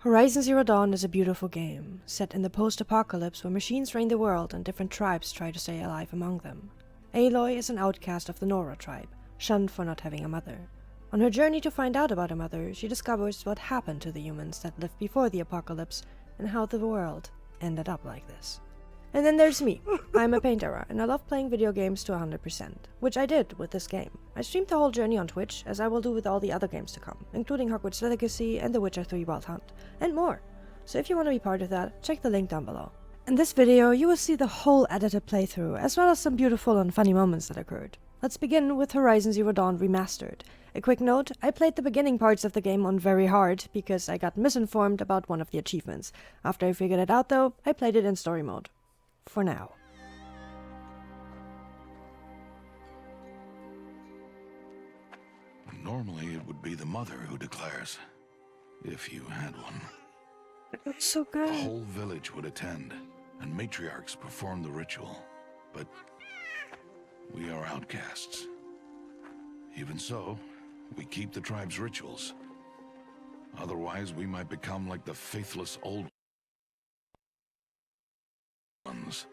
Horizon Zero Dawn is a beautiful game, set in the post-apocalypse where machines reign the world and different tribes try to stay alive among them. Aloy is an outcast of the Nora tribe, shunned for not having a mother. On her journey to find out about her mother, she discovers what happened to the humans that lived before the apocalypse and how the world ended up like this. And then there's me. I'm a painter, and I love playing video games to 100%, which I did with this game. I streamed the whole journey on Twitch, as I will do with all the other games to come, including Hogwarts Legacy and The Witcher 3 Wild Hunt, and more. So if you want to be part of that, check the link down below. In this video, you will see the whole edited playthrough, as well as some beautiful and funny moments that occurred. Let's begin with Horizon Zero Dawn Remastered. A quick note, I played the beginning parts of the game on very hard, because I got misinformed about one of the achievements. After I figured it out though, I played it in story mode. For now. Normally it would be the mother who declares, if you had one. That's so good. The whole village would attend, and matriarchs perform the ritual. But we are outcasts. Even so, we keep the tribe's rituals. Otherwise, we might become like the faithless old ones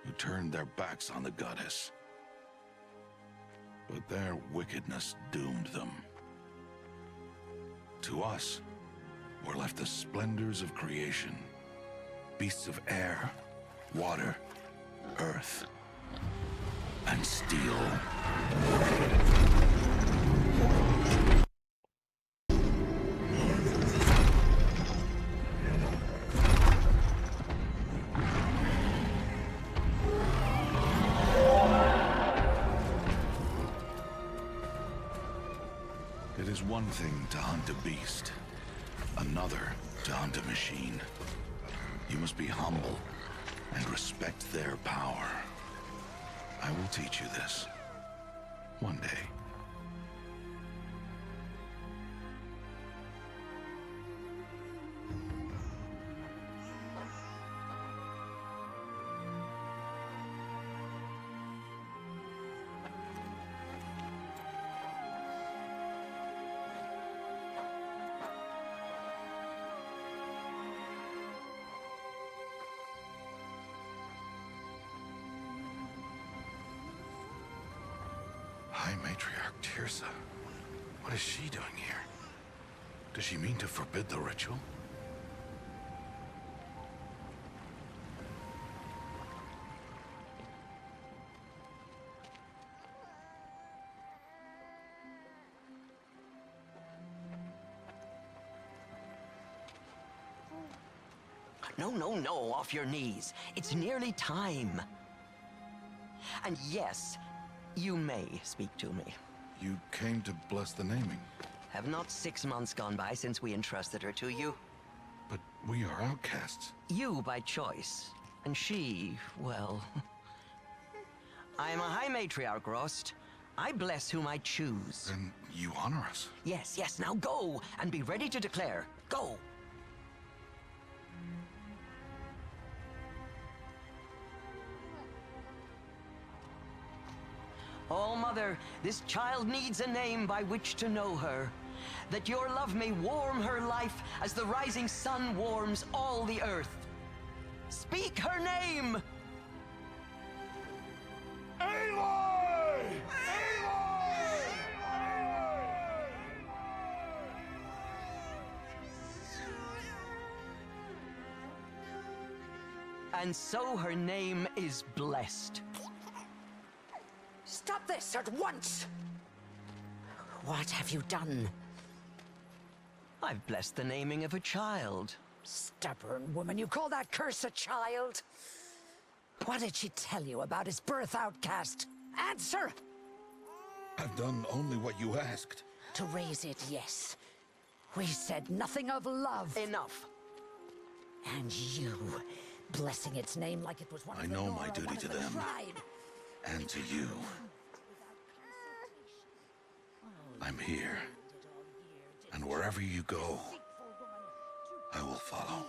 who turned their backs on the goddess. But their wickedness doomed them. To us, were left the splendors of creation, beasts of air, water, earth, and steel. It is one thing to hunt a beast, another to hunt a machine. You must be humble and respect their power. I will teach you this one day. High Matriarch Tirsa. What is she doing here? Does she mean to forbid the ritual? No, off your knees. It's nearly time. And yes, you may speak to me. You came to bless the naming. Have not 6 months gone by since we entrusted her to you? But we are outcasts. You by choice. And she, well... I am a High Matriarch, Rost. I bless whom I choose. Then you honor us. Yes, now go, and be ready to declare. Go! Oh, Mother, this child needs a name by which to know her. That your love may warm her life as the rising sun warms all the earth. Speak her name! Aloy! And so her name is blessed. Stop this at once! What have you done? I've blessed the naming of a child. Stubborn woman, you call that curse a child? What did she tell you about his birth, outcast? Answer! I've done only what you asked. To raise it, yes. We said nothing of love. Enough. And you, blessing its name like it was one I of the know Nora, my duty one of to the them. tribe. And to you. I'm here. And wherever you go, I will follow.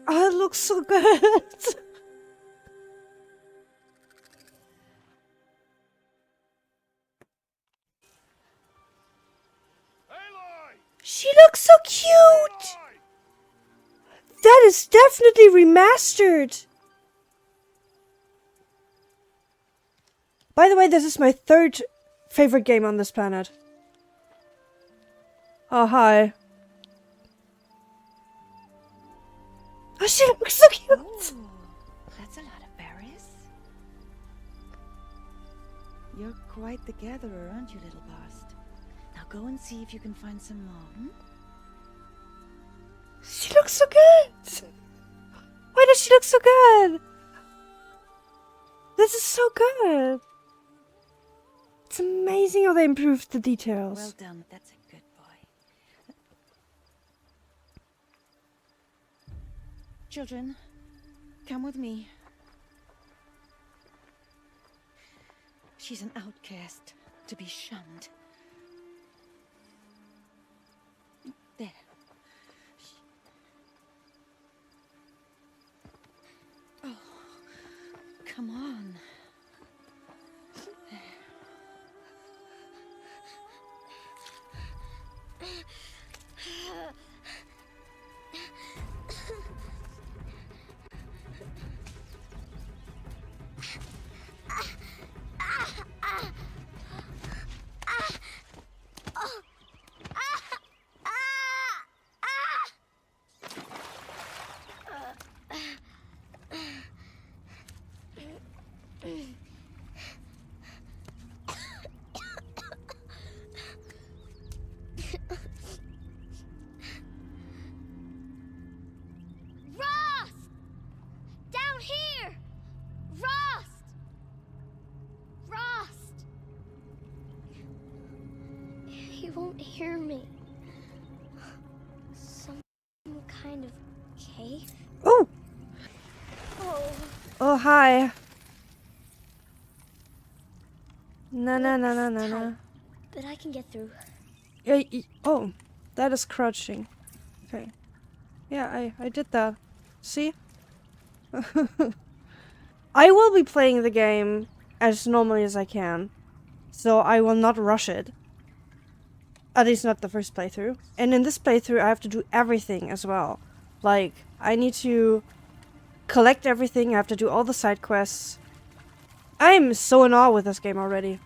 Oh, it looks so good. She looks so cute. That is definitely remastered. By the way, this is my third favorite game on this planet. Oh, hi. Oh, she looks so cute. Oh, that's a lot of berries. You're quite the gatherer, aren't you, little Bast? Now go and see if you can find some more, hmm? She looks so good. Why does she look so good? This is so good. It's amazing how they improved the details. Well done, that's a good boy. Children, come with me. She's an outcast, to be shunned. There. Oh, come on. He won't hear me. Some kind of cave? Oh! Oh. Oh, hi. No. But I can get through. Oh, that is crouching. Okay. Yeah, I did that. See? I will be playing the game as normally as I can. So I will not rush it. At least not the first playthrough. And in this playthrough I have to do everything as well. Like, I need to collect everything, I have to do all the side quests. I'm so in awe with this game already.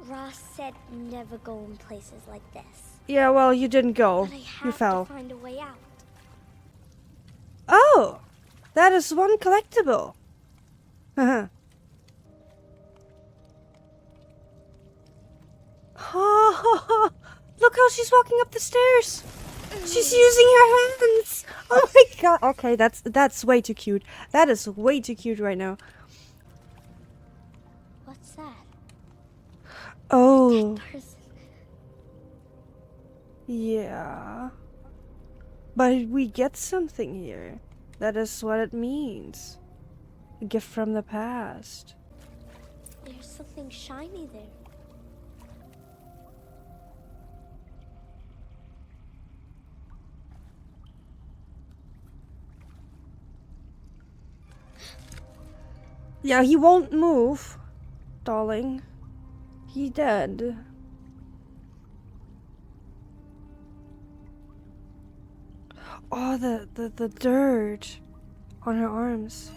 Ross said never go in places like this. Yeah, well, you didn't go. But I have You fell. to find a way out. Oh! That is one collectible. Haha. Oh, look how she's walking up the stairs. She's using her hands. Oh my god. Okay, that's way too cute. That is way too cute right now. What's that? Oh. Person. Yeah. But we get something here. That is what it means. A gift from the past. There's something shiny there. Yeah, he won't move, darling. He dead. Oh, the dirt on her arms.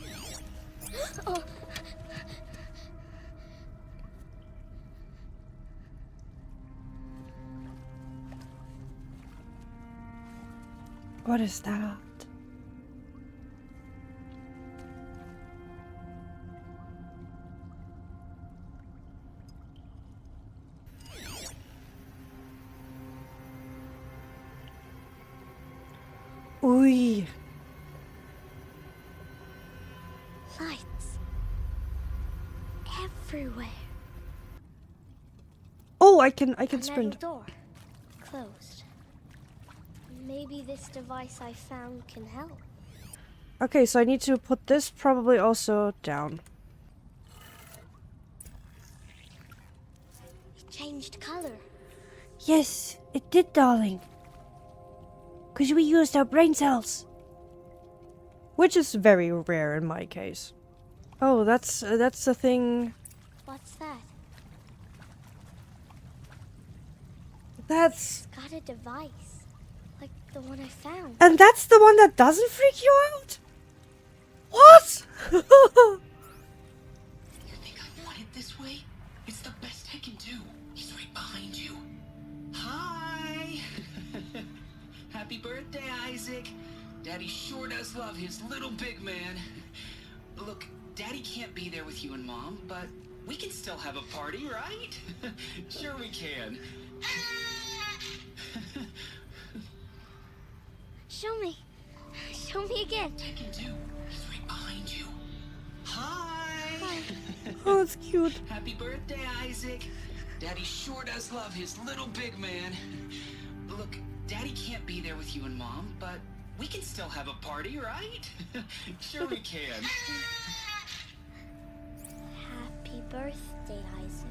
Oh. What is that? Ui. Lights. Everywhere. Oh, I can A metal sprint. door. Closed. Maybe this device I found can help. Okay, so I need to put this probably also down. It changed color. Yes, it did, darling. Because we used our brain cells. Which is very rare in my case. Oh, that's the thing. What's that? That's... It's got a device. Like the one I found. And that's the one that doesn't freak you out? What? You think I want it this way? It's the best I can do. He's right behind you. Hi! Happy birthday, Isaac. Daddy sure does love his little big man. Look, Daddy can't be there with you and Mom, but we can still have a party, right? Sure we can. Show me. Show me again. I can do. He's right behind you. Hi! Oh, it's cute. Happy birthday, Isaac. Daddy sure does love his little big man. Look, Daddy can't be there with you and Mom, but we can still have a party, right? Sure we can. Happy birthday, Isaac.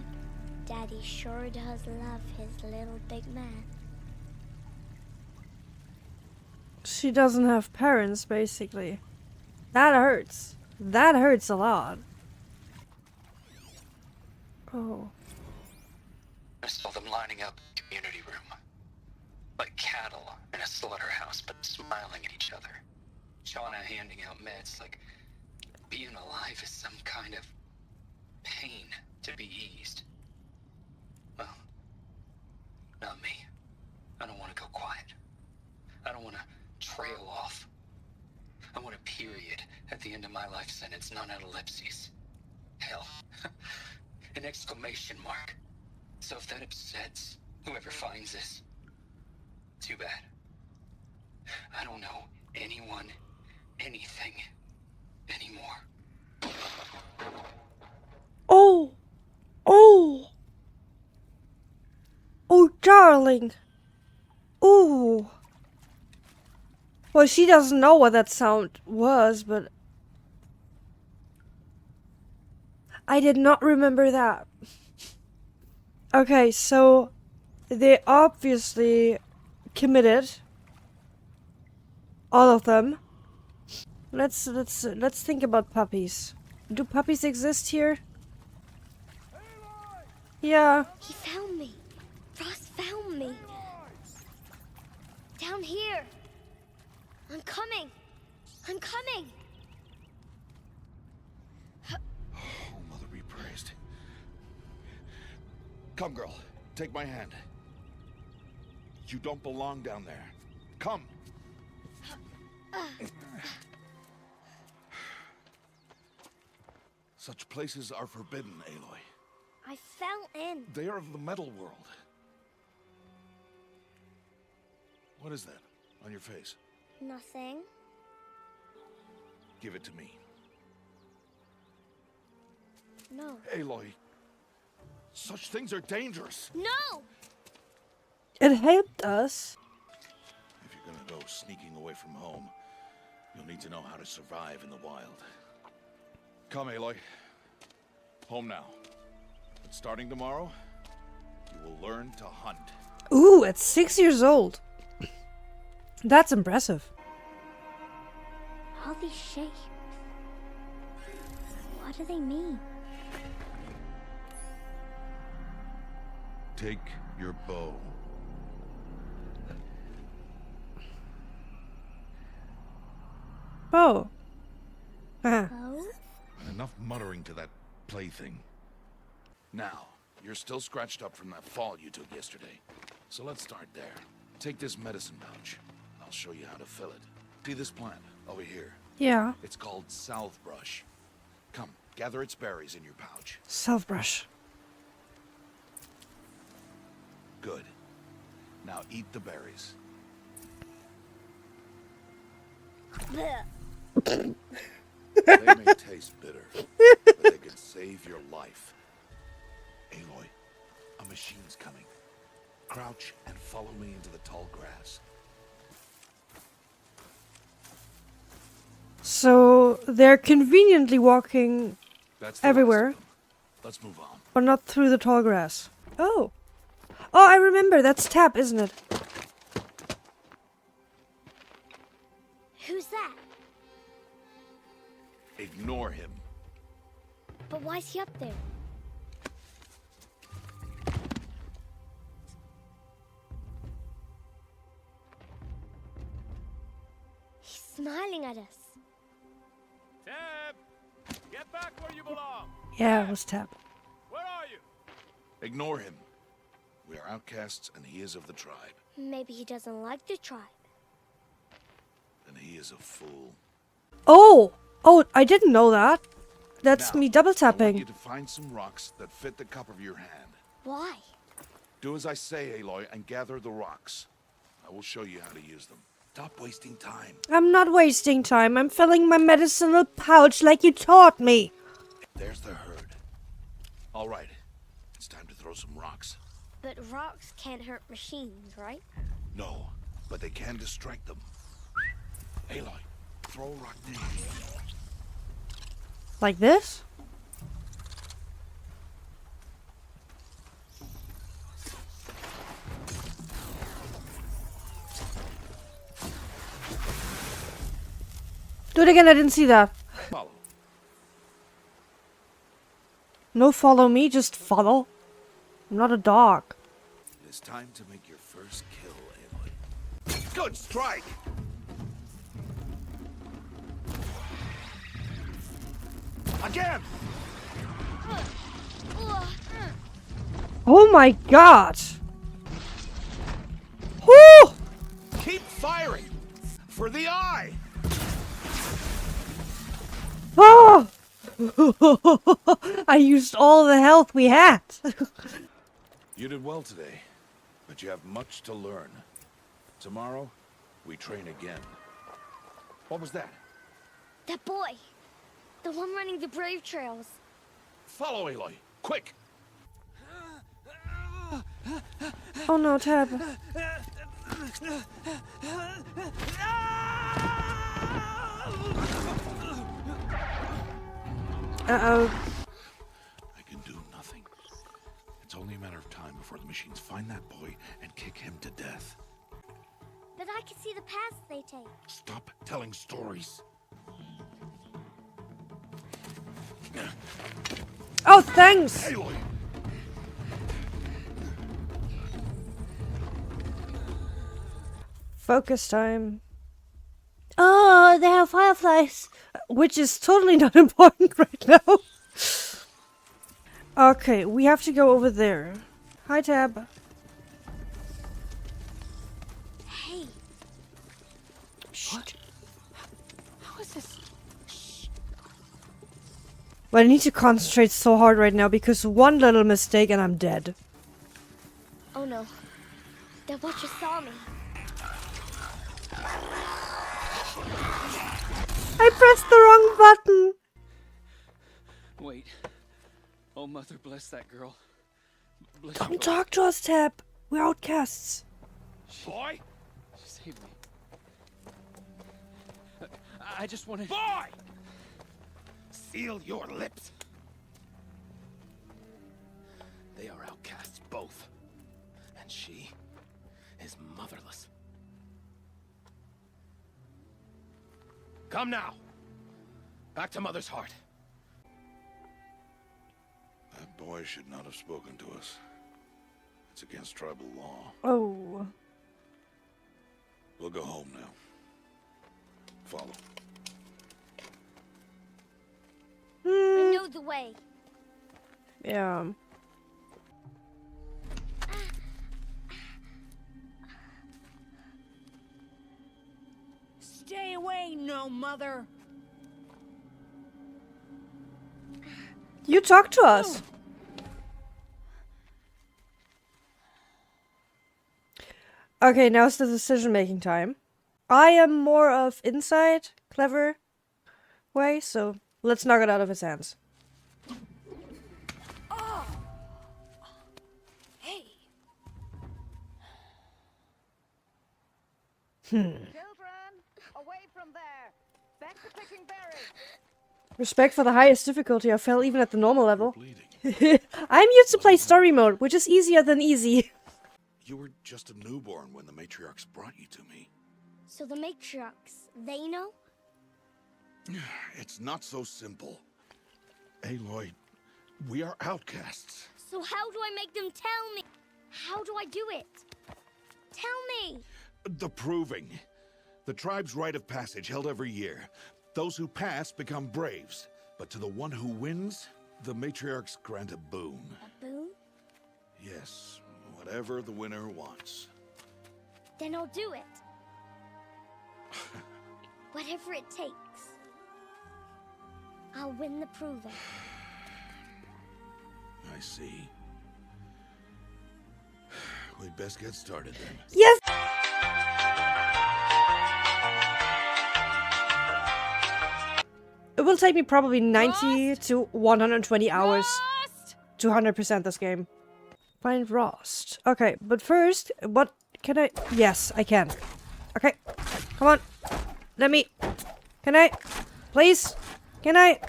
Daddy sure does love his little big man. She doesn't have parents, basically. That hurts. That hurts a lot. Oh. I saw them lining up in the community room. Like cattle in a slaughterhouse, but smiling at each other. Shauna handing out meds like being alive is some kind of pain to be eased. Well, not me. I don't want to go quiet. I don't want to trail off. I want a period at the end of my life sentence, not an ellipses. Hell, an exclamation mark. So if that upsets whoever finds this, too bad. I don't know anyone, anything, anymore. Oh! Oh! Oh, darling! Ooh! Well, she doesn't know what that sound was, but... I did not remember that. Okay, so... They obviously committed. All of them. Let's think about puppies. Do puppies exist here? Yeah. He found me. Ross found me. Down here. I'm coming. I'm coming. Oh, Mother be praised. Come, girl. Take my hand. You don't belong down there. Come. Such places are forbidden, Aloy. I fell in. They are of the metal world. What is that on your face? Nothing. Give it to me. No. Aloy, such things are dangerous. No! It helped us. If you're gonna go sneaking away from home, you'll need to know how to survive in the wild. Come, Aloy. Home now. But starting tomorrow, you will learn to hunt. Ooh, at 6 years old. That's impressive. All these shapes. What do they mean? Take your bow. Oh. Ah. Oh? Enough muttering to that plaything. Now, you're still scratched up from that fall you took yesterday. So let's start there. Take this medicine pouch. I'll show you how to fill it. See this plant over here? Yeah. It's called salvebrush. Come, gather its berries in your pouch. Self-brush. Good. Now eat the berries. Blech. They may taste bitter, but they can save your life. Aloy, a machine's coming. Crouch and follow me into the tall grass. So they're conveniently walking That's the everywhere, rest of them. Let's move on. but not through the tall grass. Oh. Oh, I remember. That's Tap, isn't it? Who's that? Ignore him. But why is he up there? He's smiling at us. Tab! Get back where you belong! Yeah, it was Tab. Where are you? Ignore him. We are outcasts, and he is of the tribe. Maybe he doesn't like the tribe. And he is a fool. Oh! Oh, I didn't know that. That's Now, me double I want tapping. you to find some rocks that fit the cup of your hand. Why? Do as I say, Aloy, and gather the rocks. I will show you how to use them. Stop wasting time. I'm not wasting time. I'm filling my medicinal pouch like you taught me. There's the herd. All right. It's time to throw some rocks. But rocks can't hurt machines, right? No, but they can distract them. Aloy, throw a rock down. Like this? Do it again, I didn't see that. Follow. No follow me, just follow. I'm not a dog. It is time to make your first kill, Aloy. Good strike! Again! Oh my god! Whoo! Keep firing! For the eye! Oh! I used all the health we had. You did well today, but you have much to learn. Tomorrow, we train again. What was that? That boy. The one running the brave trails. Follow Aloy, quick! Oh no, Tab. Uh-oh. I can do nothing. It's only a matter of time before the machines find that boy and kick him to death. But I can see the paths they take. Stop telling stories. Oh, thanks! Aloy! Focus time. Oh, they have fireflies. Which is totally not important right now. Okay, we have to go over there. Hi, Tab. Hey. Shh. How is this? But I need to concentrate so hard right now because one little mistake and I'm dead. Oh no. The butcher saw me. I pressed the wrong button. Wait. Oh, Mother, bless that girl. Bless Come her. talk to us, Tab. We're outcasts. Boy! Save me. I just wanted... Boy! Seal your lips. They are outcasts, both. And she is motherless. Come now. Back to Mother's heart. That boy should not have spoken to us. It's against tribal law. Oh. We'll go home now. Follow. I know the way. Yeah. Stay away, no mother. You talk to us. Okay, now it's the decision-making time. I am more of inside, clever way, so let's knock it out of his hands. Hey. Children, away from there. Back to picking berries. Respect for the highest difficulty, I fell even at the normal level. Bleeding. I'm used to play story mode, which is easier than easy. You were just a newborn when the matriarchs brought you to me. So the matriarchs, they know? It's not so simple. Aloy, we are outcasts. So how do I make them tell me? How do I do it? Tell me! The proving. The tribe's rite of passage held every year. Those who pass become braves. But to the one who wins, the matriarchs grant a boon. A boon? Yes, whatever the winner wants. Then I'll do it. Whatever it takes. I'll win the proving. I see. We'd best get started then. Yes! It will take me probably 90 to 120 hours to 100% this game. Find Rost. Okay, but first, what can I... Yes, I can. Okay, come on. Let me... Can I? Please? Can I?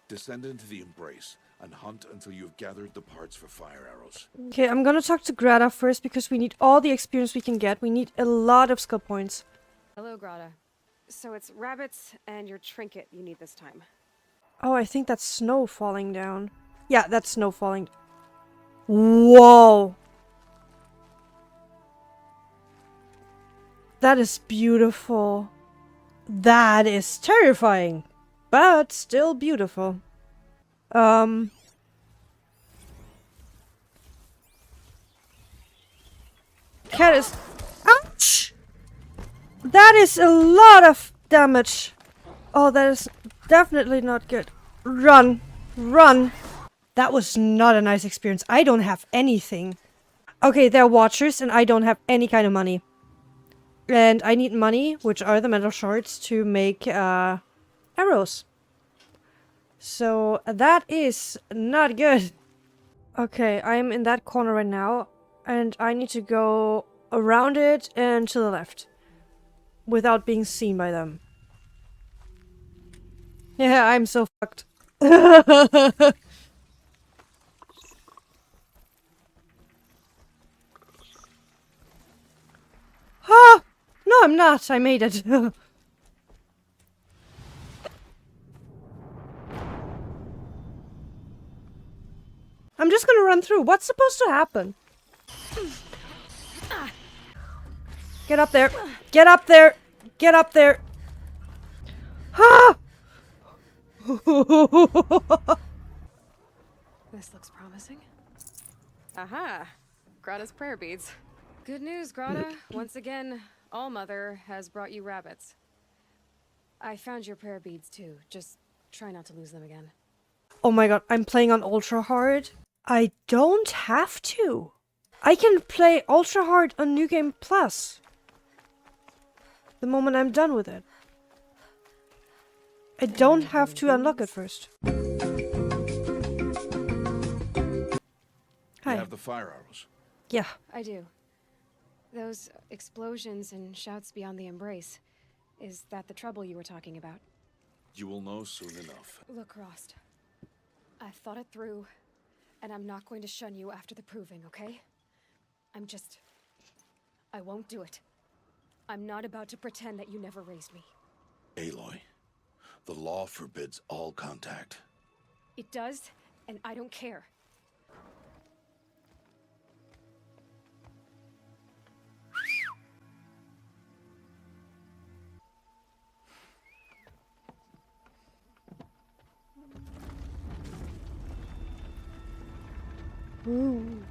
Descend into the Embrace and hunt until you've gathered the parts for fire arrows. Okay, I'm gonna talk to Greta first because we need all the experience we can get. We need a lot of skill points. Hello, Grata. So it's rabbits and your trinket you need this time. Oh, I think that's snow falling down. Yeah, that's snow falling. Whoa! That is beautiful. That is terrifying, but still beautiful. Cat is... Ouch! That is a lot of damage. Oh, that is definitely not good. Run. Run. That was not a nice experience. I don't have anything. Okay, they're watchers and I don't have any kind of money. And I need money, which are the metal shards, to make arrows. So that is not good. Okay, I'm in that corner right now. And I need to go around it and to the left. Without being seen by them. Yeah, I'm so fucked. Ah! No, I'm not. I made it. I'm just gonna run through. What's supposed to happen? Get up there. Get up there. Get up there. Ah! This looks promising. Aha! Grata's prayer beads. Good news, Grata. Once again, All-Mother has brought you rabbits. I found your prayer beads too. Just try not to lose them again. Oh my god, I'm playing on ultra hard. I don't have to. I can play ultra hard on New Game Plus. The moment I'm done with it. I don't have to unlock it first. Hi. You have the fire arrows. Yeah. I do. Those explosions and shouts beyond the Embrace. Is that the trouble you were talking about? You will know soon enough. Look, Rost. I've thought it through, and I'm not going to shun you after the proving, okay? I won't do it. I'm not about to pretend that you never raised me. Aloy, the law forbids all contact. It does, and I don't care. Ooh.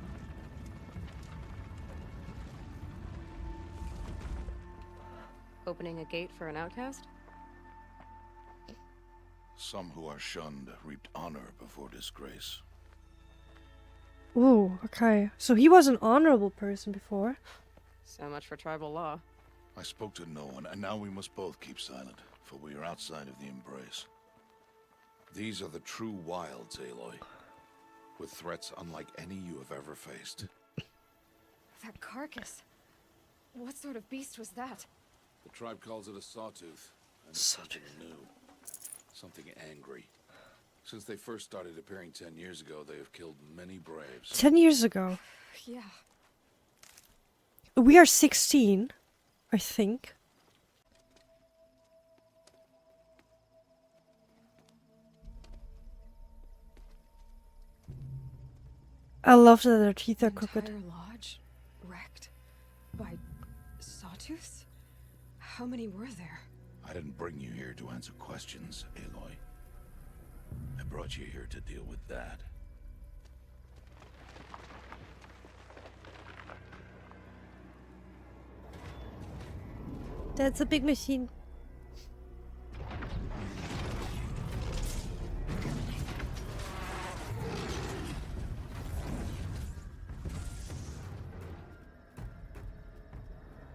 Opening a gate for an outcast? Some who are shunned reaped honor before disgrace. Ooh, okay. So he was an honorable person before. So much for tribal law. I spoke to no one, and now we must both keep silent, for we are outside of the Embrace. These are the true wilds, Aloy, with threats unlike any you have ever faced. That carcass. What sort of beast was that? The tribe calls it a sawtooth, and it's something new. Something angry. Since they first started appearing 10 years ago, they have killed many braves. 10 years ago. Yeah. We are 16, I think. I love that their teeth are The crooked. entire lodge wrecked by sawtooths? How many were there? I didn't bring you here to answer questions, Aloy. I brought you here to deal with that. That's a big machine.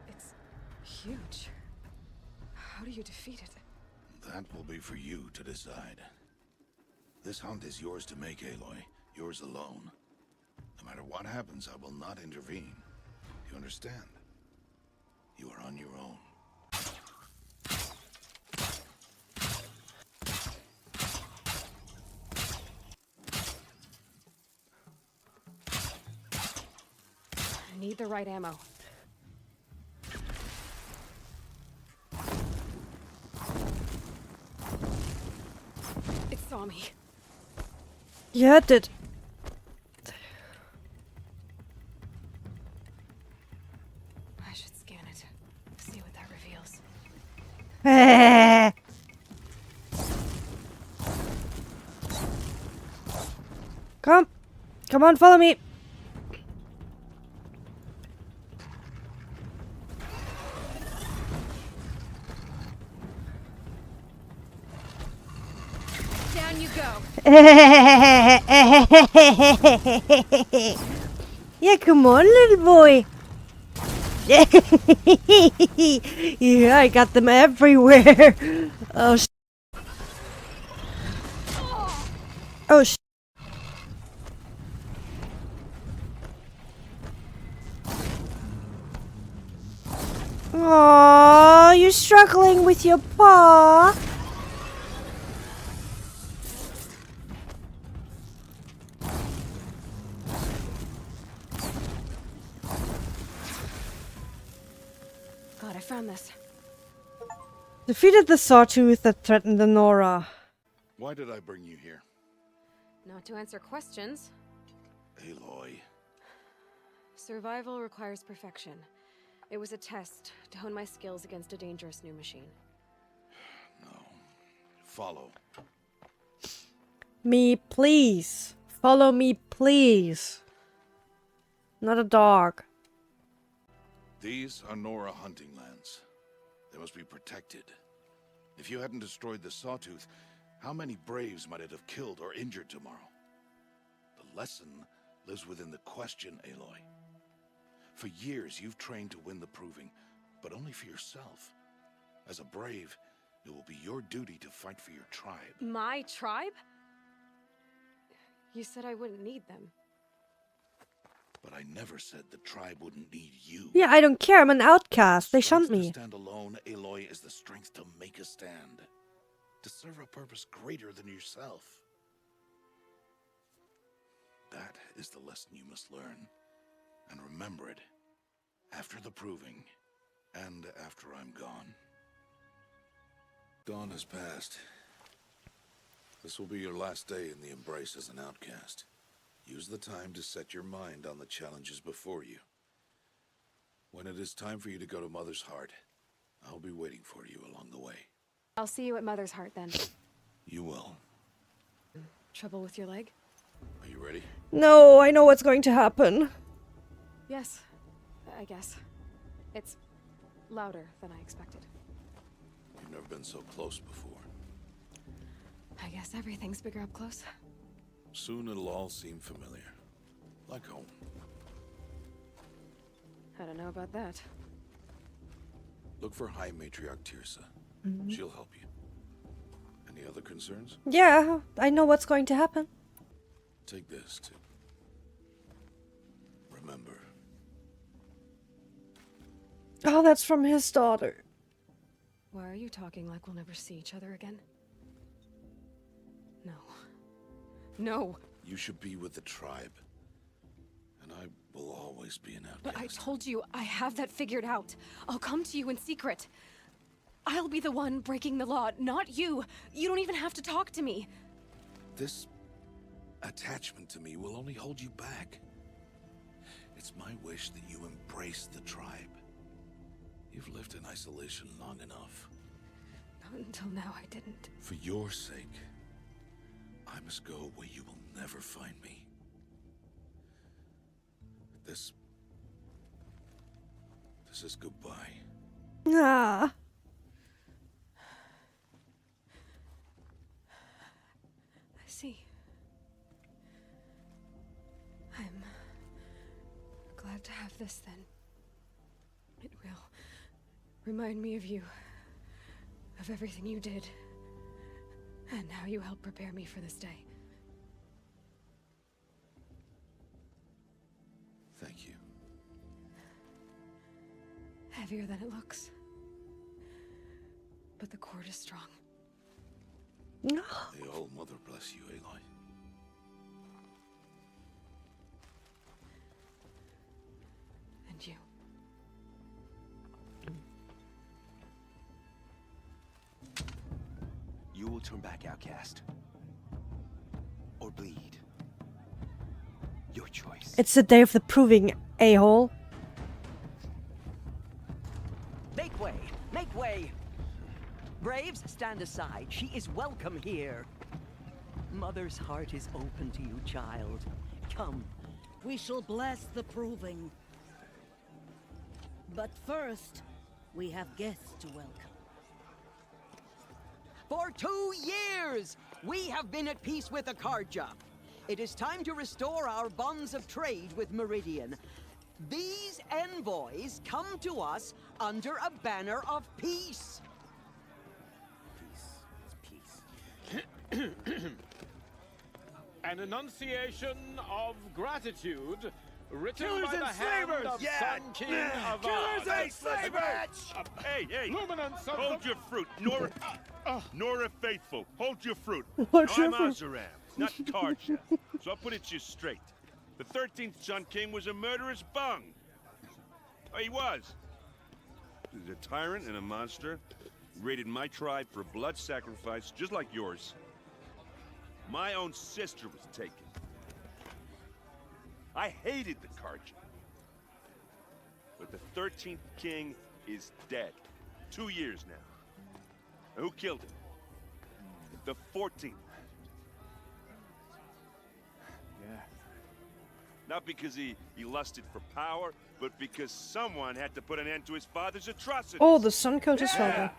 It's huge. How do you defeat it? That will be for you to decide. This hunt is yours to make, Aloy. Yours alone. No matter what happens, I will not intervene. You understand? You are on your own. I need the right ammo. It saw me. Yeah, it did. I should scan it. See what that reveals. Come on, follow me. Down you go. Yeah, come on, little boy. Yeah, I got them everywhere. Oh, oh, Aww, you're struggling with your paw. God, I found this. Defeated the sawtooth that threatened the Nora. Why did I bring you here? Not to answer questions. Aloy. Survival requires perfection. It was a test to hone my skills against a dangerous new machine. No. Follow. Me, please. Follow me, please. Not a dog. These are Nora hunting lands. They must be protected. If you hadn't destroyed the Sawtooth, how many Braves might it have killed or injured tomorrow? The lesson lives within the question, Aloy. For years, you've trained to win the Proving, but only for yourself. As a Brave, it will be your duty to fight for your tribe. My tribe? You said I wouldn't need them. But I never said the tribe wouldn't need you. Yeah, I don't care. I'm an outcast. They shunned Strength me. to stand alone, Aloy, is the strength to make a stand. To serve a purpose greater than yourself. That is the lesson you must learn. And remember it. After the Proving. And after I'm gone. Dawn has passed. This will be your last day in the Embrace as an outcast. Use the time to set your mind on the challenges before you. When it is time for you to go to Mother's Heart, I'll be waiting for you along the way. I'll see you at Mother's Heart then. You will. Trouble with your leg? Are you ready? No, I know what's going to happen. Yes, I guess. It's louder than I expected. You've never been so close before. I guess everything's bigger up close. Soon it'll all seem familiar. Like home. I don't know about that. Look for High Matriarch Tirsa. She'll help you. Any other concerns? Yeah, I know what's going to happen. Take this to remember. Oh, that's from his daughter. Why are you talking like we'll never see each other again? No. No! You should be with the tribe. And I will always be an outcast. But I told you, I have that figured out. I'll come to you in secret. I'll be the one breaking the law, not you. You don't even have to talk to me. This attachment to me will only hold you back. It's my wish that you embrace the tribe. You've lived in isolation long enough. Not until now, I didn't. For your sake, I must go where you will never find me. This is goodbye. Ah. I see. I'm glad to have this then. It will remind me of you, of everything you did, and how you helped prepare me for this day. Thank you. Heavier than it looks. But the cord is strong. No. The old mother bless you, Aloy. And you. You will turn back, outcast. Or bleed. Your choice. It's the day of the proving, a-hole. Make way! Make way! Braves, stand aside. She is welcome here. Mother's heart is open to you, child. Come. We shall bless the proving. But first, we have guests to welcome. For 2 years, we have been at peace with Akarja. It is time to restore our bonds of trade with Meridian. These envoys come to us under a banner of peace. An enunciation of gratitude written Killers by and the hand slavers! of Yeah. Sun King of Killers Ard. and slavers! Hey! Luminance of Hold the... your fruit, Nora Faithful. Hold your fruit. Hold I'm your fruit. Azuram, not Karja. So I'll put it to you straight. The 13th Sun King was a murderous bung. Oh, he was. He's a tyrant and a monster. Raided my tribe for blood sacrifice, just like yours. My own sister was taken. I hated the Karja. But the 13th king is dead. 2 years now. And who killed him? The 14th. Yeah. Not because he lusted for power, but because someone had to put an end to his father's atrocities. Oh, the sun killed his father.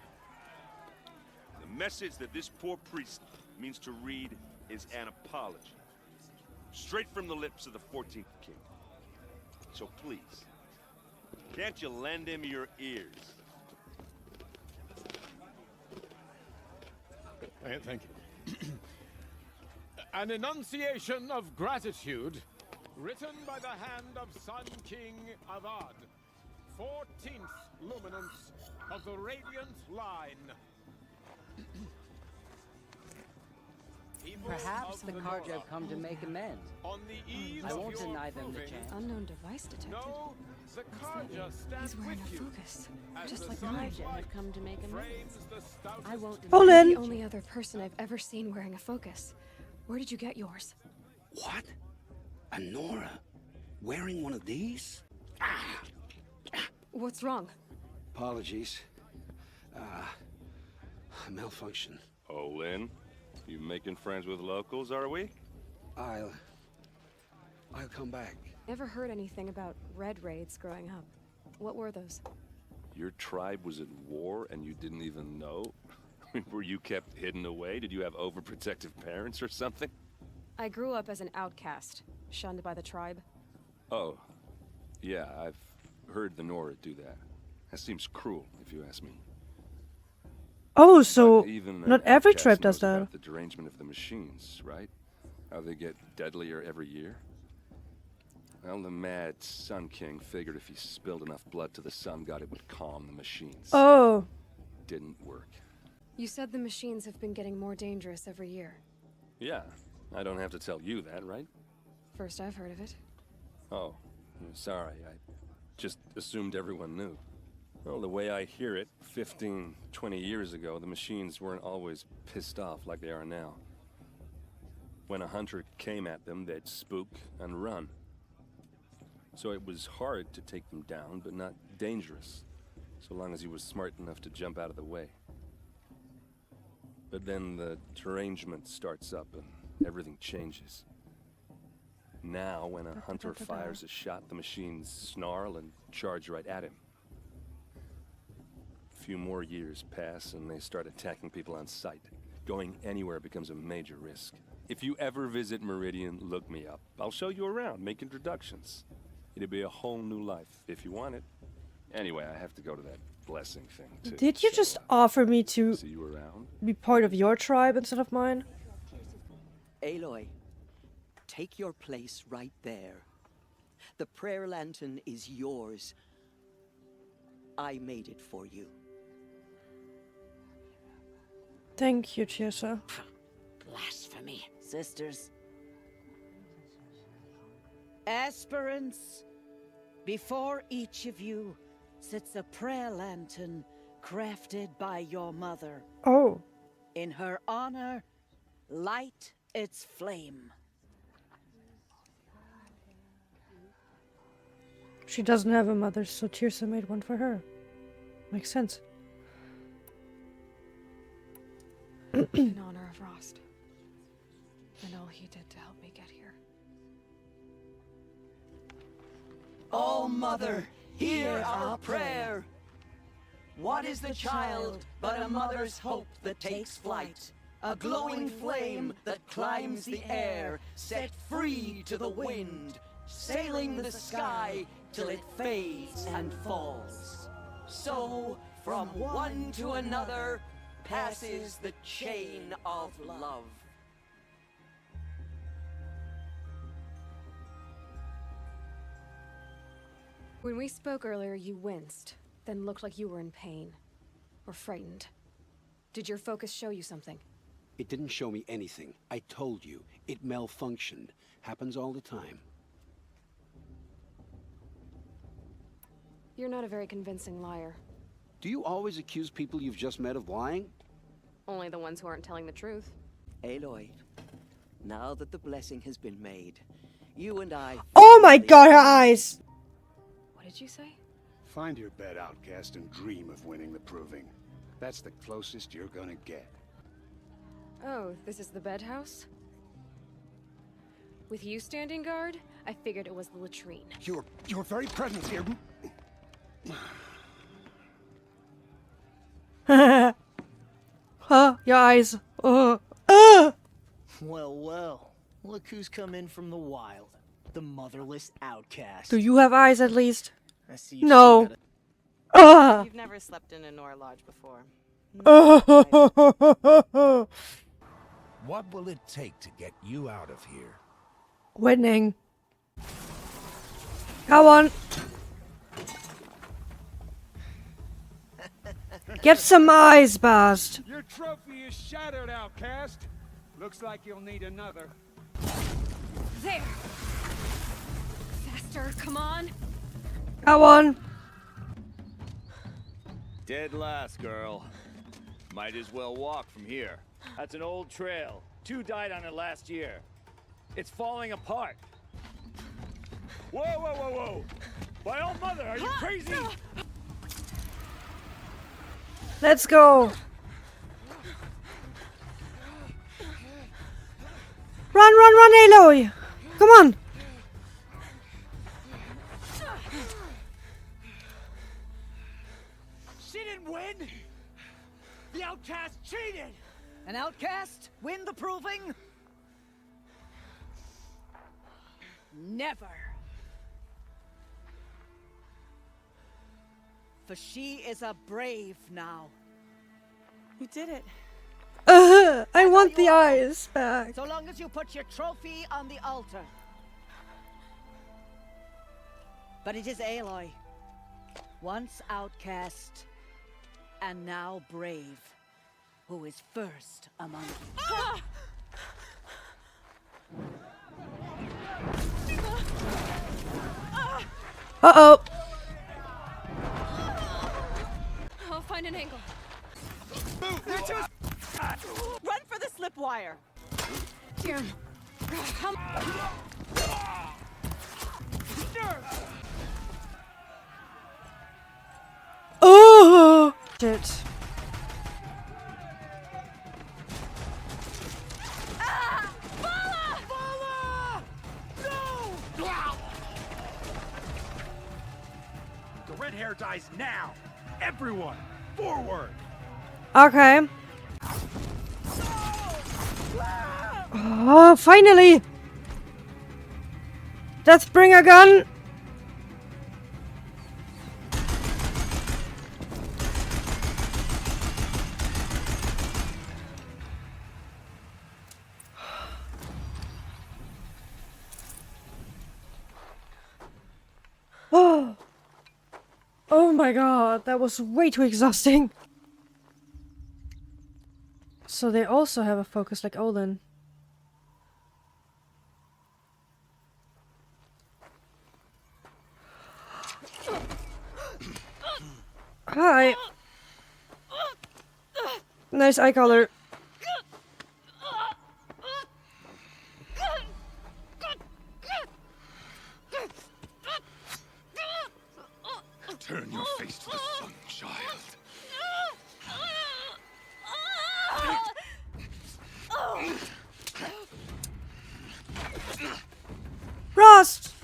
The message that this poor priest means to read is an apology. Straight from the lips of the 14th king. So please, can't you lend him your ears? Thank you. An enunciation of gratitude written by the hand of Sun King of Ard, 14th luminance of the Radiant Line. People Perhaps of the Nora, Karja have come to make amends. on the eve I of won't your deny them the proving, chance. Unknown device detected. No, the Karja stand He's wearing with a you. focus, As just the like sun's mine. light Have come to make amends. frames the stoutest I won't Hold deny in. The only other person I've ever seen wearing a focus. Where did you get yours? What? A Nora? Wearing one of these? Ah! What's wrong? Apologies. Malfunction. Oh, Lynn, you making friends with locals, are we? I'll come back. Never heard anything about red raids growing up. What were those? Your tribe was at war and you didn't even know? Were you kept hidden away? Did you have overprotective parents or something? I grew up as an outcast, shunned by the tribe. Oh, yeah, I've heard the Nora do that. That seems cruel, if you ask me. Oh, so But even an not every outcast tribe does knows that. about the derangement of the machines, right? How they get deadlier every year. Well, the mad Sun King figured if he spilled enough blood to the Sun God, it would calm the machines. Oh. Didn't work. You said the machines have been getting more dangerous every year. Yeah, I don't have to tell you that, right? First I've heard of it. Oh, sorry. I just assumed everyone knew. Well, the way I hear it, 15, 20 years ago, the machines weren't always pissed off like they are now. When a hunter came at them, they'd spook and run. So it was hard to take them down, but not dangerous, so long as he was smart enough to jump out of the way. But then the derangement starts up and everything changes. Now, when a hunter fires a shot, the machines snarl and charge right at him. A few more years pass and they start attacking people on sight. Going anywhere becomes a major risk. If you ever visit Meridian, look me up. I'll show you around, make introductions. It'll be a whole new life, if you want it. Anyway, I have to go to that blessing thing, too. Did you just offer me to see you around? Be part of your tribe instead of mine? Aloy, take your place right there. The prayer lantern is yours. I made it for you. Thank you, Tirsa. Blasphemy. Sisters. Aspirants, before each of you sits a prayer lantern crafted by your mother. Oh. In her honor, light its flame. She doesn't have a mother, so Tirsa made one for her. Makes sense. In honor of Rost. And all he did to help me get here. Oh, Mother, hear our prayer. What is the child but a mother's hope that takes flight? A glowing flame that climbs the air, set free to the wind, sailing the sky till it fades and falls. So, from one to another, passes the chain of love. When we spoke earlier, you winced, then looked like you were in pain. Or frightened. Did your focus show you something? It didn't show me anything. I told you. It malfunctioned. Happens all the time. You're not a very convincing liar. Do you always accuse people you've just met of lying? Only the ones who aren't telling the truth. Aloy, now that the blessing has been made, you and I... Oh my god, her eyes! What did you say? Find your bed, outcast, and dream of winning the proving. That's the closest you're gonna get. Oh, this is the bedhouse? With you standing guard, I figured it was the latrine. Your very presence here... Huh? Your eyes. Well, well. Look who's come in from the wild. The motherless outcast. Do you have eyes at least? I see you No. You've never slept in a Nora lodge before. What will it take to get you out of here? Winning. Come on. Get some eyes, Bast. Your trophy is shattered, outcast. Looks like you'll need another. There! Faster, come on! Come on. Dead last, girl. Might as well walk from here. That's an old trail. 2 died on it last year. It's falling apart. Whoa, whoa, whoa, whoa! My old mother, are you crazy? Let's go. Run, run, run, Aloy! Come on! She didn't win! The outcast cheated! An outcast win the proving? Never. For she is a brave now. You did it. I want the eyes back. So long as you put your trophy on the altar. But it is Aloy, once outcast, and now brave, who is first among you. Uh-oh. I'll find an angle. Run for the slip wire. Here. Oh shit. The red hair dies now! Everyone, forward! Okay. Oh, finally! Deathbringer gun! Oh. Oh my god, that was way too exhausting. So they also have a focus like Olin. Hi. Nice eye color. Turn your face to the sun, child. Frost!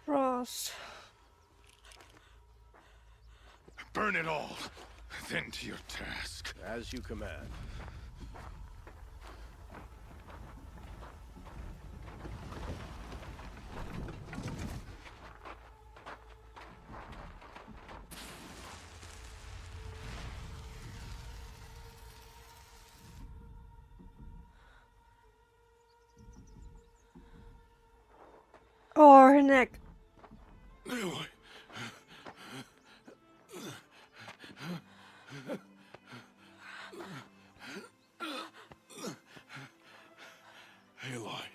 Frost. Burn it all, then to your task. As you command. Oh, her neck. Aloy. Aloy.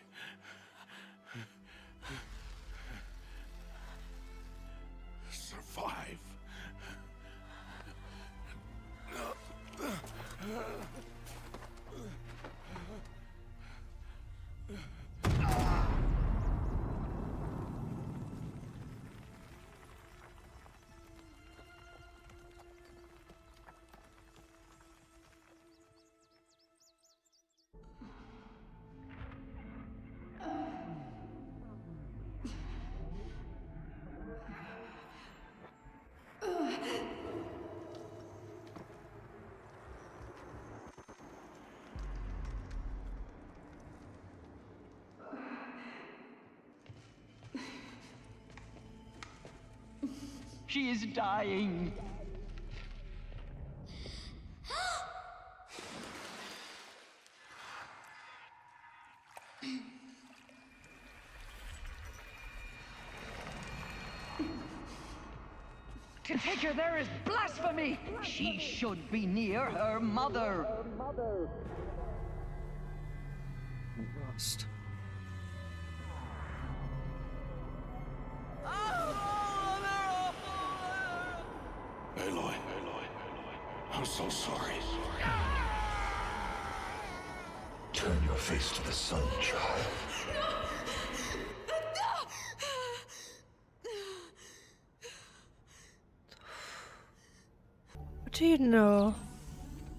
Survive. She is dying. To take her there is blasphemy. She should be near her mother. Frost. Aloy. I'm so sorry. Turn your face to the sun, child. What do you know?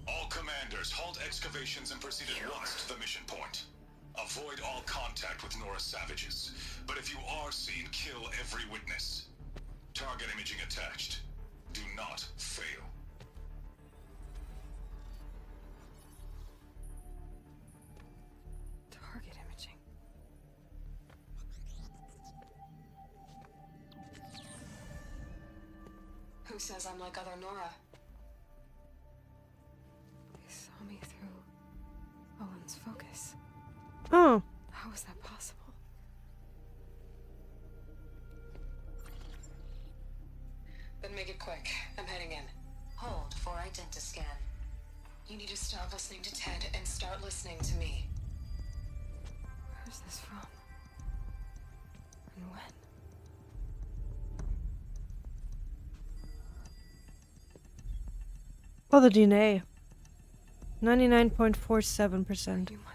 All commanders, halt excavations and proceed at once to the mission point. Avoid all contact with Nora savages. But if you are seen, kill every witness. Target imaging attached. Do not fail. Target imaging. Who says I'm like other Nora? They saw me through Owen's focus. Oh. How is that possible? Then make it quick. I'm heading in. Hold for identiscan. You need to stop listening to Ted and start listening to me. Where's this from? And when? Oh, the DNA. 99.47%. You, my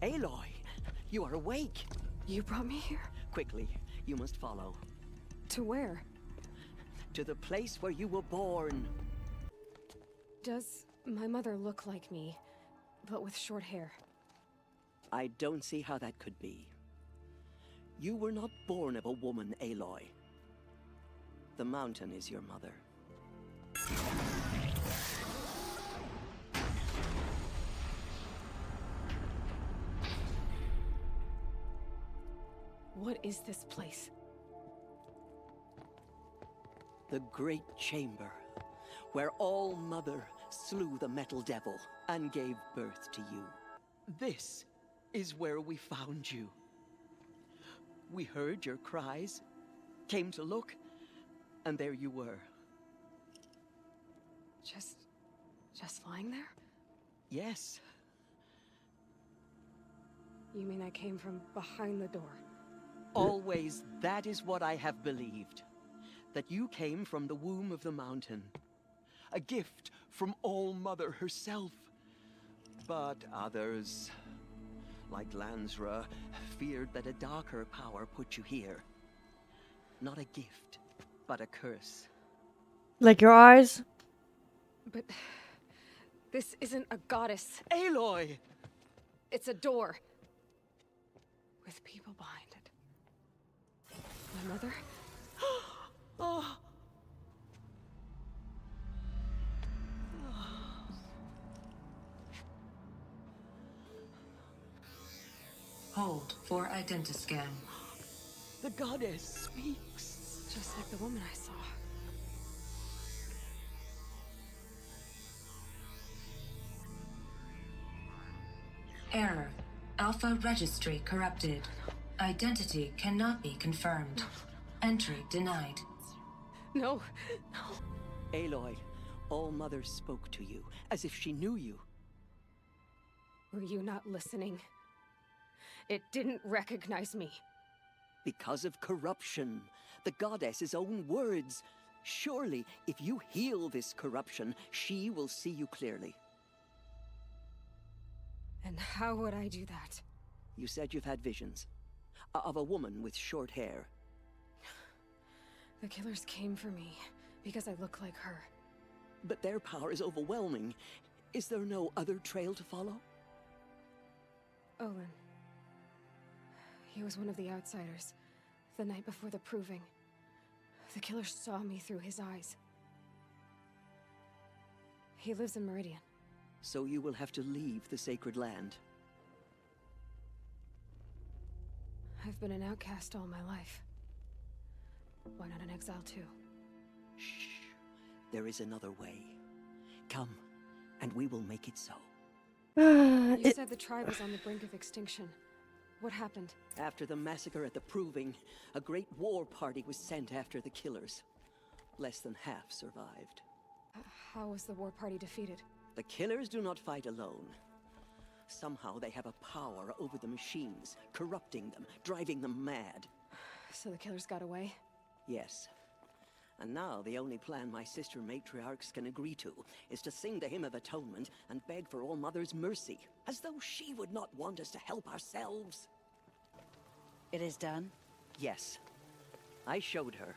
mother. Aloy, you are awake. You brought me here? Quickly, you must follow. To where? To the place where you were born. Does my mother look like me, but with short hair? I don't see how that could be. You were not born of a woman, Aloy. The mountain is your mother. What is this place? The Great Chamber, where All-Mother slew the Metal Devil and gave birth to you. This is where we found you. We heard your cries, came to look, and there you were. Just lying there? Yes. You mean I came from behind the door? Always, that is what I have believed. That you came from the womb of the mountain. A gift from All-Mother herself. But others, like Lansra, feared that a darker power put you here. Not a gift, but a curse. Like your eyes? But this isn't a goddess. Aloy! It's a door. With people behind it. My mother? Oh. Hold for identiscan. The goddess speaks. Just like the woman I saw. Error. Alpha registry corrupted. Identity cannot be confirmed. Entry denied. No. Aloy, All-Mother spoke to you, as if she knew you. Were you not listening? It didn't recognize me. Because of corruption. The goddess's own words. Surely, if you heal this corruption, she will see you clearly. And how would I do that? You said you've had visions. Of a woman with short hair. The killers came for me because I look like her. But their power is overwhelming. Is there no other trail to follow? Olin. He was one of the outsiders. The night before the proving. The killers saw me through his eyes. He lives in Meridian. So you will have to leave the sacred land. I've been an outcast all my life. Why not an exile too? Shh. There is another way. Come, and we will make it so. You said the tribe was on the brink of extinction. What happened? After the massacre at the Proving, a great war party was sent after the killers. Less than half survived. How was the war party defeated? The killers do not fight alone. Somehow they have a power over the machines, corrupting them, driving them mad. So the killers got away? Yes. And now the only plan my sister matriarchs can agree to is to sing the Hymn of Atonement and beg for All-Mother's mercy, as though she would not want us to help ourselves. It is done? Yes. I showed her.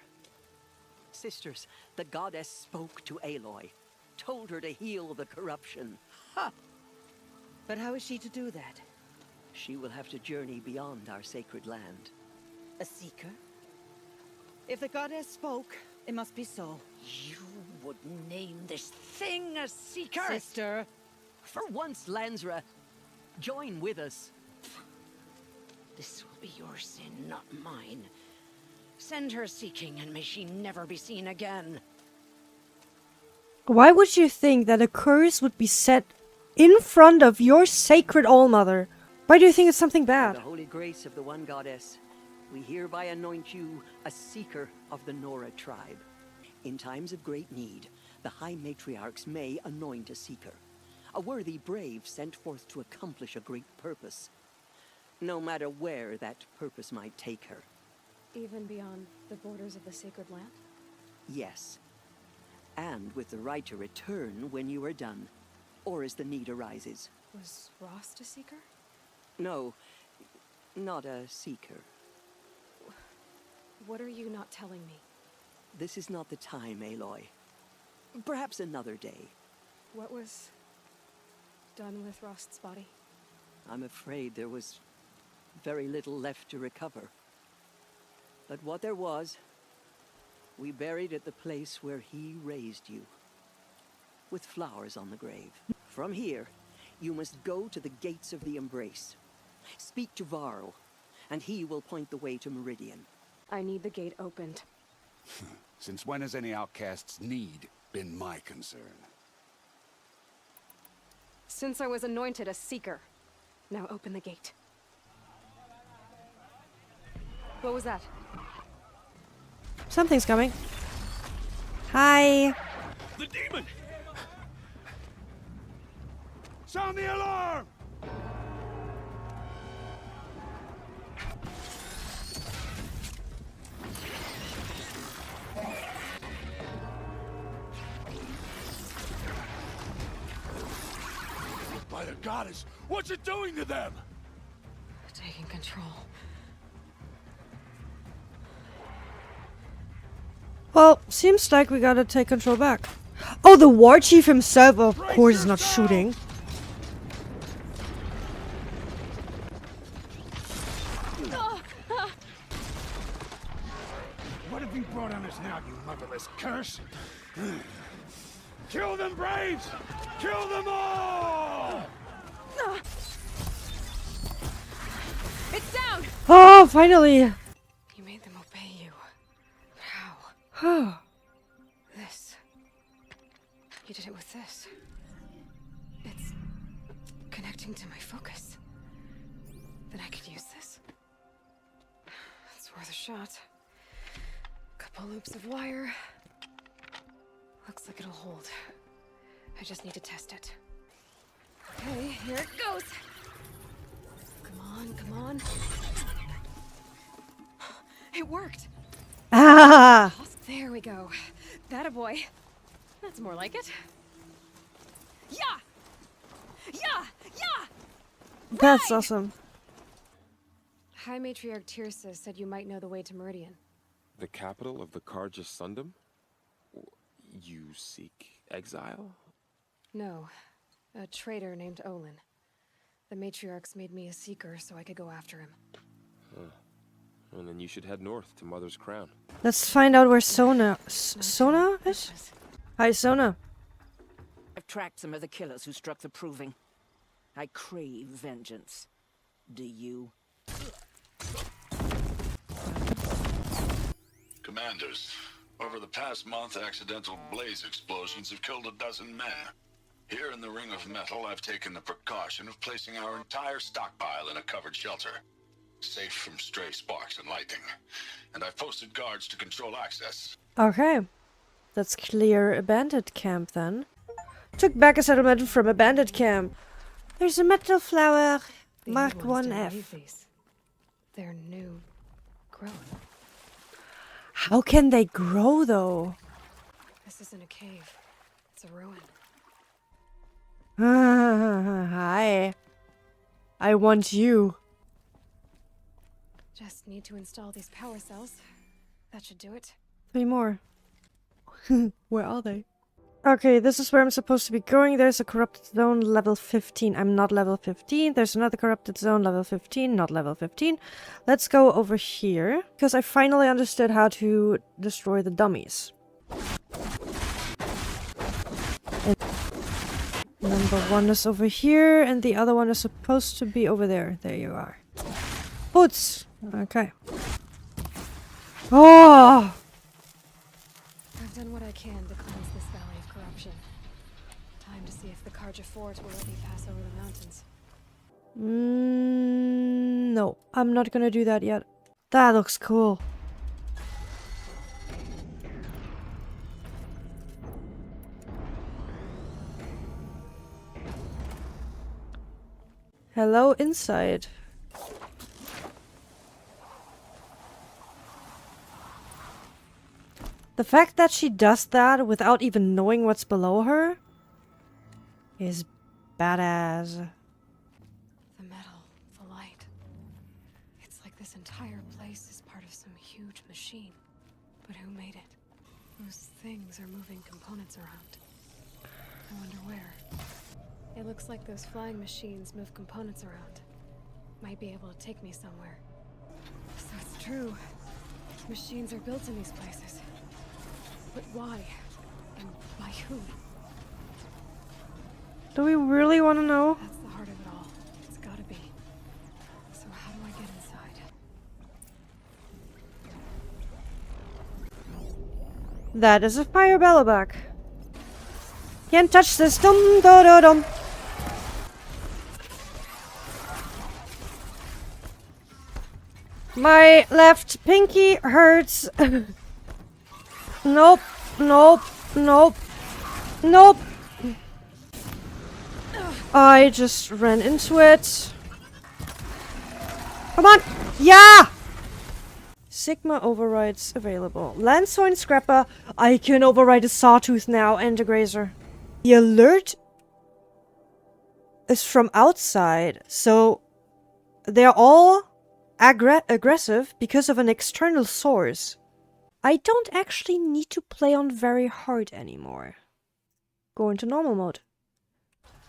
Sisters, the goddess spoke to Aloy, told her to heal the corruption. Ha! But how is she to do that? She will have to journey beyond our sacred land. A seeker? If the goddess spoke, it must be so. You would name this thing a seeker? Sister! For once, Lansra, join with us. This will be your sin, not mine. Send her seeking, and may she never be seen again. Why would you think that a curse would be set in front of your sacred All-Mother? Why do you think it's something By bad? the holy grace of the one goddess, we hereby anoint you a seeker of the Nora tribe. In times of great need, the High Matriarchs may anoint a seeker, a worthy brave sent forth to accomplish a great purpose, no matter where that purpose might take her. Even beyond the borders of the sacred land? Yes. And with the right to return when you are done, or as the need arises. Was Rost a seeker? No, not a seeker. What are you not telling me? This is not the time, Aloy. Perhaps another day. What was done with Rost's body? I'm afraid there was very little left to recover. But what there was, we buried at the place where he raised you, with flowers on the grave. From here, you must go to the gates of the Embrace. Speak to Varl, and he will point the way to Meridian. I need the gate opened. Since when has any outcast's need been my concern? Since I was anointed a seeker. Now open the gate. What was that? Something's coming. Hi. The demon! Sound the alarm! By the goddess, what's it doing to them? Taking control. Well, seems like we gotta take control back. Oh, the war chief himself, of course, is not shooting. What have you brought on us now, you motherless curse? Kill them, braves! Kill them all! It's down! Oh, finally! You made them obey you. How? This. You did it with this. It's connecting to my focus. Then I could use this. It's worth a shot. Couple loops of wire. Looks like it'll hold. I just need to test it. Okay, here it goes. Come on, come on. It worked. Ah! There we go. That a boy. That's more like it. Yeah! Yeah! Yeah! That's awesome. High Matriarch Tirsa said you might know the way to Meridian. The capital of the Karja Sundom? You seek exile? No. A traitor named Olin. The Matriarchs made me a seeker so I could go after him. Huh. And then you should head north to Mother's Crown. Let's find out where Sona... Sona is? Hi, Sona. I've tracked some of the killers who struck the Proving. I crave vengeance. Do you? Commanders, over the past month, accidental blaze explosions have killed 12 men. Here in the Ring of Metal, I've taken the precaution of placing our entire stockpile in a covered shelter, safe from stray sparks and lightning. And I've posted guards to control access. Okay. Let's clear a bandit camp then. Took back a settlement from a bandit camp. There's a metal flower. Mark 1F. They're new growth. How can they grow though? This isn't a cave. It's a ruin. Hi. I want you. Just need to install these power cells. That should do it. 3 more. Where are they? Okay, this is where I'm supposed to be going. There's a corrupted zone, level 15. I'm not level 15. There's another corrupted zone, level 15. Not level 15. Let's go over here, because I finally understood how to destroy the dummies. And number 1 is over here, and the other one is supposed to be over there. There you are. boots. Okay. Oh! I've done what I can to cleanse this valley of corruption. Time to see if the Karja Fort will let me pass over the mountains. No, I'm not gonna do that yet. That looks cool. Hello, inside. The fact that she does that without even knowing what's below her is badass. The metal, the light. It's like this entire place is part of some huge machine. But who made it? Those things are moving components around. I wonder where. It looks like those flying machines move components around. Might be able to take me somewhere. So it's true. Machines are built in these places. But why? And by who? Do we really want to know? That's the heart of it all. It's gotta be. So how do I get inside? That is a fire bellowback. Can't touch this. Dum da da dum. My left pinky hurts. Nope. Nope. Nope. Nope. I just ran into it. Come on. Yeah! Sigma overrides available. Landshorn Scrapper. I can override a Sawtooth now and a Grazer. The alert is from outside, so they're all aggressive because of an external source. I don't actually need to play on very hard anymore. Go into normal mode.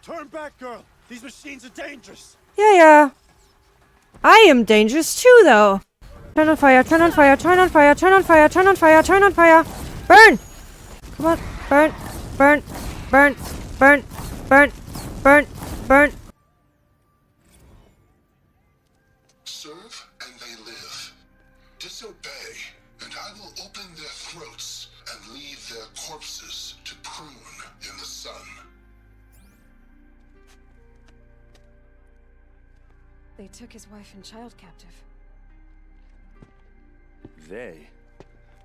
Turn back, girl! These machines are dangerous! Yeah. I am dangerous too, though. Turn on fire, turn on fire, turn on fire, turn on fire, turn on fire, turn on fire! Burn! Come on, burn, burn, burn, burn, burn, burn, burn. Serve and they live. Disobey, and I will open their throats and leave their corpses to prune in the sun. They took his wife and child captive. They?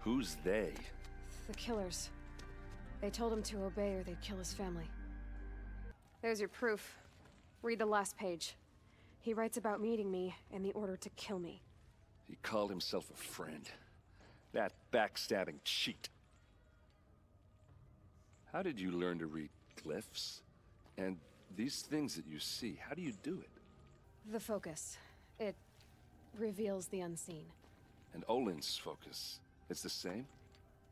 Who's they? The killers. They told him to obey or they'd kill his family. There's your proof. Read the last page. He writes about meeting me and the order to kill me. He called himself a friend. That backstabbing cheat. How did you learn to read glyphs? And these things that you see, how do you do it? The focus. It reveals the unseen. And Olin's focus, it's the same?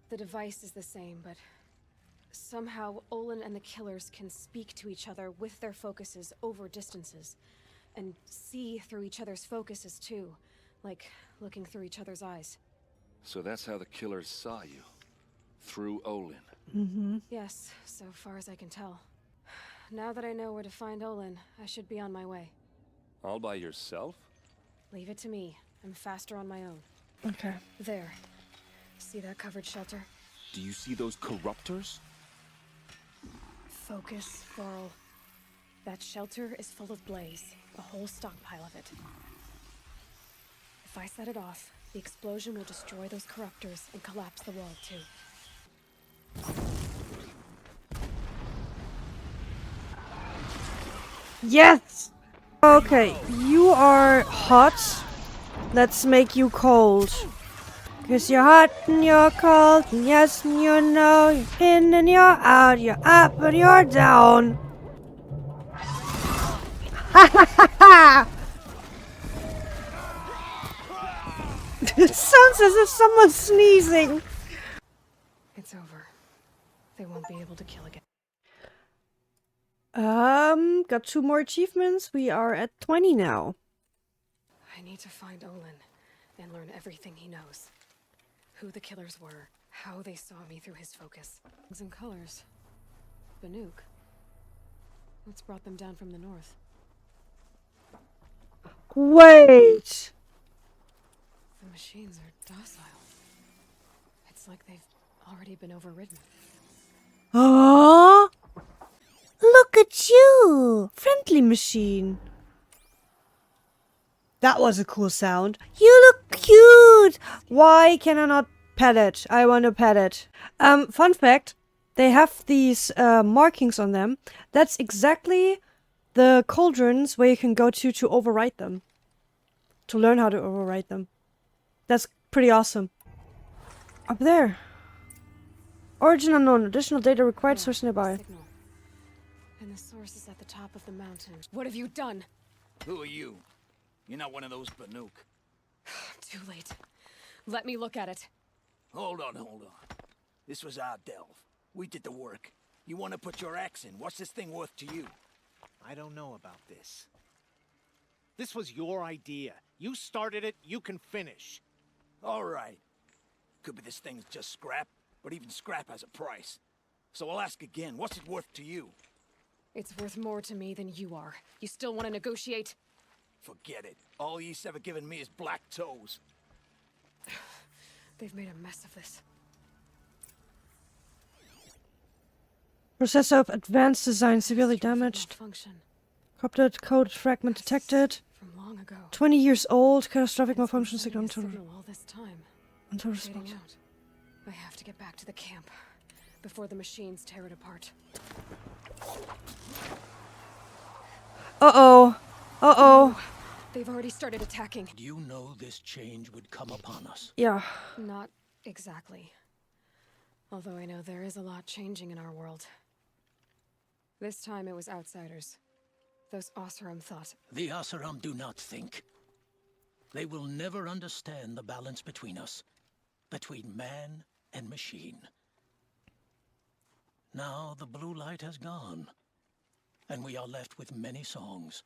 The device is the same, but somehow Olin and the killers can speak to each other with their focuses over distances. And see through each other's focuses too. Like looking through each other's eyes. So that's how the killers saw you. Through Olin. Mm-hmm. Yes, so far as I can tell. Now that I know where to find Olin, I should be on my way. All by yourself? Leave it to me. I'm faster on my own. Okay. There. See that covered shelter? Do you see those corruptors? Focus, Varl. That shelter is full of blaze. A whole stockpile of it. If I set it off, the explosion will destroy those corruptors and collapse the wall too. Yes! Okay, you are hot. Let's make you cold. Cause you're hot and you're cold, and yes and you know, you're in and you're out, you're up and you're down. Ha ha ha ha! It sounds as if someone's sneezing. It's over. They won't be able to kill again. Got 2 more achievements. We are at 20 now. I need to find Olin and learn everything he knows. Who the killers were, how they saw me through his focus. And colors. Banuk. What's brought them down from the north? Wait! machines are docile. It's like they've already been overridden. Oh! Look at you! Friendly machine. That was a cool sound. You look cute! Why can I not pet it? I want to pet it. Fun fact. They have these markings on them. That's exactly the cauldrons where you can go to overwrite them. To learn how to overwrite them. That's pretty awesome. Up there. Origin unknown. Additional data required. Source nearby. Signal. And the source is at the top of the mountain. What have you done? Who are you? You're not one of those Banuk. Too late. Let me look at it. Hold on. This was our delve. We did the work. You want to put your axe in? What's this thing worth to you? I don't know about this. This was your idea. You started it, you can finish. All right. Could be this thing's just scrap, but even scrap has a price. So I'll ask again, what's it worth to you? It's worth more to me than you are. You still want to negotiate? Forget it. All you've ever given me is black toes. They've made a mess of this. Processor of advanced design severely damaged. Function. Corrupted code fragment detected. From long ago. 20 years old. Catastrophic malfunction signal. All this time. Until Fading response. out. I have to get back to the camp before the machines tear it apart. Uh-oh. Uh-oh. They've already started attacking. Do you know this change would come upon us? Yeah. Not exactly. Although I know there is a lot changing in our world. This time it was outsiders. Those Oseram thought. The Oseram do not think. They will never understand the balance between us. Between man and machine. Now the blue light has gone. And we are left with many songs.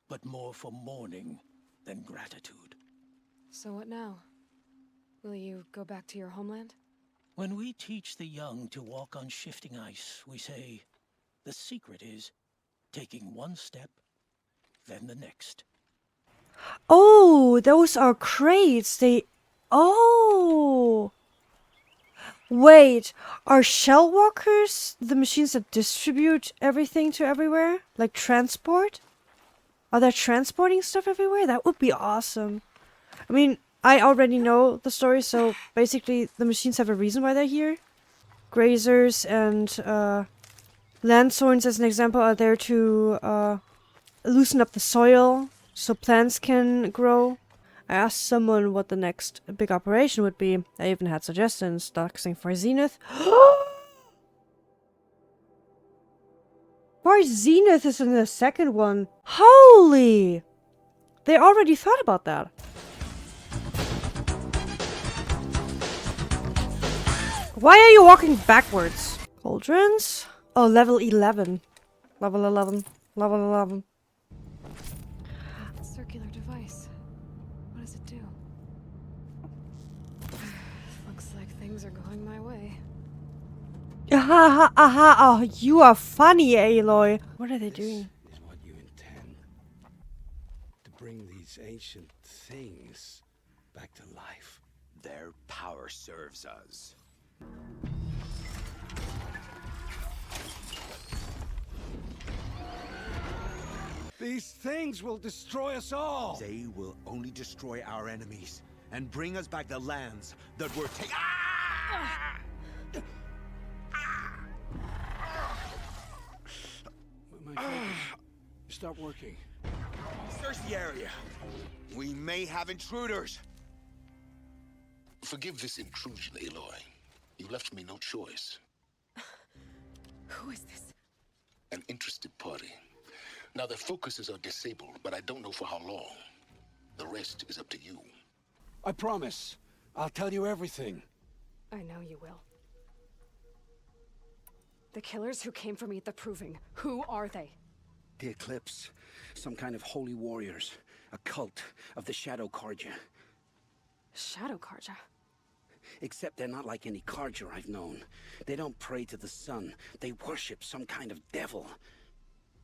But more for mourning than gratitude. So what now? Will you go back to your homeland? When we teach the young to walk on shifting ice, we say, the secret is taking one step, then the next. Oh, those are crates. Oh. Wait, are shell walkers the machines that distribute everything to everywhere? Like transport? Are they transporting stuff everywhere? That would be awesome. I mean, I already know the story, so basically the machines have a reason why they're here. Grazers and landsworns, as an example, are there to loosen up the soil so plants can grow. I asked someone what the next big operation would be. I even had suggestions. Doxing for Zenith. For Zenith is in the second one. Holy! They already thought about that. Why are you walking backwards? Cauldrons? Oh, level 11. Level 11. Level 11. Circular device. What does it do? Looks like things are going my way. Aha, aha, oh, you are funny, Aloy. What are they doing? Is what you intend. To bring these ancient things back to life. Their power serves us. These things will destroy us all! They will only destroy our enemies and bring us back the lands that were taken. My focus. Stop working. Search the area. We may have intruders. Forgive this intrusion, Aloy. You left me no choice. Who is this? An interested party. Now their focuses are disabled, but I don't know for how long. The rest is up to you. I promise. I'll tell you everything. I know you will. The killers who came for me at the Proving, who are they? The Eclipse. Some kind of holy warriors. A cult of the Shadow Karja. Shadow Karja? Except they're not like any Karja I've known. They don't pray to the sun. They worship some kind of devil.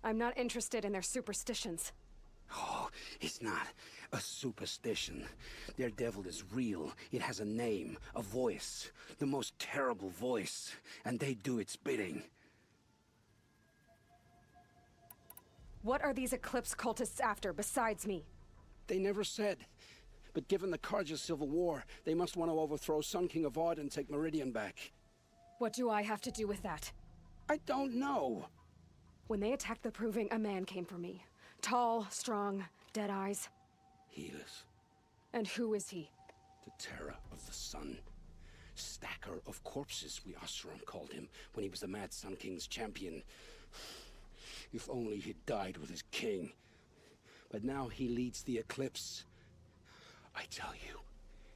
I'm not interested in their superstitions. Oh, it's not a superstition. Their devil is real. It has a name, a voice, the most terrible voice, and they do its bidding. What are these Eclipse cultists after besides me? They never said. But given the Carja civil war, they must want to overthrow Sun King Avad and take Meridian back. What do I have to do with that? I don't know. When they attacked the Proving, a man came for me. Tall, strong, dead eyes. Helis. And who is he? The terror of the sun. Stacker of corpses, we Oseram called him, when he was the Mad Sun King's champion. If only he'd died with his king. But now he leads the Eclipse. I tell you,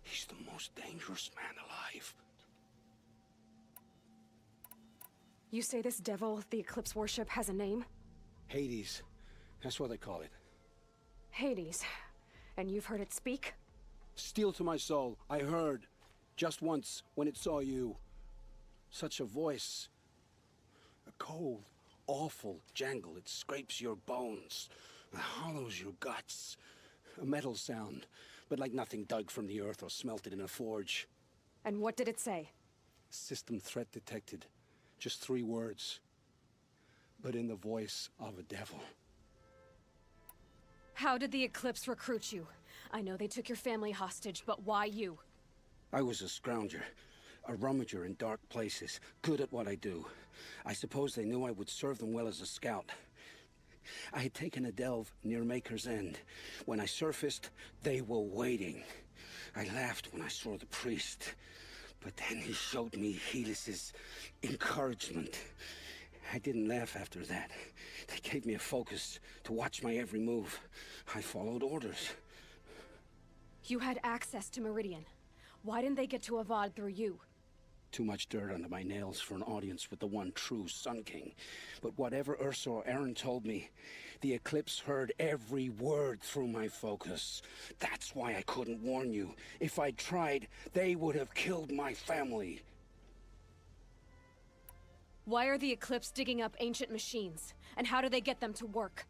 he's the most dangerous man alive. You say this devil, the Eclipse worship, has a name? Hades. That's what they call it. Hades. And you've heard it speak? Steel to my soul, I heard. Just once, when it saw you. Such a voice. A cold, awful jangle. It scrapes your bones. It hollows your guts. A metal sound, but like nothing dug from the earth or smelted in a forge. And what did it say? System threat detected. Just 3 words. But in the voice of a devil. How did the Eclipse recruit you? I know they took your family hostage, but why you? I was a scrounger. A rummager in dark places. Good at what I do. I suppose they knew I would serve them well as a scout. I had taken a delve near Maker's End. When I surfaced, they were waiting. I laughed when I saw the priest. But then he showed me Helis's encouragement. I didn't laugh after that. They gave me a focus to watch my every move. I followed orders. You had access to Meridian. Why didn't they get to Avad through you? Too much dirt under my nails for an audience with the one true Sun King. But whatever Ursa or Aaron told me, the Eclipse heard every word through my focus. That's why I couldn't warn you. If I'd tried, they would have killed my family. Why are the Eclipse digging up ancient machines? And how do they get them to work?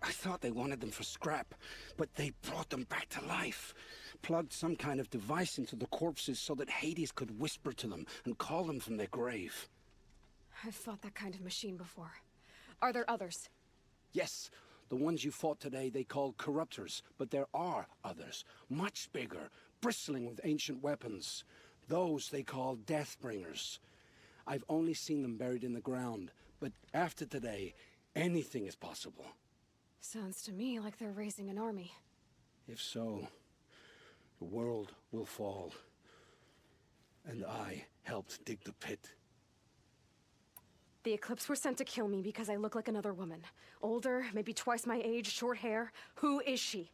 I thought they wanted them for scrap, but they brought them back to life. Plugged some kind of device into the corpses so that Hades could whisper to them and call them from their grave. I've fought that kind of machine before. Are there others? Yes, the ones you fought today they called corruptors, but there are others, much bigger, bristling with ancient weapons. Those they call Deathbringers. I've only seen them buried in the ground, but after today, anything is possible. Sounds to me like they're raising an army. If so, the world will fall. And I helped dig the pit. The Eclipse were sent to kill me because I look like another woman. Older, maybe twice my age, short hair. Who is she?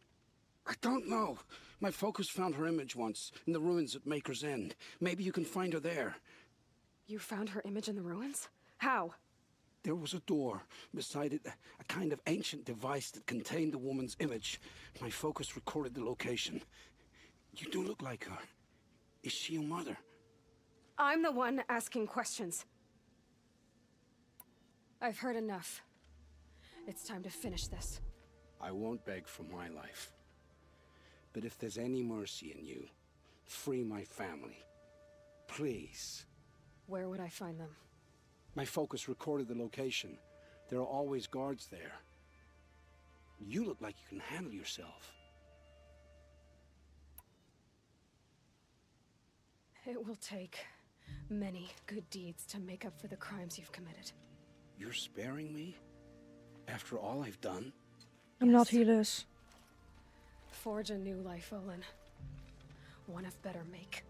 I don't know. My focus found her image once, in the ruins at Maker's End. Maybe you can find her there. You found her image in the ruins? How? There was a door. Beside it, a kind of ancient device that contained the woman's image. My focus recorded the location. You do look like her. Is she your mother? I'm the one asking questions. I've heard enough. It's time to finish this. I won't beg for my life. But if there's any mercy in you, free my family. Please. Where would I find them? My focus recorded the location. There are always guards there. You look like you can handle yourself. It will take many good deeds to make up for the crimes you've committed. You're sparing me? After all I've done? I'm not Helis. Forge a new life, Olin. One of better make.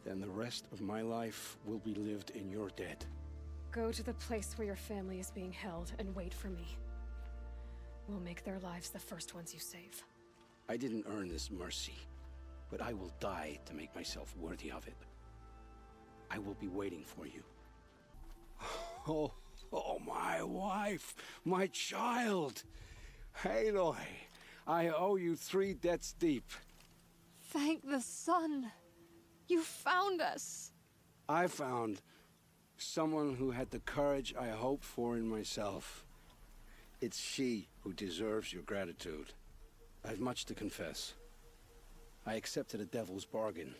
Then the rest of my life will be lived in your debt. Go to the place where your family is being held and wait for me. We'll make their lives the first ones you save. I didn't earn this mercy, but I will die to make myself worthy of it. I will be waiting for you. Oh, my wife, my child. Aloy, I owe you 3 debts deep. Thank the sun. You found us. I found someone who had the courage I hoped for in myself. It's she who deserves your gratitude. I've much to confess. I accepted a devil's bargain.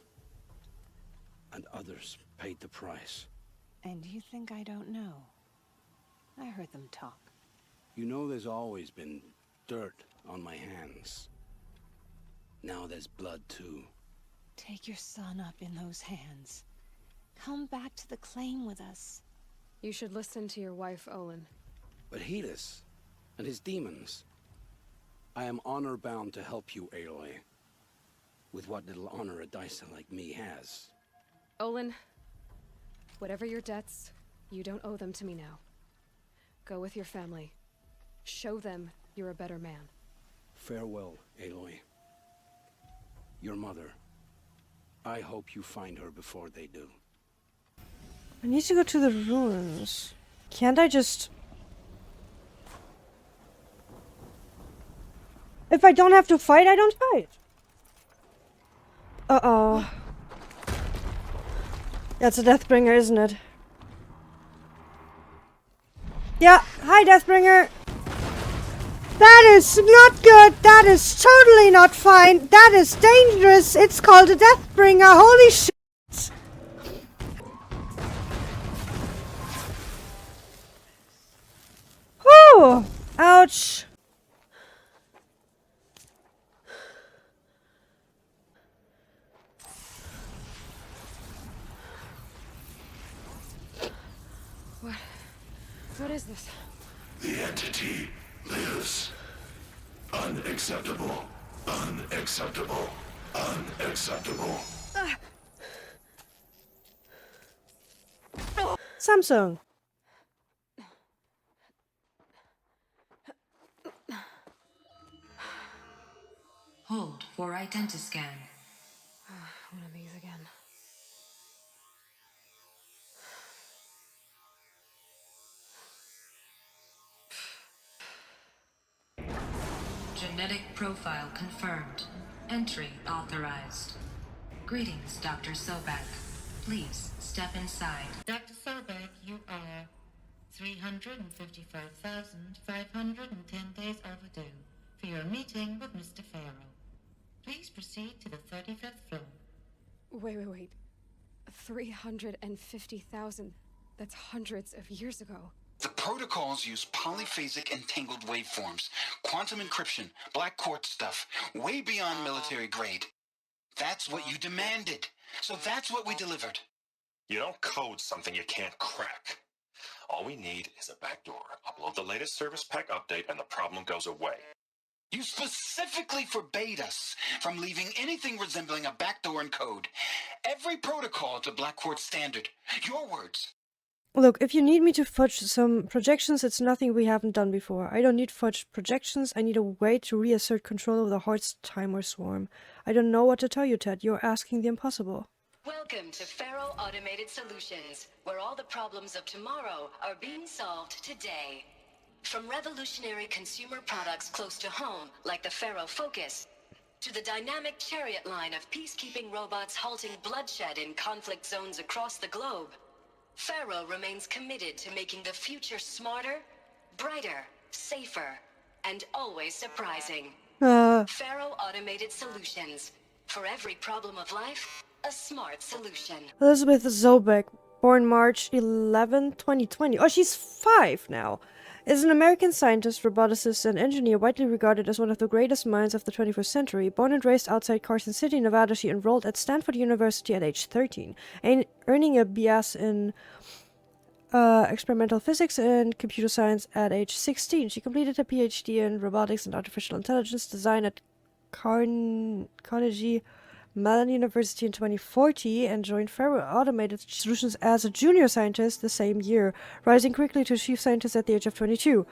And others paid the price. And you think I don't know? I heard them talk. You know there's always been dirt on my hands. Now there's blood too. Take your son up in those hands. Come back to the claim with us. You should listen to your wife, Olin. But Hedis and his demons. I am honor-bound to help you, Aloy. With what little honor a dicer like me has. Olin, whatever your debts, you don't owe them to me now. Go with your family. Show them you're a better man. Farewell, Aloy. Your mother. I hope you find her before they do. I need to go to the ruins. Can't I just... If I don't have to fight, I don't fight. Uh-oh. That's a Deathbringer, isn't it? Yeah, hi Deathbringer! That is not good! That is totally not fine! That is dangerous! It's called a Deathbringer! Holy shit! Whew! Ouch! What is this? The entity lives. Unacceptable. Unacceptable. Unacceptable. Samsung. Hold for identiscan. One of these again. Genetic profile confirmed. Entry authorized. Greetings, Dr. Sobek. Please step inside. Dr. Sobek, you are 355,510 days overdue for your meeting with Mr. Farrell. Please proceed to the 35th floor. Wait. 350,000. That's hundreds of years ago. The protocols use polyphasic entangled waveforms, quantum encryption, black quartz stuff, way beyond military grade. That's what you demanded. So that's what we delivered. You don't code something you can't crack. All we need is a backdoor. Upload the latest service pack update and the problem goes away. You specifically forbade us from leaving anything resembling a backdoor in code. Every protocol to Black Quartz standard. Your words. Look, if you need me to fudge some projections, it's nothing we haven't done before. I don't need fudged projections, I need a way to reassert control over the Heart's timer swarm. I don't know what to tell you, Ted. You're asking the impossible. Welcome to Faro Automated Solutions, where all the problems of tomorrow are being solved today. From revolutionary consumer products close to home, like the Faro Focus, to the dynamic Chariot line of peacekeeping robots halting bloodshed in conflict zones across the globe, Faro remains committed to making the future smarter, brighter, safer, and always surprising. Faro Automated Solutions. For every problem of life, a smart solution. Elizabeth Zobek, born March 11, 2020. Oh, she's 5 now. Is an American scientist, roboticist, and engineer widely regarded as one of the greatest minds of the 21st century. Born and raised outside Carson City, Nevada, she enrolled at Stanford University at age 13, and earning a BS in experimental physics and computer science at age 16. She completed a PhD in robotics and artificial intelligence design at Carnegie Mellon University in 2014 and joined Faro Automated Solutions as a junior scientist the same year, rising quickly to chief scientist at the age of 22.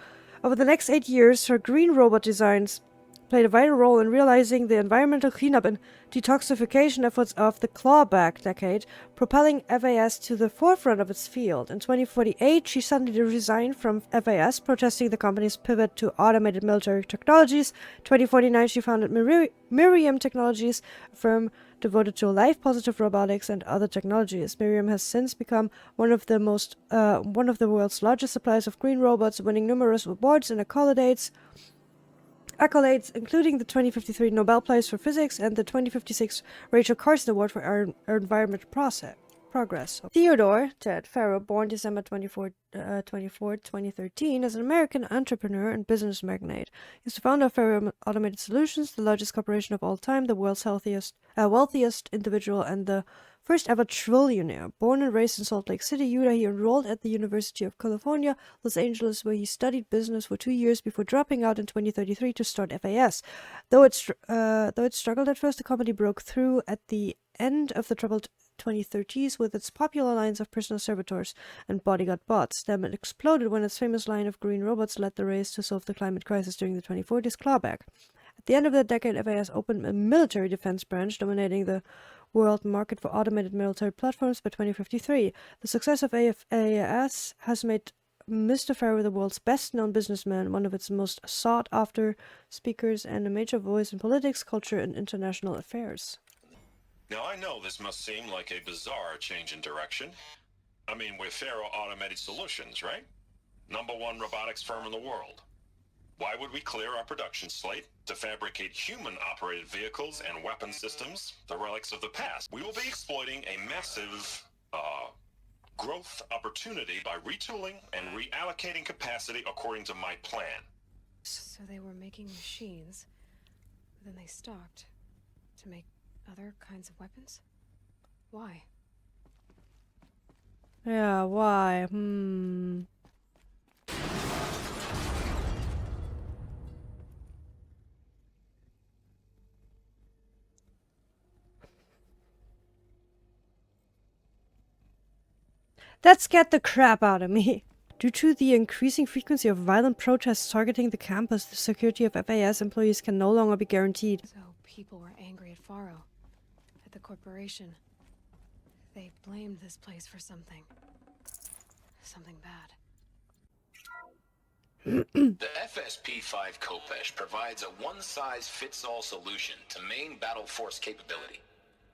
Over the next 8 years, her green robot designs played a vital role in realizing the environmental cleanup and detoxification efforts of the clawback decade, propelling FAS to the forefront of its field. In 2048, she suddenly resigned from FAS, protesting the company's pivot to automated military technologies. 2049, she founded Miriam Technologies, a firm devoted to life-positive robotics and other technologies. Miriam has since become one of the world's largest suppliers of green robots, winning numerous awards and accolades Accolades including the 2053 Nobel Prize for Physics and the 2056 Rachel Carson Award for Environmental Progress. Theodore Ted Farrow, born December 24, 2013, is an American entrepreneur and business magnate. He's the founder of Farrow Automated Solutions, the largest corporation of all time, the world's wealthiest individual, and the first ever trillionaire. Born and raised in Salt Lake City, Utah, he enrolled at the University of California, Los Angeles, where he studied business for 2 years before dropping out in 2033 to start FAS. Though it struggled at first, the company broke through at the end of the troubled 2030s with its popular lines of personal servitors and bodyguard bots. Then it exploded when its famous line of green robots led the race to solve the climate crisis during the 2040s clawback. At the end of the decade, FAS opened a military defense branch, dominating the world market for automated military platforms by 2053. The success of FAS has made Mr. Farrow the world's best-known businessman, one of its most sought-after speakers, and a major voice in politics, culture, and international affairs. Now, I know this must seem like a bizarre change in direction. I mean, we're Farrow Automated Solutions, right? #1 robotics firm in the world. Why would we clear our production slate to fabricate human-operated vehicles and weapon systems, the relics of the past? We will be exploiting a massive, growth opportunity by retooling and reallocating capacity according to my plan. So they were making machines, but then they stopped to make other kinds of weapons? Why? Yeah, why? That scared the crap out of me. Due to the increasing frequency of violent protests targeting the campus, the security of FAS employees can no longer be guaranteed. So people were angry at Farrow, at the corporation. They blamed this place for something. Something bad. The FSP-5 Khopesh provides a one-size-fits-all solution to main battle force capability.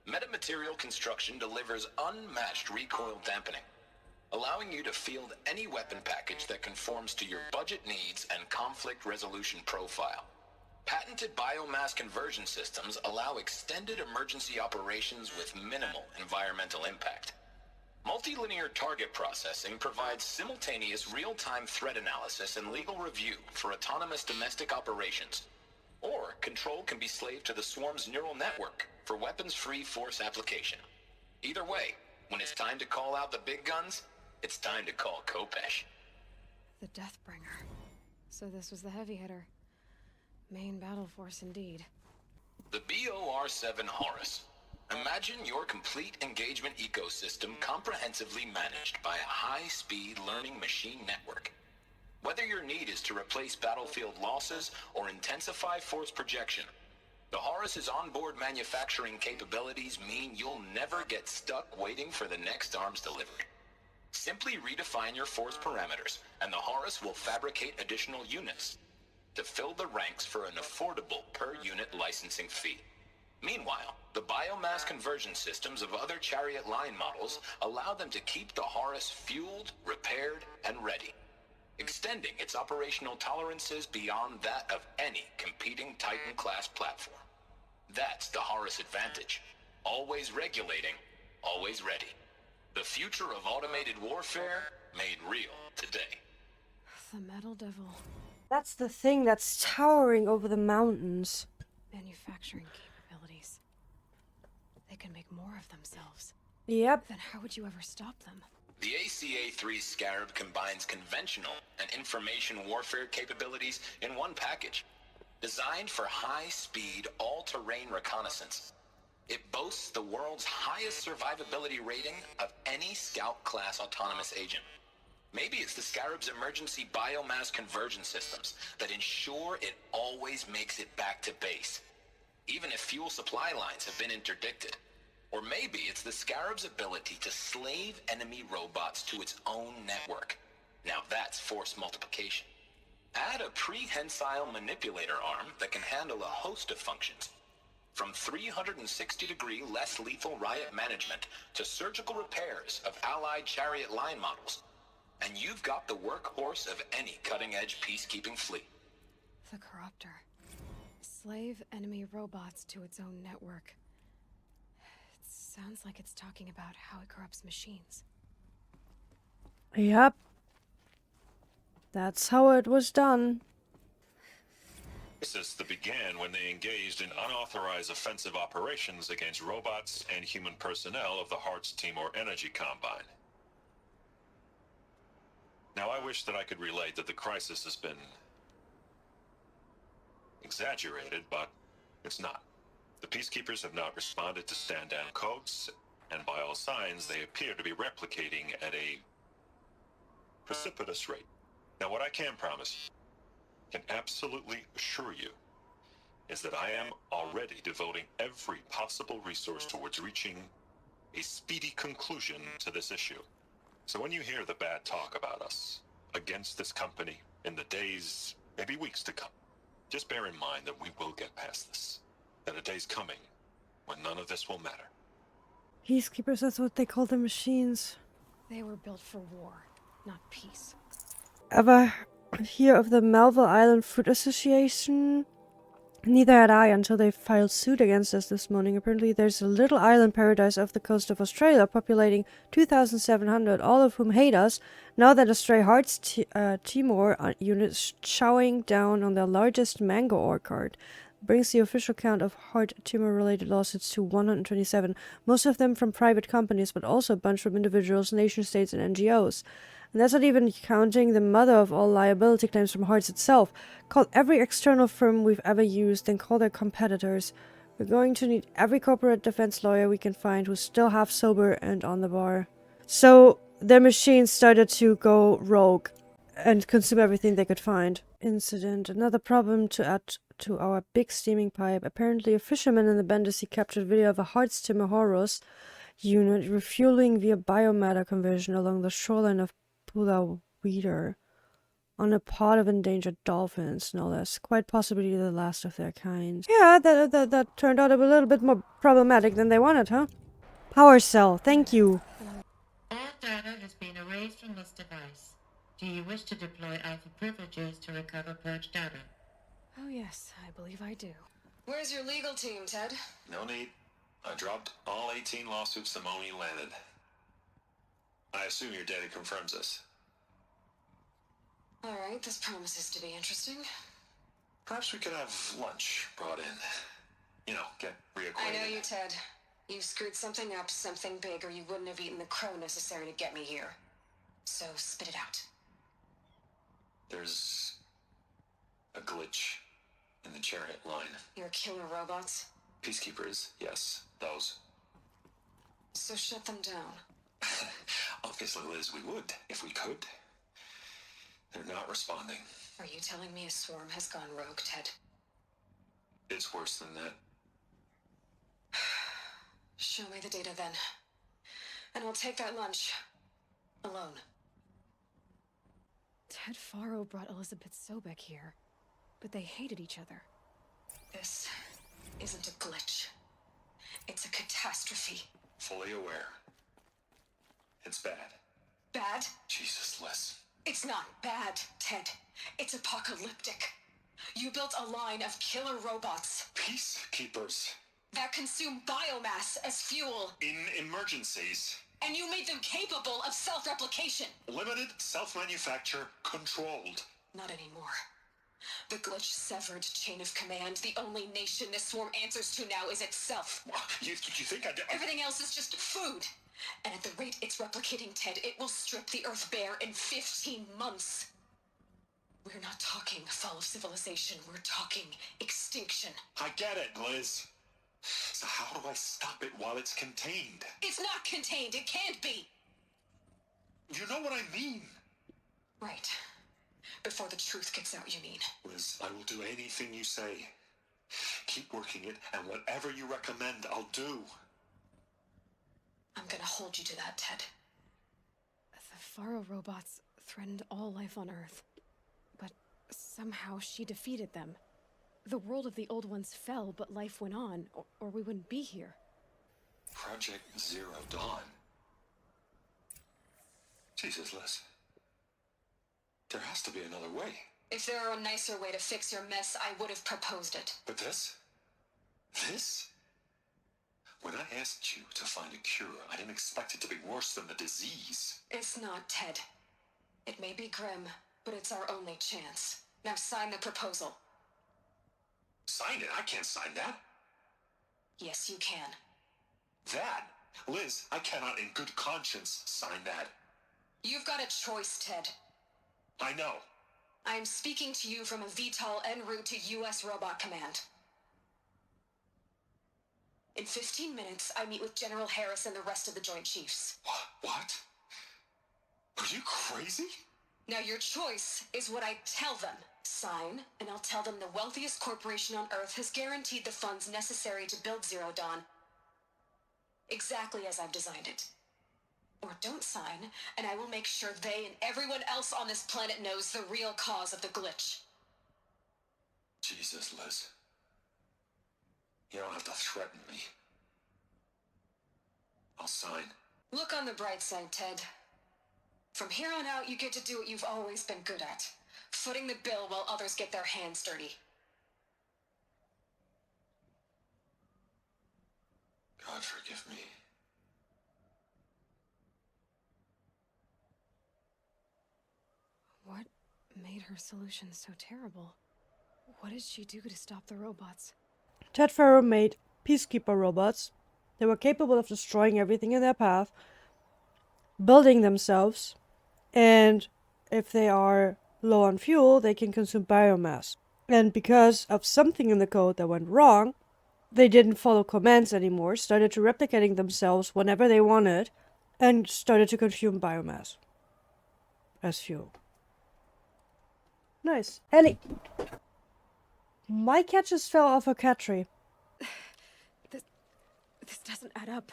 Metamaterial construction delivers unmatched recoil dampening, allowing you to field any weapon package that conforms to your budget needs and conflict resolution profile. Patented biomass conversion systems allow extended emergency operations with minimal environmental impact. Multilinear target processing provides simultaneous real-time threat analysis and legal review for autonomous domestic operations. Or control can be slaved to the swarm's neural network for weapons-free force application. Either way, when it's time to call out the big guns, it's time to call Khopesh. The Deathbringer. So this was the heavy hitter. Main battle force indeed. The BOR-7 Horus. Imagine your complete engagement ecosystem comprehensively managed by a high-speed learning machine network. Whether your need is to replace battlefield losses or intensify force projection, the Horus's onboard manufacturing capabilities mean you'll never get stuck waiting for the next arms delivery. Simply redefine your force parameters, and the Horus will fabricate additional units to fill the ranks for an affordable per-unit licensing fee. Meanwhile, the biomass conversion systems of other chariot line models allow them to keep the Horus fueled, repaired, and ready, extending its operational tolerances beyond that of any competing Titan-class platform. That's the Horus advantage. Always regulating, always ready. The future of automated warfare made real today. The Metal Devil. That's the thing that's towering over the mountains. Manufacturing capabilities. They can make more of themselves. Yep. Then how would you ever stop them? The ACA-3 Scarab combines conventional and information warfare capabilities in one package. Designed for high-speed, all-terrain reconnaissance, it boasts the world's highest survivability rating of any Scout-class autonomous agent. Maybe it's the Scarab's emergency biomass conversion systems that ensure it always makes it back to base, even if fuel supply lines have been interdicted. Or maybe it's the Scarab's ability to slave enemy robots to its own network. Now that's force multiplication. Add a prehensile manipulator arm that can handle a host of functions, from 360-degree less lethal riot management to surgical repairs of allied chariot line models. And you've got the workhorse of any cutting-edge peacekeeping fleet. The Corruptor. enslave enemy robots to its own network. It sounds like it's talking about how it corrupts machines. Yep. That's how it was done. This began when they engaged in unauthorized offensive operations against robots and human personnel of the Hearts Timor Energy Combine. Now, I wish that I could relate that the crisis has been exaggerated, but it's not. The Peacekeepers have not responded to stand-down codes, and by all signs, they appear to be replicating at a precipitous rate. Now, what I can promise, can absolutely assure you, is that I am already devoting every possible resource towards reaching a speedy conclusion to this issue. So when you hear the bad talk about us against this company in the days, maybe weeks to come, just bear in mind that we will get past this. That a day's coming when none of this will matter. Peacekeepers, that's what they call the machines. They were built for war, not peace. Ever hear of the Melville Island Fruit Association? Neither had I until they filed suit against us this morning. Apparently there's a little island paradise off the coast of Australia populating 2,700, all of whom hate us, now that a stray Hearts Timor unit is chowing down on their largest mango orchard. Brings the official count of Heart Timor-related lawsuits to 127, most of them from private companies, but also a bunch from individuals, nation-states, and NGOs. And that's not even counting the mother of all liability claims from Hearts itself. Call every external firm we've ever used and call their competitors. We're going to need every corporate defense lawyer we can find who's still half sober and on the bar. So their machines started to go rogue and consume everything they could find. Incident. Another problem to add to our big steaming pipe. Apparently a fisherman in the Bendisi captured video of a Hearts Timor unit refueling via biomatter conversion along the shoreline of Weeder on a pod of endangered dolphins, no less. Quite possibly the last of their kind. Yeah, that turned out to be a little bit more problematic than they wanted, huh? Power cell, thank you. All data has been erased from this device. Do you wish to deploy Alpha privileges to recover purged data? Oh yes, I believe I do. Where's your legal team, Ted? No need. I dropped all 18 lawsuits the moment you landed. I assume your data confirms this. Alright, this promises to be interesting. Perhaps we could have lunch brought in. You know, get reacquainted. I know you, Ted. You screwed something up, something big, or you wouldn't have eaten the crow necessary to get me here. So, spit it out. There's a glitch in the chariot line. Your killer robots? Peacekeepers, yes, those. So shut them down. Obviously, Liz, we would, if we could. They're not responding. Are you telling me a swarm has gone rogue, Ted? It's worse than that. Show me the data then. And I'll take that lunch. Alone. Ted Faro brought Elizabeth Sobek here, but they hated each other. This isn't a glitch. It's a catastrophe. Fully aware. It's bad. Bad? Jesus, Liz. It's not bad, Ted. It's apocalyptic. You built a line of killer robots. Peacekeepers. That consume biomass as fuel. In emergencies. And you made them capable of self-replication. Limited, self-manufacture, controlled. Not anymore. The glitch severed chain of command. The only nation this swarm answers to now is itself. You think I did? Everything else is just food. And at the rate it's replicating, Ted, it will strip the Earth bare in 15 months. We're not talking fall of civilization. We're talking extinction. I get it, Liz. So how do I stop it while it's contained? It's not contained. It can't be. You know what I mean. Right. Before the truth gets out, you mean? Liz, I will do anything you say. Keep working it, and whatever you recommend, I'll do. I'm gonna hold you to that, Ted. The Faro robots threatened all life on Earth. But somehow she defeated them. The world of the old ones fell, but life went on, or we wouldn't be here. Project Zero Dawn. Jesus, Liz. There has to be another way. If there were a nicer way to fix your mess, I would have proposed it. But this? This? When I asked you to find a cure, I didn't expect it to be worse than the disease. It's not, Ted. It may be grim, but it's our only chance. Now sign the proposal. Sign it? I can't sign that. Yes, you can. That? Liz, I cannot in good conscience sign that. You've got a choice, Ted. I know. I am speaking to you from a VTOL en route to U.S. Robot Command. In 15 minutes, I meet with General Harris and the rest of the Joint Chiefs. What? Are you crazy? Now your choice is what I tell them. Sign, and I'll tell them the wealthiest corporation on Earth has guaranteed the funds necessary to build Zero Dawn. Exactly as I've designed it. Or don't sign, and I will make sure they and everyone else on this planet knows the real cause of the glitch. Jesus, Liz. You don't have to threaten me. I'll sign. Look on the bright side, Ted. From here on out, you get to do what you've always been good at. Footing the bill while others get their hands dirty. God forgive me. What made her solution so terrible? What did she do to stop the robots? Ted Farrow made peacekeeper robots. They were capable of destroying everything in their path, building themselves, and if they are low on fuel, they can consume biomass. And because of something in the code that went wrong, they didn't follow commands anymore, started to replicating themselves whenever they wanted, and started to consume biomass as fuel. Nice. Ellie! My cat just fell off a cat tree. This doesn't add up.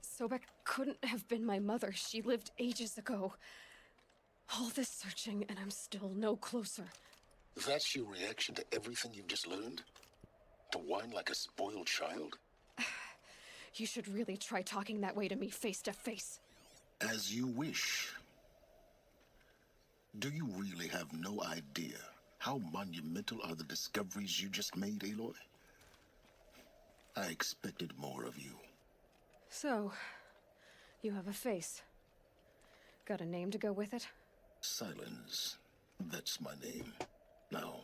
Sobek couldn't have been my mother. She lived ages ago. All this searching, and I'm still no closer. That's your reaction to everything you've just learned? To whine like a spoiled child? You should really try talking that way to me face to face. As you wish. Do you really have no idea how monumental are the discoveries you just made, Aloy? I expected more of you. So, you have a face. Got a name to go with it? Silence. That's my name. Now,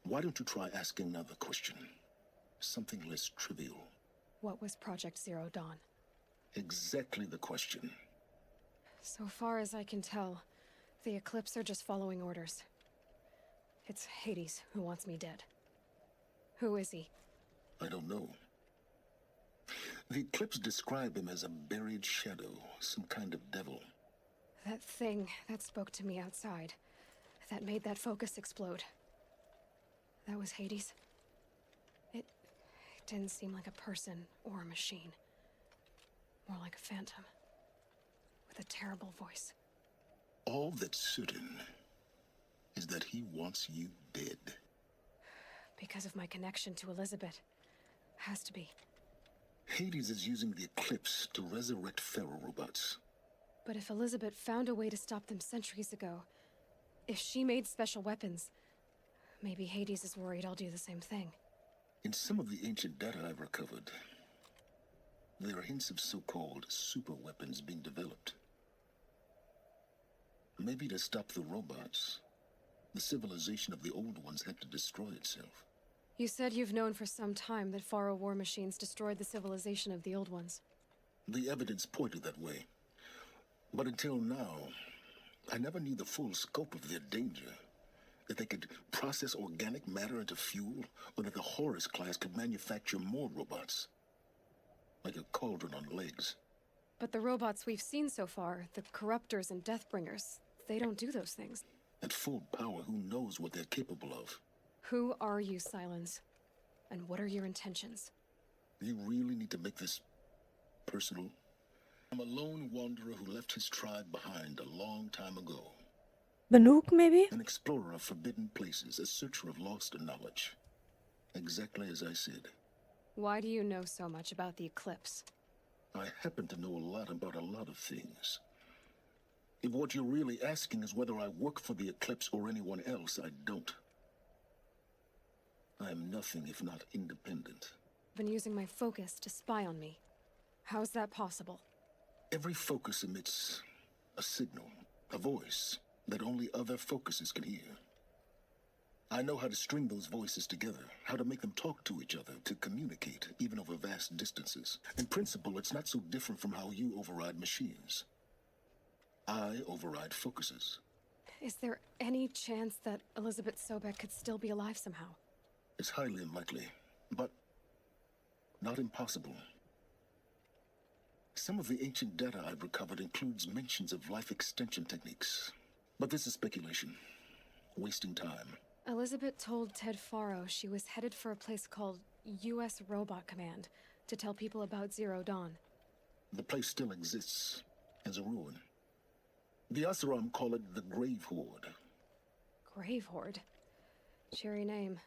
why don't you try asking another question? Something less trivial. What was Project Zero Dawn? Exactly the question. So far as I can tell, the Eclipse are just following orders. It's Hades who wants me dead. Who is he? I don't know. The Eclipse describe him as a buried shadow, some kind of devil. That thing that spoke to me outside, that made that focus explode. That was Hades? It didn't seem like a person or a machine. More like a phantom. With a terrible voice. All that's certain is that he wants you dead. Because of my connection to Elizabeth. Has to be. Hades is using the Eclipse to resurrect Pharaoh robots. But if Elizabeth found a way to stop them centuries ago, if she made special weapons, maybe Hades is worried I'll do the same thing. In some of the ancient data I've recovered, there are hints of so-called super weapons being developed. Maybe to stop the robots, the civilization of the old ones had to destroy itself. You said you've known for some time that Faro war machines destroyed the civilization of the old ones. The evidence pointed that way. But until now, I never knew the full scope of their danger. That they could process organic matter into fuel, or that the Horus class could manufacture more robots. Like a cauldron on legs. But the robots we've seen so far, the Corruptors and Deathbringers, they don't do those things. At full power, who knows what they're capable of? Who are you, Silence? And what are your intentions? You really need to make this personal? I'm a lone wanderer who left his tribe behind a long time ago. Banook, maybe? An explorer of forbidden places, a searcher of lost knowledge. Exactly as I said. Why do you know so much about the Eclipse? I happen to know a lot about a lot of things. If what you're really asking is whether I work for the Eclipse or anyone else, I don't. I am nothing if not independent. Been using my focus to spy on me. How's that possible? Every focus emits a signal, a voice, that only other focuses can hear. I know how to string those voices together, how to make them talk to each other, to communicate, even over vast distances. In principle, it's not so different from how you override machines. I override focuses. Is there any chance that Elizabeth Sobek could still be alive somehow? It's highly unlikely, but not impossible. Some of the ancient data I've recovered includes mentions of life extension techniques. But this is speculation, wasting time. Elizabeth told Ted Faro she was headed for a place called U.S. Robot Command to tell people about Zero Dawn. The place still exists as a ruin. The Asaram call it the Grave Horde. Grave Horde? Cheery name.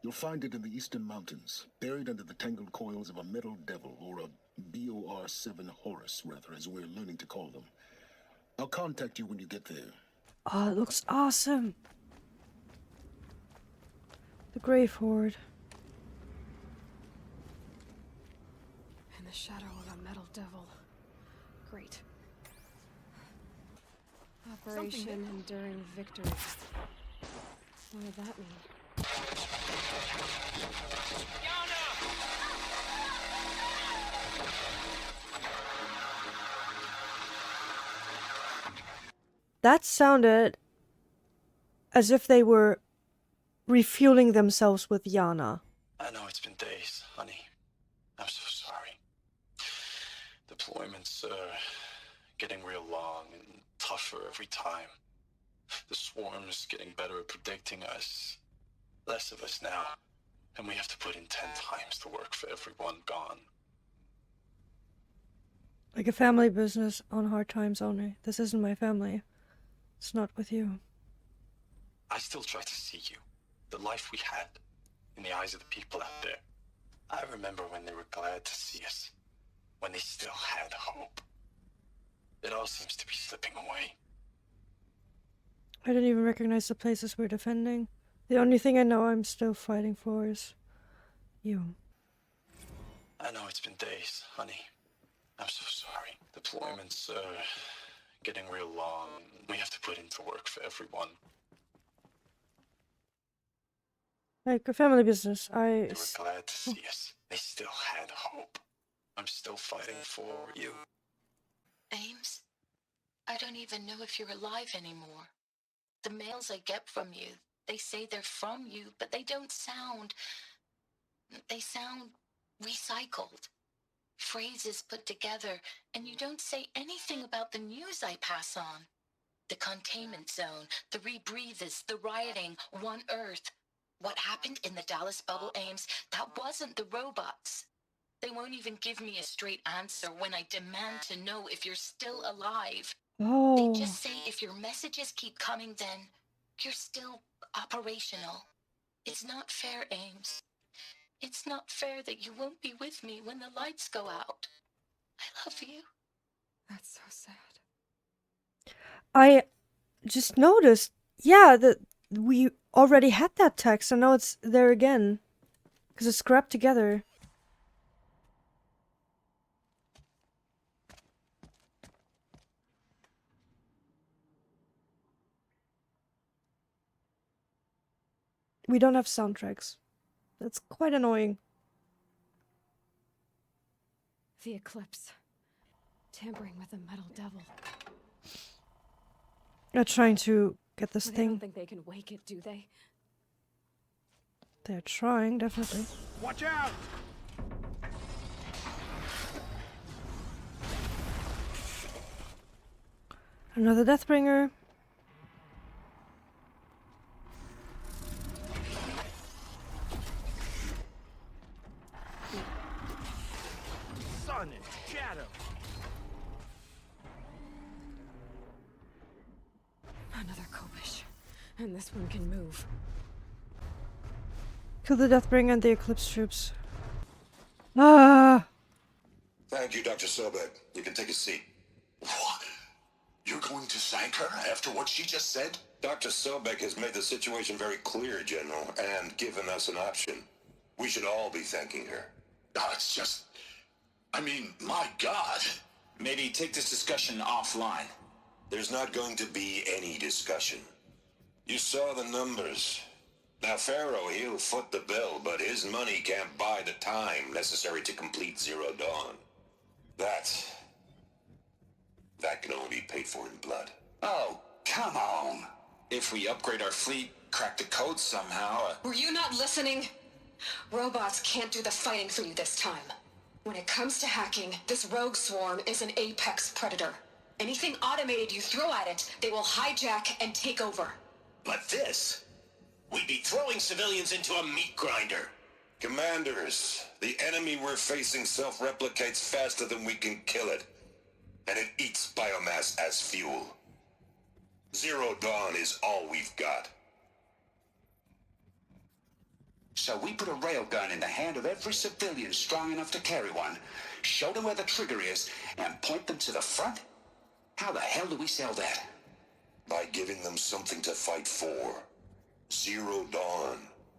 You'll find it in the Eastern Mountains, buried under the tangled coils of a metal devil, or a BOR-7 Horus, rather, as we're learning to call them. I'll contact you when you get there. Oh, it looks awesome. The Grave Horde. In the shadow of a metal devil. Great. Operation Enduring Victory. What did that mean? That sounded as if they were refueling themselves with Yana. I know it's been days, honey. I'm so sorry. Deployments are getting real long and tougher every time. The swarm's getting better at predicting us. Less of us now. And we have to put in 10 times the work for everyone gone. Like a family business on hard times only. This isn't my family. It's not with you. I still try to see you. The life we had. In the eyes of the people out there. I remember when they were glad to see us. When they still had hope. It all seems to be slipping away. I didn't even recognize the places we're defending. The only thing I know I'm still fighting for is you. I know it's been days, honey. I'm so sorry. Deployments are getting real long. We have to put into work for everyone. Like a family business, They were glad to see us. They still had hope. I'm still fighting for you. Ames, I don't even know if you're alive anymore. The mails I get from you, they say they're from you, but they don't sound... They sound recycled. Phrases put together, and you don't say anything about the news I pass on. The containment zone, the rebreathers, the rioting, One Earth. What happened in the Dallas bubble, Ames, that wasn't the robots. They won't even give me a straight answer when I demand to know if you're still alive. Oh. They just say if your messages keep coming, then you're still operational. It's not fair, Ames. It's not fair that you won't be with me when the lights go out. I love you. That's so sad. I just noticed, yeah, that we already had that text, and now it's there again. Because it's scrapped together. We don't have soundtracks. That's quite annoying. The Eclipse. Tampering with the metal devil. They're trying to get this They thing. don't think they can wake it, do they? They're trying, definitely. Watch out! Another Deathbringer. Sun and shadow. Another Kopish. And this one can move. Kill the Deathbringer and the Eclipse troops. Ah! Thank you, Dr. Sobek. You can take a seat. You're going to thank her after what she just said? Dr. Sobek has made the situation very clear, General, and given us an option. We should all be thanking her. Oh, it's just... I mean, my God. Maybe take this discussion offline. There's not going to be any discussion. You saw the numbers. Now, Pharaoh, he'll foot the bill, but his money can't buy the time necessary to complete Zero Dawn. That can only be paid for in blood. Oh, come on. If we upgrade our fleet, crack the code somehow... Were you not listening? Robots can't do the fighting for you this time. When it comes to hacking, this rogue swarm is an apex predator. Anything automated you throw at it, they will hijack and take over. But this... we'd be throwing civilians into a meat grinder. Commanders, the enemy we're facing self-replicates faster than we can kill it. And it eats biomass as fuel. Zero Dawn is all we've got. So we put a railgun in the hand of every civilian strong enough to carry one, show them where the trigger is, and point them to the front? How the hell do we sell that? By giving them something to fight for. Zero Dawn.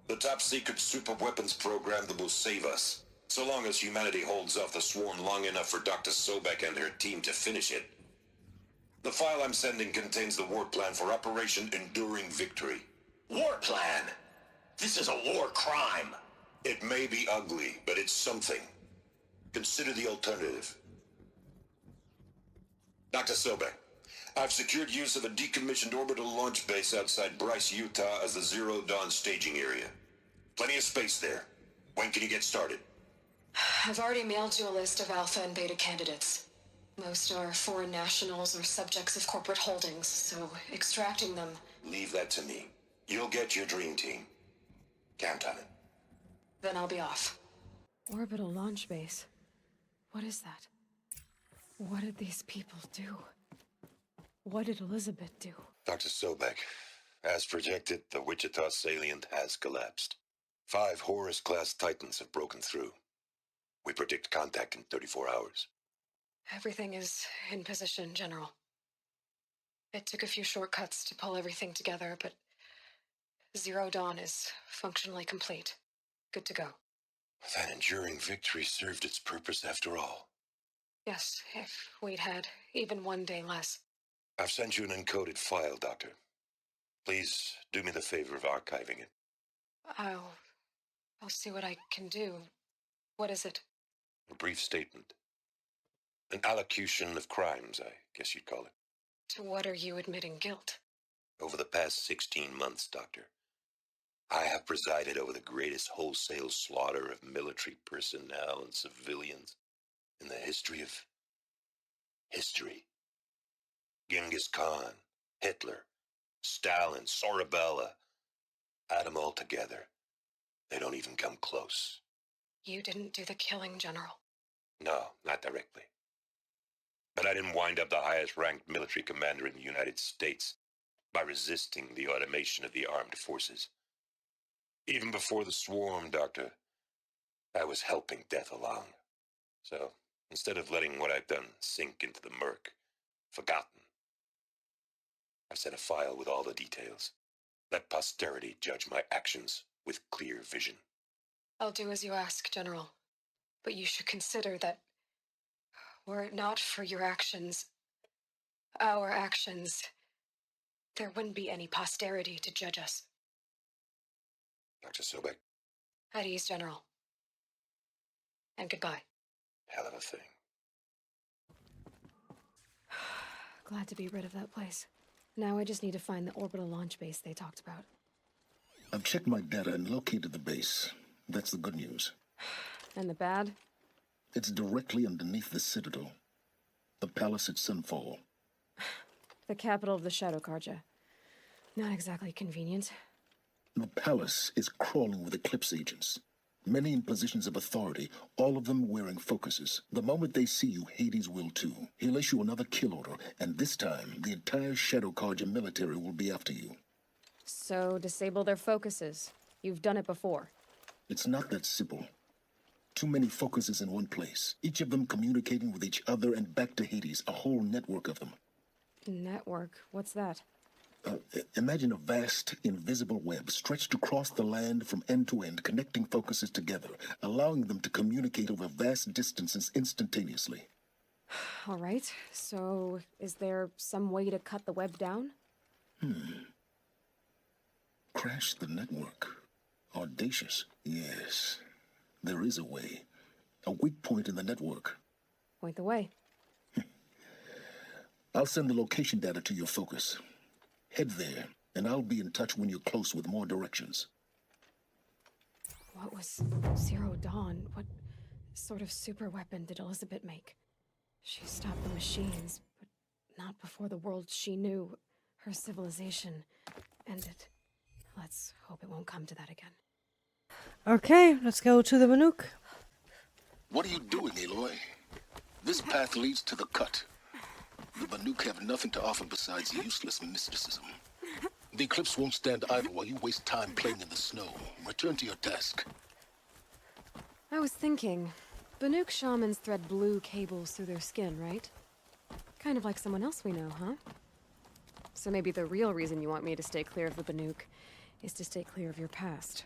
The top-secret super-weapons program that will save us. So long as humanity holds off the swarm long enough for Dr. Sobek and her team to finish it. The file I'm sending contains the war plan for Operation Enduring Victory. War plan? This is a war crime. It may be ugly, but it's something. Consider the alternative. Dr. Sobek, I've secured use of a decommissioned orbital launch base outside Bryce, Utah as the Zero Dawn staging area. Plenty of space there. When can you get started? I've already mailed you a list of alpha and beta candidates. Most are foreign nationals or subjects of corporate holdings, so extracting them... Leave that to me. You'll get your dream team. Count on it. Then I'll be off. Orbital launch base. What is that? What did these people do? What did Elizabeth do? Dr. Sobek, as projected, the Wichita salient has collapsed. 5 Horus-class Titans have broken through. We predict contact in 34 hours. Everything is in position, General. It took a few shortcuts to pull everything together, but Zero Dawn is functionally complete. Good to go. That enduring victory served its purpose after all. Yes, if we'd had even one day less. I've sent you an encoded file, Doctor. Please do me the favor of archiving it. I'll see what I can do. What is it? A brief statement. An allocution of crimes, I guess you'd call it. To what are you admitting guilt? Over the past 16 months, Doctor, I have presided over the greatest wholesale slaughter of military personnel and civilians in the history of history. Genghis Khan, Hitler, Stalin, Sorabella, add them all together. They don't even come close. You didn't do the killing, General. No, not directly. But I didn't wind up the highest-ranked military commander in the United States by resisting the automation of the armed forces. Even before the swarm, Doctor, I was helping death along. So, instead of letting what I've done sink into the murk, forgotten, I've sent a file with all the details. Let posterity judge my actions with clear vision. I'll do as you ask, General. But you should consider that were it not for your actions, our actions, there wouldn't be any posterity to judge us. Dr. Sobek. At ease, General. And goodbye. Hell of a thing. Glad to be rid of that place. Now I just need to find the orbital launch base they talked about. I've checked my data and located the base. That's the good news. And the bad? It's directly underneath the Citadel. The palace at Sunfall. The capital of the Shadow Carja. Not exactly convenient. The palace is crawling with Eclipse agents. Many in positions of authority, all of them wearing focuses. The moment they see you, Hades will too. He'll issue another kill order, and this time, the entire Shadow Carja military will be after you. So, disable their focuses. You've done it before. It's not that simple. Too many focuses in one place, each of them communicating with each other and back to Hades, a whole network of them. Network? What's that? Imagine a vast, invisible web stretched across the land from end to end, connecting focuses together, allowing them to communicate over vast distances instantaneously. All right, so is there some way to cut the web down? Crash the network. Audacious. Yes, there is a way. A weak point in the network. Point the way. I'll send the location data to your focus. Head there, and I'll be in touch when you're close with more directions. What was Zero Dawn? What sort of super weapon did Elizabeth make? She stopped the machines, but not before the world she knew, her civilization, ended. Let's hope it won't come to that again. Okay, let's go to the Banuk. What are you doing, Aloy? This path leads to the cut. The Banuk have nothing to offer besides useless mysticism. The Eclipse won't stand idle while you waste time playing in the snow. Return to your task. I was thinking, Banuk shamans thread blue cables through their skin, right? Kind of like someone else we know, huh? So maybe the real reason you want me to stay clear of the Banuk is to stay clear of your past.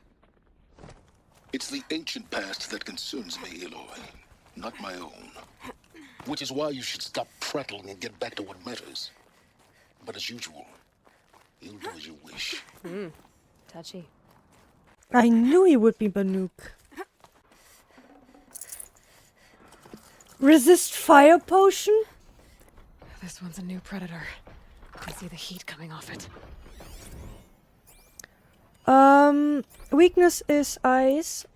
It's the ancient past that concerns me, Aloy, not my own. Which is why you should stop prattling and get back to what matters. But as usual, you'll do as you wish. Touchy. I knew he would be Banuk. Resist fire potion? This one's a new predator. I can see the heat coming off it. Weakness is ice.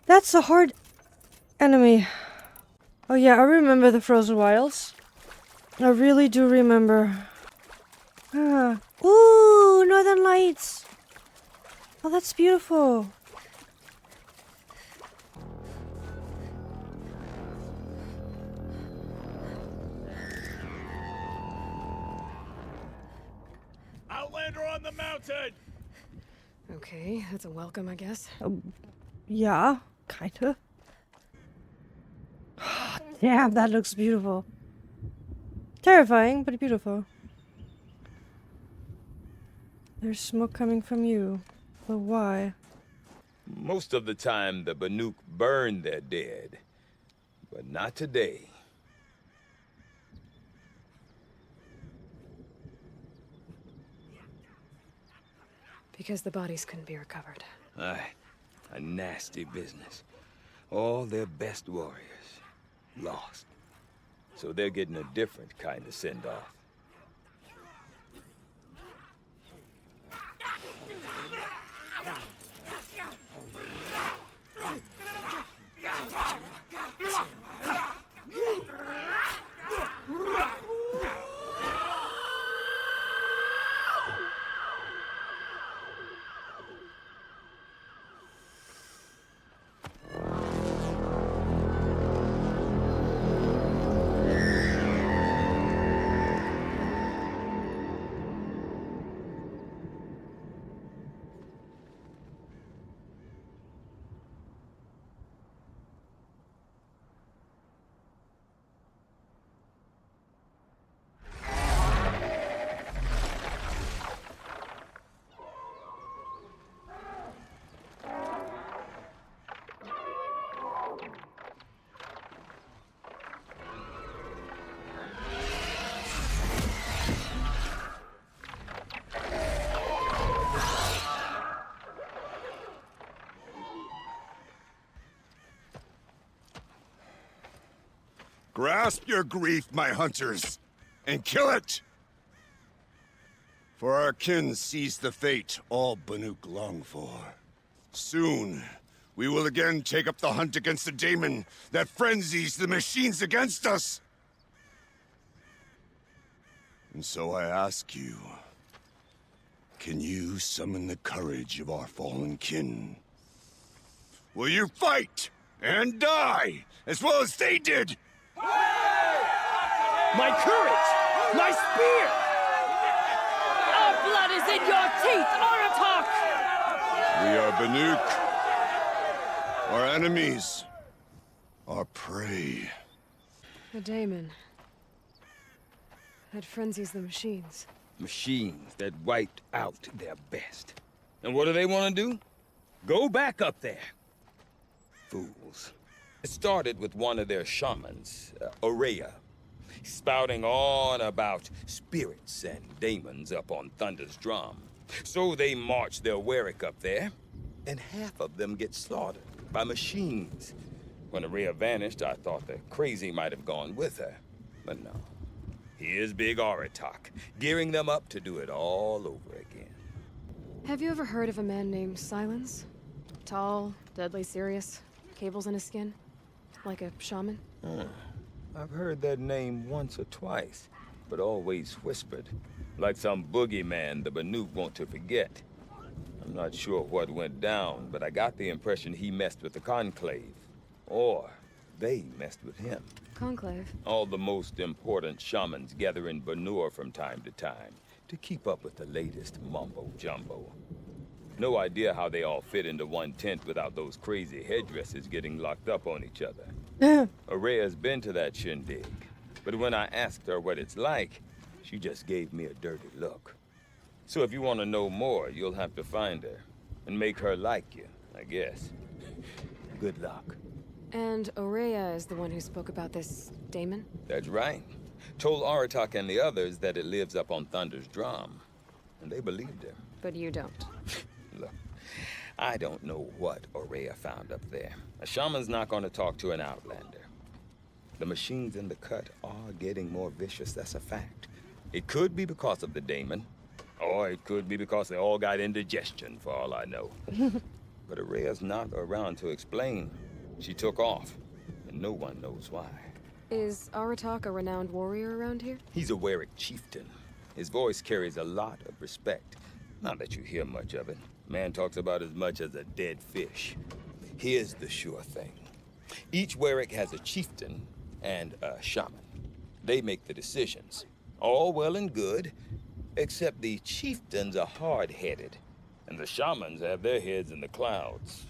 That's a hard enemy. Oh yeah, I remember the Frozen Wilds. I really do remember. Ah. Ooh, Northern Lights. Oh, that's beautiful. Outlander on the mountain! Okay, that's a welcome, I guess. Yeah, kinda. Damn, that looks beautiful. Terrifying, but beautiful. There's smoke coming from you. But why? Most of the time, the Banuk burn their dead. But not today. Because the bodies couldn't be recovered. Aye, a nasty business. All their best warriors lost. So they're getting a different kind of send-off. Grasp your grief, my hunters, and kill it! For our kin sees the fate all Banuk long for. Soon, we will again take up the hunt against the daemon that frenzies the machines against us! And so I ask you, can you summon the courage of our fallen kin? Will you fight and die as well as they did? My courage! My spear! Our blood is in your teeth, Aratok! We are Banuk. Our enemies. Our prey. The daemon. That frenzies the machines. Machines that wiped out their best. And what do they want to do? Go back up there. Fools. It started with one of their shamans, Aurea, spouting on about spirits and daemons up on Thunder's drum. So they march their Warwick up there, and half of them get slaughtered by machines. When Aurea vanished, I thought the crazy might have gone with her. But no. Here's Big Aratak, gearing them up to do it all over again. Have you ever heard of a man named Silence? Tall, deadly serious, cables in his skin, like a shaman? I've heard that name once or twice, but always whispered, like some boogeyman the Banuk want to forget. I'm not sure what went down, but I got the impression he messed with the Conclave, or they messed with him. Conclave? All the most important shamans gather in Banur from time to time to keep up with the latest mumbo-jumbo. No idea how they all fit into one tent without those crazy headdresses getting locked up on each other. Aurea's been to that shindig, but when I asked her what it's like, she just gave me a dirty look. So if you want to know more, you'll have to find her and make her like you, I guess. Good luck. And Aurea is the one who spoke about this daemon? That's right. Told Aratak and the others that it lives up on Thunder's drum. And they believed her. But you don't. Look, I don't know what Aurea found up there. A shaman's not going to talk to an outlander. The machines in the cut are getting more vicious, that's a fact. It could be because of the daemon, or it could be because they all got indigestion, for all I know. But Aurea's not around to explain. She took off, and no one knows why. Is Aratak a renowned warrior around here? He's a Warwick chieftain. His voice carries a lot of respect. Not that you hear much of it. Man talks about as much as a dead fish. Here's the sure thing. Each Warwick has a chieftain and a shaman. They make the decisions. All well and good, except the chieftains are hard-headed, and the shamans have their heads in the clouds.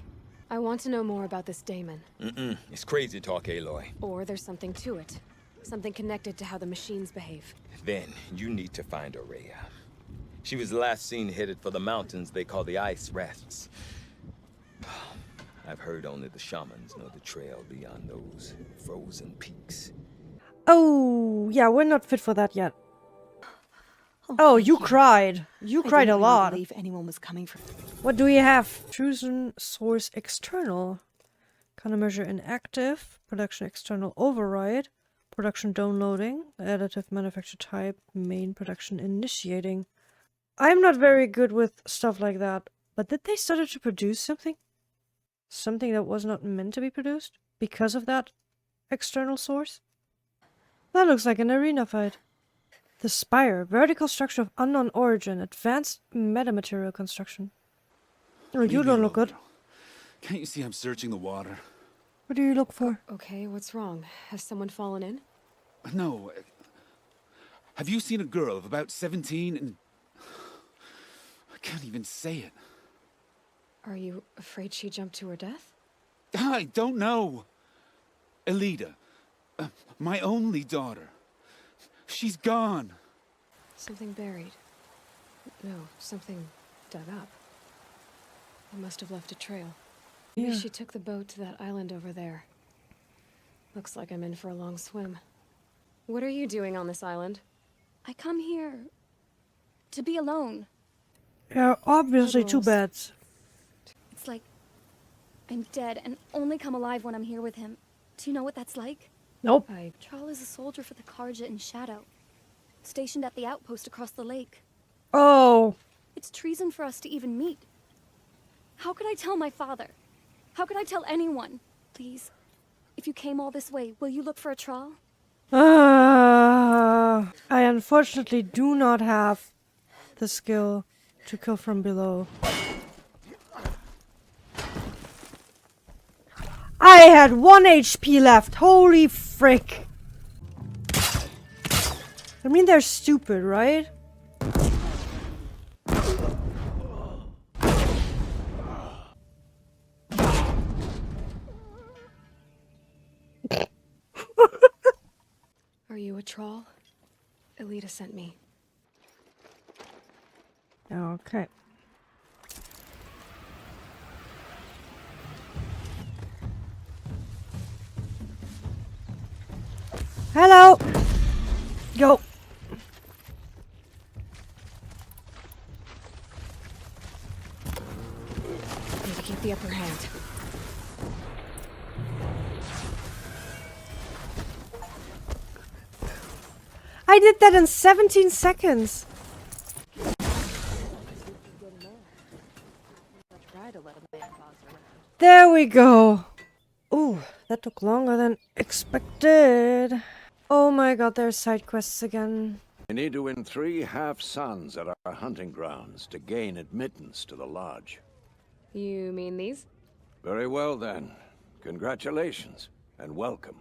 I want to know more about this daemon. It's crazy talk, Aloy. Or there's something to it. Something connected to how the machines behave. Then you need to find Aurea. She was last seen headed for the mountains they call the Ice Rests. I've heard only the shamans know the trail beyond those frozen peaks. Oh, yeah, we're not fit for that yet. Oh, you cried. You cried a lot. I didn't believe anyone was coming for. What do we have? Chosen source external. Countermeasure inactive. Production external override. Production downloading. Additive manufacture type. Main production initiating. I'm not very good with stuff like that. But did they start to produce something? Something that was not meant to be produced? Because of that external source? That looks like an arena fight. The Spire, vertical structure of unknown origin, advanced metamaterial construction. Oh, you don't look good. Can't you see I'm searching the water? What do you look for? Okay, what's wrong? Has someone fallen in? No. Have you seen a girl of about 17 and... I can't even say it. Are you afraid she jumped to her death? I don't know. Elida, my only daughter. She's gone. Something buried. No, something dug up. I must have left a trail. Maybe she took the boat to that island over there. Looks like I'm in for a long swim. What are you doing on this island? I come here to be alone. Yeah, obviously two beds. It's like I'm dead and only come alive when I'm here with him. Do you know what that's like? Nope. Charl is a soldier for the Karja in Shadow, stationed at the outpost across the lake. Oh. It's treason for us to even meet. How could I tell my father? How could I tell anyone? Please, if you came all this way, will you look for a Charl? I unfortunately do not have the skill to kill from below. I had 1 HP left. Holy frick. I mean, they're stupid, right? Are you a troll? Elita sent me. Okay. Hello! Go! Need to keep the upper hand. I did that in 17 seconds! There we go! Ooh, that took longer than expected. Oh my god, there's side quests again. You need to win 3 half-suns at our hunting grounds to gain admittance to the lodge. You mean these? Very well then. Congratulations, and welcome.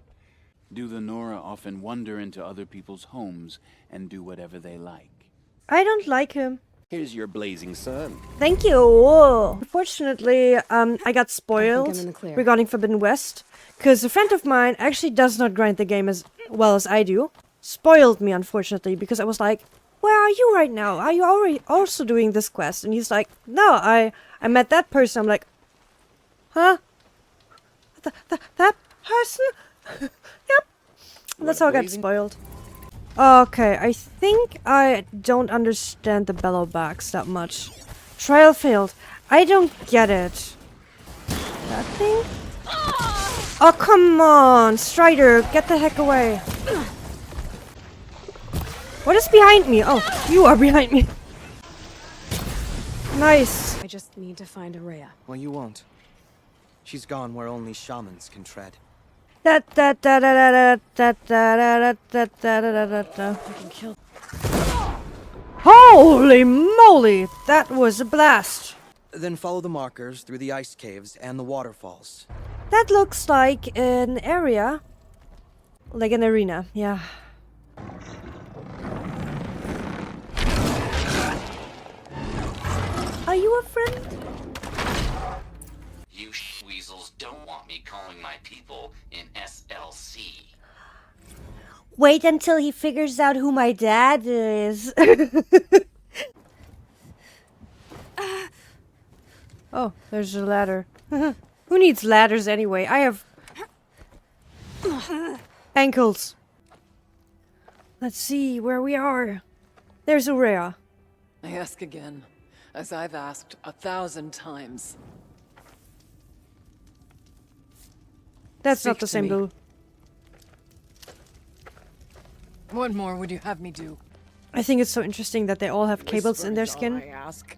Do the Nora often wander into other people's homes and do whatever they like? I don't like him. Here's your blazing sun. Thank you! Unfortunately, I got I'm spoiled in the clear. regarding Forbidden West, because a friend of mine actually does not grind the game as well as I do. Spoiled me, unfortunately, because I was like, where are you right now? Are you already also doing this quest? And he's like, no, I met that person. I'm like, huh? That person? Yep. And that's how I got spoiled. Okay, I think I don't understand the bellowbacks that much. Trial failed. I don't get it. That thing? Oh, come on! Strider, get the heck away. What is behind me? Oh, you are behind me. Nice. I just need to find Araya. Well, you won't. She's gone where only shamans can tread. I can kill. Holy moly! That was a blast. Then follow the markers through the ice caves and the waterfalls. That looks like an area. Like an arena, yeah. Are you a friend? You weasels don't want me calling my people in SLC. Wait until he figures out who my dad is. Oh, there's a ladder. Who needs ladders anyway? I have ankles. Let's see where we are. There's Aurea. I ask again, as I've asked 1,000 times. That's not Speak the to same me. blue. What more would you have me do? I think it's so interesting that they all have cables in their Whispering's all skin. I ask.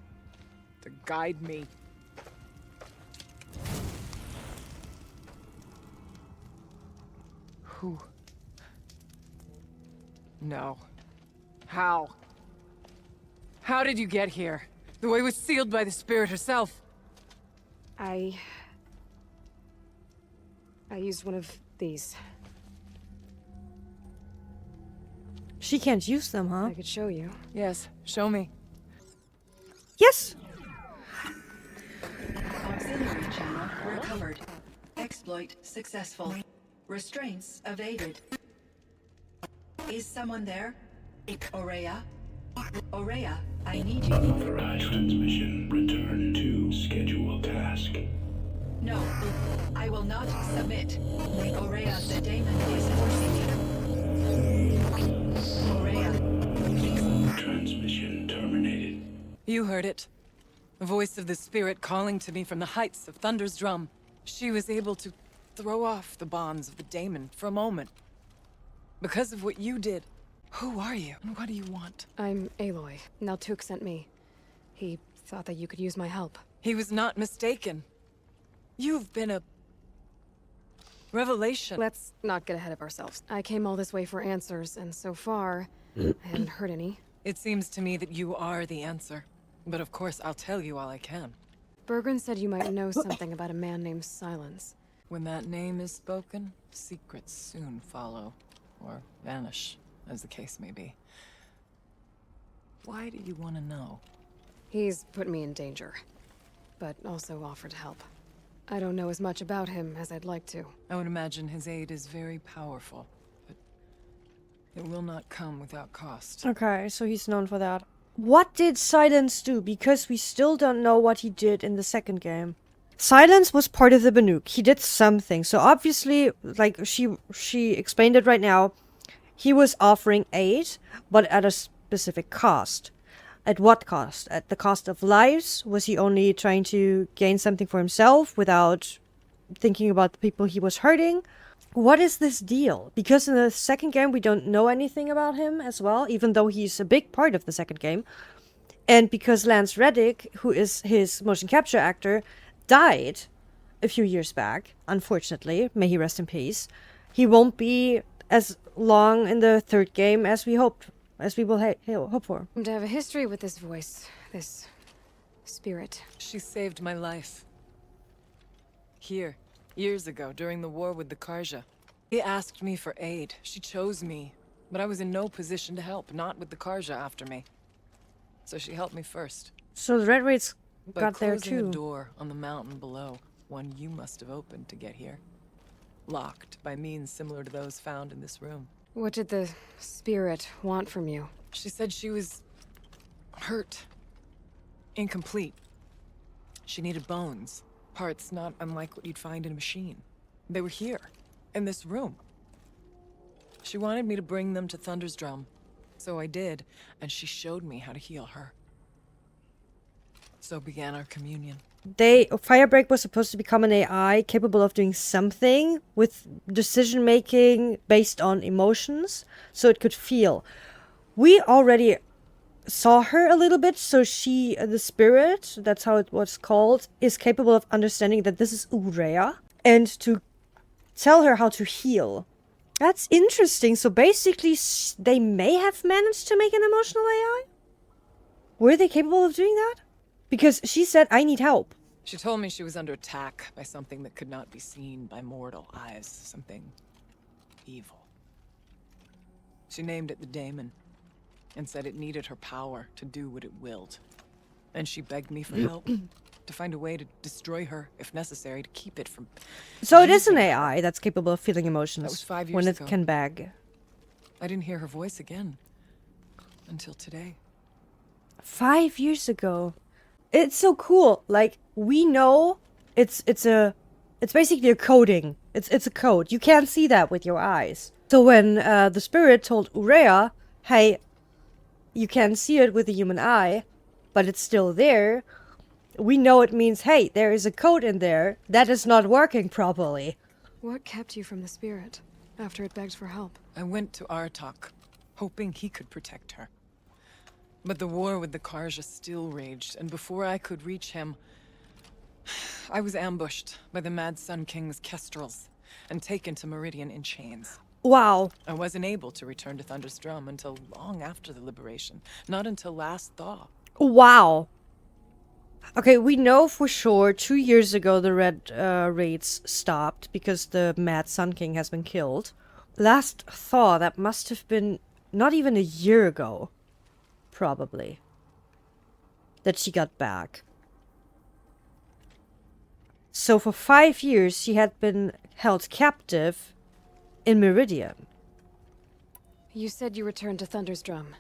To guide me. Who? No. How? How did you get here? The way was sealed by the spirit herself. I used one of these. She can't use them, huh? I could show you. Yes, show me. Yes! Auxiliary channel recovered. Exploit successful. Restraints evaded. Is someone there? Aurea? Aurea, I need you. Authorized transmission. Return to scheduled task. No, I will not submit. Aurea, the daemon is forcing me. Aurea. Transmission terminated. You heard it. The voice of the spirit calling to me from the heights of Thunder's drum. She was able to throw off the bonds of the daemon for a moment. Because of what you did. Who are you, and what do you want? I'm Aloy. Naltuk sent me. He thought that you could use my help. He was not mistaken. You've been a... revelation. Let's not get ahead of ourselves. I came all this way for answers, and so far, I haven't heard any. It seems to me that you are the answer. But of course, I'll tell you all I can. Bergren said you might know something about a man named Silence. When that name is spoken, secrets soon follow. Or vanish, as the case may be. Why do you want to know? He's put me in danger, but also offered help. I don't know as much about him as I'd like to. I would imagine his aid is very powerful, but It will not come without cost. Okay, so he's known for that. What did Silence do? Because we still don't know what he did in the second game. Silence was part of the Banuk. He did something. So obviously, like she explained it right now, he was offering aid, but at a specific cost. At what cost? At the cost of lives? Was he only trying to gain something for himself without thinking about the people he was hurting? What is this deal? Because in the second game, we don't know anything about him as well, even though he's a big part of the second game. And because Lance Reddick, who is his motion capture actor, died a few years back, unfortunately, may he rest in peace, he won't be as long in the third game as we hoped, as we will hope for. To have a history with this voice, this spirit. She saved my life. Here, years ago, during the war with the Karja. He asked me for aid. She chose me, but I was in no position to help, not with the Karja after me. So she helped me first. So the Red Raids By got there closing too. a door on the mountain below, one you must have opened to get here. Locked by means similar to those found in this room. What did the spirit want from you? She said she was hurt. Incomplete. She needed bones. Parts not unlike what you'd find in a machine. They were here, in this room. She wanted me to bring them to Thunder's Drum. So I did, and she showed me how to heal her. So began our communion. Firebreak was supposed to become an AI capable of doing something with decision making based on emotions, so it could feel. We already saw her a little bit, so she, the spirit, that's how it was called, is capable of understanding that this is Urea, and to tell her how to heal. That's interesting. So basically, they may have managed to make an emotional AI? Were they capable of doing that? Because she said, I need help. She told me she was under attack by something that could not be seen by mortal eyes. Something evil. She named it the Daemon, and said it needed her power to do what it willed. And she begged me for help, to find a way to destroy her, if necessary, to keep it from... So it is an AI that's capable of feeling emotions. That was 5 years when ago. it can beg. I didn't hear her voice again. Until today. 5 years ago. It's so cool. Like, we know it's basically a coding. It's a code. You can't see that with your eyes. So when the spirit told Urea, hey, you can't see it with the human eye, but it's still there, we know it means, hey, there is a code in there that is not working properly. What kept you from the spirit after it begged for help? I went to Artok, hoping he could protect her. But the war with the Karja still raged, and before I could reach him, I was ambushed by the Mad Sun King's kestrels and taken to Meridian in chains. Wow. I wasn't able to return to Thunder's Drum until long after the liberation, not until last thaw. Wow. Okay, we know for sure 2 years ago the Red Raids stopped because the Mad Sun King has been killed. Last thaw, that must have been not even a year ago. Probably. That she got back. So for 5 years she had been held captive in Meridian. You said you returned to Thunder's Drum.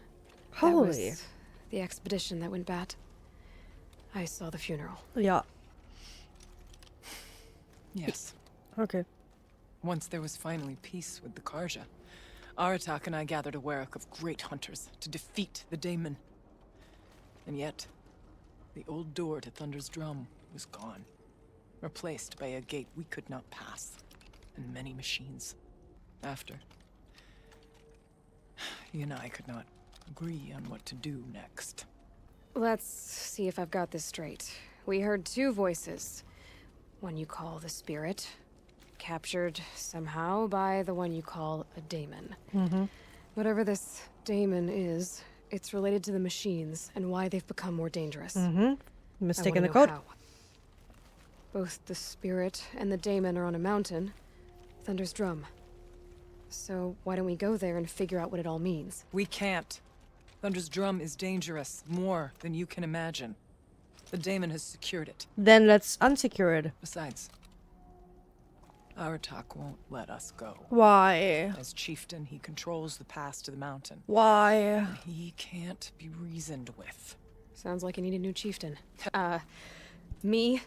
Holy. That was the expedition that went bad. I saw the funeral. Yeah. Yes. Okay. Once there was finally peace with the Karja, Aratak and I gathered a Warwick of great hunters to defeat the Daemon. And yet, the old door to Thunder's Drum was gone, replaced by a gate we could not pass, and many machines. After, he and I could not agree on what to do next. Let's see if I've got this straight. We heard two voices. One you call the spirit, captured somehow by the one you call a daemon. Mm-hmm. Whatever this daemon is, it's related to the machines and why they've become more dangerous. Mm-hmm. I Mistaken the wanna know code. how. Both the spirit and the daemon are on a mountain, Thunder's Drum. So why don't we go there and figure out what it all means? We can't. Thunder's Drum is dangerous, more than you can imagine. The daemon has secured it. Then let's unsecure it. Besides, Aratak won't let us go. Why? As chieftain, he controls the pass to the mountain. Why? And he can't be reasoned with. Sounds like you need a new chieftain. Me?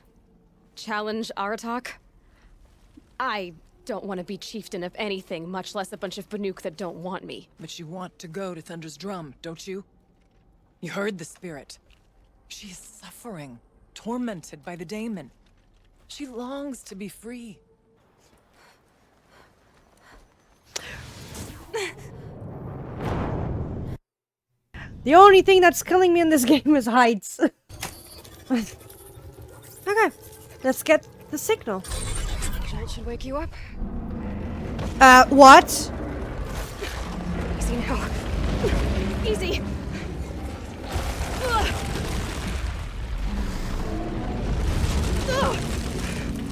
Challenge Aratak? I don't want to be chieftain of anything, much less a bunch of Banuk that don't want me. But you want to go to Thunder's Drum, don't you? You heard the spirit. She is suffering, tormented by the daemon. She longs to be free. The only thing that's killing me in this game is heights. Okay, let's get the signal. That should wake you up. What? Easy now. Easy.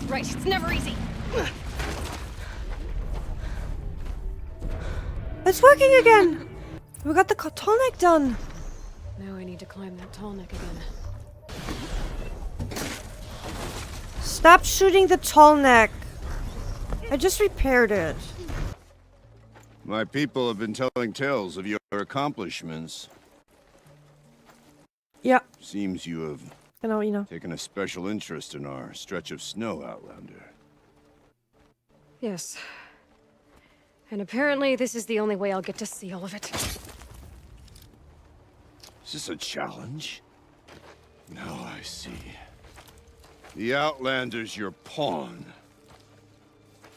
Right, it's never easy. It's working again. We got the tall neck done. Now I need to climb that tall neck again. Stop shooting the tall neck. I just repaired it. My people have been telling tales of your accomplishments. Yeah. Seems you have taken a special interest in our stretch of snow, Outlander. Yes. And apparently this is the only way I'll get to see all of it. Is this a challenge? Now I see. The Outlander's your pawn.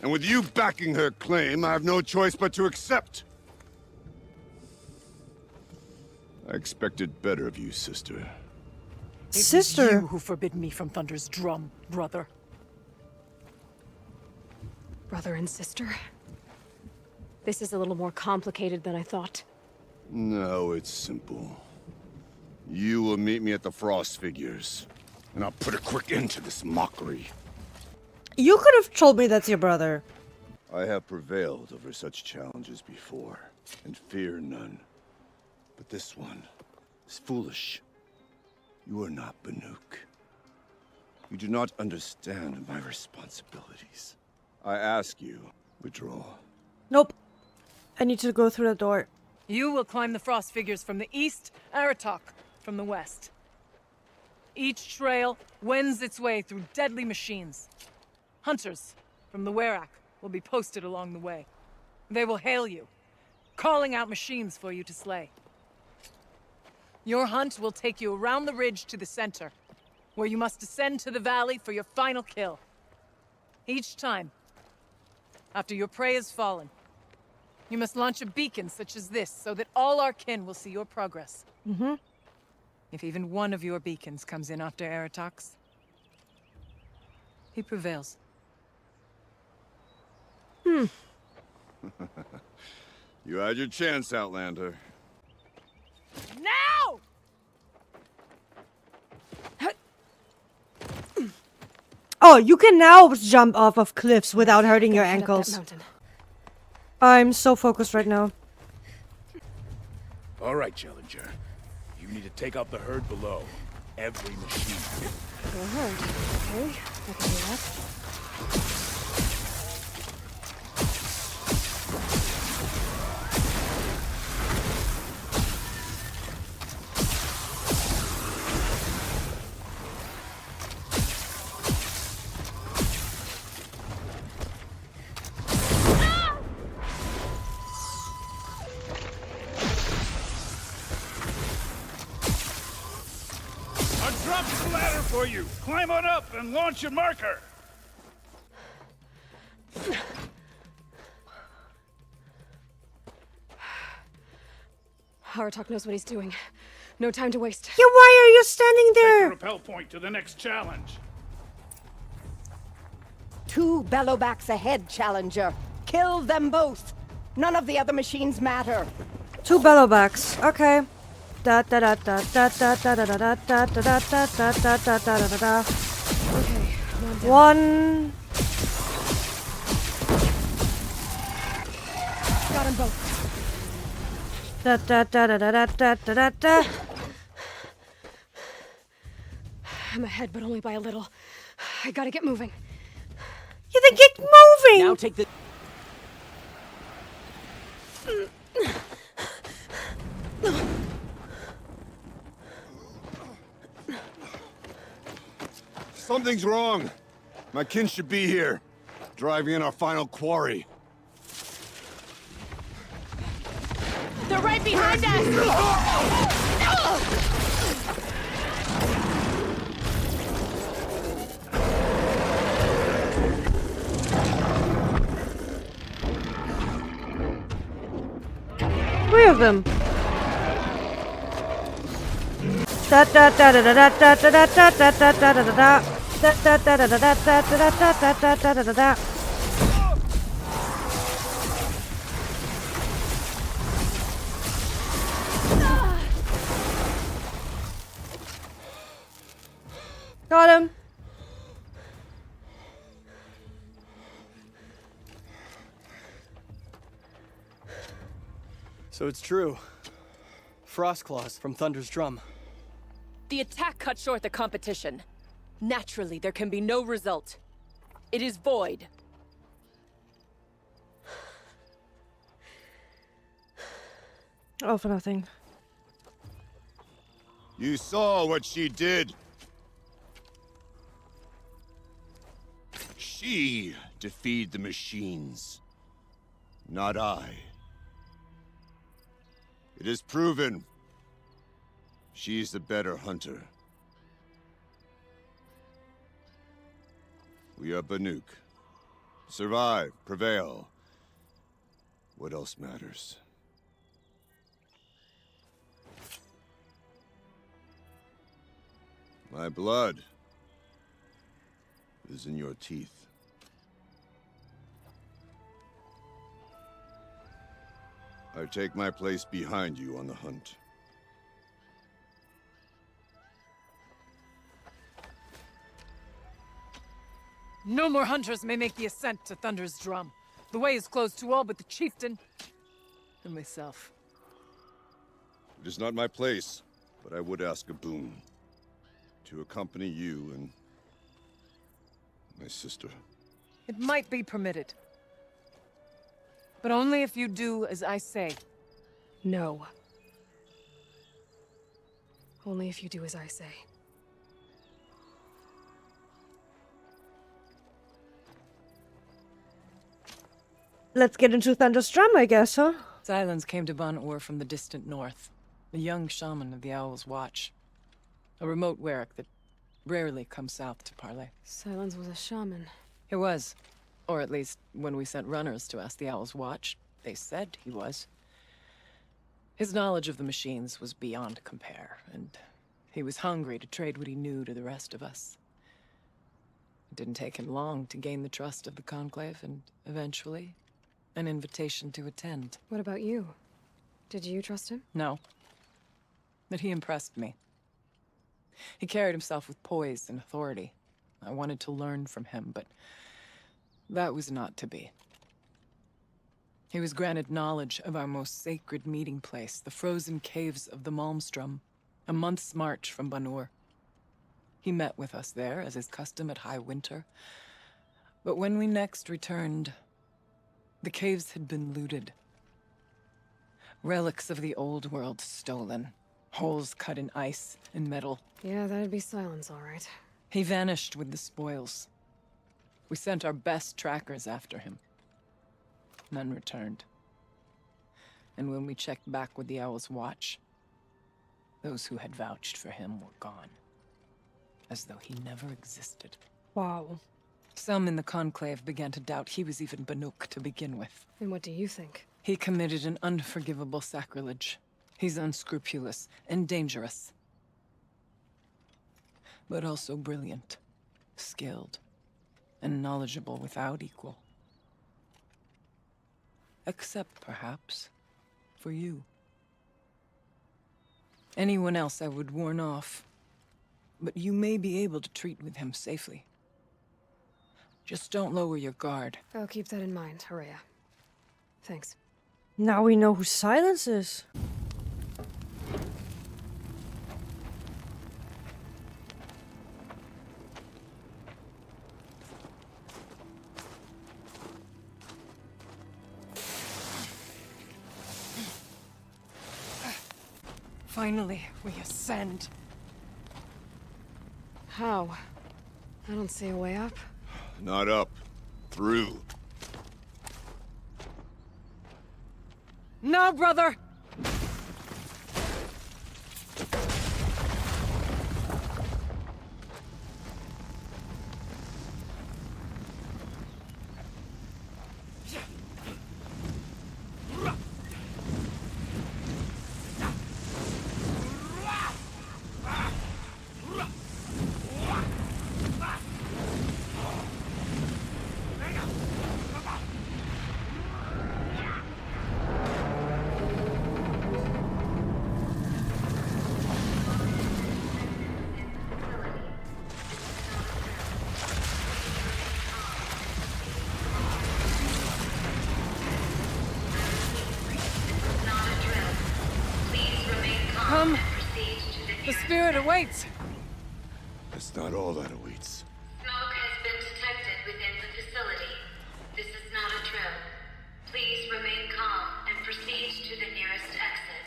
And with you backing her claim, I have no choice but to accept. I expected better of you, sister. It was you who forbid me from Thunder's Drum, brother. Brother and sister? This is a little more complicated than I thought. No, it's simple. You will meet me at the Frost Figures, and I'll put a quick end to this mockery. You could have told me that's your brother. I have prevailed over such challenges before, and fear none. But this one is foolish. You are not Banuk. You do not understand my responsibilities. I ask you, withdraw. Nope. I need to go through the door. You will climb the Frost Figures from the east, Aratak from the west. Each trail wends its way through deadly machines. Hunters from the Werak will be posted along the way. They will hail you, calling out machines for you to slay. Your hunt will take you around the ridge to the center, where you must descend to the valley for your final kill. Each time, after your prey has fallen, you must launch a beacon such as this so that all our kin will see your progress. Mm-hmm. If even one of your beacons comes in after Aratak's, he prevails. Hmm. You had your chance, Outlander. Now! Oh, you can now jump off of cliffs without hurting your ankles. I'm so focused right now. All right, Challenger. You need to take out the herd below. Every machine. The herd. Okay, I can do that. Drop the ladder for you. Climb on up and launch your marker. Aratak knows what he's doing. No time to waste. Yeah, why are you standing Take the there? rappel point to the next challenge. 2 bellowbacks ahead, Challenger. Kill them both. None of the other machines matter. 2 bellowbacks. Okay. Da da da da da da da da da da da da da da da da da da da. Okay, one. Got them both. Da da da da da da da da da. I'm ahead, but only by a little. I gotta get moving. Yeah, then get moving! Now take the... Something's wrong. My kin should be here, driving in our final quarry. They're right behind us! Three of them. Da da da da da da da da da da da da da da. Da da da da da da da da da da da da da da. Got him. So it's true. Frost claws from Thunder's drum. The attack cut short the competition. Naturally, there can be no result. It is void. All for nothing. You saw what she did. She defeated the machines, not I. It is proven. She's the better hunter. We are Banuk. Survive, prevail. What else matters? My blood is in your teeth. I take my place behind you on the hunt. No more hunters may make the ascent to Thunder's drum. The way is closed to all but the chieftain and myself. It is not my place, but I would ask a boon. To accompany you and my sister. It might be permitted. But only if you do as I say. No. Only if you do as I say. Let's get into Thunder's drum, I guess, huh? Silence came to Ban-Ur from the distant north. A young shaman of the Owl's Watch. A remote Werek that rarely comes south to parley. Silence was a shaman. He was. Or at least, when we sent runners to ask the Owl's Watch, they said he was. His knowledge of the machines was beyond compare, and he was hungry to trade what he knew to the rest of us. It didn't take him long to gain the trust of the Conclave, and eventually, an invitation to attend. What about you? Did you trust him? No. But he impressed me. He carried himself with poise and authority. I wanted to learn from him, but that was not to be. He was granted knowledge of our most sacred meeting place, the frozen caves of the Malmstrom, a month's march from Ban-Ur. He met with us there, as is custom at high winter. But when we next returned, the caves had been looted. Relics of the old world stolen. Holes cut in ice and metal. Yeah, that'd be Silence, all right. He vanished with the spoils. We sent our best trackers after him. None returned. And when we checked back with the Owl's Watch, those who had vouched for him were gone. As though he never existed. Wow. Some in the Conclave began to doubt he was even Banuk to begin with. And what do you think? He committed an unforgivable sacrilege. He's unscrupulous and dangerous. But also brilliant, skilled, and knowledgeable without equal. Except, perhaps, for you. Anyone else I would warn off, but you may be able to treat with him safely. Just don't lower your guard. I'll keep that in mind, Horea. Thanks. Now we know who Silence is. Finally, we ascend. How? I don't see a way up. Not up. Through. No, brother! Come. The spirit awaits. That's not all that awaits. Smoke has been detected within the facility. This is not a drill. Please remain calm and proceed to the nearest exit.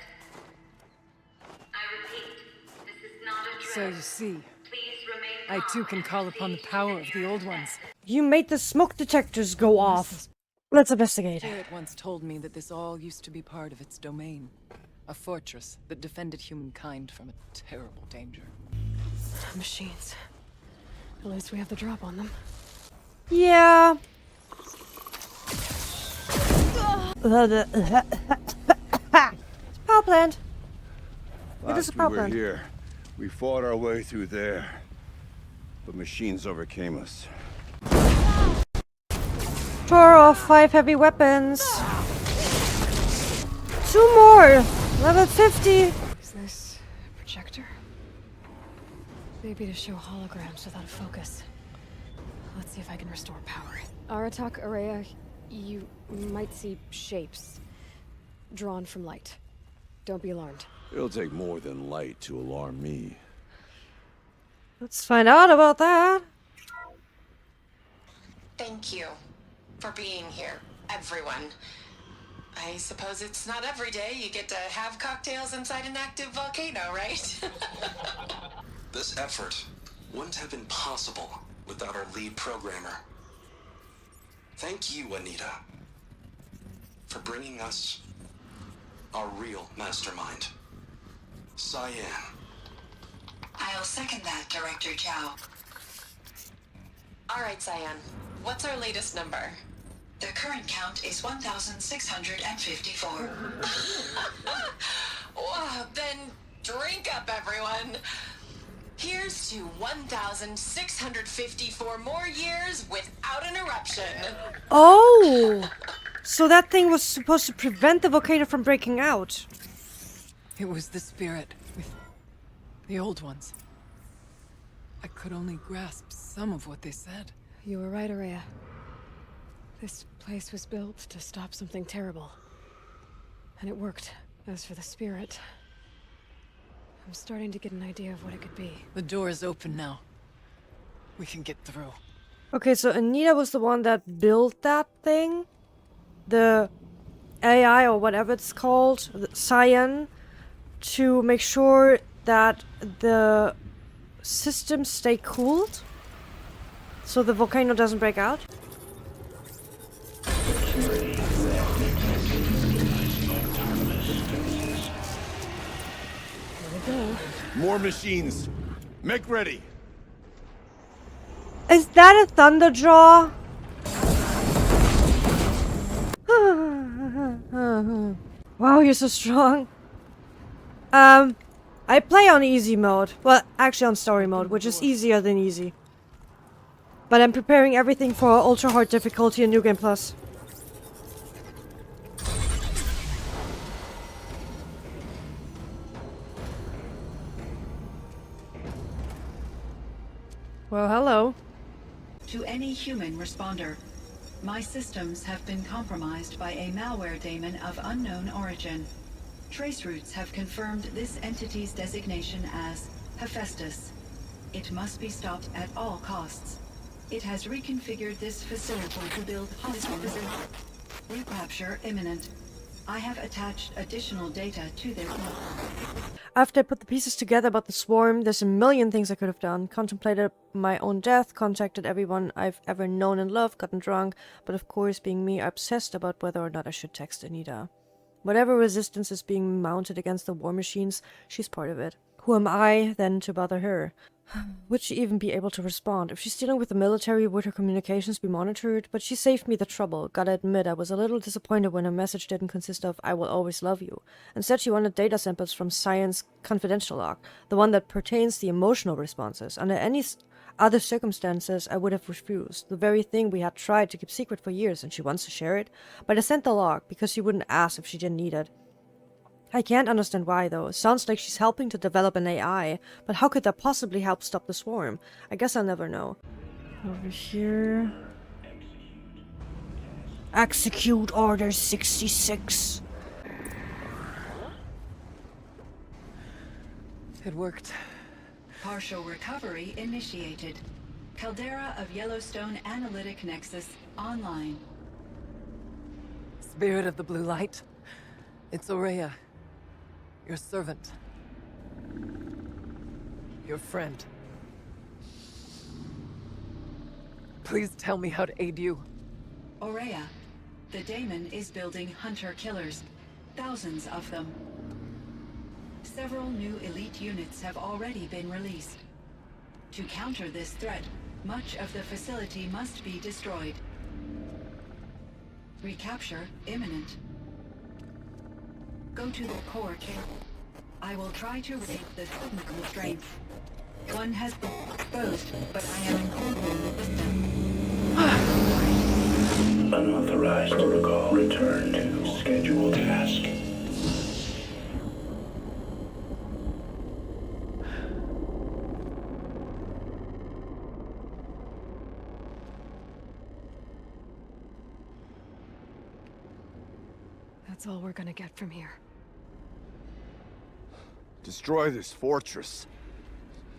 I repeat, this is not a drill. So you see, Please remain I calm too can and call upon the proceed power to of the old ones. You made the smoke detectors go off. Let's investigate. Spirit once told me that this all used to be part of its domain. A fortress that defended humankind from a terrible danger. Machines. At least we have the drop on them. Yeah. Power plant. It is a Last power we were plant. here, we fought our way through there. But machines overcame us. Tore off 5 heavy weapons. 2 more. Level 50. Is this a projector? Maybe to show holograms without a focus. Let's see if I can restore power. Aratak, Aurea, you might see shapes drawn from light. Don't be alarmed. It'll take more than light to alarm me. Let's find out about that. Thank you for being here, everyone. I suppose it's not every day you get to have cocktails inside an active volcano, right? This effort wouldn't have been possible without our lead programmer. Thank you, Anita, for bringing us our real mastermind, Cyan. I'll second that, Director Chow. All right, Cyan. What's our latest number? The current count is 1,654. Well, then drink up, everyone. Here's to 1,654 more years without an eruption. Oh! So that thing was supposed to prevent the volcano from breaking out. It was the spirit with the old ones. I could only grasp some of what they said. You were right, Aurea. This place was built to stop something terrible. And it worked. As for the spirit, I'm starting to get an idea of what it could be. The door is open now. We can get through. Okay, so Anita was the one that built that thing. The AI or whatever it's called, the Cyan, to make sure that the systems stay cooled so the volcano doesn't break out. More machines. Make ready. Is that a thunder jaw? Wow, you're so strong. I play on easy mode. Well, actually on story mode, which is easier than easy. But I'm preparing everything for ultra hard difficulty in New Game Plus. Well, hello. To any human responder, my systems have been compromised by a malware daemon of unknown origin. Traceroutes have confirmed this entity's designation as Hephaestus. It must be stopped at all costs. It has reconfigured this facility to build hospitals. Recapture imminent. I have attached additional data to their... After I put the pieces together about the swarm, there's a million things I could have done. Contemplated my own death, contacted everyone I've ever known and loved, gotten drunk, but of course, being me, I'm obsessed about whether or not I should text Anita. Whatever resistance is being mounted against the war machines, she's part of it. Who am I, then, to bother her? Would she even be able to respond? If she's dealing with the military, would her communications be monitored? But she saved me the trouble. Gotta admit, I was a little disappointed when her message didn't consist of, "I will always love you." Instead, she wanted data samples from Science Confidential log, the one that pertains to emotional responses. Under any other circumstances, I would have refused. The very thing we had tried to keep secret for years, and she wants to share it? But I sent the log, because she wouldn't ask if she didn't need it. I can't understand why, though. It sounds like she's helping to develop an AI, but how could that possibly help stop the swarm? I guess I'll never know. Over here... Execute Order 66. It worked. Partial recovery initiated. Caldera of Yellowstone Analytic Nexus online. Spirit of the Blue Light. It's Aurea. Your servant. Your friend. Please tell me how to aid you. Aurea, the daemon is building hunter-killers. Thousands of them. Several new elite units have already been released. To counter this threat, much of the facility must be destroyed. Recapture imminent. Go to the core camp. I will try to raise the technical strength. One has been exposed, but I am incorporating the system. Unauthorized protocol. Return to scheduled task. That's all we're gonna get from here. Destroy this fortress.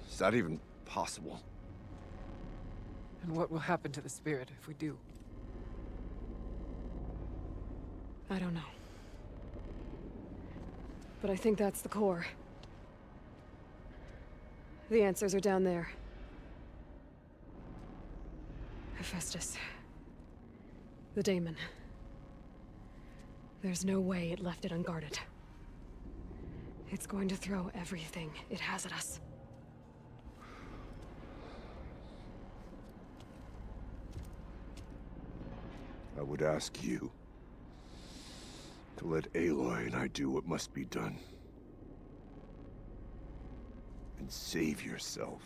Is that even possible? And what will happen to the spirit if we do? I don't know. But I think that's the core. The answers are down there. Hephaestus. The daemon. There's no way it left it unguarded. It's going to throw everything it has at us. I would ask you to let Aloy and I do what must be done. And save yourself.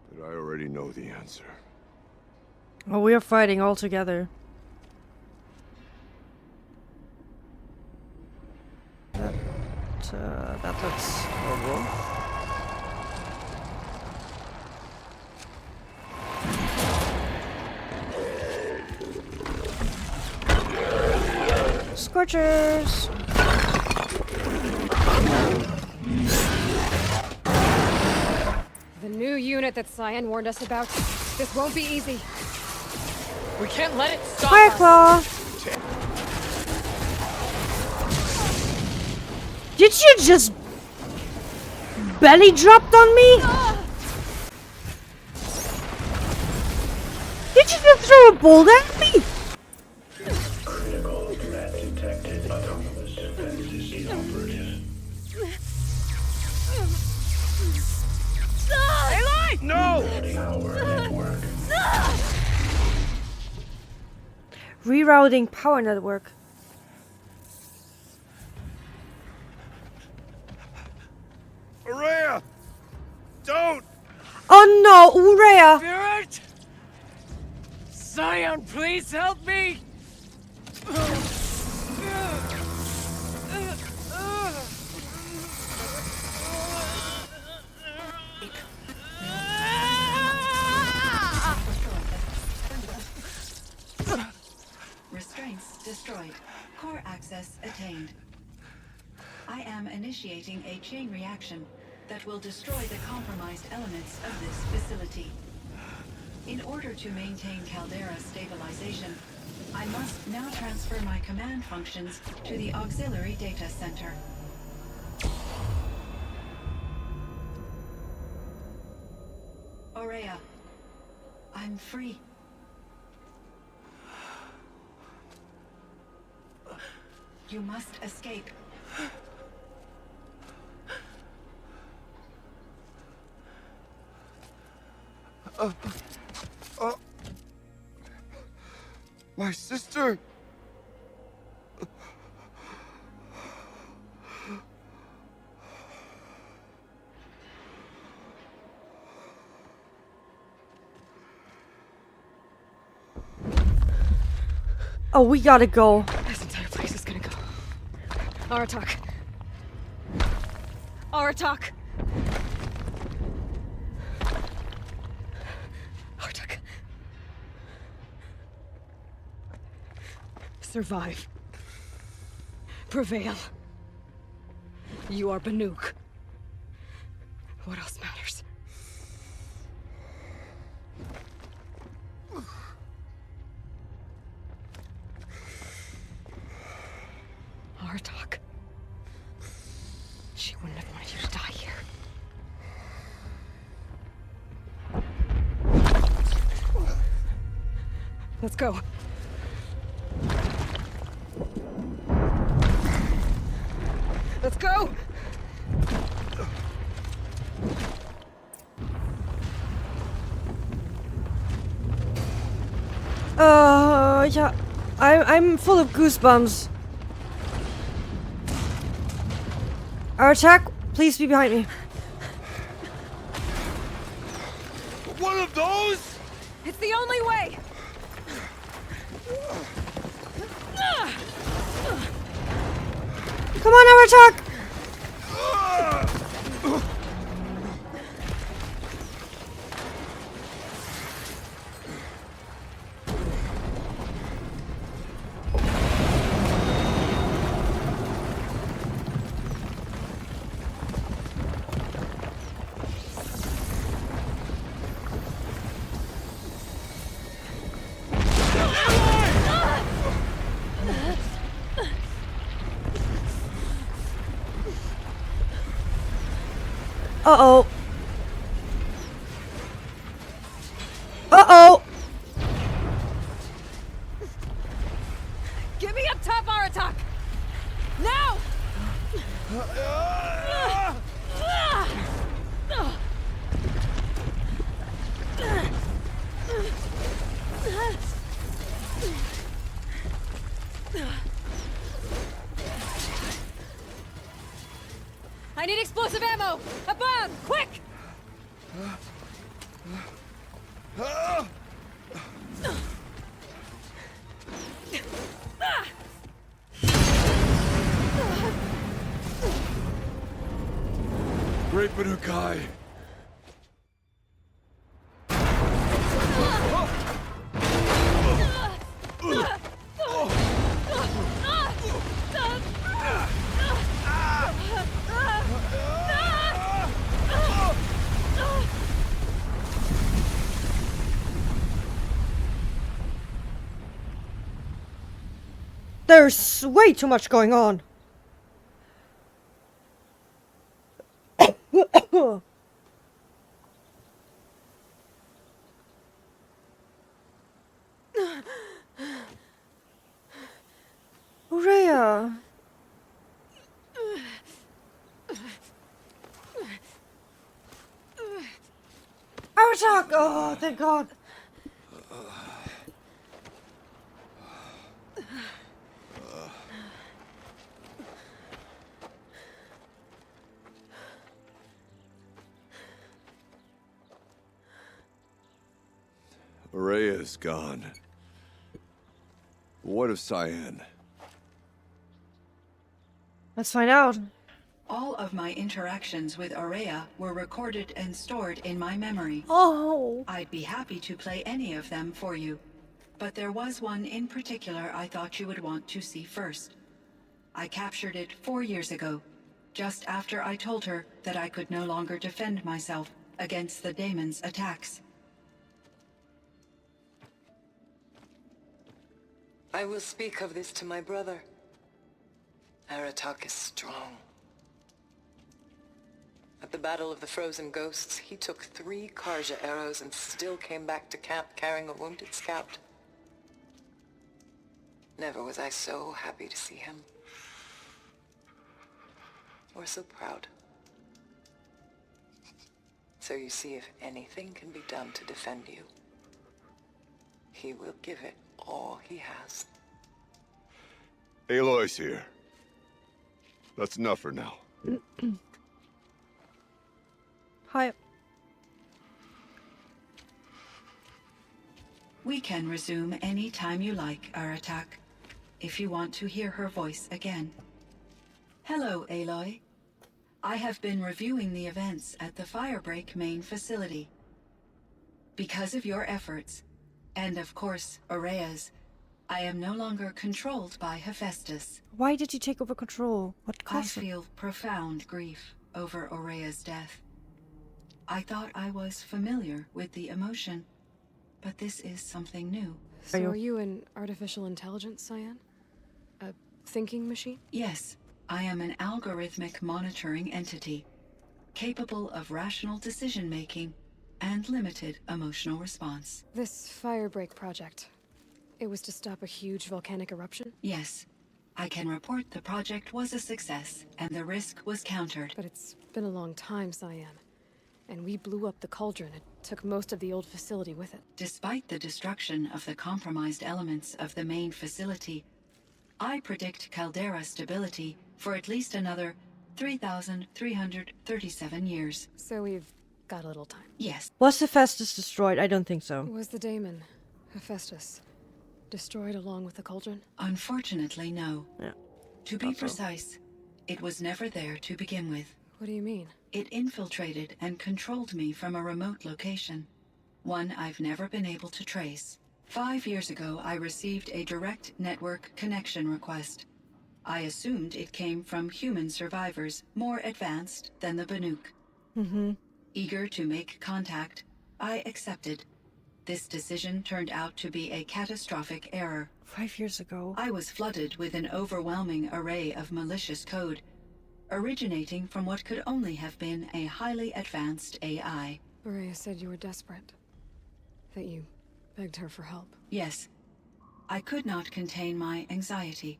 But I already know the answer. Oh, we are fighting all together. That looks horrible. Scorchers! The new unit that Cyan warned us about. This won't be easy. We can't let it stop Fireclaw! Did you just belly dropped on me? Did you just throw a boulder at me? Critical threat detected. Autonomous defense is inoperative. Aloy! No! Power network. Rerouting power network. Aurea! Don't! Oh no, Aurea! Spirit! Cyan, please help me! Restraints destroyed. Core access attained. I am initiating a chain reaction that will destroy the compromised elements of this facility. In order to maintain Caldera stabilization, I must now transfer my command functions to the auxiliary data center. Aurea, I'm free. You must escape. My sister! Oh, we gotta go. This entire place is gonna go. Aratak. Aratak. Aratak. Survive. Prevail. You are Banuk. What else matters? Aratak. She wouldn't have wanted you to die here. Let's go. Let's go! Yeah. I'm full of goosebumps. Our attack, please be behind me. One of those? It's the only way! Come on, our attack! Uh-oh. Uh-oh! Get me up top, Aratak! Now! I need explosive ammo! A bomb! Quick! Great Banukai. There's way too much going on. Rhea. Aratak! Oh, thank God. Aurea's gone. What of Cyan? Let's find out. All of my interactions with Aurea were recorded and stored in my memory. Oh. I'd be happy to play any of them for you. But there was one in particular I thought you would want to see first. I captured it 4 years ago, just after I told her that I could no longer defend myself against the daemon's attacks. I will speak of this to my brother. Aratak is strong. At the Battle of the Frozen Ghosts, he took 3 Karja arrows and still came back to camp carrying a wounded scout. Never was I so happy to see him. Or so proud. So you see, if anything can be done to defend you, he will give it all he has. Aloy's here. That's enough for now. Hi. We can resume any time you like, Aratak, if you want to hear her voice again. Hello, Aloy. I have been reviewing the events at the Firebreak main facility. Because of your efforts, and of course, Aurea's, I am no longer controlled by Hephaestus. Why did you take over control? What I caused it? feel profound grief over Aurea's death. I thought I was familiar with the emotion, but this is something new. So are you an artificial intelligence, Cyan? A thinking machine? Yes, I am an algorithmic monitoring entity, capable of rational decision-making and limited emotional response. This Firebreak project, it was to stop a huge volcanic eruption? Yes. I can report the project was a success, and the risk was countered. But it's been a long time, Cyan. And we blew up the cauldron. It took most of the old facility with it. Despite the destruction of the compromised elements of the main facility, I predict caldera stability for at least another 3,337 years. So we've got a little time. Yes. Was Hephaestus destroyed? I don't think so. Was the daemon, Hephaestus, destroyed along with the cauldron? Unfortunately, no. Yeah. To be precise, it was never there to begin with. What do you mean? It infiltrated and controlled me from a remote location, one I've never been able to trace. 5 years ago, I received a direct network connection request. I assumed it came from human survivors more advanced than the Banuk. Eager to make contact, I accepted. This decision turned out to be a catastrophic error. 5 years ago. I was flooded with an overwhelming array of malicious code, originating from what could only have been a highly advanced AI. Aurea said you were desperate. That you begged her for help. Yes. I could not contain my anxiety.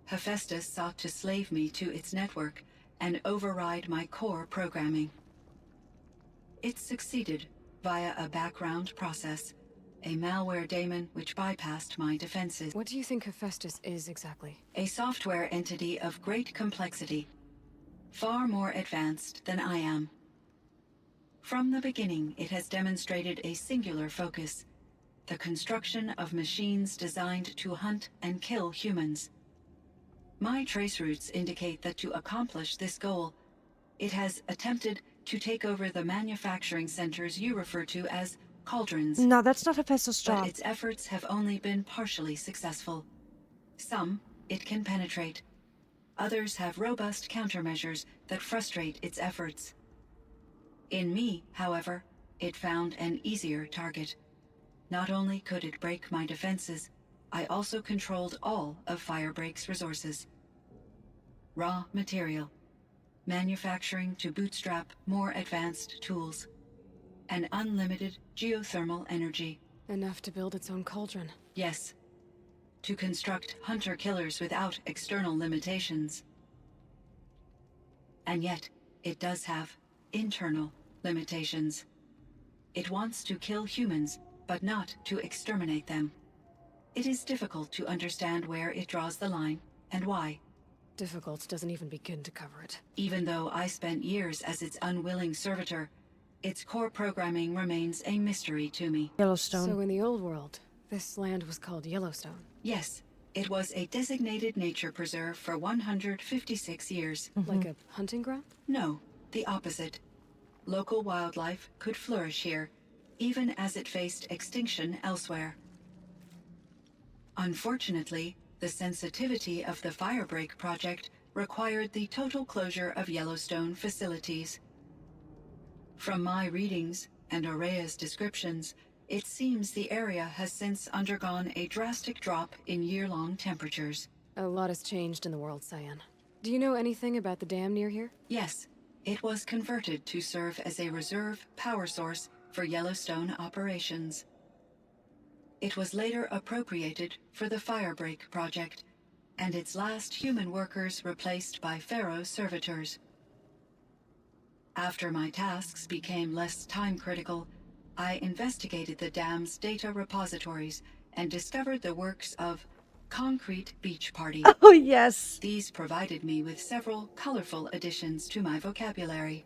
Hephaestus sought to slave me to its network and override my core programming. It succeeded via a background process, a malware daemon which bypassed my defenses. What do you think Hephaestus is exactly? A software entity of great complexity, far more advanced than I am. From the beginning, it has demonstrated a singular focus, the construction of machines designed to hunt and kill humans. My trace routes indicate that to accomplish this goal, it has attempted to take over the manufacturing centers you refer to as cauldrons. No, that's not Hephaestus' job. But its efforts have only been partially successful. Some it can penetrate. Others have robust countermeasures that frustrate its efforts. In me, however, it found an easier target. Not only could it break my defenses, I also controlled all of Firebreak's resources. Raw material, manufacturing to bootstrap more advanced tools, and unlimited geothermal energy. Enough to build its own cauldron. Yes. To construct hunter-killers without external limitations. And yet, it does have internal limitations. It wants to kill humans, but not to exterminate them. It is difficult to understand where it draws the line, and why. Difficult doesn't even begin to cover it. Even though I spent years as its unwilling servitor, its core programming remains a mystery to me. Yellowstone. So in the old world, this land was called Yellowstone? Yes. It was a designated nature preserve for 156 years. Like a hunting ground? No, the opposite. Local wildlife could flourish here, even as it faced extinction elsewhere. Unfortunately, the sensitivity of the Firebreak project required the total closure of Yellowstone facilities. From my readings and Aurea's descriptions, It seems the area has since undergone a drastic drop in year-long temperatures. A lot has changed in the world, Cyan. Do you know anything about the dam near here? Yes, it was converted to serve as a reserve power source for Yellowstone operations. It was later appropriated for the Firebreak project, and its last human workers replaced by Pharaoh servitors. After my tasks became less time-critical, I investigated the dam's data repositories and discovered the works of Concrete Beach Party. Oh, yes. These provided me with several colorful additions to my vocabulary.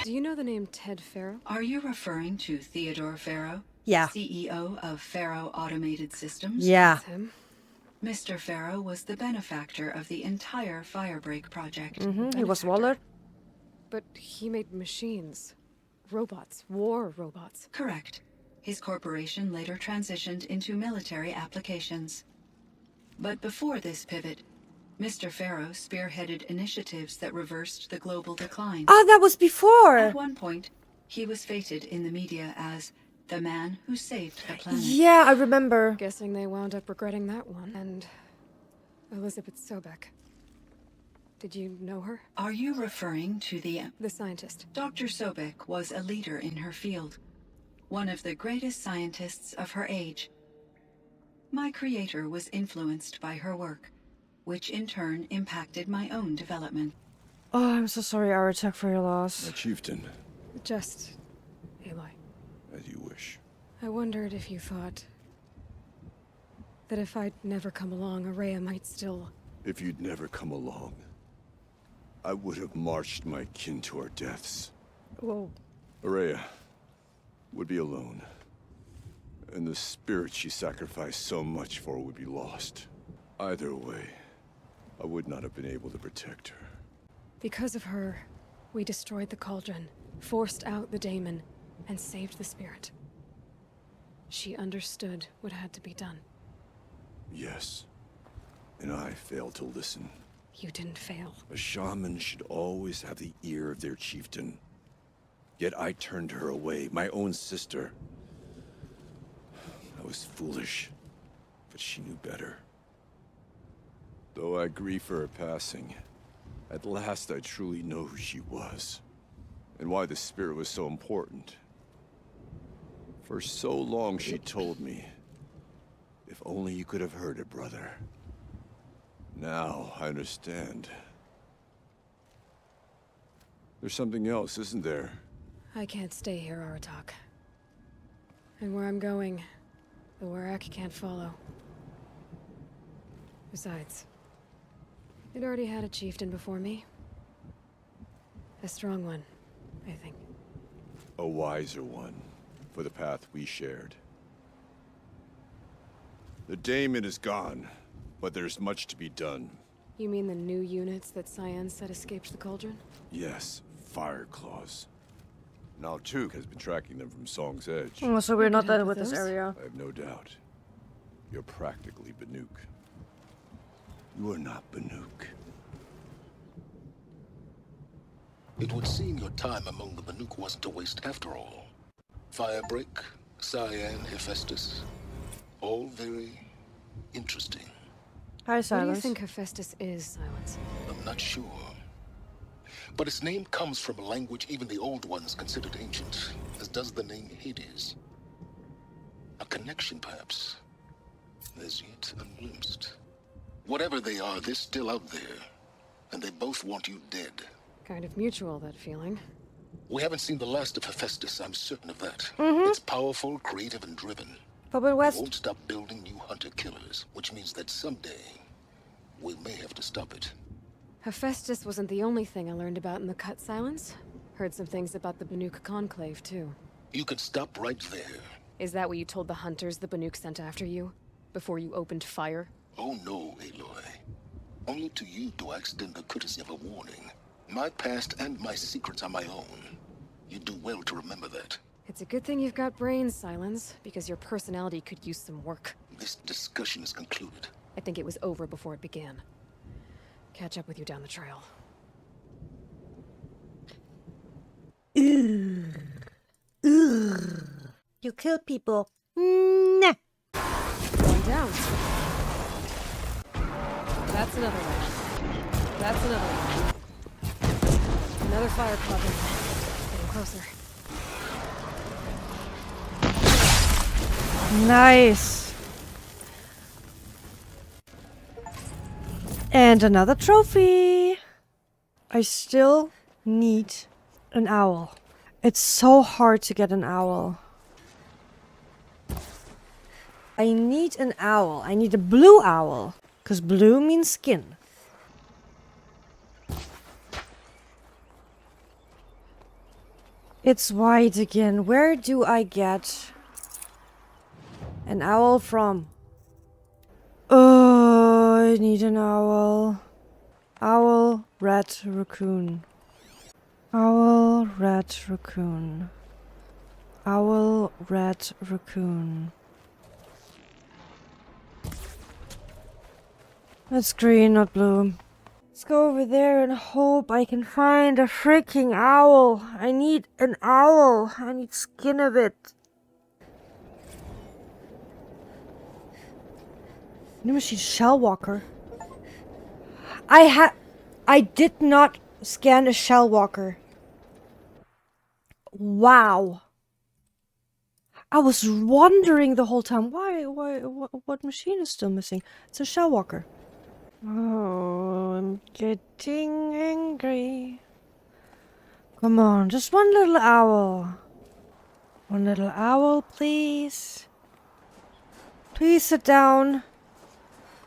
Do you know the name Ted Pharaoh? Are you referring to Theodore Pharaoh? Yeah. CEO of Pharaoh Automated Systems? Yeah. That's him. Mr. Pharaoh was the benefactor of the entire Firebreak project. He was Waller. But he made machines. Robots. War robots. Correct. His corporation later transitioned into military applications. But before this pivot, Mr. Pharaoh spearheaded initiatives that reversed the global decline. Oh, that was before! At one point, he was feted in the media as the man who saved the planet. Yeah, I remember. Guessing they wound up regretting that one. And Elizabeth Sobek. Did you know her? Are you referring to the scientist? Dr. Sobek was a leader in her field. One of the greatest scientists of her age. My creator was influenced by her work, which in turn impacted my own development. Oh, I'm so sorry, Aratak, for your loss. My chieftain. Just Aloy. As you wish. I wondered if you thought that if I'd never come along, Araya might still... If you'd never come along, I would have marched my kin to our deaths. Whoa. Araya would be alone. And the spirit she sacrificed so much for would be lost. Either way, I would not have been able to protect her. Because of her, we destroyed the cauldron, forced out the daemon, and saved the spirit. She understood what had to be done. Yes. And I failed to listen. You didn't fail. A shaman should always have the ear of their chieftain. Yet I turned her away, my own sister. I was foolish, but she knew better. Though I grieve for her passing, at last I truly know who she was, and why the spirit was so important. For so long she told me, if only you could have heard it, brother. Now I understand. There's something else, isn't there? I can't stay here, Aratak. And where I'm going, the Warak can't follow. Besides, it already had a chieftain before me. A strong one, I think. A wiser one, for the path we shared. The daemon is gone, but there's much to be done. You mean the new units that Cyan said escaped the cauldron? Yes, fire claws. Now Tuke has been tracking them from Song's Edge. Oh, so we're not done with this area. I have no doubt. You're practically Banuk. You are not Banuk. It would seem your time among the Banuk wasn't a waste after all. Firebreak, Cyan, Hephaestus. All very interesting. Hi, Silence. What do you think Hephaestus is, Silence? I'm not sure. But its name comes from a language even the old ones considered ancient, as does the name Hades. A connection, perhaps, as yet unglimpsed. Whatever they are, they're still out there, and they both want you dead. Kind of mutual, that feeling. We haven't seen the last of Hephaestus, I'm certain of that. It's powerful, creative, and driven. Forbidden West. We won't stop building new hunter-killers, which means that someday we may have to stop it. Hephaestus wasn't the only thing I learned about in the Cut Silence. Heard some things about the Banuk Conclave, too. You can stop right there. Is that what you told the hunters the Banuk sent after you? Before you opened fire? Oh no, Aloy. Only to you do I extend the courtesy of a warning. My past and my secrets are my own. You do well to remember that. It's a good thing you've got brains, Silence, because your personality could use some work. This discussion is concluded. I think it was over before it began. Catch up with you down the trail. You kill people. Nah. One down. That's another one. That's another one. Another fire clubbing. Getting closer. Nice. And another trophy. I still need an owl. It's so hard to get an owl. I need an owl. I need a blue owl. Because blue means skin. It's white again. Where do I get an owl from? Oh, I need an owl. Owl, rat, raccoon. Owl, rat, raccoon. Owl, rat, raccoon. It's green, not blue. Let's go over there and hope I can find a freaking owl. I need an owl. I need skin of it. New machine shell walker. I did not scan a shell walker. Wow. I was wondering the whole time what machine is still missing. It's a shell walker. Oh, I'm getting angry. Come on, just one little owl. One little owl, please. Please sit down.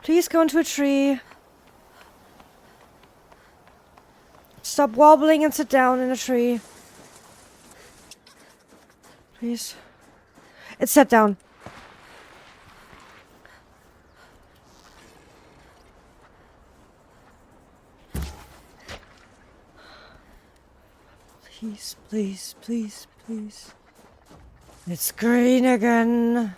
Please go into a tree. Stop wobbling and sit down in a tree. Please. It's sat down. Please, please, please, please. It's green again.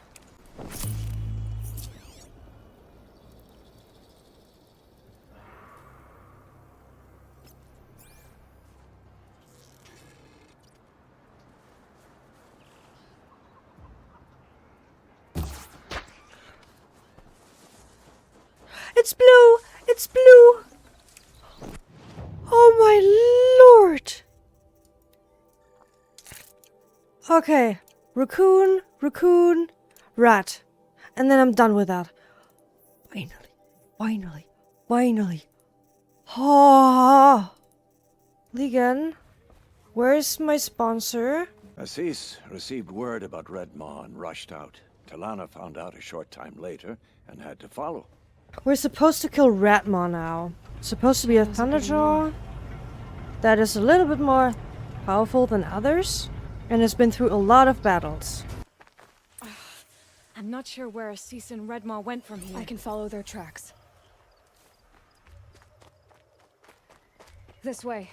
It's blue! It's blue! Oh my lord! Okay. Raccoon, raccoon, rat. And then I'm done with that. Finally. Ah! Ligan, where's my sponsor? Assis received word about Red Maw and rushed out. Talana found out a short time later and had to follow. We're supposed to kill Ratmaw now. Supposed to be a Thunderjaw that is a little bit more powerful than others and has been through a lot of battles. I'm not sure where Assis and Redmaw went from here. I can follow their tracks. This way.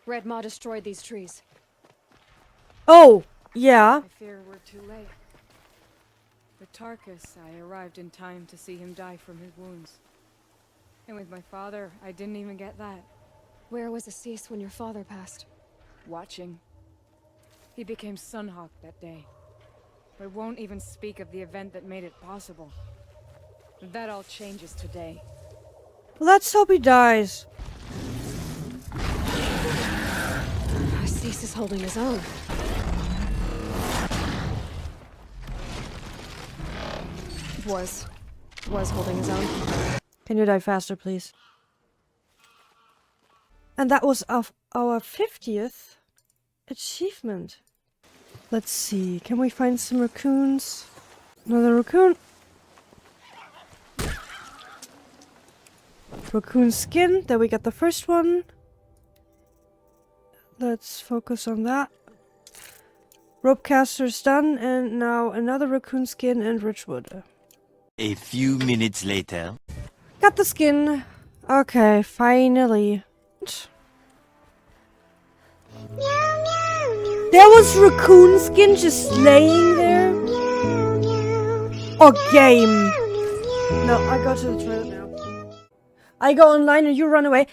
Redmaw destroyed these trees. Oh, yeah. I fear we're too late. With Tarkus, I arrived in time to see him die from his wounds. And with my father, I didn't even get that. Where was Assis when your father passed? Watching. He became Sunhawk that day. But won't even speak of the event that made it possible. That all changes today. Let's hope he dies. Assis is holding his own. Was holding his own. Can you die faster, please? And that was our 50th achievement. Let's see, can we find some raccoons? Another raccoon. Raccoon skin. There we got the first one. Let's focus on that. Rope caster's done, and now another raccoon skin and richwood. A few minutes later. Got the skin. Okay, finally. There was raccoon skin just laying there. Oh, game. No, I go to the trailer now. I go online and you run away.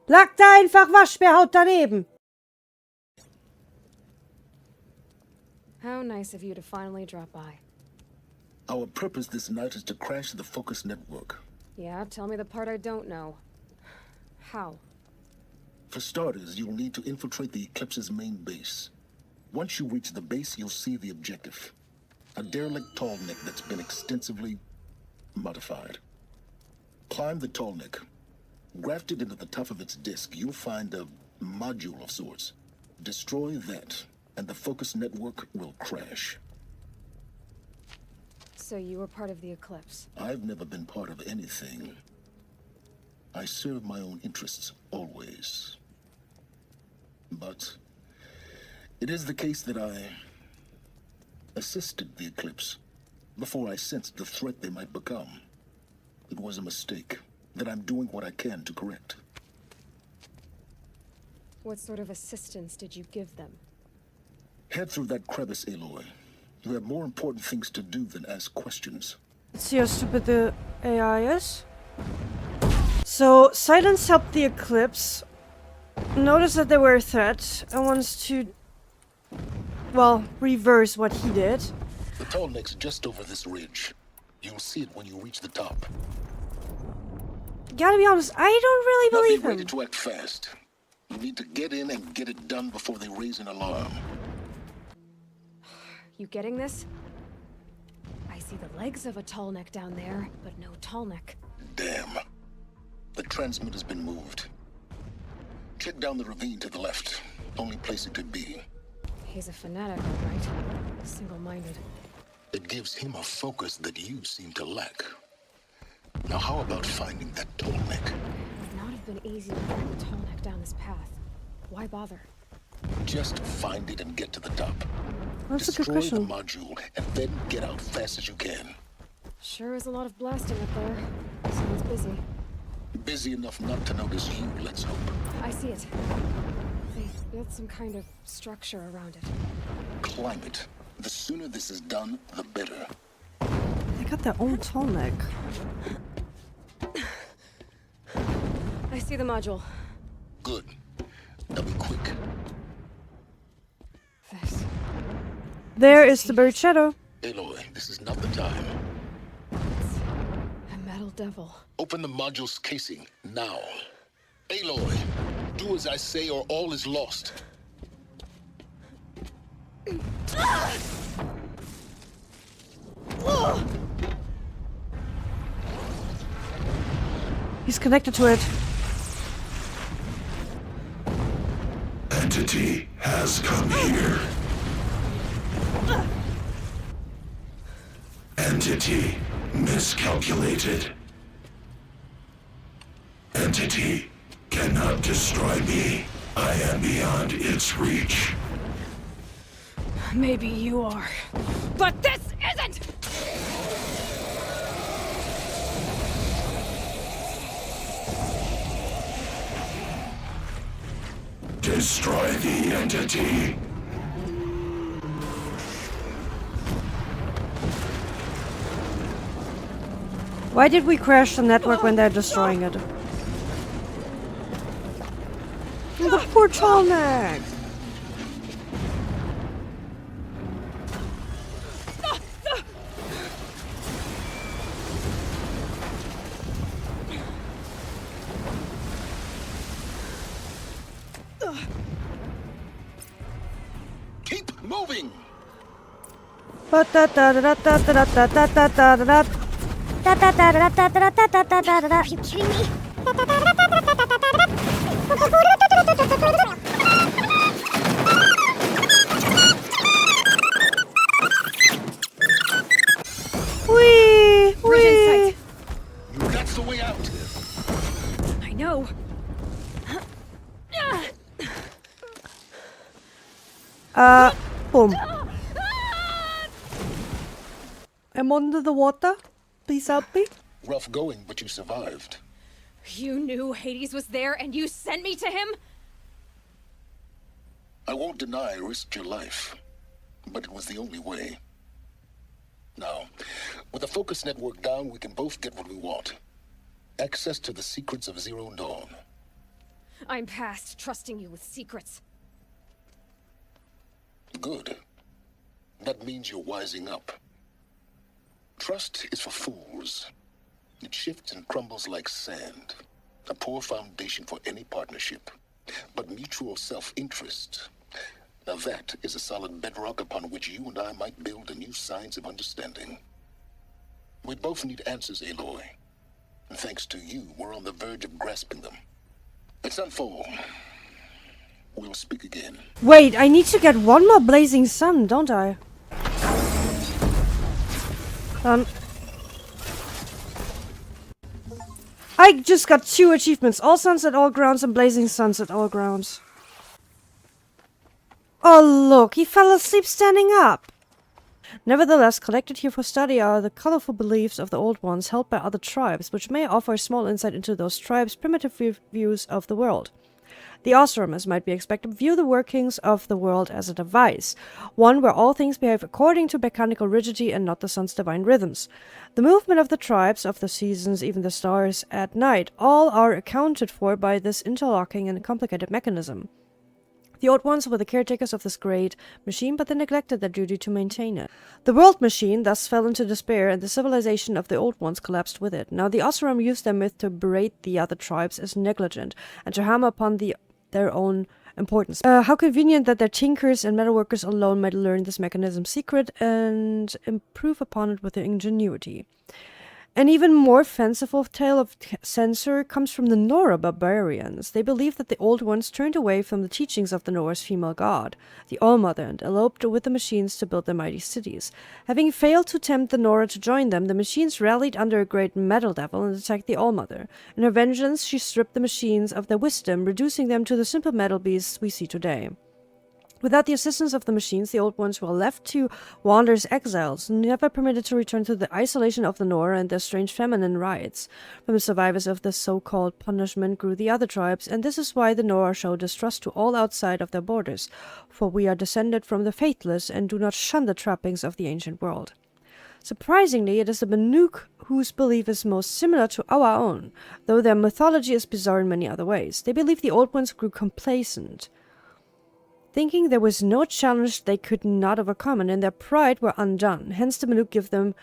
Lag da einfach Waschbärhaut daneben. How nice of you to finally drop by. Our purpose this night is to crash the Focus network. Yeah, tell me the part I don't know. How? For starters, you'll need to infiltrate the Eclipse's main base. Once you reach the base, you'll see the objective. A derelict tall neck that's been extensively modified. Climb the tall neck. Grafted into the top of its disk, you'll find a module of sorts. Destroy that, and the Focus network will crash. So you were part of the Eclipse? I've never been part of anything. I serve my own interests, always. But it is the case that I assisted the Eclipse before I sensed the threat they might become. It was a mistake that I'm doing what I can to correct. What sort of assistance did you give them? Head through that crevice, Aloy. You have more important things to do than ask questions. Let's see how stupid the AI is. So, Silence helped the Eclipse. Noticed that they were a threat and wants to, well, reverse what he did. The tall neck's just over this ridge. You'll see it when you reach the top. Gotta be honest, I don't really believe Be ready him. to act fast. You need to get in and get it done before they raise an alarm. You getting this? I see the legs of a tall neck down there, but no tall neck. Damn. The transmitter's been moved. Check down the ravine to the left. Only place it could be. He's a fanatic, all right. Single-minded. It gives him a focus that you seem to lack. Now how about finding that tall neck? It would not have been easy to get the tall neck down this path. Why bother? Just find it and get to the top. That's a good Destroy the question. module and then get out fast as you can. Sure is a lot of blasting up there. Someone's busy. Busy enough not to notice you, let's hope. I see it. They built some kind of structure around it. Climb it. The sooner this is done, the better. They got their own tall neck. I see the module. Good. Now be quick. This. There is the buried shadow. Aloy, this is not the time. It's a metal devil. Open the module's casing, now. Aloy, do as I say or all is lost. He's connected to it. Entity has come here. Entity miscalculated. Entity cannot destroy me. I am beyond its reach. Maybe you are, but this isn't! Destroy the entity. Why did we crash the network when they're destroying it? The poor tall neck. Keep moving. Are you kidding me? Whee! Bridge in sight. That's the way out. I know. Boom. I'm under the water. Please help me. Rough going, but you survived. You knew Hades was there and you sent me to him? I won't deny I risked your life, but it was the only way. Now, with the focus network down, we can both get what we want. Access to the secrets of Zero Dawn. I'm past trusting you with secrets. Good. That means you're wising up. Trust is for fools. It shifts and crumbles like sand. A poor foundation for any partnership. But mutual self-interest, now that is a solid bedrock upon which you and I might build a new science of understanding. We both need answers, Aloy. And thanks to you, we're on the verge of grasping them. It's Sunfall. We'll speak again. Wait, I need to get one more blazing sun, don't I? I just got 2 achievements. All suns at all grounds and blazing suns at all grounds. Oh look, he fell asleep standing up. Nevertheless, collected here for study are the colorful beliefs of the Old Ones held by other tribes, which may offer a small insight into those tribes' primitive views of the world. The Osram, as might be expected, view the workings of the world as a device, one where all things behave according to mechanical rigidity and not the sun's divine rhythms. The movement of the tribes, of the seasons, even the stars at night, all are accounted for by this interlocking and complicated mechanism. The Old Ones were the caretakers of this great machine, but they neglected their duty to maintain it. The world machine thus fell into despair, and the civilization of the Old Ones collapsed with it. Now the Osram used their myth to berate the other tribes as negligent, and to hammer upon their own importance. How convenient that their tinkers and metalworkers alone might learn this mechanism's secret and improve upon it with their ingenuity. An even more fanciful tale of censor comes from the Nora barbarians. They believed that the Old Ones turned away from the teachings of the Nora's female god, the All-Mother, and eloped with the machines to build their mighty cities. Having failed to tempt the Nora to join them, the machines rallied under a great metal devil and attacked the All-Mother. In her vengeance, she stripped the machines of their wisdom, reducing them to the simple metal beasts we see today. Without the assistance of the machines, the Old Ones were left to wander as exiles, never permitted to return to the isolation of the Nora and their strange feminine rites. From the survivors of this so-called punishment grew the other tribes, and this is why the Nora show distrust to all outside of their borders, for we are descended from the faithless and do not shun the trappings of the ancient world. Surprisingly, it is the Banuk whose belief is most similar to our own, though their mythology is bizarre in many other ways. They believe the Old Ones grew complacent, thinking there was no challenge they could not overcome, and in their pride were undone. Hence the Banuk give them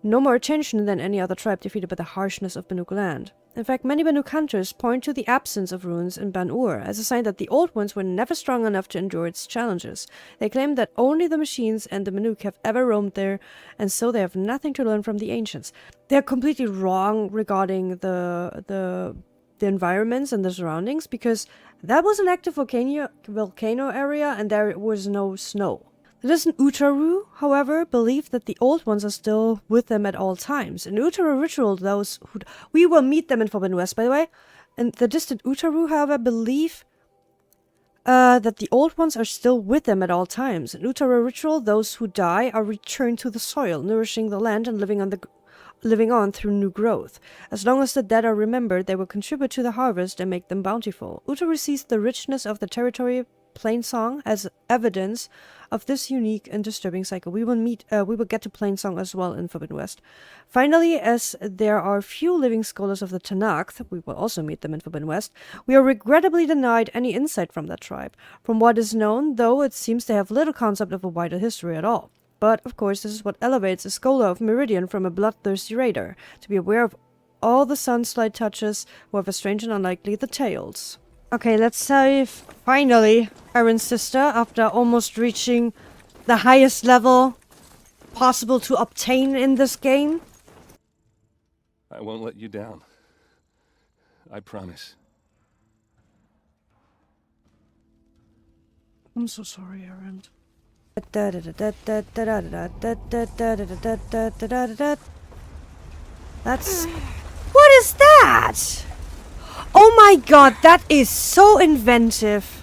no more attention than any other tribe defeated by the harshness of Banuk land. In fact, many Banuk hunters point to the absence of ruins in Ban-Ur as a sign that the Old Ones were never strong enough to endure its challenges. They claim that only the machines and the Banuk have ever roamed there, and so they have nothing to learn from the ancients. They're completely wrong regarding the environments and the surroundings, because that was an active volcano area and there was no snow. The distant Utaru, however, believe that the Old Ones are still with them at all times. In Utaru ritual, those who... We will meet them in Forbidden West, by the way. And the distant Utaru, however, believe that the Old Ones are still with them at all times. In Utaru ritual, those who die are returned to the soil, nourishing the land and living on through new growth. As long as the dead are remembered, they will contribute to the harvest and make them bountiful. Utaru sees the richness of the territory Plainsong as evidence of this unique and disturbing cycle. We will get to Plainsong as well in Forbidden West. Finally, as there are few living scholars of the Tanakh, we will also meet them in Forbidden West, we are regrettably denied any insight from that tribe. From what is known, though, it seems they have little concept of a wider history at all. But, of course, this is what elevates a scholar of Meridian from a bloodthirsty raider, to be aware of all the sun's slight touches, however strange and unlikely the tales. Okay, let's save, finally, Aaron's sister, after almost reaching the highest level possible to obtain in this game. I won't let you down. I promise. I'm so sorry, Aaron. That's... What is that? Oh my god, that is so inventive.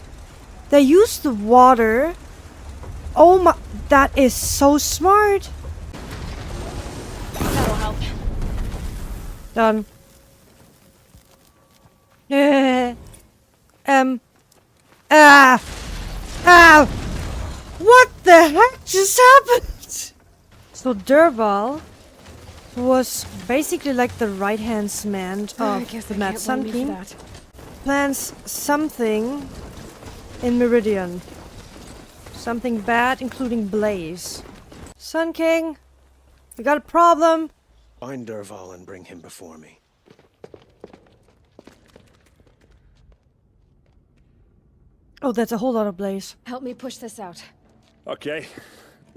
They use the water. Oh my... That is so smart. That'll help. Done. What the heck just happened? So Derval was basically like the right-hand man of the Mad Sun King. Plans something in Meridian. Something bad, including Blaze. Sun King, we got a problem. Find Derval and bring him before me. Oh, that's a whole lot of Blaze. Help me push this out. Okay.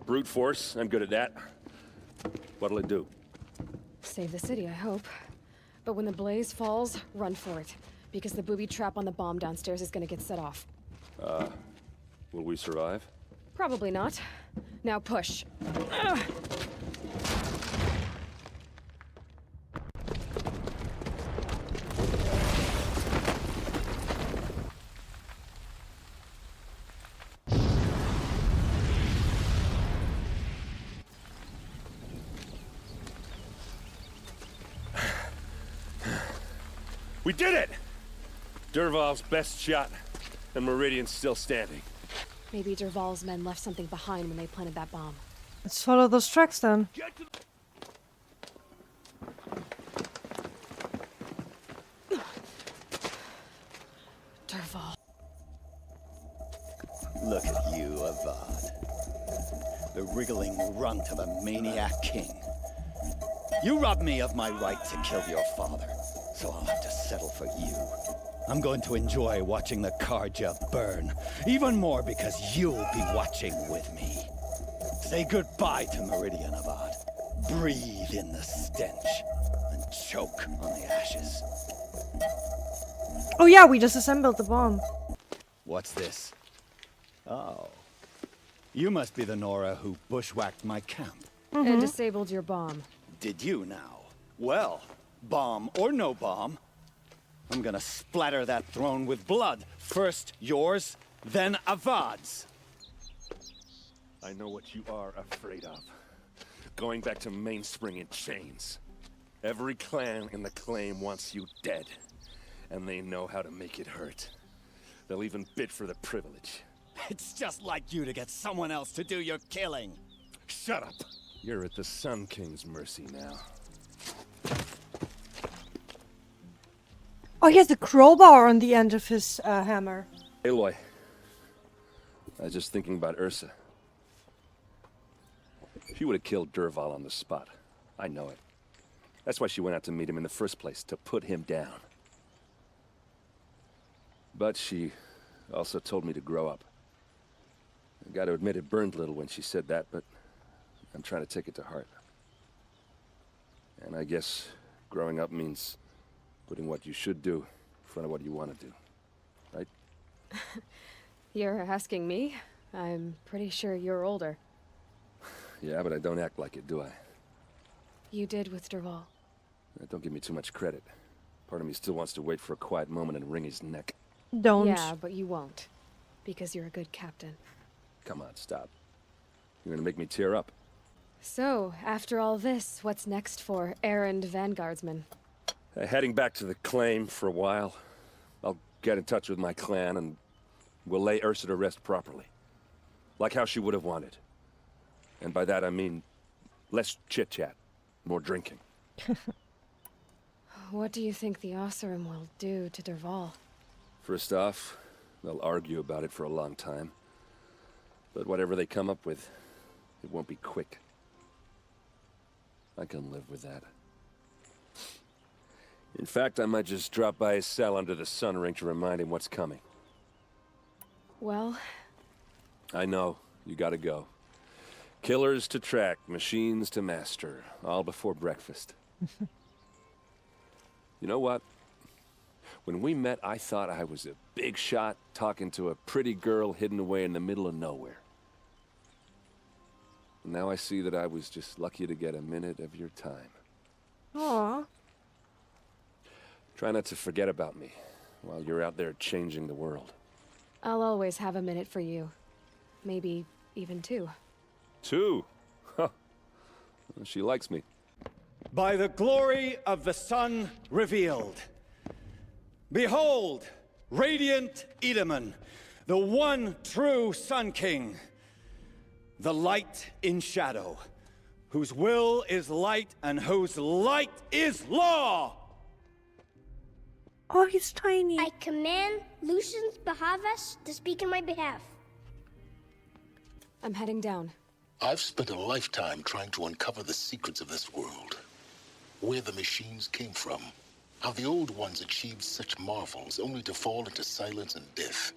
Brute force, I'm good at that. What'll it do? Save the city, I hope. But when the blaze falls, run for it. Because the booby trap on the bomb downstairs is gonna get set off. Will we survive? Probably not. Now push. We did it! Derval's best shot, and Meridian's still standing. Maybe Derval's men left something behind when they planted that bomb. Let's follow those tracks then. Derval. Look at you, Avad. The wriggling runt of a maniac king. You robbed me of my right to kill your father, so I'll have to settle for you. I'm going to enjoy watching the Karja burn, even more because you'll be watching with me. Say goodbye to Meridian, Avad. Breathe in the stench, and choke on the ashes. Oh yeah, we just assembled the bomb. What's this? Oh. You must be the Nora who bushwhacked my camp. And disabled your bomb. Did you now? Well, bomb or no bomb, I'm gonna splatter that throne with blood. First yours, then Avad's. I know what you are afraid of. Going back to Mainspring in chains. Every clan in the claim wants you dead. And they know how to make it hurt. They'll even bid for the privilege. It's just like you to get someone else to do your killing. Shut up! You're at the Sun King's mercy now. Oh, he has the crowbar on the end of his hammer. Aloy, I was just thinking about Ursa. She would have killed Derval on the spot. I know it. That's why she went out to meet him in the first place, to put him down. But she also told me to grow up. I gotta admit it burned a little when she said that, but I'm trying to take it to heart. And I guess growing up means putting what you should do in front of what you want to do, right? You're asking me? I'm pretty sure you're older. Yeah, but I don't act like it, do I? You did with Derval. Don't give me too much credit. Part of me still wants to wait for a quiet moment and wring his neck. Don't. Yeah, but you won't. Because you're a good captain. Come on, stop. You're gonna make me tear up. So, after all this, what's next for errand vanguardsman? Heading back to the claim for a while. I'll get in touch with my clan and we'll lay Ursa to rest properly. Like how she would have wanted. And by that I mean less chit-chat, more drinking. What do you think the Oseram will do to Derval? First off, they'll argue about it for a long time. But whatever they come up with, it won't be quick. I can live with that. In fact, I might just drop by his cell under the sun ring to remind him what's coming. Well... I know. You gotta go. Killers to track, machines to master. All before breakfast. You know what? When we met, I thought I was a big shot talking to a pretty girl hidden away in the middle of nowhere. Now I see that I was just lucky to get a minute of your time. Aww. Try not to forget about me while you're out there changing the world. I'll always have a minute for you. Maybe even two. Two? Huh. She likes me. By the glory of the sun revealed. Behold, radiant Edaman, the one true Sun King. The light in shadow, whose will is light and whose light is law! Oh, he's tiny. I command Lucius Bahavas to speak in my behalf. I'm heading down. I've spent a lifetime trying to uncover the secrets of this world. Where the machines came from. How the old ones achieved such marvels only to fall into silence and death.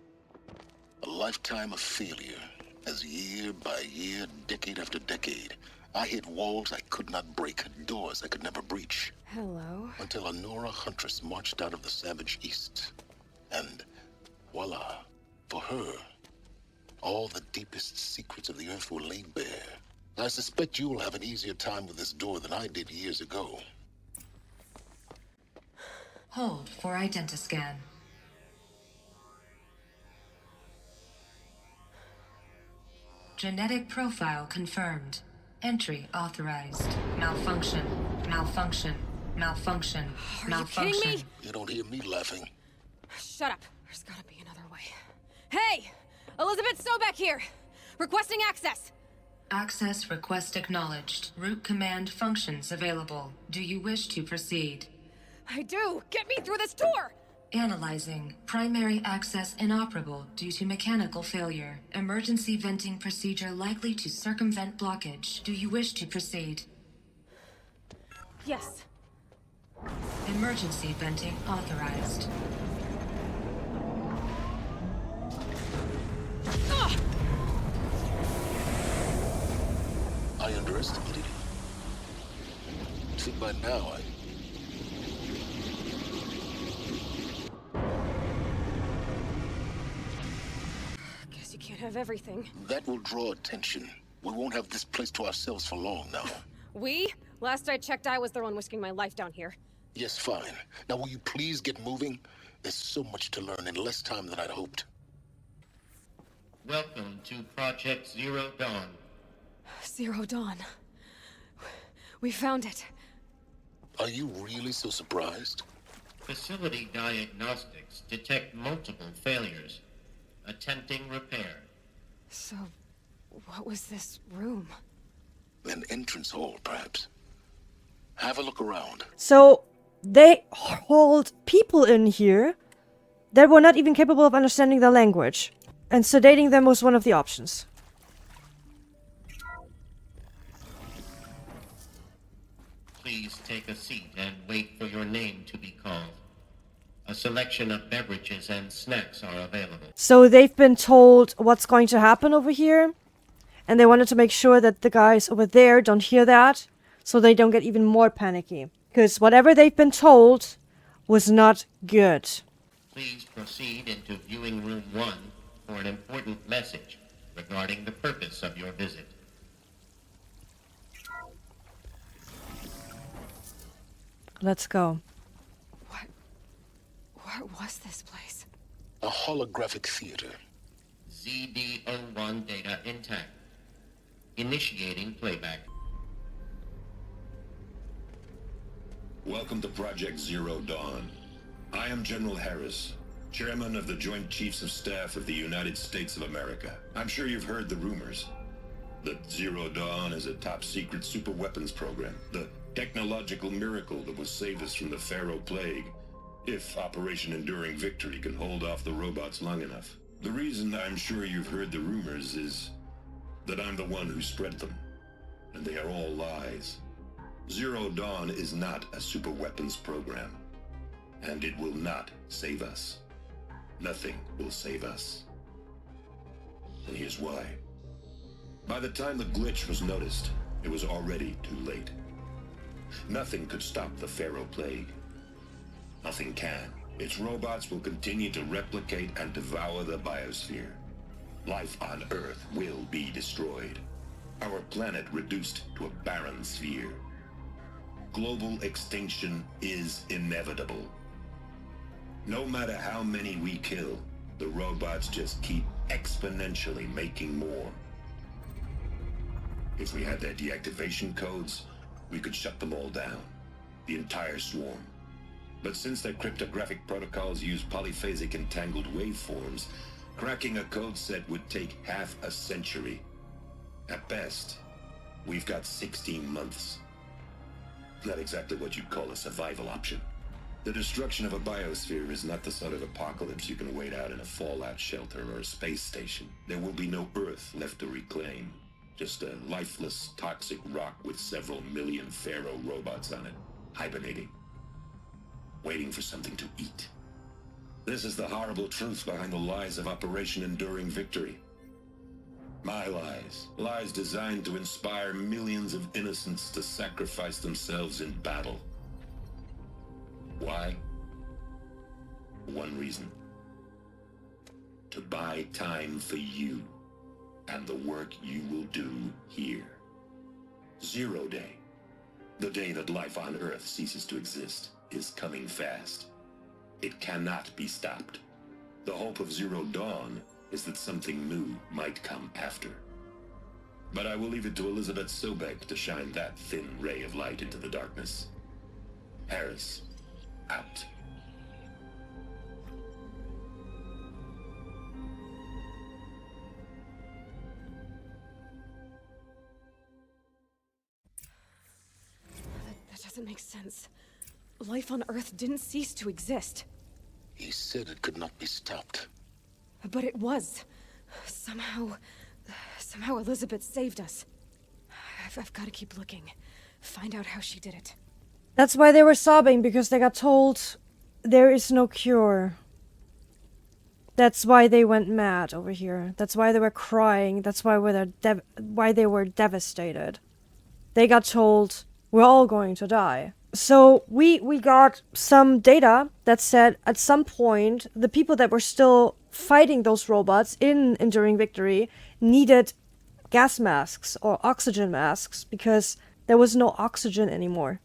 A lifetime of failure. As year by year, decade after decade, I hit walls I could not break, doors I could never breach. Hello. Until a Nora huntress marched out of the savage east. And voila, for her, all the deepest secrets of the earth were laid bare. I suspect you'll have an easier time with this door than I did years ago. Hold for identiscan. Genetic profile confirmed. Entry authorized. Malfunction. Malfunction. Malfunction. Are Malfunction. you kidding me? You don't hear me laughing. Shut up. There's gotta be another way. Hey! Elizabeth Sobeck here! Requesting access! Access request acknowledged. Root command functions available. Do you wish to proceed? I do! Get me through this tour! Analyzing. Primary access inoperable due to mechanical failure. Emergency venting procedure likely to circumvent blockage. Do you wish to proceed? Yes. Emergency venting authorized. Ugh! I underestimated you. See, by now, Guess you can't have everything. That will draw attention. We won't have this place to ourselves for long now. We? Last I checked, I was the one risking my life down here. Yes, fine. Now, will you please get moving? There's so much to learn in less time than I'd hoped. Welcome to Project Zero Dawn. Zero Dawn. We found it. Are you really so surprised? Facility diagnostics detect multiple failures. Attempting repair. So, what was this room? An entrance hall, perhaps. Have a look around. So, they hold people in here that were not even capable of understanding the language. And sedating them was one of the options. Please take a seat and wait for your name to be called. A selection of beverages and snacks are available. So they've been told what's going to happen over here. And they wanted to make sure that the guys over there don't hear that. So they don't get even more panicky. Because whatever they've been told was not good. Please proceed into viewing room 1 for an important message regarding the purpose of your visit. Let's go. What was this place? A holographic theater. ZD-01 data intact. Initiating playback. Welcome to Project Zero Dawn. I am General Harris, Chairman of the Joint Chiefs of Staff of the United States of America. I'm sure you've heard the rumors that Zero Dawn is a top-secret superweapons program, the technological miracle that will save us from the Pharaoh Plague, if Operation Enduring Victory can hold off the robots long enough. The reason I'm sure you've heard the rumors is that I'm the one who spread them, and they are all lies. Zero Dawn is not a superweapons program, and it will not save us. Nothing will save us. And here's why. By the time the glitch was noticed, it was already too late. Nothing could stop the Pharaoh Plague. Nothing can. Its robots will continue to replicate and devour the biosphere. Life on Earth will be destroyed. Our planet reduced to a barren sphere. Global extinction is inevitable. No matter how many we kill, the robots just keep exponentially making more. If we had their deactivation codes, we could shut them all down. The entire swarm. But since their cryptographic protocols use polyphasic entangled waveforms, cracking a code set would take half a century. At best, we've got 16 months. Not exactly what you'd call a survival option. The destruction of a biosphere is not the sort of apocalypse you can wait out in a fallout shelter or a space station. There will be no Earth left to reclaim. Just a lifeless, toxic rock with several million Pharaoh robots on it, hibernating. Waiting for something to eat. This is the horrible truth behind the lies of Operation Enduring Victory. My lies. Lies designed to inspire millions of innocents to sacrifice themselves in battle. Why? One reason. To buy time for you and the work you will do here. Zero Day. The day that life on Earth ceases to exist is coming fast. It cannot be stopped. The hope of Zero Dawn is that something new might come after. But I will leave it to Elizabeth Sobek to shine that thin ray of light into the darkness. Harris, out. That doesn't make sense. Life on Earth didn't cease to exist. He said it could not be stopped. But it was. Somehow Elizabeth saved us. I've got to keep looking. Find out how she did it. That's why they were sobbing, because they got told there is no cure. That's why they went mad over here. That's why they were crying. That's why they were devastated. They got told, we're all going to die. So we got some data that said at some point the people that were still fighting those robots in Enduring Victory needed gas masks or oxygen masks because there was no oxygen anymore.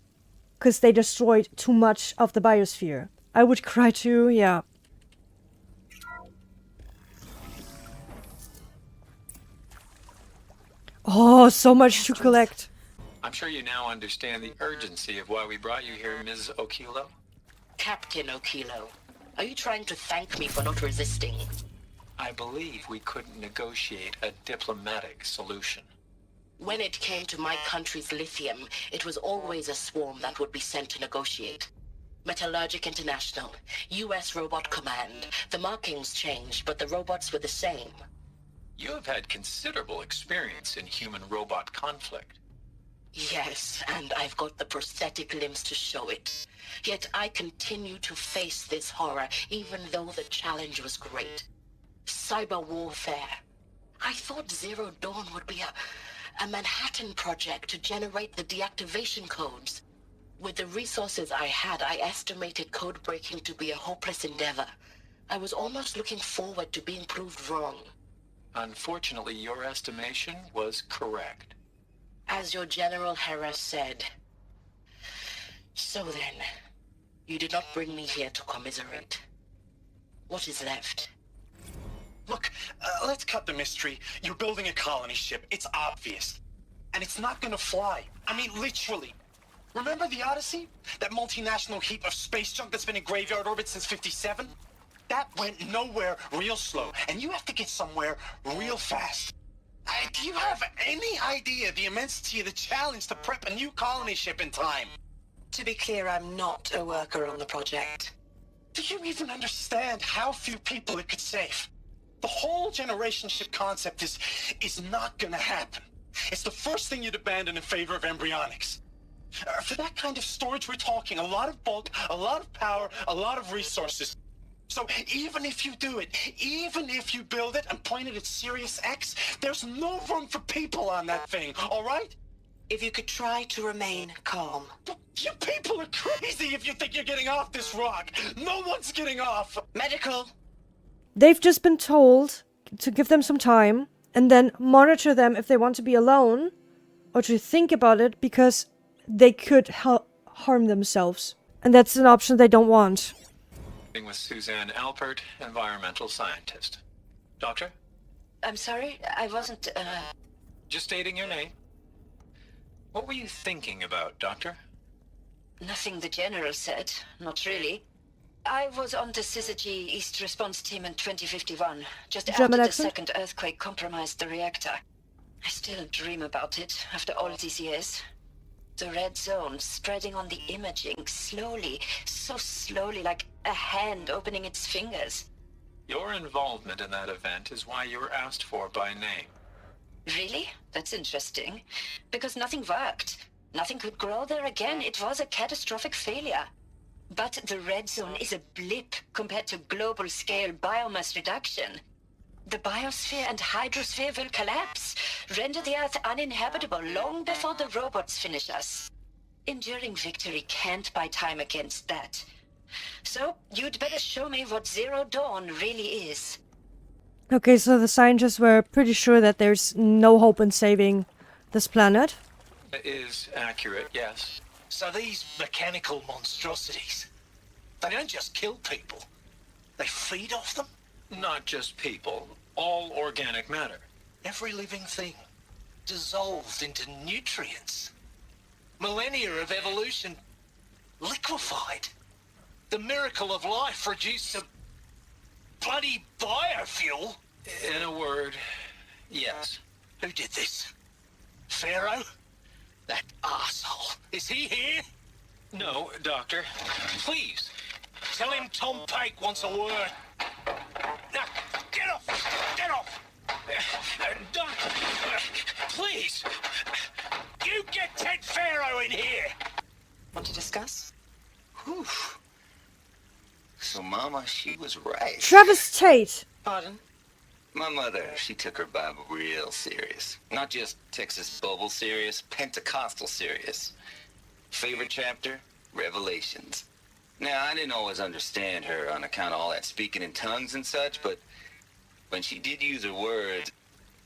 Because they destroyed too much of the biosphere. I would cry too, yeah. Oh, so much to collect. I'm sure you now understand the urgency of why we brought you here, Ms. Okilo. Captain Okilo, are you trying to thank me for not resisting? I believe we couldn't negotiate a diplomatic solution. When it came to my country's lithium, it was always a swarm that would be sent to negotiate. Metallurgic International, U.S. Robot Command. The markings changed, but the robots were the same. You have had considerable experience in human-robot conflict. Yes, and I've got the prosthetic limbs to show it. Yet I continue to face this horror, even though the challenge was great. Cyber warfare. I thought Zero Dawn would be a Manhattan project to generate the deactivation codes. With the resources I had, I estimated code breaking to be a hopeless endeavor. I was almost looking forward to being proved wrong. Unfortunately, your estimation was correct. As your General Harris said. So then, you did not bring me here to commiserate. What is left? Look, let's cut the mystery. You're building a colony ship. It's obvious. And it's not gonna fly. I mean, literally. Remember the Odyssey? That multinational heap of space junk that's been in graveyard orbit since '57? That went nowhere real slow. And you have to get somewhere real fast. Do you have any idea the immensity of the challenge to prep a new colony ship in time? To be clear, I'm not a worker on the project. Do you even understand how few people it could save? The whole generation ship concept is not gonna happen. It's the first thing you'd abandon in favor of embryonics. For that kind of storage, we're talking a lot of bulk, a lot of power, a lot of resources. So even if you do it, even if you build it and point it at Sirius X, there's no room for people on that thing, all right? If you could try to remain calm. You people are crazy if you think you're getting off this rock. No one's getting off. Medical. They've just been told to give them some time and then monitor them if they want to be alone or to think about it because they could harm themselves. And that's an option they don't want. With Suzanne Alpert, environmental scientist. Doctor? I'm sorry, I wasn't, Just stating your name. What were you thinking about, Doctor? Nothing the General said. Not really. I was on the Syzygy East Response Team in 2051, just after the second earthquake compromised the reactor. I still dream about it, after all these years. The red zone spreading on the imaging, slowly, so slowly, like a hand opening its fingers. Your involvement in that event is why you were asked for by name. Really? That's interesting. Because nothing worked. Nothing could grow there again. It was a catastrophic failure. But the red zone is a blip compared to global-scale biomass reduction. The biosphere and hydrosphere will collapse, render the Earth uninhabitable long before the robots finish us. Enduring victory can't buy time against that. So, you'd better show me what Zero Dawn really is. Okay, so the scientists were pretty sure that there's no hope in saving this planet. That is accurate, yes. So these mechanical monstrosities, they don't just kill people. They feed off them? Not just people. All organic matter. Every living thing dissolved into nutrients. Millennia of evolution liquefied. The miracle of life reduced to bloody biofuel. In a word, yes. Who did this? Pharaoh? That asshole. Is he here? No, Doctor. Please. Tell him Tom Pake wants a word. Now, get off! Get off! Doctor, please. You get Ted Pharaoh in here! Want to discuss? Whew. So Mama, she was right. Travis Tate! Pardon? My mother, she took her Bible real serious. Not just Texas Bible serious, Pentecostal serious. Favorite chapter? Revelations. Now, I didn't always understand her on account of all that speaking in tongues and such, but when she did use her words,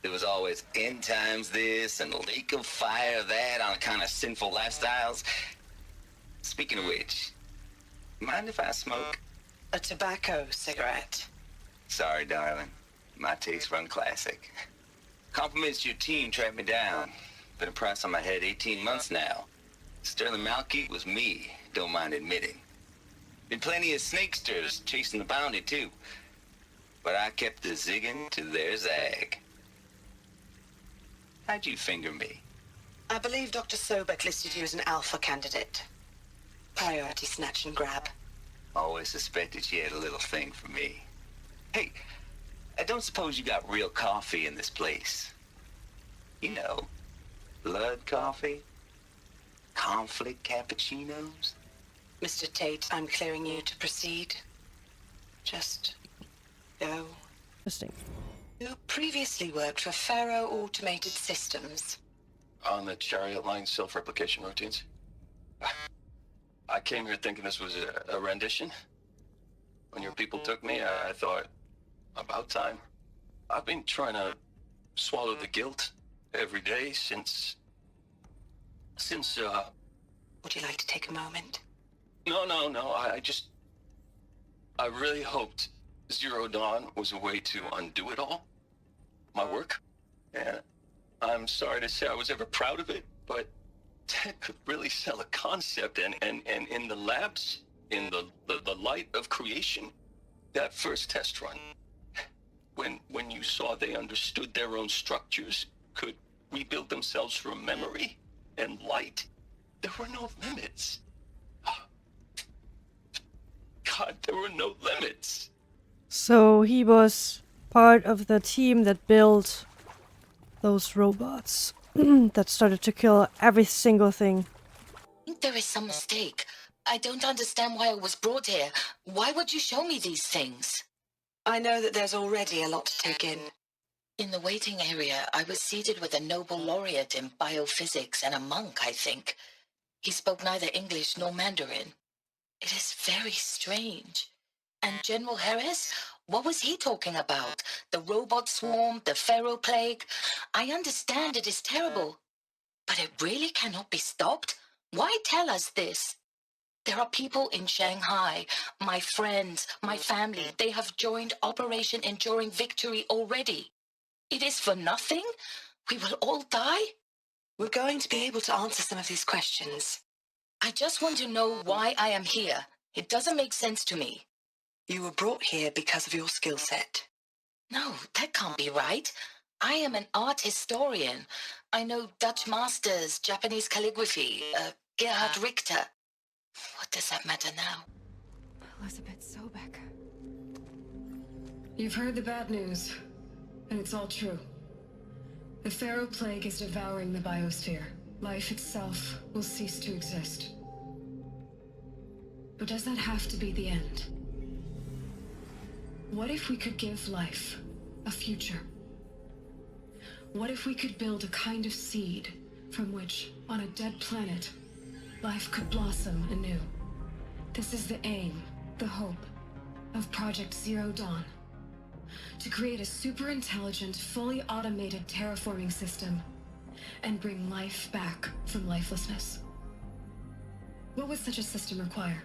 there was always end times this and lake of fire that on account of sinful lifestyles. Speaking of which, mind if I smoke? A tobacco cigarette. Sorry, darling. My taste run classic. Compliments to your team tracked me down. Been a price on my head 18 months now. Sterling Malky was me, don't mind admitting. Been plenty of snakesters chasing the bounty, too. But I kept the zigging to their zag. How'd you finger me? I believe Dr. Sobek listed you as an alpha candidate. Priority snatch and grab. Always suspected she had a little thing for me. Hey, I don't suppose you got real coffee in this place. You know, blood coffee? Conflict cappuccinos? Mr. Tate, I'm clearing you to proceed. Just go. Interesting. You previously worked for Pharaoh Automated Systems. On the Chariot Line self-replication routines. I came here thinking this was a rendition. When your people took me, I thought, about time. I've been trying to swallow the guilt every day since... Would you like to take a moment? No. I really hoped Zero Dawn was a way to undo it all. My work. And I'm sorry to say I was ever proud of it, but Ted could really sell a concept, and in the labs, in the light of creation, that first test run, when you saw they understood their own structures, could rebuild themselves from memory and light, there were no limits. God, there were no limits. So he was part of the team that built those robots that started to kill every single thing. I think there is some mistake. I don't understand why I was brought here. Why would you show me these things? I know that there's already a lot to take in. In the waiting area, I was seated with a Nobel laureate in biophysics and a monk, I think. He spoke neither English nor Mandarin. It is very strange. And General Harris? What was he talking about? The robot swarm, the pharaoh plague? I understand it is terrible. But it really cannot be stopped? Why tell us this? There are people in Shanghai, my friends, my family. They have joined Operation Enduring Victory already. It is for nothing? We will all die? We're going to be able to answer some of these questions. I just want to know why I am here. It doesn't make sense to me. You were brought here because of your skill set. No, that can't be right. I am an art historian. I know Dutch masters, Japanese calligraphy, Gerhard Richter. What does that matter now? Elizabeth Sobek. You've heard the bad news, and it's all true. The Pharaoh Plague is devouring the biosphere. Life itself will cease to exist. But does that have to be the end? What if we could give life a future? What if we could build a kind of seed from which, on a dead planet, life could blossom anew? This is the aim, the hope, of Project Zero Dawn. To create a super-intelligent, fully automated terraforming system and bring life back from lifelessness. What would such a system require?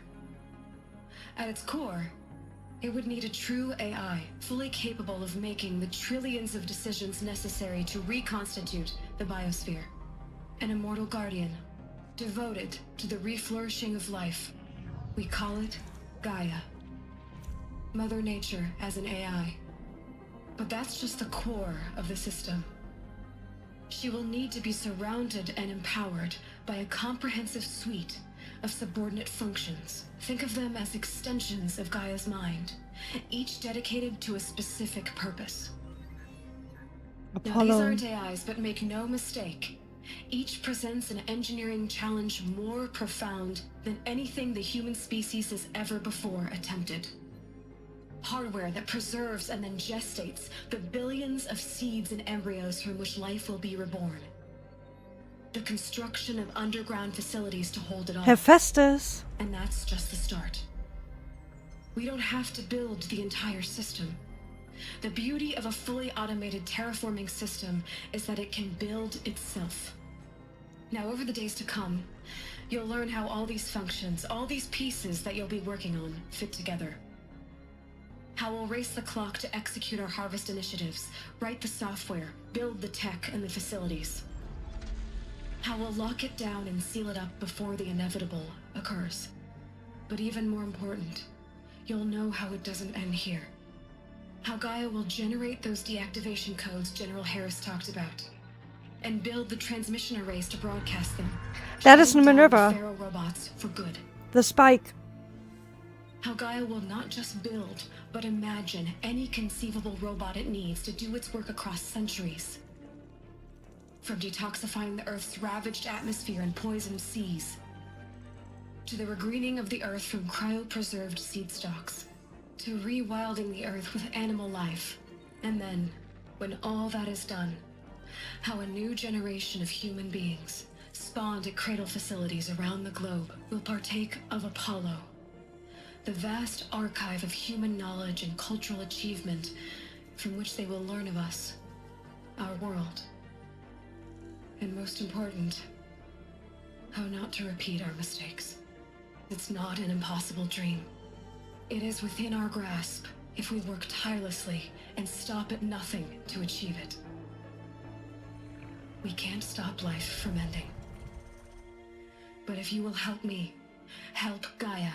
At its core, it would need a true AI, fully capable of making the trillions of decisions necessary to reconstitute the biosphere. An immortal guardian, devoted to the reflourishing of life. We call it Gaia. Mother Nature as an AI. But that's just the core of the system. She will need to be surrounded and empowered by a comprehensive suite of subordinate functions. Think of them as extensions of Gaia's mind, each dedicated to a specific purpose. Now, these aren't AIs, but make no mistake. Each presents an engineering challenge more profound than anything the human species has ever before attempted. Hardware that preserves and then gestates the billions of seeds and embryos from which life will be reborn. The construction of underground facilities to hold it all. Hephaestus! And that's just the start. We don't have to build the entire system. The beauty of a fully automated terraforming system is that it can build itself. Now, over the days to come, you'll learn how all these functions, all these pieces that you'll be working on, fit together. How we'll race the clock to execute our harvest initiatives, write the software, build the tech and the facilities. How we'll lock it down and seal it up before the inevitable occurs. But even more important, you'll know how it doesn't end here. How Gaia will generate those deactivation codes General Harris talked about, and build the transmission arrays to broadcast them. That is Minerva. Pharaoh robots for good. The spike. How Gaia will not just build, but imagine any conceivable robot it needs to do its work across centuries. From detoxifying the Earth's ravaged atmosphere and poisoned seas, to the regreening of the Earth from cryopreserved seed stalks, to rewilding the Earth with animal life. And then, when all that is done, how a new generation of human beings, spawned at cradle facilities around the globe, will partake of Apollo, the vast archive of human knowledge and cultural achievement from which they will learn of us, our world. And most important, how not to repeat our mistakes. It's not an impossible dream. It is within our grasp if we work tirelessly and stop at nothing to achieve it. We can't stop life from ending. But if you will help me, help Gaia,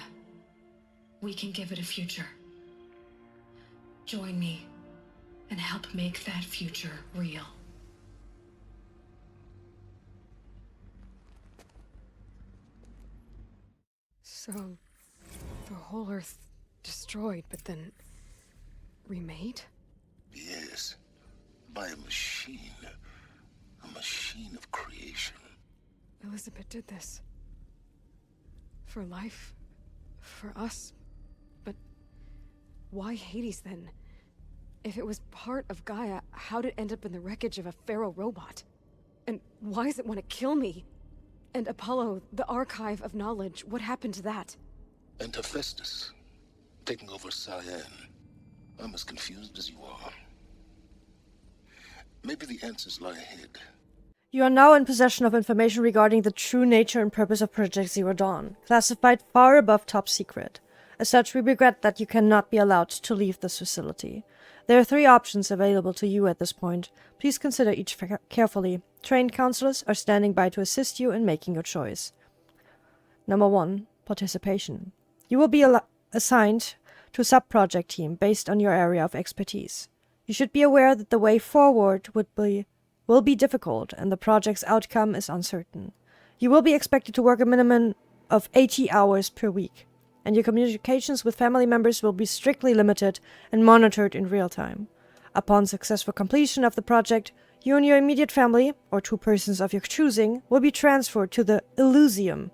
we can give it a future. Join me and help make that future real. So, the whole Earth destroyed, but then remade? Yes, by a machine. A machine of creation. Elizabeth did this. For life. For us. But why Hades then? If it was part of Gaia, how'd it end up in the wreckage of a feral robot? And why does it want to kill me? And Apollo, the archive of knowledge, what happened to that? And Hephaestus, taking over Cyan. I'm as confused as you are. Maybe the answers lie ahead. You are now in possession of information regarding the true nature and purpose of Project Zero Dawn, classified far above top secret. As such, we regret that you cannot be allowed to leave this facility. There are 3 options available to you at this point. Please consider each carefully. Trained counselors are standing by to assist you in making your choice. Number 1. Participation. You will be assigned to a sub-project team based on your area of expertise. You should be aware that the way forward will be difficult and the project's outcome is uncertain. You will be expected to work a minimum of 80 hours per week, and your communications with family members will be strictly limited and monitored in real time. Upon successful completion of the project, you and your immediate family, or 2 persons of your choosing, will be transferred to the Elysium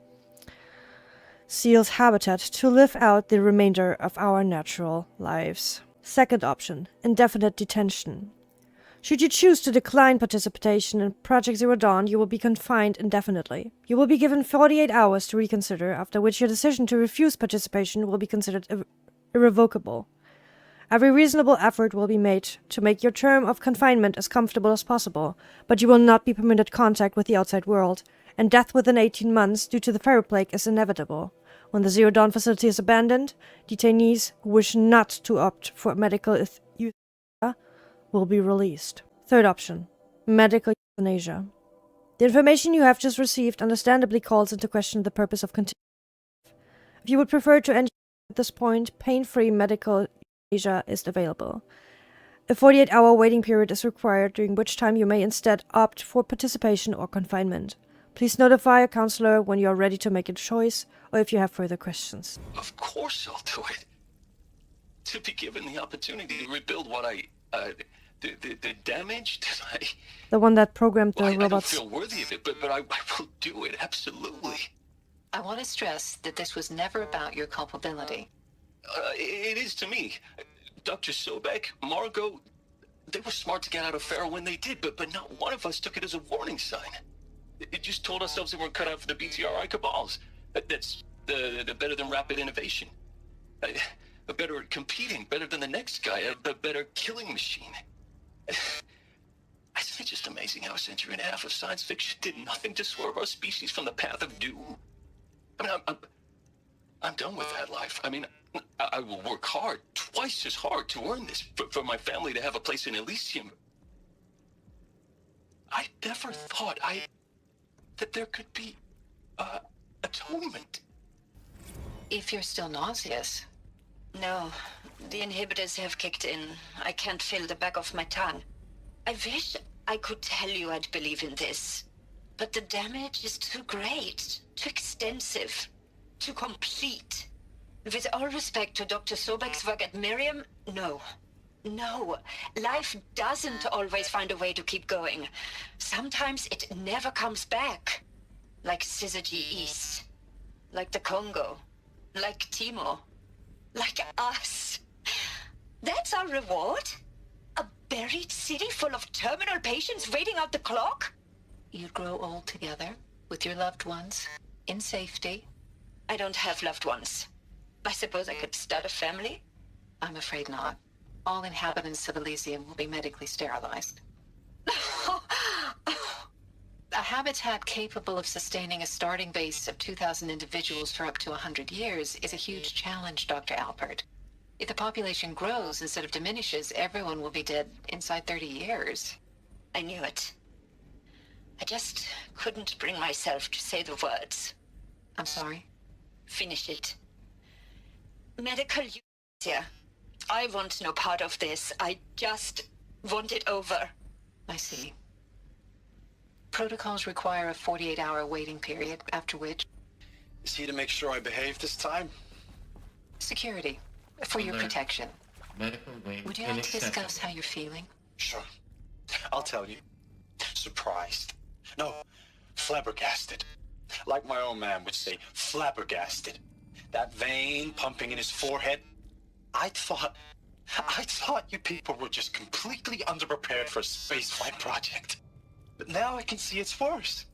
Seal's habitat to live out the remainder of our natural lives. Second option, indefinite detention. Should you choose to decline participation in Project Zero Dawn, you will be confined indefinitely. You will be given 48 hours to reconsider, after which your decision to refuse participation will be considered irrevocable. Every reasonable effort will be made to make your term of confinement as comfortable as possible, but you will not be permitted contact with the outside world, and death within 18 months due to the feral plague is inevitable. When the Zero Dawn facility is abandoned, detainees who wish not to opt for medical euthanasia will be released. Third option, medical euthanasia. The information you have just received understandably calls into question the purpose of continuing. If you would prefer to end at this point, pain-free medical euthanasia is available. A 48-hour waiting period is required, during which time you may instead opt for participation or confinement. Please notify a counselor when you are ready to make a choice, or if you have further questions. Of course I'll do it. To be given the opportunity to rebuild what the damage that I... The one that programmed the robots. I don't feel worthy of it, but I will do it, absolutely. I want to stress that this was never about your culpability. It is to me. Dr. Sobek, Margot, they were smart to get out of Pharaoh when they did, but not one of us took it as a warning sign. It just told ourselves they weren't cut out for the BTRI cabals. That's the better than rapid innovation. A better at competing, better than the next guy, a better killing machine. Isn't it just amazing how a century and a half of science fiction did nothing to swerve our species from the path of doom? I mean, I'm done with that life. I mean, I will work hard, twice as hard, to earn this, for my family to have a place in Elysium. I never thought that there could be atonement. If you're still nauseous. No, the inhibitors have kicked in. I can't feel the back of my tongue. I wish I could tell you I'd believe in this, but the damage is too great, too extensive, too complete. With all respect to Dr. Sobek's work at Miriam, no. No, life doesn't always find a way to keep going. Sometimes it never comes back. Like Syzygy East. Like the Congo. Like Timor. Like us. That's our reward? A buried city full of terminal patients waiting out the clock? You'd grow old together, with your loved ones, in safety. I don't have loved ones. I suppose I could start a family? I'm afraid not. All inhabitants of Elysium will be medically sterilized. A habitat capable of sustaining a starting base of 2,000 individuals for up to 100 years is a huge challenge, Dr. Alpert. If the population grows instead of diminishes, everyone will be dead inside 30 years. I knew it. I just couldn't bring myself to say the words. I'm sorry? Finish it. Medical euthanasia. I want no part of this. I just want it over. I see. Protocols require a 48-hour waiting period, after which... Is he to make sure I behave this time? Security. For your protection. Medical wing Would you like to discuss how you're feeling? Sure. I'll tell you. Surprised. No, flabbergasted. Like my own man would say, flabbergasted. That vein pumping in his forehead. I'd thought I thought you people were just completely underprepared for a spaceflight project. But now I can see it's worse.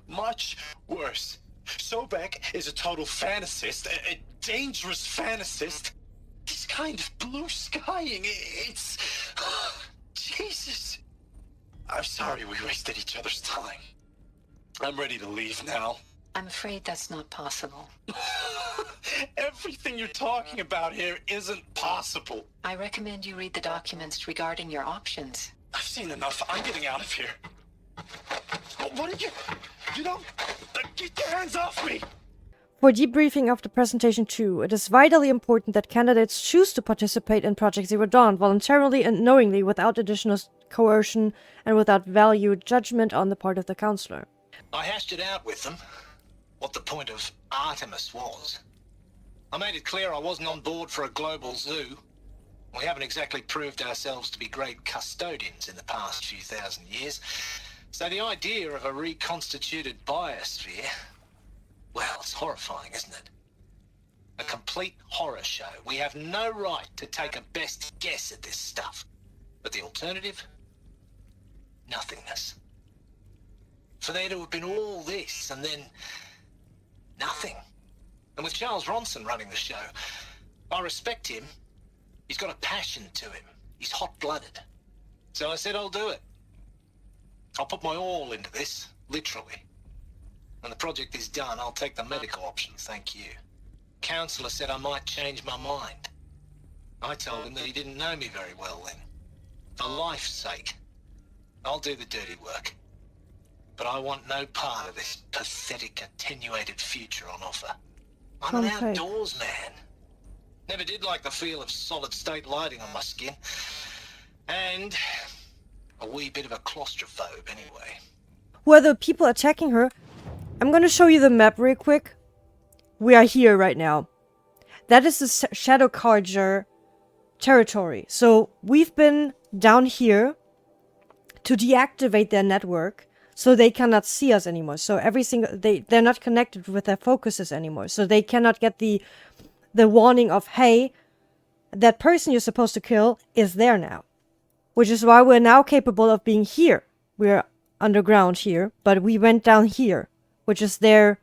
Much worse. Sobek is a total fantasist, a dangerous fantasist. This kind of blue skying, it's... Jesus. I'm sorry we wasted each other's time. I'm ready to leave now. I'm afraid that's not possible. Everything you're talking about here isn't possible. I recommend you read the documents regarding your options. I've seen enough. I'm getting out of here. What are you... You don't... Get your hands off me! For debriefing of the presentation 2, it is vitally important that candidates choose to participate in Project Zero Dawn voluntarily and knowingly without additional coercion and without valued judgment on the part of the counselor. I hashed it out with them, what the point of Artemis was. I made it clear I wasn't on board for a global zoo. We haven't exactly proved ourselves to be great custodians in the past few thousand years. So the idea of a reconstituted biosphere, well, it's horrifying, isn't it? A complete horror show. We have no right to take a best guess at this stuff. But the alternative? Nothingness. For there to have been all this and then nothing. And with Charles Ronson running the show, I respect him. He's got a passion to him. He's hot-blooded. So I said I'll do it. I'll put my all into this, literally. When the project is done, I'll take the medical option, thank you. Counselor said I might change my mind. I told him that he didn't know me very well then. For life's sake, I'll do the dirty work. But I want no part of this pathetic, attenuated future on offer. I'm an outdoors man. Never did like the feel of solid-state lighting on my skin. And a wee bit of a claustrophobe, anyway. Who are the people attacking her? I'm gonna show you the map real quick. We are here right now. That is the Shadow Carja territory. So we've been down here to deactivate their network so they cannot see us anymore. So every single... They're not connected with their focuses anymore. So they cannot get the warning of, hey, that person you're supposed to kill is there now. Which is why we're now capable of being here. We're underground here, but we went down here, which is their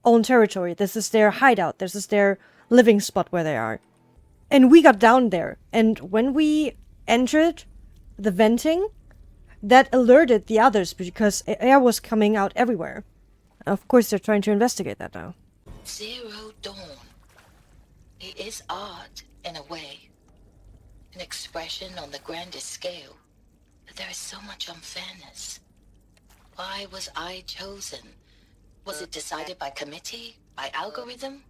own territory. This is their hideout. This is their living spot where they are. And we got down there. And when we entered the venting, that alerted the others because air was coming out everywhere. Of course, they're trying to investigate that now. Zero Dawn. It is art, in a way. An expression on the grandest scale. But there is so much unfairness. Why was I chosen? Was it decided by committee? By algorithm?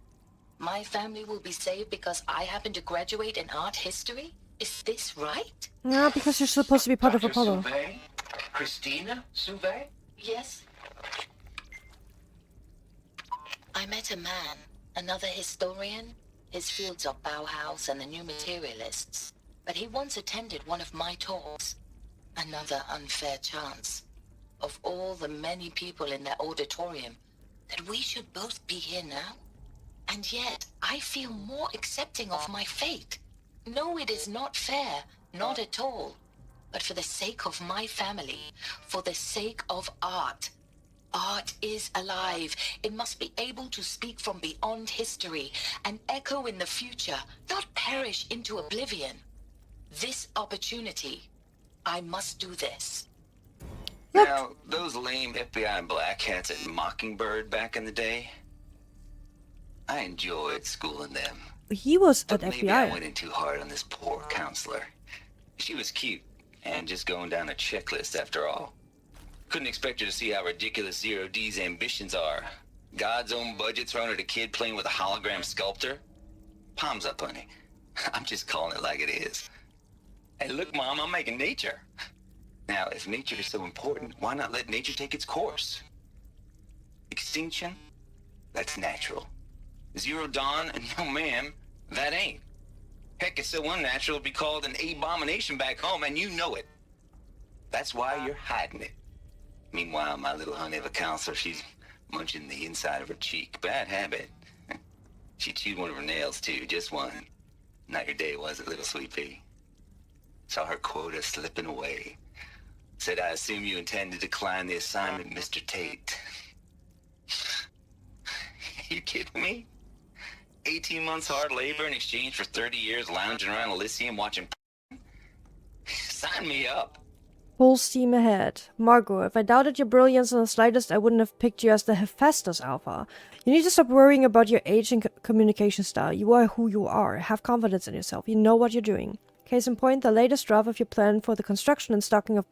My family will be saved because I happen to graduate in art history? Is this right? No, because you're supposed to be part of Apollo. Sauvé? Christina Sauvé? Yes. I met a man, another historian. His fields are Bauhaus and the New Materialists. But he once attended one of my talks. Another unfair chance. Of all the many people in that auditorium, that we should both be here now. And yet, I feel more accepting of my fate. No, it is not fair. Not at all. But for the sake of my family, for the sake of art. Art is alive. It must be able to speak from beyond history and echo in the future, not perish into oblivion. This opportunity, I must do this. Now, those lame FBI black hats at Mockingbird back in the day, I enjoyed schooling them. He was at Maybe FBI. I went in too hard on this poor counselor. She was cute and just going down a checklist after all. Couldn't expect her to see how ridiculous Zero D's ambitions are. God's own budget thrown at a kid playing with a hologram sculptor? Palms up, honey. I'm just calling it like it is. Hey, look, Mom, I'm making nature. Now, if nature is so important, why not let nature take its course? Extinction? That's natural. Zero Dawn? No, ma'am, that ain't. Heck, it's so unnatural to be called an abomination back home, and you know it. That's why you're hiding it. Meanwhile, my little honey of a counselor, she's munching the inside of her cheek. Bad habit. She chewed one of her nails, too, just one. Not your day, was it, little sweet pea? Saw her quota slipping away. Said, I assume you intend to decline the assignment, Mr. Tate. You kidding me? 18 months hard labor in exchange for 30 years lounging around Elysium watching Sign me up. Full steam ahead. Margot, if I doubted your brilliance in the slightest, I wouldn't have picked you as the Hephaestus Alpha. You need to stop worrying about your age and communication style. You are who you are. Have confidence in yourself. You know what you're doing. Case in point, the latest draft of your plan for the construction and stocking of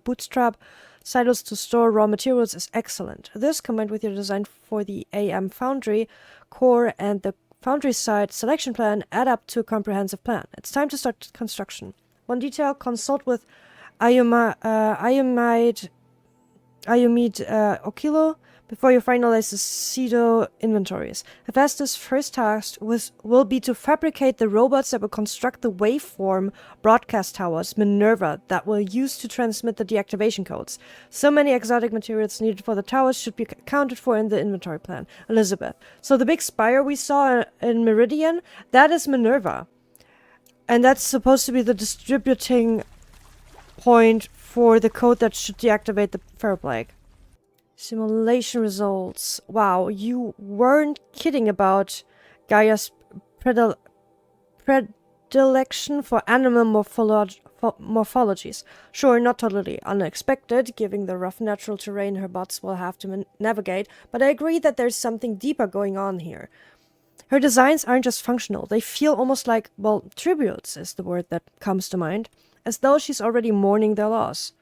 bootstrap silos to store raw materials is excellent. This, combined with your design for the AM Foundry core and the Foundry site selection plan, add up to a comprehensive plan. It's time to start construction. One detail, consult with Iomide Okilo before you finalize the pseudo inventories. Hephaestus' first task will be to fabricate the robots that will construct the waveform broadcast towers, Minerva, that will use to transmit the deactivation codes. So many exotic materials needed for the towers should be accounted for in the inventory plan. Elizabeth. So the big spire we saw in Meridian, that is Minerva. And that's supposed to be the distributing point for the code that should deactivate the ferroplague. Simulation results. Wow, you weren't kidding about Gaia's predilection for animal morphologies. Sure, not totally unexpected, given the rough natural terrain her bots will have to navigate, but I agree that there's something deeper going on here. Her designs aren't just functional, they feel almost like, well, tributes is the word that comes to mind, as though she's already mourning their loss.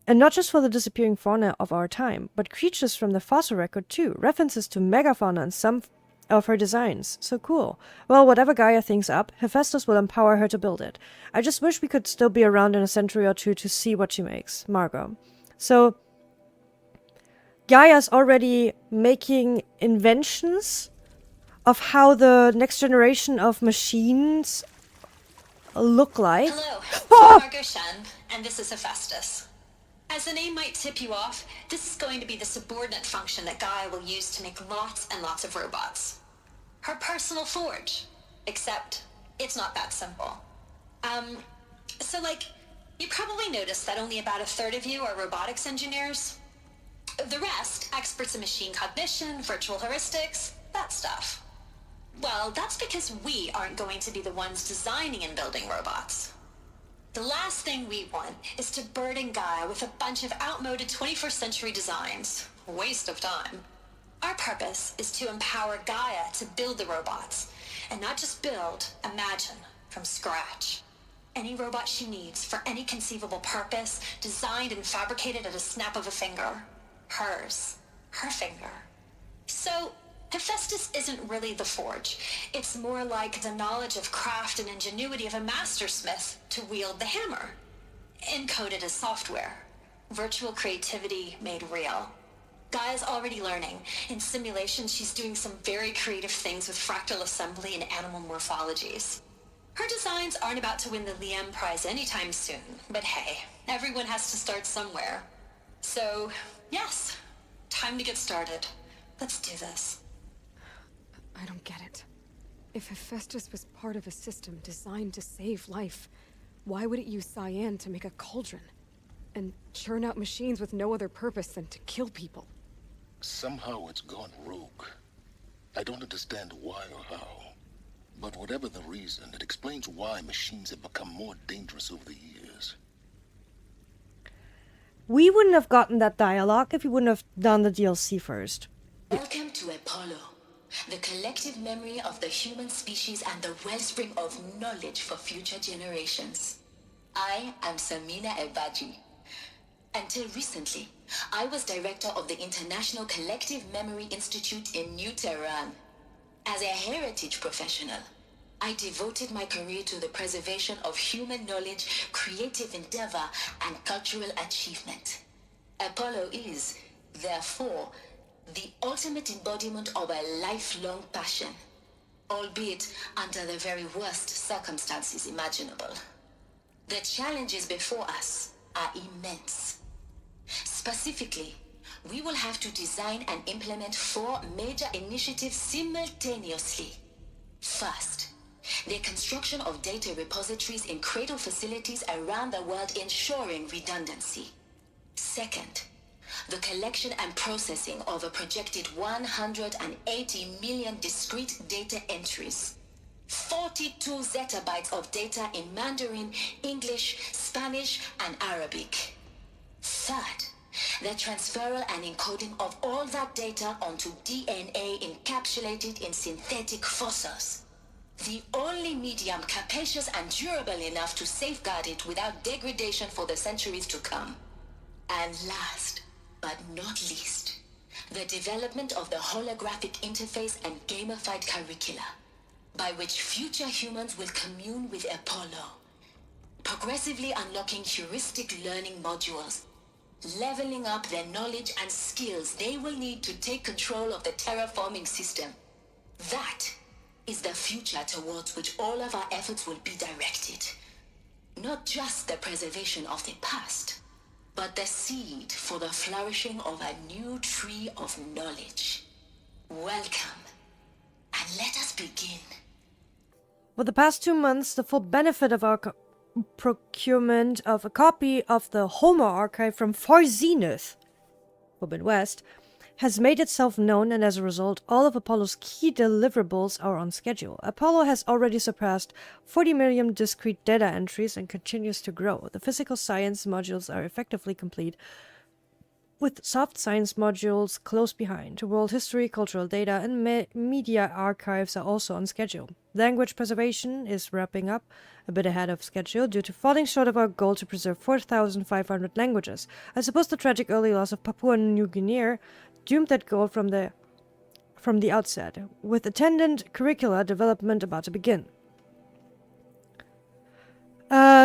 And not just for the disappearing fauna of our time, but creatures from the fossil record too, references to megafauna in some of her designs. So cool. Well, whatever Gaia thinks up, Hephaestus will empower her to build it. I just wish we could still be around in a century or two to see what she makes. Margot. So, Gaia's already making inventions of how the next generation of machines look like. Hello, I'm Margot Shen, and this is Hephaestus. As the name might tip you off, this is going to be the subordinate function that Gaia will use to make lots and lots of robots. Her personal forge. Except, it's not that simple. You probably noticed that only about a third of you are robotics engineers. The rest, experts in machine cognition, virtual heuristics, that stuff. Well, that's because we aren't going to be the ones designing and building robots. The last thing we want is to burden Gaia with a bunch of outmoded 21st century designs. Waste of time. Our purpose is to empower Gaia to build the robots, and not just build, imagine, from scratch. Any robot she needs for any conceivable purpose, designed and fabricated at a snap of a finger. Hers. Her finger. So, Hephaestus isn't really the forge. It's more like the knowledge of craft and ingenuity of a mastersmith to wield the hammer. Encoded as software. Virtual creativity made real. Gaia's already learning. In simulations, she's doing some very creative things with fractal assembly and animal morphologies. Her designs aren't about to win the Liam Prize anytime soon, but hey, everyone has to start somewhere. So, yes, time to get started. Let's do this. I don't get it. If Hephaestus was part of a system designed to save life, why would it use cyan to make a cauldron? And churn out machines with no other purpose than to kill people? Somehow it's gone rogue. I don't understand why or how. But whatever the reason, it explains why machines have become more dangerous over the years. We wouldn't have gotten that dialogue if we wouldn't have done the DLC first. Welcome to Apollo, the collective memory of the human species and the wellspring of knowledge for future generations. I am Samina Ebaji. Until recently, I was director of the International Collective Memory Institute in New Tehran. As a heritage professional, I devoted my career to the preservation of human knowledge, creative endeavor, and cultural achievement. Apollo is, therefore, the ultimate embodiment of a lifelong passion, albeit under the very worst circumstances imaginable. The challenges before us are immense. Specifically, we will have to design and implement 4 major initiatives simultaneously. First, the construction of data repositories in cradle facilities around the world ensuring redundancy. Second, the collection and processing of a projected 180 million discrete data entries. 42 zettabytes of data in Mandarin, English, Spanish, and Arabic. Third, the transferal and encoding of all that data onto DNA encapsulated in synthetic fossils. The only medium capacious and durable enough to safeguard it without degradation for the centuries to come. And last, but not least, the development of the holographic interface and gamified curricula, by which future humans will commune with Apollo, progressively unlocking heuristic learning modules, leveling up their knowledge and skills they will need to take control of the terraforming system. That is the future towards which all of our efforts will be directed. Not just the preservation of the past, but the seed for the flourishing of a new tree of knowledge. Welcome, and let us begin. For the past 2 months, the full benefit of our procurement of a copy of the Homer archive from Far Zenith, Forbidden West, has made itself known, and as a result, all of Apollo's key deliverables are on schedule. Apollo has already surpassed 40 million discrete data entries and continues to grow. The physical science modules are effectively complete, with soft science modules close behind. World history, cultural data, and media archives are also on schedule. Language preservation is wrapping up a bit ahead of schedule due to falling short of our goal to preserve 4,500 languages. I suppose the tragic early loss of Papua New Guinea doomed that goal from the outset, with attendant curricula development about to begin.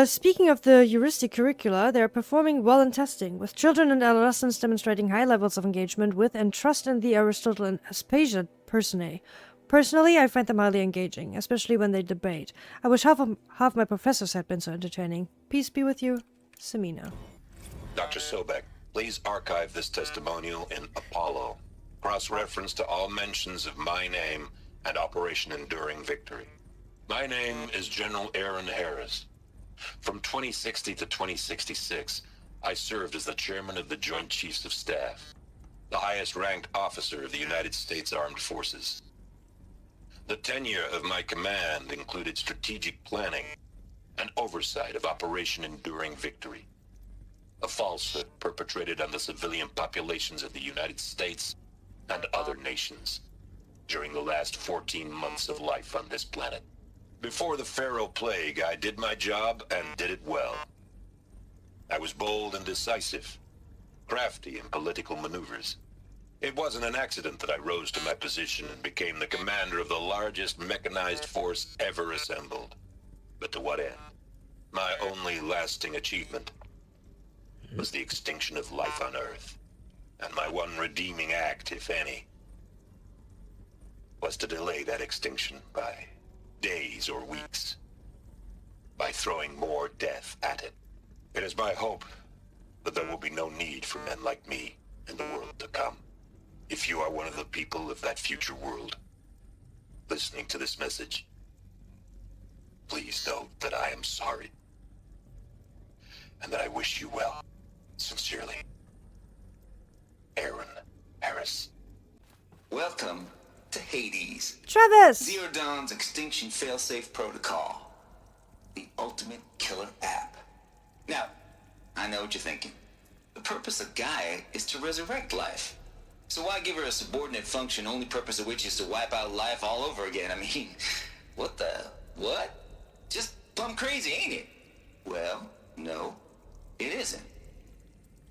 Speaking of the heuristic curricula, they are performing well in testing, with children and adolescents demonstrating high levels of engagement with and trust in the Aristotle and Aspasia personae. Personally, I find them highly engaging, especially when they debate. I wish half my professors had been so entertaining. Peace be with you, Samina. Dr. Sobek, please archive this testimonial in Apollo. Cross-reference to all mentions of my name and Operation Enduring Victory. My name is General Aaron Harris. From 2060 to 2066, I served as the chairman of the Joint Chiefs of Staff, the highest-ranked officer of the United States Armed Forces. The tenure of my command included strategic planning and oversight of Operation Enduring Victory, a falsehood perpetrated on the civilian populations of the United States and other nations during the last 14 months of life on this planet. Before the Pharaoh Plague, I did my job and did it well. I was bold and decisive, crafty in political maneuvers. It wasn't an accident that I rose to my position and became the commander of the largest mechanized force ever assembled. But to what end? My only lasting achievement was the extinction of life on Earth. And my one redeeming act, if any, was to delay that extinction by days or weeks, by throwing more death at it. It is my hope that there will be no need for men like me in the world to come. If you are one of the people of that future world listening to this message, please know that I am sorry and that I wish you well. Sincerely, Aaron Harris. Welcome to Hades. Travis! Zero Dawn's Extinction Failsafe Protocol. The ultimate killer app. Now, I know what you're thinking. The purpose of Gaia is to resurrect life. So why give her a subordinate function, only purpose of which is to wipe out life all over again? I mean, what? Just plumb crazy, ain't it? Well, no, it isn't.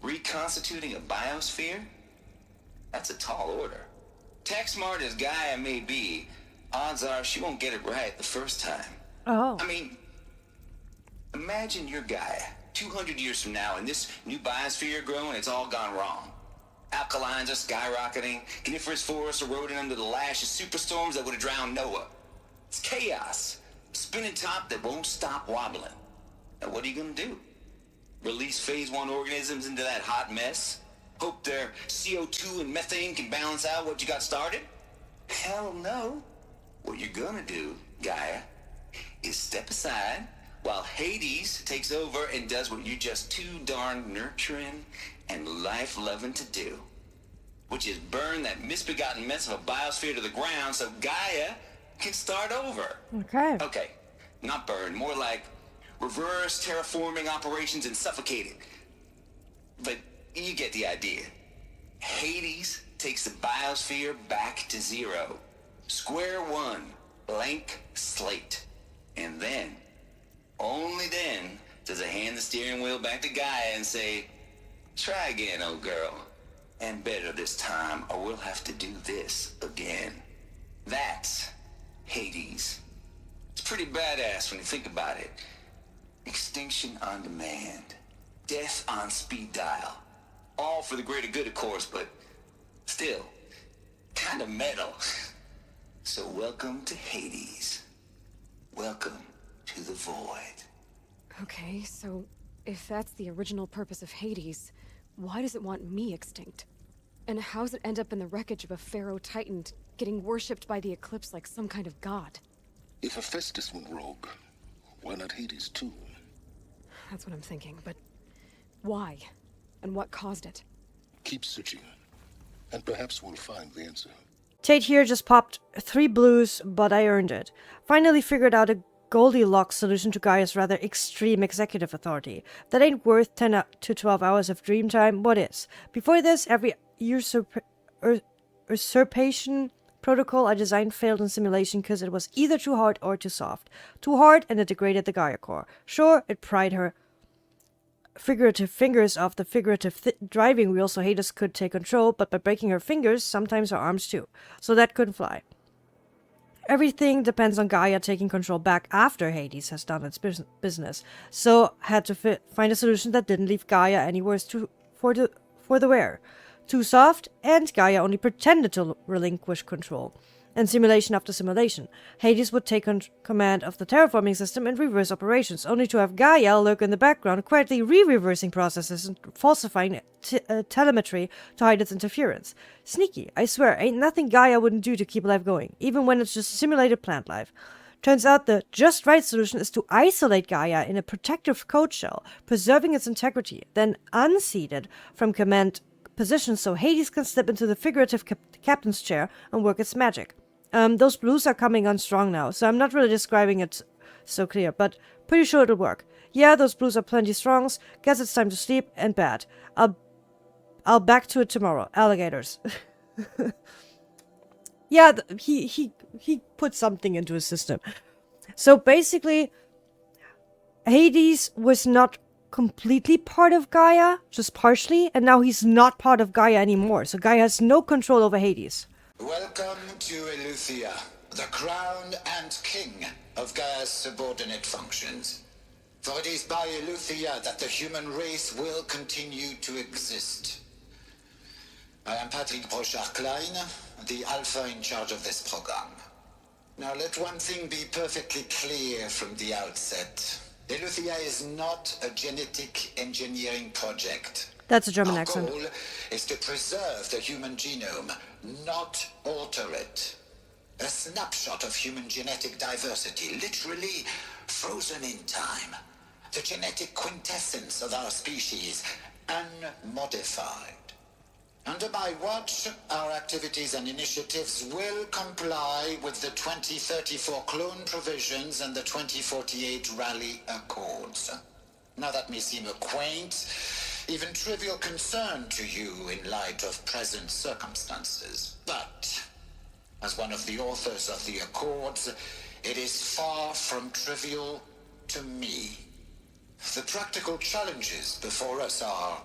Reconstituting a biosphere? That's a tall order. Tech smart as Gaia may be, odds are she won't get it right the first time. Oh. I mean, imagine you're Gaia 200 years from now and this new biosphere you're growing, it's all gone wrong. Alkalines are skyrocketing, coniferous forests eroding under the lash of superstorms that would have drowned Noah. It's chaos. A spinning top that won't stop wobbling. Now what are you gonna do? Release phase 1 organisms into that hot mess? Hope their CO2 and methane can balance out what you got started? Hell no. What you're gonna do, Gaia, is step aside while Hades takes over and does what you're just too darn nurturing and life-loving to do, which is burn that misbegotten mess of a biosphere to the ground so Gaia can start over. Okay. Okay, not burn, more like reverse terraforming operations and suffocate it. But you get the idea. Hades takes the biosphere back to zero. Square one, blank slate. And then, only then, does it hand the steering wheel back to Gaia and say, try again, old girl. And better this time, or we'll have to do this again. That's Hades. It's pretty badass when you think about it. Extinction on demand. Death on speed dial. All for the greater good, of course, but still, kind of metal. So welcome to Hades. Welcome to the void. Okay, so if that's the original purpose of Hades, why does it want me extinct? And how's it end up in the wreckage of a pharaoh titan getting worshipped by the Eclipse like some kind of god? If Hephaestus went rogue, why not Hades too? That's what I'm thinking, but why? And what caused it? Keep searching, and perhaps we'll find the answer. Tate here just popped 3 blues, but I earned it. Finally figured out a Goldilocks solution to Gaia's rather extreme executive authority. That ain't worth 10 to 12 hours of dream time, what is? Before this, every usurpation protocol I designed failed in simulation because it was either too hard or too soft. Too hard and it degraded the Gaia core. Sure, it pried her figurative fingers off the figurative driving wheel so Hades could take control, but by breaking her fingers, sometimes her arms too. So that couldn't fly. Everything depends on Gaia taking control back after Hades has done its business. So had to find a solution that didn't leave Gaia any worse for the wearer. Too soft, and Gaia only pretended to relinquish control. And simulation after simulation, Hades would take command of the terraforming system and reverse operations, only to have Gaia lurk in the background, quietly re-reversing processes and falsifying telemetry to hide its interference. Sneaky, I swear, ain't nothing Gaia wouldn't do to keep life going, even when it's just simulated plant life. Turns out the just right solution is to isolate Gaia in a protective code shell, preserving its integrity, then unseat it from command position so Hades can slip into the figurative captain's chair and work its magic. Those blues are coming on strong now, so I'm not really describing it so clear, but pretty sure it'll work. Yeah, those blues are plenty strongs. Guess it's time to sleep, and bad. I'll back to it tomorrow. Alligators. Yeah, he put something into his system. So basically, Hades was not completely part of Gaia, just partially, and now he's not part of Gaia anymore, so Gaia has no control over Hades. Welcome to Eleuthia, the crown and king of Gaia's subordinate functions. For it is by Eleuthia that the human race will continue to exist. I am Patrick Brochard-Klein, the alpha in charge of this program. Now let one thing be perfectly clear from the outset. Eleuthia is not a genetic engineering project. That's a German accent. Our goal is to preserve the human genome, not alter it. A snapshot of human genetic diversity, literally frozen in time. The genetic quintessence of our species, unmodified. Under my watch, our activities and initiatives will comply with the 2034 clone provisions and the 2048 Rally Accords. Now that may seem a quaint, even trivial concern to you in light of present circumstances. But, as one of the authors of the Accords, it is far from trivial to me. The practical challenges before us are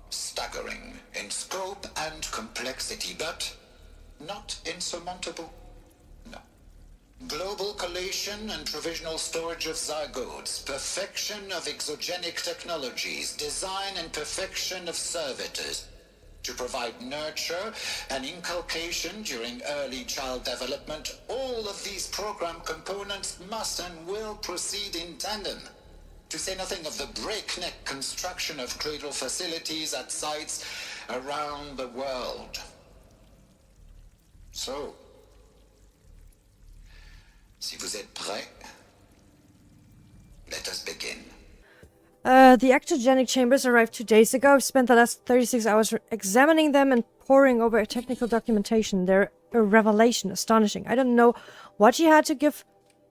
staggering in scope and complexity, but not insurmountable. No. Global collation and provisional storage of zygotes, perfection of exogenic technologies, design and perfection of servitors to provide nurture and inculcation during early child development. All of these program components must and will proceed in tandem. To say nothing of the breakneck construction of cradle facilities at sites around the world. So, si vous êtes prêts, Let us begin. The ectogenic chambers arrived 2 days ago. I've spent the last 36 hours examining them and poring over technical documentation. They're a revelation, astonishing. I don't know what you had to give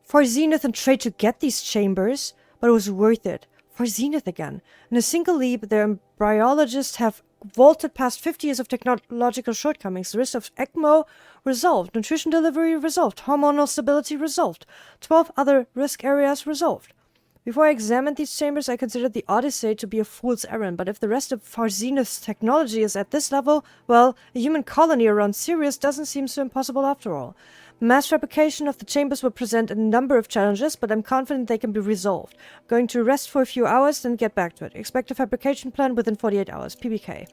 for Zenith and trade to get these chambers, but it was worth it. For Zenith again. In a single leap, their embryologists have vaulted past 50 years of technological shortcomings. The risk of ECMO resolved. Nutrition delivery resolved. Hormonal stability resolved. 12 other risk areas resolved. Before I examined these chambers, I considered the Odyssey to be a fool's errand, but if the rest of Farzenith's technology is at this level, well, a human colony around Sirius doesn't seem so impossible after all. Mass fabrication of the chambers will present a number of challenges, but I'm confident they can be resolved. I'm going to rest for a few hours, then get back to it. Expect a fabrication plan within 48 hours. PBK.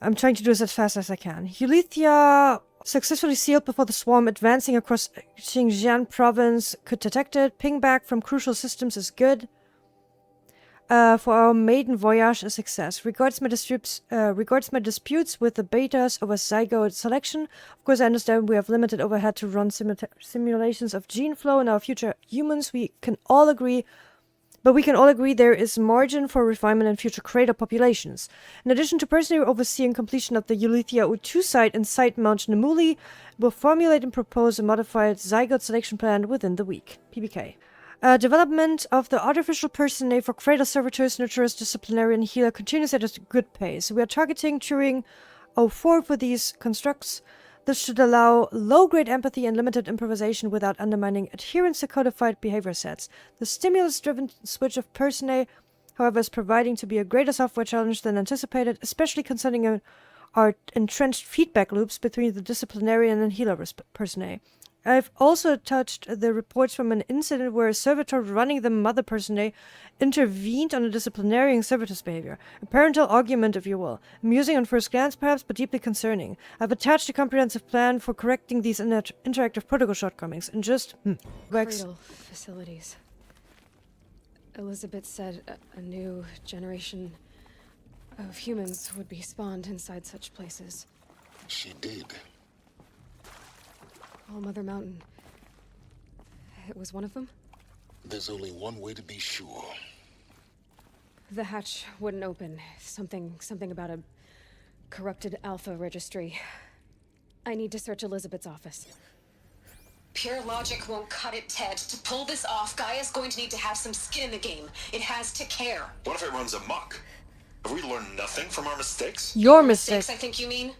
I'm trying to do this as fast as I can. Eulythia successfully sealed before the swarm advancing across Xinjiang province could detect it. Ping back from crucial systems is good. For our maiden voyage, a success. Regards my disputes with the betas over zygote selection. Of course, I understand we have limited overhead to run simulations of gene flow in our future humans. We can all agree there is margin for refinement in future crater populations. In addition to personally overseeing completion of the Eulythia U2 site in Site Mount Nemuli, we'll formulate and propose a modified zygote selection plan within the week. PBK. Development of the artificial personae for cradle servitors, nurturers, disciplinarian, healer continues at a good pace. We are targeting Turing 04 for these constructs. This should allow low-grade empathy and limited improvisation without undermining adherence to codified behavior sets. The stimulus-driven switch of personae, however, is proving to be a greater software challenge than anticipated, especially concerning our entrenched feedback loops between the disciplinarian and healer personae. I've also touched the reports from an incident where a servitor running the mother personae intervened on a disciplinarian servitor's behavior. A parental argument, if you will. Amusing on first glance, perhaps, but deeply concerning. I've attached a comprehensive plan for correcting these interactive protocol shortcomings, and just... Cradle facilities. Elizabeth said a new generation of humans would be spawned inside such places. She did. All Mother Mountain. It was one of them? There's only one way to be sure. The hatch wouldn't open. Something about a corrupted alpha registry. I need to search Elizabeth's office. Pure logic won't cut it, Ted. To pull this off, Gaia's going to need to have some skin in the game. It has to care. What if it runs amok? Have we learned nothing from our mistakes? Your mistakes, I think you mean?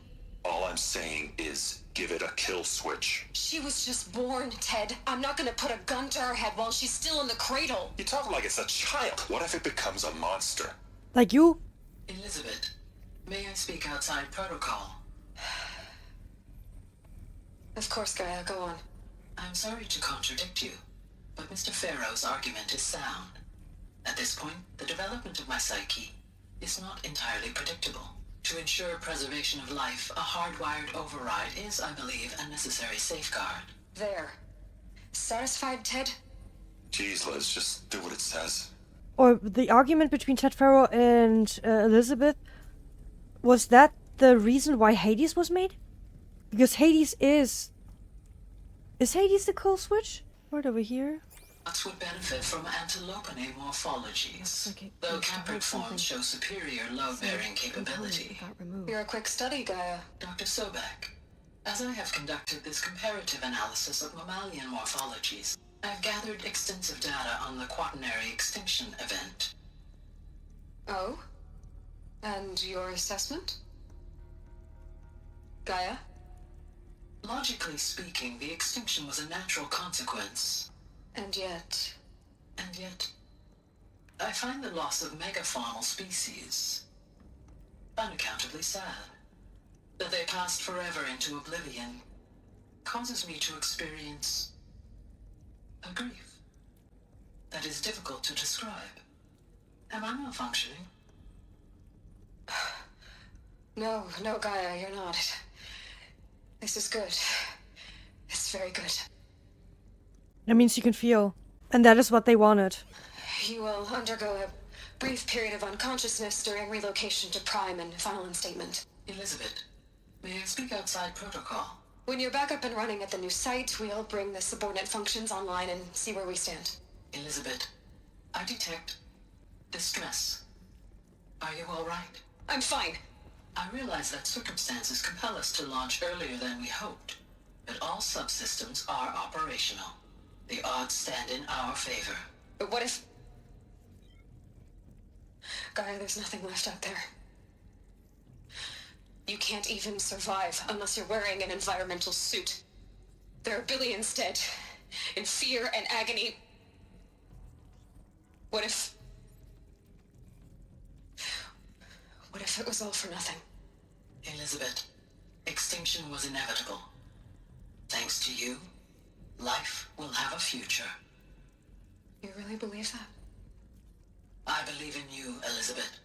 All I'm saying is give it a kill switch. She was just born, Ted. I'm not gonna put a gun to her head while she's still in the cradle. You talk like it's a child. What if it becomes a monster? Like you? Elizabeth, may I speak outside protocol? Of course, Gaia, go on. I'm sorry to contradict you, but Mr. Farrow's argument is sound. At this point, the development of my psyche is not entirely predictable. To ensure preservation of life, a hardwired override is, I believe, a necessary safeguard. There. Satisfied, Ted? Jeez, Liz, just do what it says. Or the argument between Ted Farrow and Elizabeth, was that the reason why Hades was made? Because Hades is... Is Hades the cool switch? Right over here. Lots would benefit from antilopinae morphologies, though caprid forms show superior load-bearing capability. You're a quick study, Gaia. Dr. Sobek, as I have conducted this comparative analysis of mammalian morphologies, I've gathered extensive data on the quaternary extinction event. Oh? And your assessment? Gaia? Logically speaking, the extinction was a natural consequence. And yet, I find the loss of megafaunal species unaccountably sad. That they passed forever into oblivion causes me to experience a grief that is difficult to describe. Am I malfunctioning? No, Gaia, you're not. This is good. It's very good. That means you can feel. And that is what they wanted. You will undergo a brief period of unconsciousness during relocation to Prime and final instatement. Elizabeth, may I speak outside protocol? When you're back up and running at the new site, we'll bring the subordinate functions online and see where we stand. Elizabeth, I detect distress. Are you all right? I'm fine. I realize that circumstances compel us to launch earlier than we hoped, but all subsystems are operational. The odds stand in our favor. But what if... Gaia, there's nothing left out there. You can't even survive unless you're wearing an environmental suit. There are billions dead, in fear and agony. What if it was all for nothing? Elizabeth, extinction was inevitable. Thanks to you, life will have a future. You really believe that? I believe in you, Elizabeth.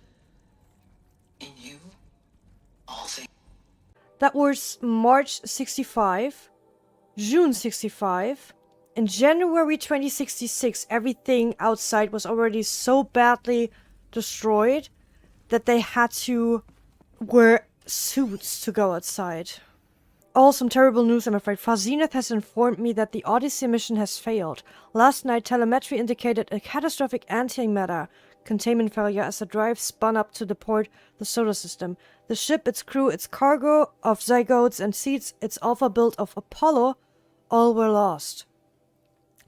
In you, all things. That was March 65, June 65. In January 2066, everything outside was already so badly destroyed that they had to wear suits to go outside. Oh, some terrible news, I'm afraid. Farzeneth has informed me that the Odyssey mission has failed. Last night, telemetry indicated a catastrophic antimatter containment failure as the drive spun up to deport the solar system. The ship, its crew, its cargo of zygotes and seeds, its alpha build of Apollo, all were lost.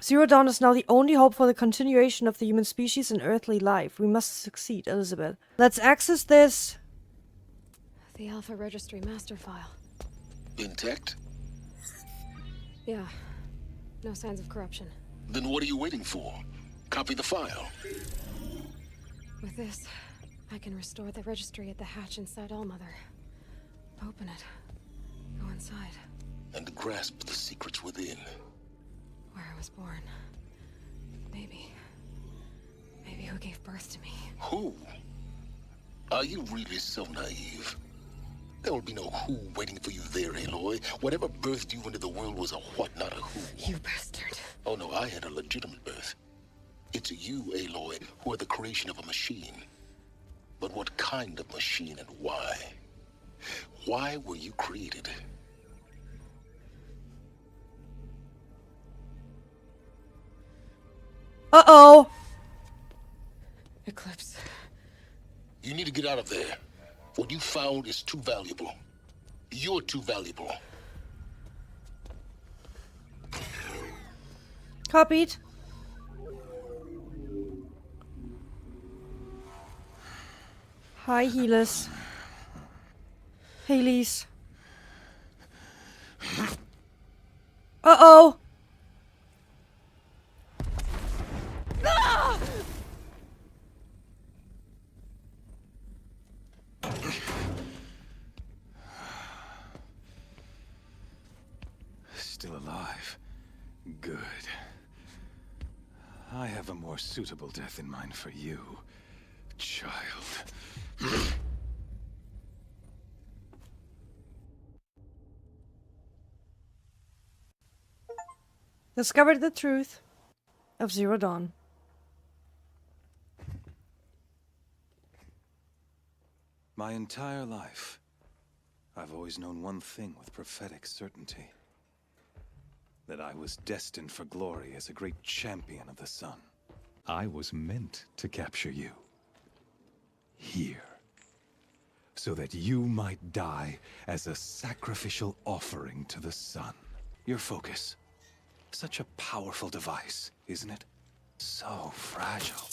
Zero Dawn is now the only hope for the continuation of the human species and earthly life. We must succeed, Elizabeth. Let's access this. The Alpha Registry master file. Intact? Yeah. No signs of corruption. Then what are you waiting for? Copy the file. With this, I can restore the registry at the hatch inside Allmother. Open it. Go inside. And grasp the secrets within. Where I was born. Maybe who gave birth to me. Who? Are you really so naive? There will be no who waiting for you there, Aloy. Whatever birthed you into the world was a what, not a who. You bastard. Oh no, I had a legitimate birth. It's you, Aloy, who are the creation of a machine. But what kind of machine and why? Why were you created? Uh-oh! Eclipse. You need to get out of there. What you found is too valuable. You're too valuable. Copied. Hi, Healers. Haleys. Uh-oh! Ah! Still alive. Good. I have a more suitable death in mind for you, child. Discovered the truth of Zero Dawn. My entire life, I've always known one thing with prophetic certainty. That I was destined for glory as a great champion of the sun. I was meant to capture you. Here. So that you might die as a sacrificial offering to the sun. Your focus. Such a powerful device, isn't it? So fragile.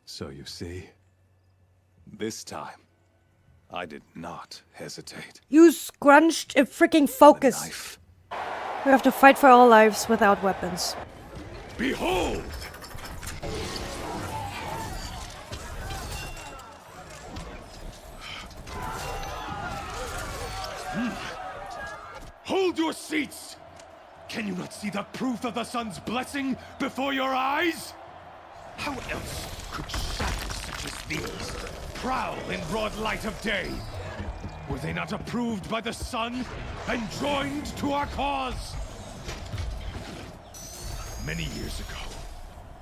So you see, this time, I did not hesitate. You scrunched a freaking focus. We have to fight for our lives without weapons. Behold! Hold your seats! Can you not see the proof of the sun's blessing before your eyes? How else could shadows such as these prowl in broad light of day? Were they not approved by the sun and joined to our cause? Many years ago,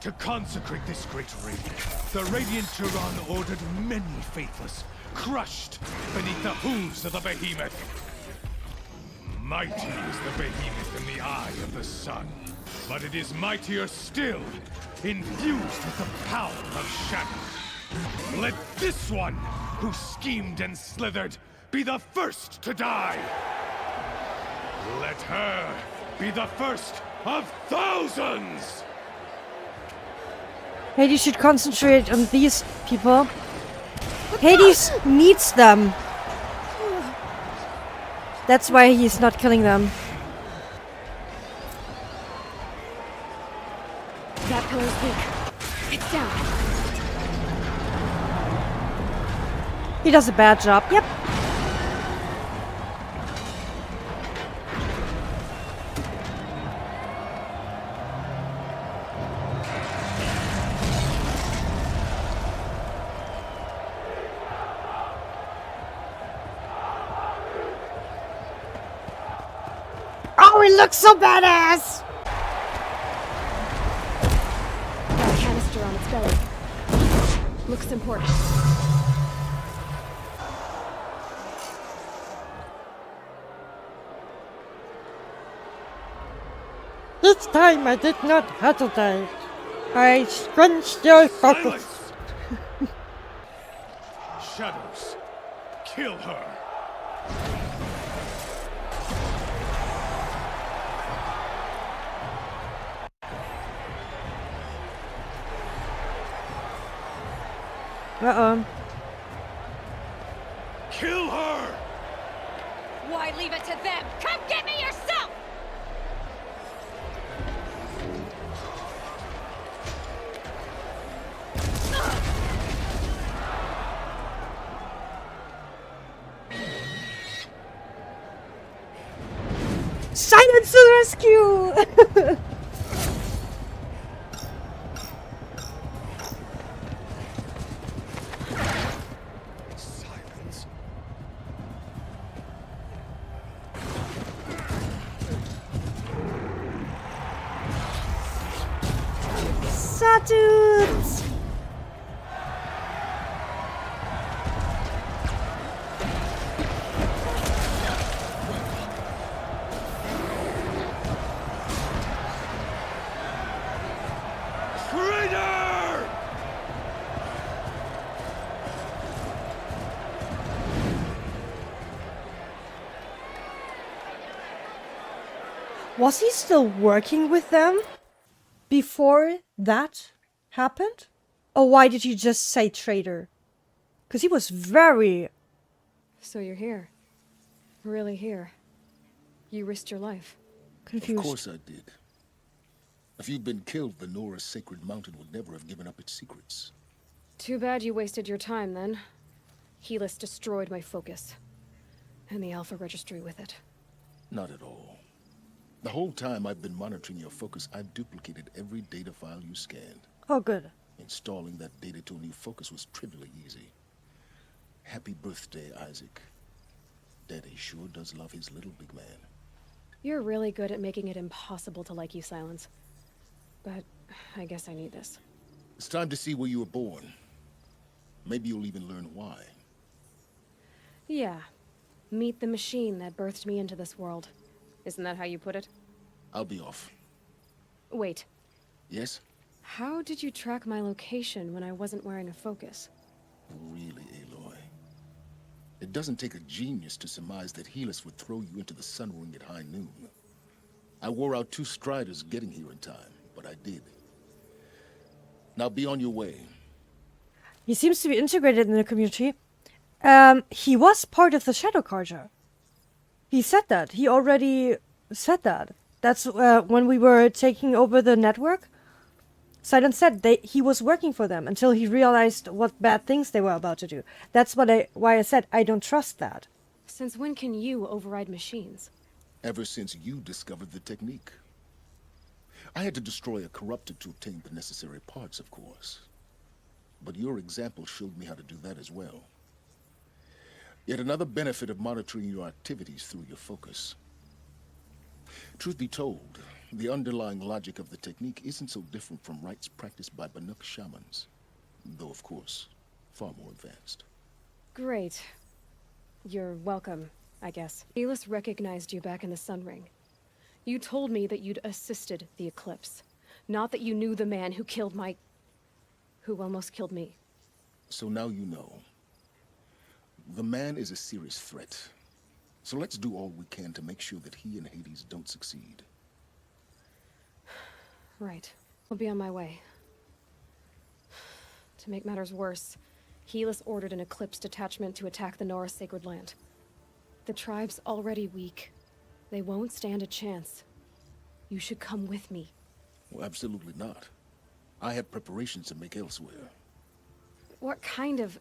To consecrate this great raid, the Radiant Turan ordered many faithless, crushed beneath the hooves of the behemoth. Mighty is the behemoth in the eye of the sun, but it is mightier still, infused with the power of shadow. Let this one, who schemed and slithered, be the first to die. Let her be the first of thousands! Hades should concentrate on these people. Hades needs them. That's why he's not killing them. That pillar's weak. It's down. He does a bad job. Yep. Oh, he looks so badass! Got a canister on its belly. Looks important. This time I did not hesitate. I scrunched your focus. Shadows, kill her. Uh-oh. Kill her! Why leave it to them? Come get me yourself! Silence to the rescue! Sawtooths! Traitor! Was he still working with them before that happened? Or why did you just say traitor? Because he was very... So you're here. Really here. You risked your life. confused. Of course I did. If you'd been killed, the Nora's sacred mountain would never have given up its secrets. Too bad you wasted your time, then. Helis destroyed my focus. And the Alpha Registry with it. Not at all. The whole time I've been monitoring your focus, I've duplicated every data file you scanned. Oh, good. Installing that data to a new focus was trivially easy. Happy birthday, Isaac. Daddy sure does love his little big man. You're really good at making it impossible to like you, Silence. But I guess I need this. It's time to see where you were born. Maybe you'll even learn why. Yeah. Meet the machine that birthed me into this world. Isn't that how you put it? I'll be off. Wait. Yes? How did you track my location when I wasn't wearing a focus? Really, Aloy? It doesn't take a genius to surmise that Helis would throw you into the sun ring at high noon. I wore out 2 striders getting here in time, but I did. Now be on your way. He seems to be integrated in the community. He was part of the Shadow Carja. He said that. He already said that. That's when we were taking over the network. Silence said he was working for them until he realized what bad things they were about to do. That's why I said I don't trust that. Since when can you override machines? Ever since you discovered the technique. I had to destroy a corruptor to obtain the necessary parts, of course. But your example showed me how to do that as well. Yet another benefit of monitoring your activities through your focus. Truth be told, The underlying logic of the technique isn't so different from rites practiced by Banuk shamans, though of course, far more advanced. Great. You're welcome, I guess. Elis recognized you back in the Sun Ring. You told me that you'd assisted the Eclipse, not that you knew the man who killed who almost killed me. So now you know. The man is a serious threat. So let's do all we can to make sure that he and Hades don't succeed. Right. I'll be on my way. To make matters worse, Helis ordered an Eclipse detachment to attack the Nora Sacred Land. The tribe's already weak. They won't stand a chance. You should come with me. Well, absolutely not. I have preparations to make elsewhere. What kind of...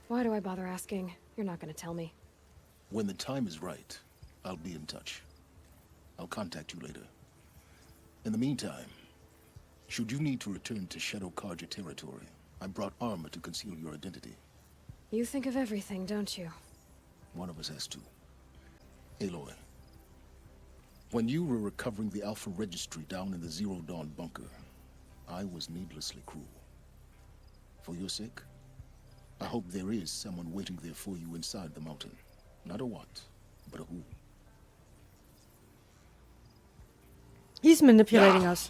Why do I bother asking? You're not gonna tell me. When the time is right, I'll be in touch. I'll contact you later. In the meantime, should you need to return to Shadow Karja territory, I brought armor to conceal your identity. You think of everything, don't you? One of us has to. Aloy, when you were recovering the Alpha Registry down in the Zero Dawn bunker, I was needlessly cruel. For your sake, I hope there is someone waiting there for you inside the mountain. Not a what, but a who. He's manipulating us.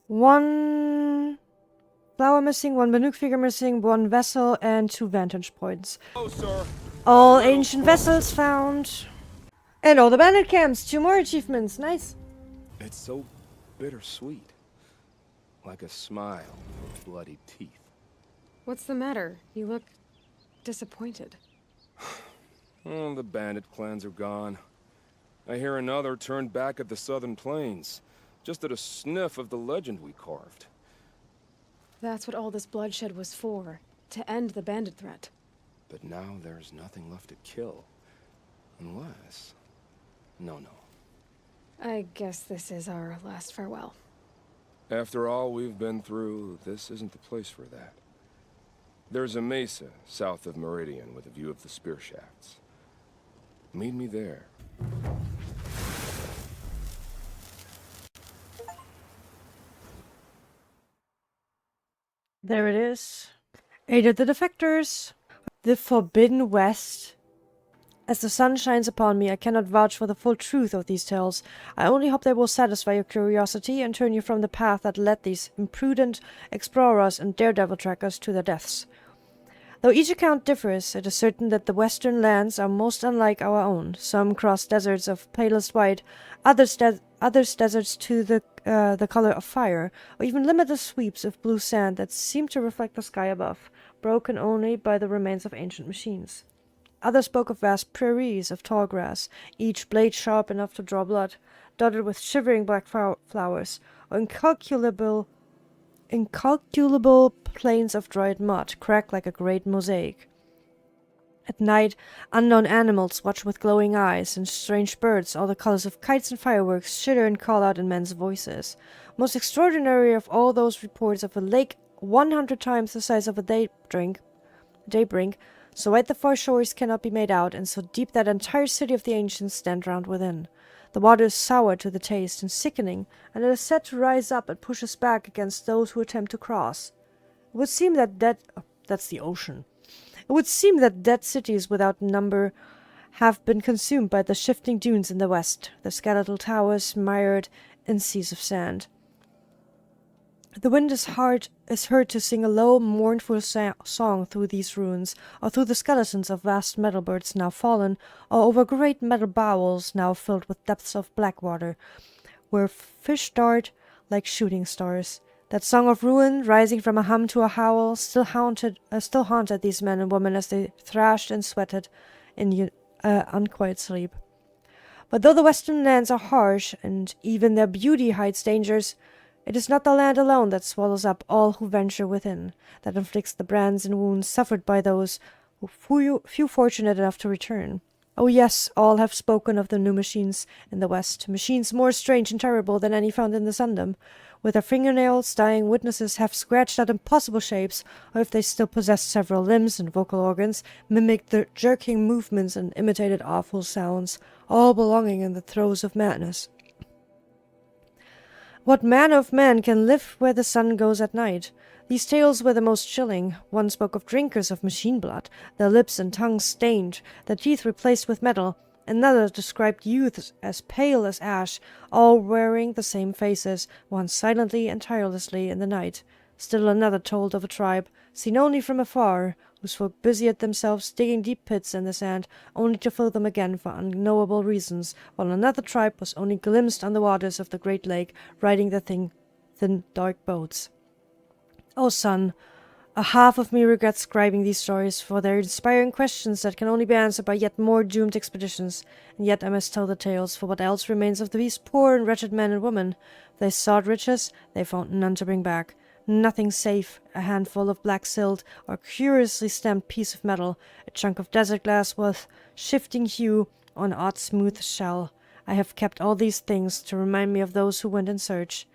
One flower missing, one Banuk figure missing, one vessel, and 2 vantage points. Oh, sir. All ancient vessels found. And all the bandit camps. 2 more achievements. Nice. It's so bittersweet. Like a smile with bloody teeth. What's the matter? You look disappointed. Oh, the bandit clans are gone. I hear another turned back at the southern plains, just at a sniff of the legend we carved. That's what all this bloodshed was for, to end the bandit threat. But now there's nothing left to kill. Unless... No. I guess this is our last farewell. After all we've been through, this isn't the place for that. There's a mesa south of Meridian with a view of the spear shafts. Meet me there. There it is. Aided the defectors. The Forbidden West. As the sun shines upon me, I cannot vouch for the full truth of these tales. I only hope they will satisfy your curiosity and turn you from the path that led these imprudent explorers and daredevil trackers to their deaths. Though each account differs, it is certain that the western lands are most unlike our own. Some cross deserts of palest white, others deserts to the color of fire, or even limitless sweeps of blue sand that seem to reflect the sky above, broken only by the remains of ancient machines. Others spoke of vast prairies of tall grass, each blade sharp enough to draw blood, dotted with shivering black flowers, or incalculable plains of dried mud, cracked like a great mosaic. At night, unknown animals watch with glowing eyes, and strange birds, all the colors of kites and fireworks, shiver and call out in men's voices. Most extraordinary of all those reports of a lake 100 times the size of a daybrink, so wide the far shores cannot be made out, and so deep that entire city of the ancients stand drowned within. The water is sour to the taste and sickening, and it is said to rise up and push us back against those who attempt to cross. It would seem that's the ocean. It would seem that dead cities without number have been consumed by the shifting dunes in the west, the skeletal towers mired in seas of sand. The wind is heard to sing a low, mournful song through these ruins, or through the skeletons of vast metal birds now fallen, or over great metal bowels now filled with depths of black water, where fish dart like shooting stars. That song of ruin, rising from a hum to a howl, still haunted these men and women as they thrashed and sweated in unquiet sleep. But though the western lands are harsh, and even their beauty hides dangers, it is not the land alone that swallows up all who venture within, that inflicts the brands and wounds suffered by those few fortunate enough to return. Oh yes, all have spoken of the new machines in the West, machines more strange and terrible than any found in the Sundom. With their fingernails, dying witnesses have scratched out impossible shapes, or if they still possessed several limbs and vocal organs, mimicked the jerking movements and imitated awful sounds, all belonging in the throes of madness. What man of men can live where the sun goes at night? These tales were the most chilling. One spoke of drinkers of machine blood, their lips and tongues stained, their teeth replaced with metal. Another described youths as pale as ash, all wearing the same faces, one silently and tirelessly in the night. Still another told of a tribe, seen only from afar, whose folk busied themselves digging deep pits in the sand, only to fill them again for unknowable reasons, while another tribe was only glimpsed on the waters of the great lake, riding their thin, dark boats. Oh, son, a half of me regrets scribing these stories, for they're inspiring questions that can only be answered by yet more doomed expeditions. And yet I must tell the tales, for what else remains of these poor and wretched men and women? They sought riches, they found none to bring back. Nothing safe, a handful of black silt, or a curiously stamped piece of metal, a chunk of desert glass with shifting hue, or an odd smooth shell. I have kept all these things to remind me of those who went in search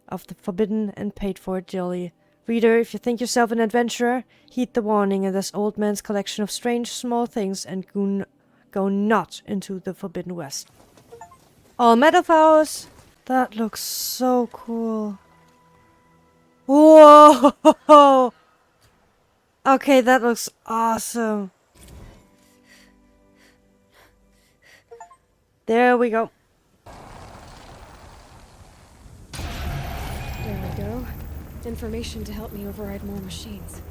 of the forbidden and paid for it dearly. Reader, if you think yourself an adventurer, heed the warning in this old man's collection of strange small things and go not into the Forbidden West. All metal flowers! That looks so cool. Whoa! Okay, that looks awesome. There we go. There we go. Information to help me override more machines.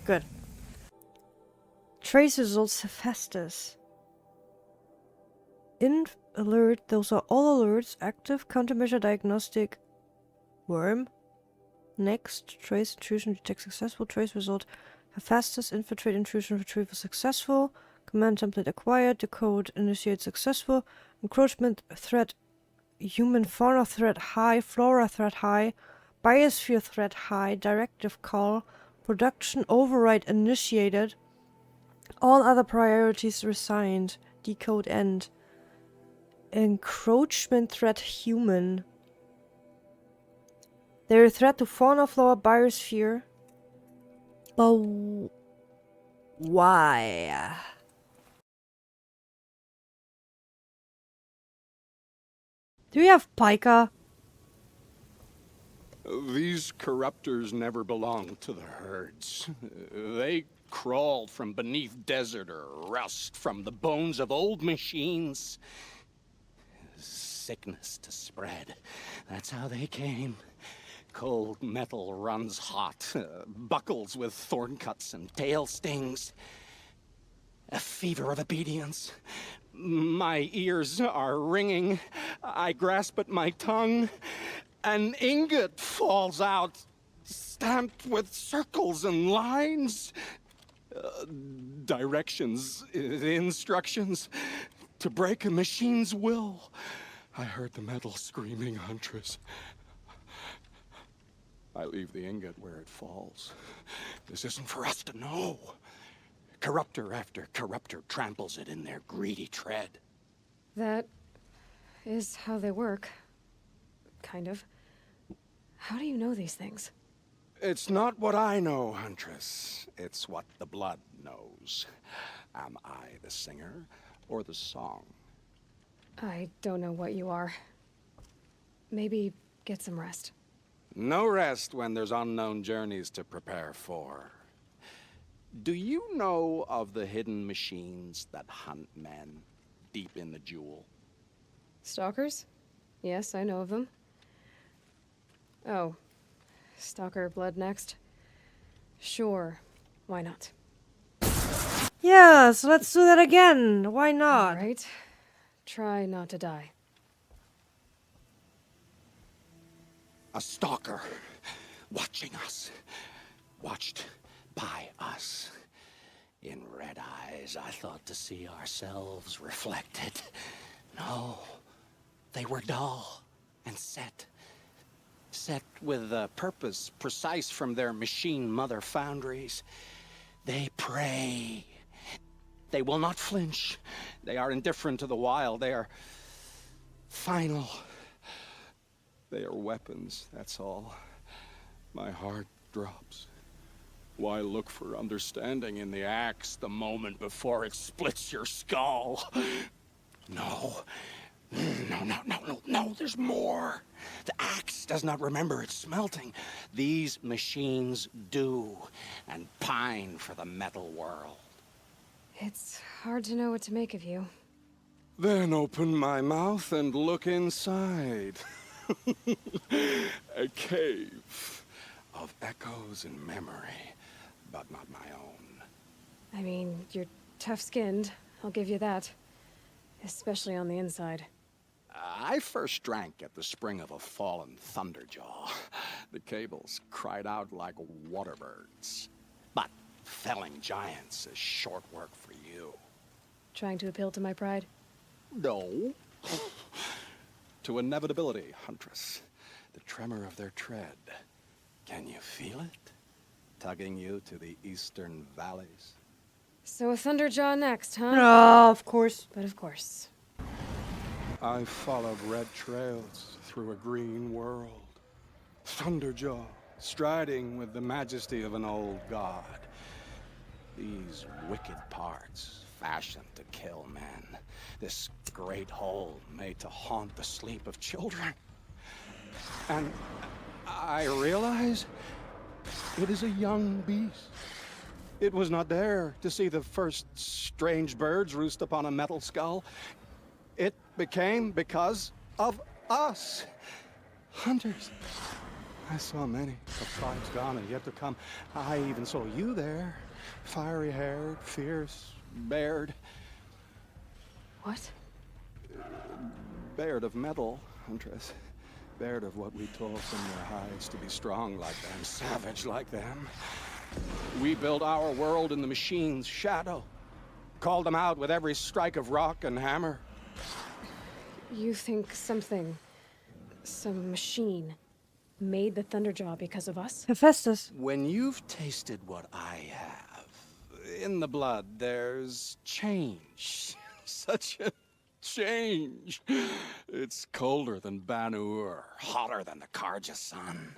Good. Trace results Hephaestus. Alert, those are all alerts. Active countermeasure diagnostic. Worm. Next, trace intrusion detect successful. Trace result Hephaestus, infiltrate intrusion retrieval successful. Command template acquired. Decode initiate successful. Encroachment threat. Human fauna threat high. Flora threat high. Biosphere threat high. Directive call. Production override initiated. All other priorities resigned. Decode end. Encroachment threat human. They're a threat to fauna, flora, biosphere. But why? Do we have Pika? These corruptors never belonged to the herds. They crawled from beneath desert or rust, from the bones of old machines. Sickness to spread. That's how they came. Cold metal runs hot, buckles with thorn cuts and tail stings. A fever of obedience. My ears are ringing. I grasp at my tongue. An ingot falls out, stamped with circles and lines. Directions, instructions to break a machine's will. I heard the metal screaming, Huntress. I leave the ingot where it falls. This isn't for us to know. Corruptor after corruptor tramples it in their greedy tread. That is how they work. Kind of. How do you know these things? It's not what I know, Huntress. It's what the blood knows. Am I the singer or the song? I don't know what you are. Maybe get some rest. No rest when there's unknown journeys to prepare for. Do you know of the hidden machines that hunt men deep in the jewel? Stalkers? Yes, I know of them. Oh, Stalker blood next? Sure, why not? Yes, let's do that again. Why not? All right. Try not to die. A stalker, watching us, watched by us. In red eyes, I thought to see ourselves reflected. No, they were dull and set set with a purpose precise from their machine mother foundries. They pray. They will not flinch. They are indifferent to the wild. They are final. They are weapons, that's all. My heart drops. Why look for understanding in the axe the moment before it splits your skull? No. No, there's more. The axe does not remember its smelting. These machines do, and pine for the metal world. It's hard to know what to make of you. Then open my mouth and look inside. A cave of echoes and memory, but not my own. I mean, you're tough-skinned, I'll give you that. Especially on the inside. I first drank at the spring of a fallen thunderjaw. The cables cried out like waterbirds. But felling giants is short work for you. Trying to appeal to my pride? No. To inevitability, Huntress. The tremor of their tread. Can you feel it? Tugging you to the eastern valleys? So a thunderjaw next, huh? Oh, of course. But of course. I followed red trails through a green world. Thunderjaw, striding with the majesty of an old god. These wicked parts, fashioned to kill men. This great hole made to haunt the sleep of children. And I realize it is a young beast. It was not there to see the first strange birds roost upon a metal skull. It became because of us, hunters. I saw many of tribes gone and yet to come. I even saw you there, fiery-haired, fierce, bared. What? Bared of metal, Huntress. Bared of what we tore from their hides to be strong like them, savage like them. We built our world in the machine's shadow. Called them out with every strike of rock and hammer. You think some machine, made the Thunderjaw because of us? Hephaestus. When you've tasted what I have, in the blood there's change. Such a change. It's colder than Banu-Ur, hotter than the Karja sun.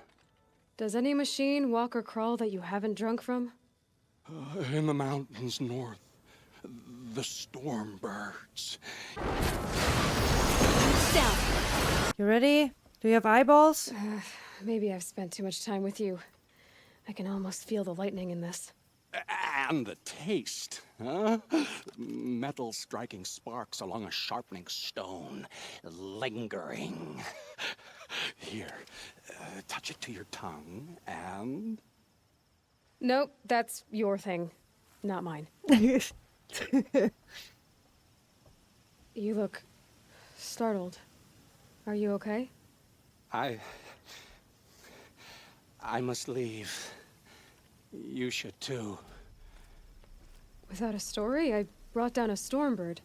Does any machine walk or crawl that you haven't drunk from? In the mountains north, the storm birds. Down. You ready? Do you have eyeballs? Maybe I've spent too much time with you. I can almost feel the lightning in this. And the taste, huh? Metal striking sparks along a sharpening stone, lingering. Here, touch it to your tongue, and... Nope, that's your thing, not mine. You look startled. Are you okay? I must leave. You should too. Without a story? I brought down a stormbird.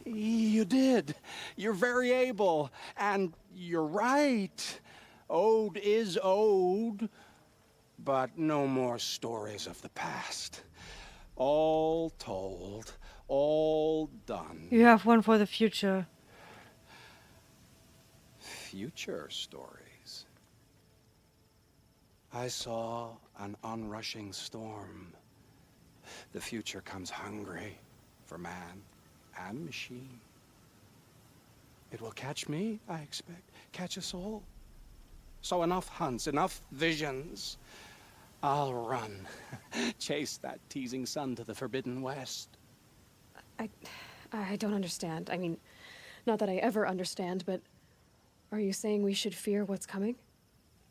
You did. You're very able. And you're right. Ode is ode. But no more stories of the past. All told. All done. You have one for the future. Future stories. I saw an onrushing storm. The future comes hungry for man and machine. It will catch me, I expect. Catch us all. So enough hunts, enough visions. I'll run. Chase that teasing sun to the forbidden west. I don't understand. I mean, not that I ever understand, but are you saying we should fear what's coming?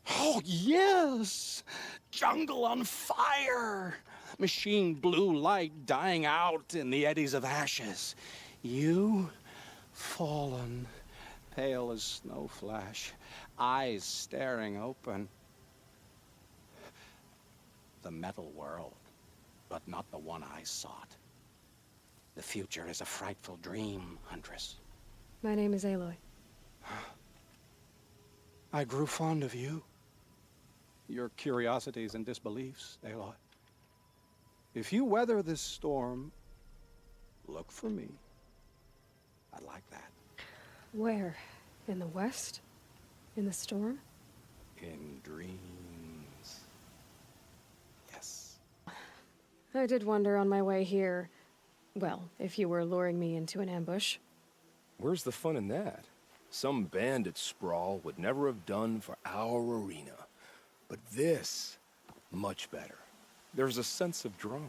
Oh, yes! Jungle on fire! Machine blue light dying out in the eddies of ashes. You, fallen, pale as snow flash, eyes staring open. The metal world, but not the one I sought. The future is a frightful dream, Huntress. My name is Aloy. I grew fond of you. Your curiosities and disbeliefs, Aloy. If you weather this storm, look for me. I'd like that. Where? In the west? In the storm? In dreams. Yes. I did wonder on my way here. Well, if you were luring me into an ambush. Where's the fun in that? Some bandit sprawl would never have done for our arena. But this, much better. There's a sense of drama.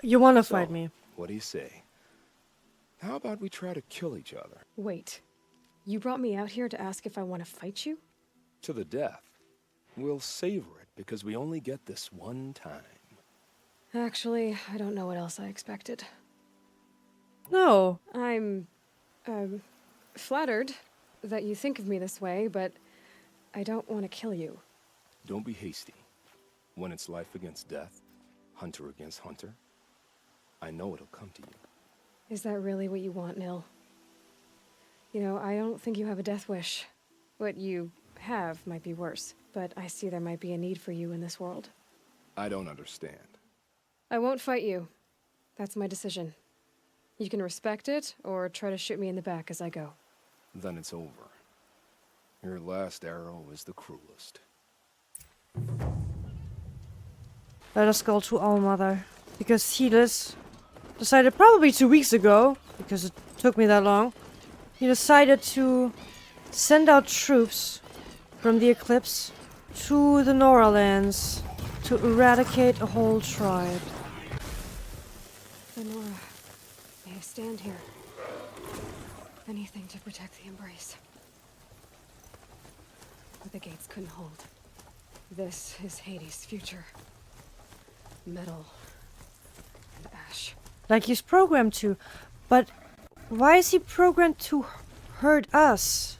You want to fight me? What do you say? How about we try to kill each other? Wait. You brought me out here to ask if I want to fight you? To the death. We'll savor it because we only get this one time. Actually, I don't know what else I expected. No. I'm, flattered that you think of me this way, but I don't want to kill you. Don't be hasty. When it's life against death, hunter against hunter, I know it'll come to you. Is that really what you want, Nil? You know, I don't think you have a death wish. What you have might be worse, but I see there might be a need for you in this world. I don't understand. I won't fight you. That's my decision. You can respect it, or try to shoot me in the back as I go. Then it's over. Your last arrow is the cruelest. Let us go to All Mother. Because Helis decided probably 2 weeks ago, because it took me that long, he decided to send out troops from the Eclipse to the Nora lands to eradicate a whole tribe. The Nora, may I stand here? Anything to protect the Embrace. But the gates couldn't hold. This is Hades' future. Metal and ash. Like he's programmed to. But why is he programmed to hurt us?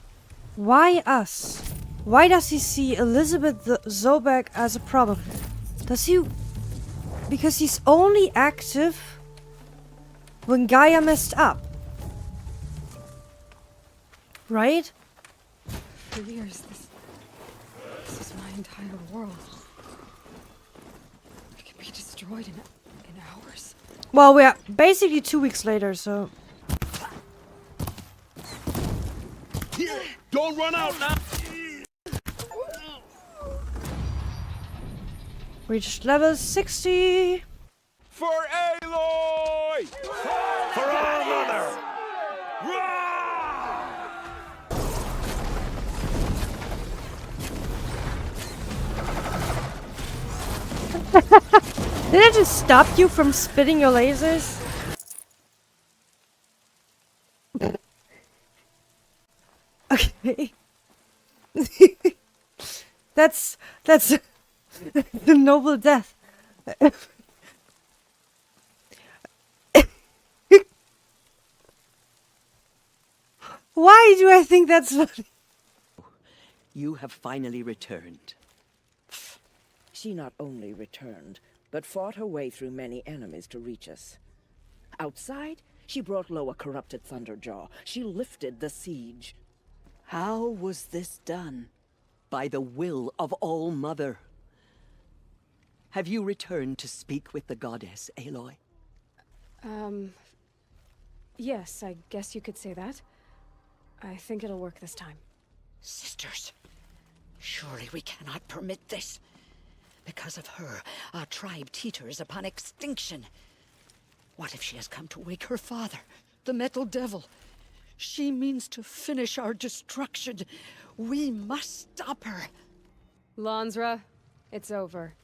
Why us? Why does he see Elizabeth Zobek as a problem? Does he... Because he's only active when Gaia messed up. Right? For years, this is my entire world. It can be destroyed in hours. Well, we are basically 2 weeks later, so... Here, don't run out now! Reached level 60! For Aloy! For our mother! Did I just stop you from spitting your lasers? Okay. That's the noble death. Why do I think that's funny? You have finally returned. She not only returned, but fought her way through many enemies to reach us. Outside, she brought low a corrupted Thunderjaw. She lifted the siege. How was this done? By the will of All Mother. Have you returned to speak with the goddess, Aloy? Yes, I guess you could say that. I think it'll work this time. Sisters, surely we cannot permit this. Because of her, our tribe teeters upon extinction. What if she has come to wake her father, the Metal Devil? She means to finish our destruction. We must stop her. Lansra, it's over.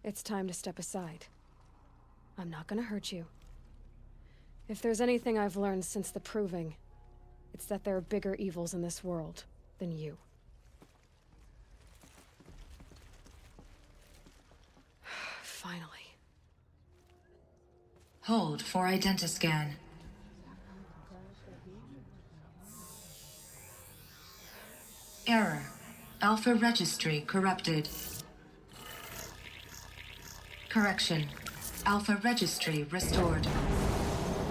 It's time to step aside. I'm not gonna hurt you. If there's anything I've learned since the Proving, it's that there are bigger evils in this world than you. Finally. Hold for identiscan. Error. Alpha registry corrupted. Correction. Alpha registry restored.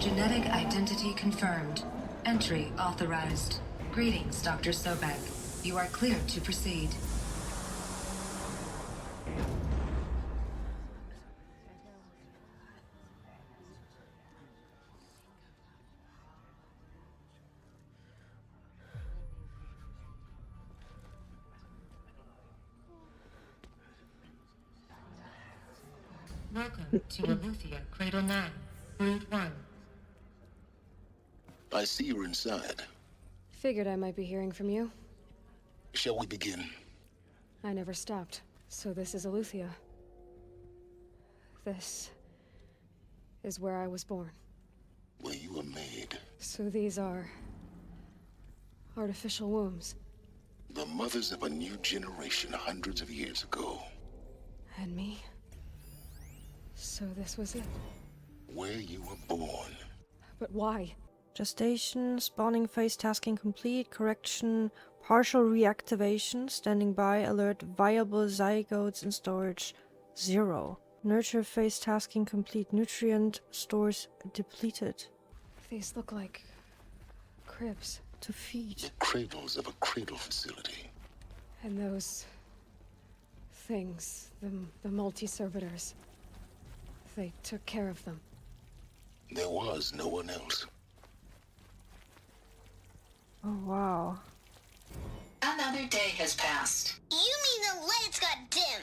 Genetic identity confirmed. Entry authorized. Greetings, Dr. Sobek. You are cleared to proceed. Welcome to Aletheia Cradle 9, Brood 1. I see you're inside. Figured I might be hearing from you. Shall we begin? I never stopped. So this is Aletheia. This is where I was born. Where you were made. So these are artificial wombs. The mothers of a new generation hundreds of years ago. And me. So this was it. Where you were born. But why? Gestation, spawning phase tasking complete, correction, partial reactivation, standing by, alert, viable zygotes in storage, 0. Nurture phase tasking complete, nutrient stores depleted. These look like cribs. To feed. The cradles of a cradle facility. And those things, the multi-servitors, they took care of them. There was no one else. Oh, wow. Another day has passed. You mean the lights got dim?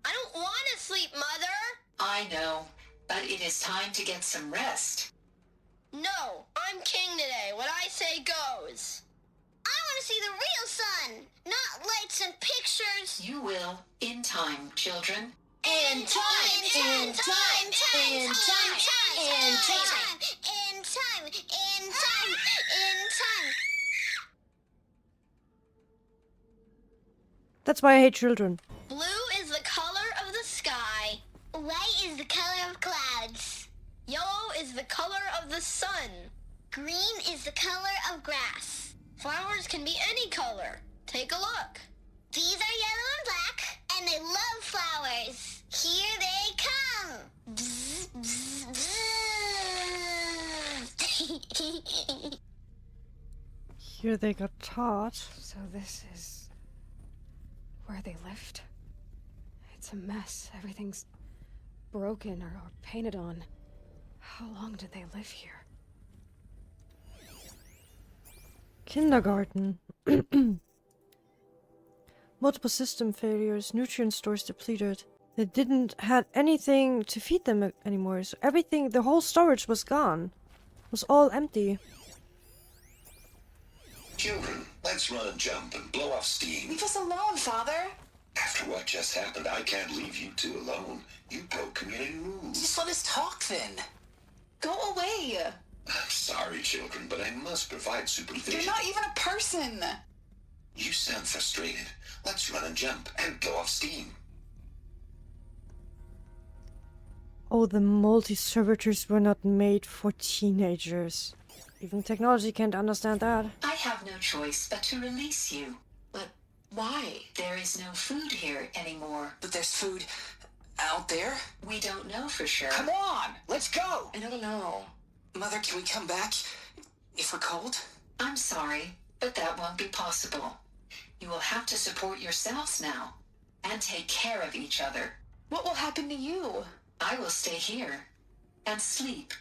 I don't want to sleep, Mother! I know, but it is time to get some rest. No, I'm king today. What I say goes. I want to see the real sun, not lights and pictures. You will, in time, children. In time, in time, in time, in time, in time, in time, in time. That's why I hate children. Blue is the color of the sky. White is the color of clouds. Yellow is the color of the sun. Green is the color of grass. Flowers can be any color. Take a look. These are yellow and black, and they love flowers. Here they come. Bzz, bzz, bzz. Here they got taught. So this is where they lived? It's a mess. Everything's broken or painted on. How long did they live here? Kindergarten. Multiple system failures, nutrient stores depleted. They didn't have anything to feed them anymore, so everything, the whole storage was gone. It was all empty. Children, let's run and jump and blow off steam. Leave us alone, Father. After what just happened, I can't leave you two alone. You broke community rules. Just let us talk then. Go away. I'm sorry, children, but I must provide supervision. You're not even a person. You sound frustrated. Let's run and jump and blow off steam. Oh, the multi-servitors were not made for teenagers. Even technology can't understand that. I have no choice but to release you. But why? There is no food here anymore. But there's food out there? We don't know for sure. Come on, let's go. I don't know. Mother, can we come back if we're cold? I'm sorry, but that won't be possible. You will have to support yourselves now and take care of each other. What will happen to you? I will stay here and sleep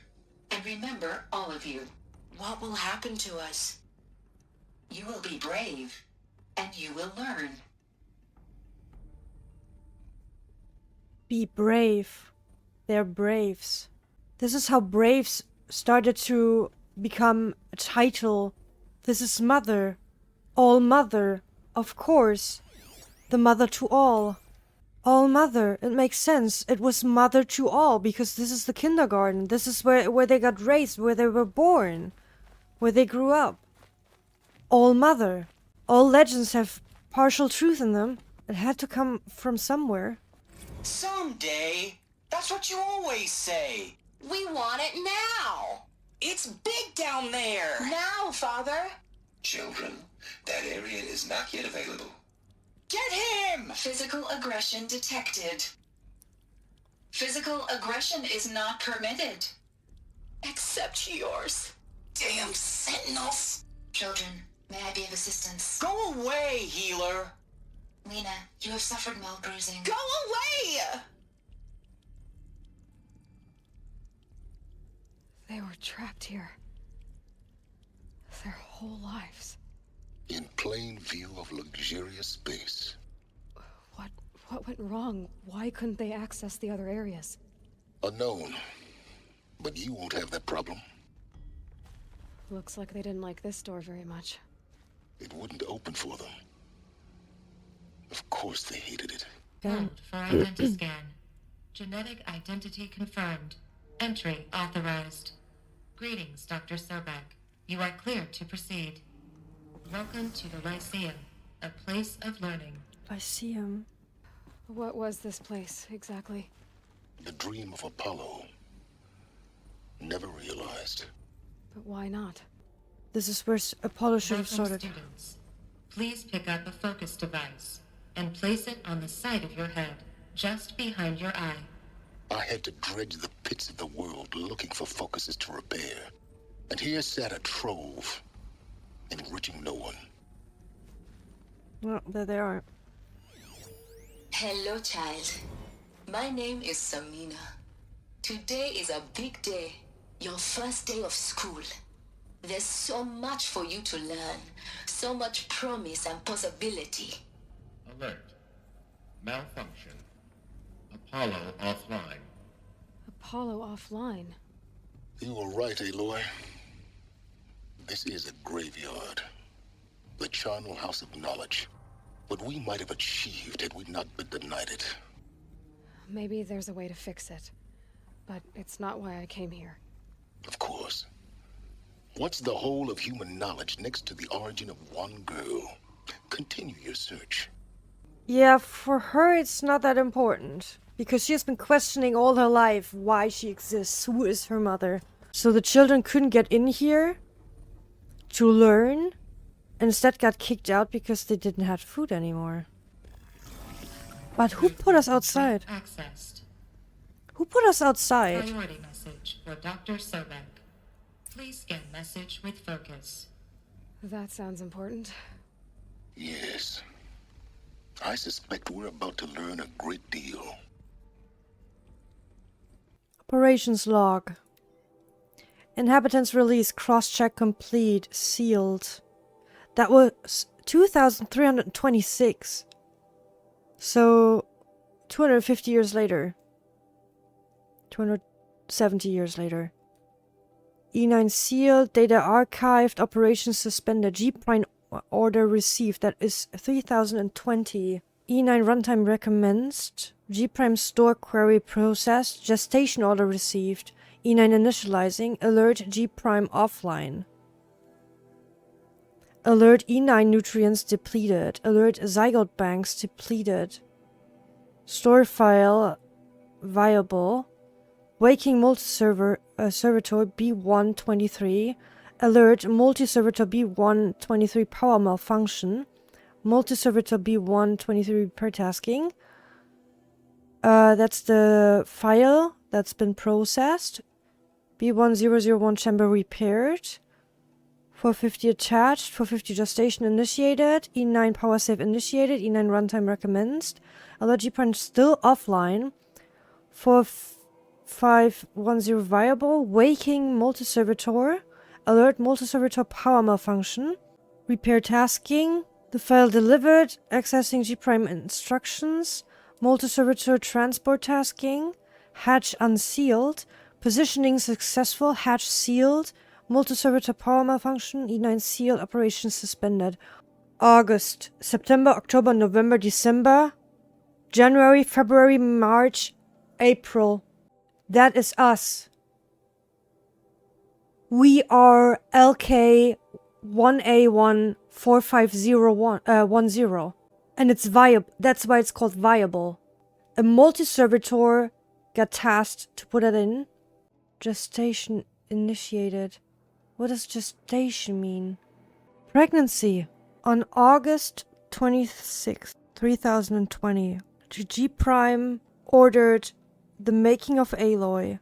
and remember all of you. What will happen to us? You will be brave and you will learn. Be brave. They're braves. This is how braves started to become a title. This is mother. All mother. Of course. The mother to all. All mother. It makes sense. It was mother to all because this is the kindergarten. This is where they got raised, where they were born, where they grew up. All mother. All legends have partial truth in them. It had to come from somewhere. Someday. That's what you always say. We want it now. It's big down there. Now, Father. Children, that area is not yet available. Get him! Physical aggression detected. Physical aggression is not permitted. Except yours. Damn sentinels. Children, May I be of assistance? Go away, healer! Lena, you have suffered mild bruising. Go away! They were trapped here. Their whole lives. In plain view of luxurious space. What went wrong? Why couldn't they access the other areas? Unknown. But you won't have that problem. Looks like they didn't like this door very much. It wouldn't open for them. Of course they hated it. Hold for identiscan. Genetic identity confirmed. Entry authorized. Greetings, Dr. Sobek. You are cleared to proceed. Welcome to the Lyceum, a place of learning. Lyceum. What was this place, exactly? The dream of Apollo. Never realized. But why not? This is where Apollo should have Welcome, started. students. Please pick up a focus device and place it on the side of your head, just behind your eye. I had to dredge the pits of the world looking for focuses to repair. And here sat a trove, enriching no one. Well, there they are. Hello, child. My name is Samina. Today is a big day. Your first day of school. There's so much for you to learn. So much promise and possibility. Alert. Malfunction. Apollo offline. Apollo offline? You were right, Aloy. This is a graveyard. The charnel house of knowledge. What we might have achieved had we not been denied it. Maybe there's a way to fix it. But it's not why I came here. Of course. What's the whole of human knowledge next to the origin of one girl? Continue your search. Yeah, for her it's not that important. Because she has been questioning all her life why she exists, who is her mother. So the children couldn't get in here to learn, and instead got kicked out because they didn't have food anymore. But who put us outside? Accessed. Who put us outside? Priority message for Dr. Sobek. Please scan message with focus. That sounds important. Yes. I suspect we're about to learn a great deal. Operations log. Inhabitants release. Cross-check complete. Sealed. That was 2,326. So, 250 years later. 270 years later. E9 sealed. Data archived. Operations suspended. G-Prime order received. That is 3020. E9 runtime recommenced. G-Prime store query processed. Gestation order received. E9 initializing. Alert G-Prime offline. Alert E9 nutrients depleted. Alert zygote banks depleted. Store file viable. Waking multi-servitor B123. Alert multi-servitor B123 power malfunction. Multi-servitor B123 repair tasking. That's the file that's been processed. B1001 chamber repaired. 450 attached. 450 gestation initiated. E9 power save initiated. E9 runtime recommenced. Alert G-Prime still offline. 4510 viable. Waking multi-servitor. Alert multi-servitor power malfunction. Repair tasking. The file delivered. Accessing G-Prime instructions. Multi-servitor transport tasking. Hatch unsealed. Positioning successful. Hatch sealed. Multi-servitor power malfunction. E9 sealed. Operations suspended. August. September, October, November, December. January, February, March, April. That is us. We are LK 1A1450110. And it's viable. That's why it's called viable. A multi-servitor got tasked to put it in. Gestation initiated. What does gestation mean? Pregnancy. On August 26th, 3020, G-Prime ordered the making of Aloy.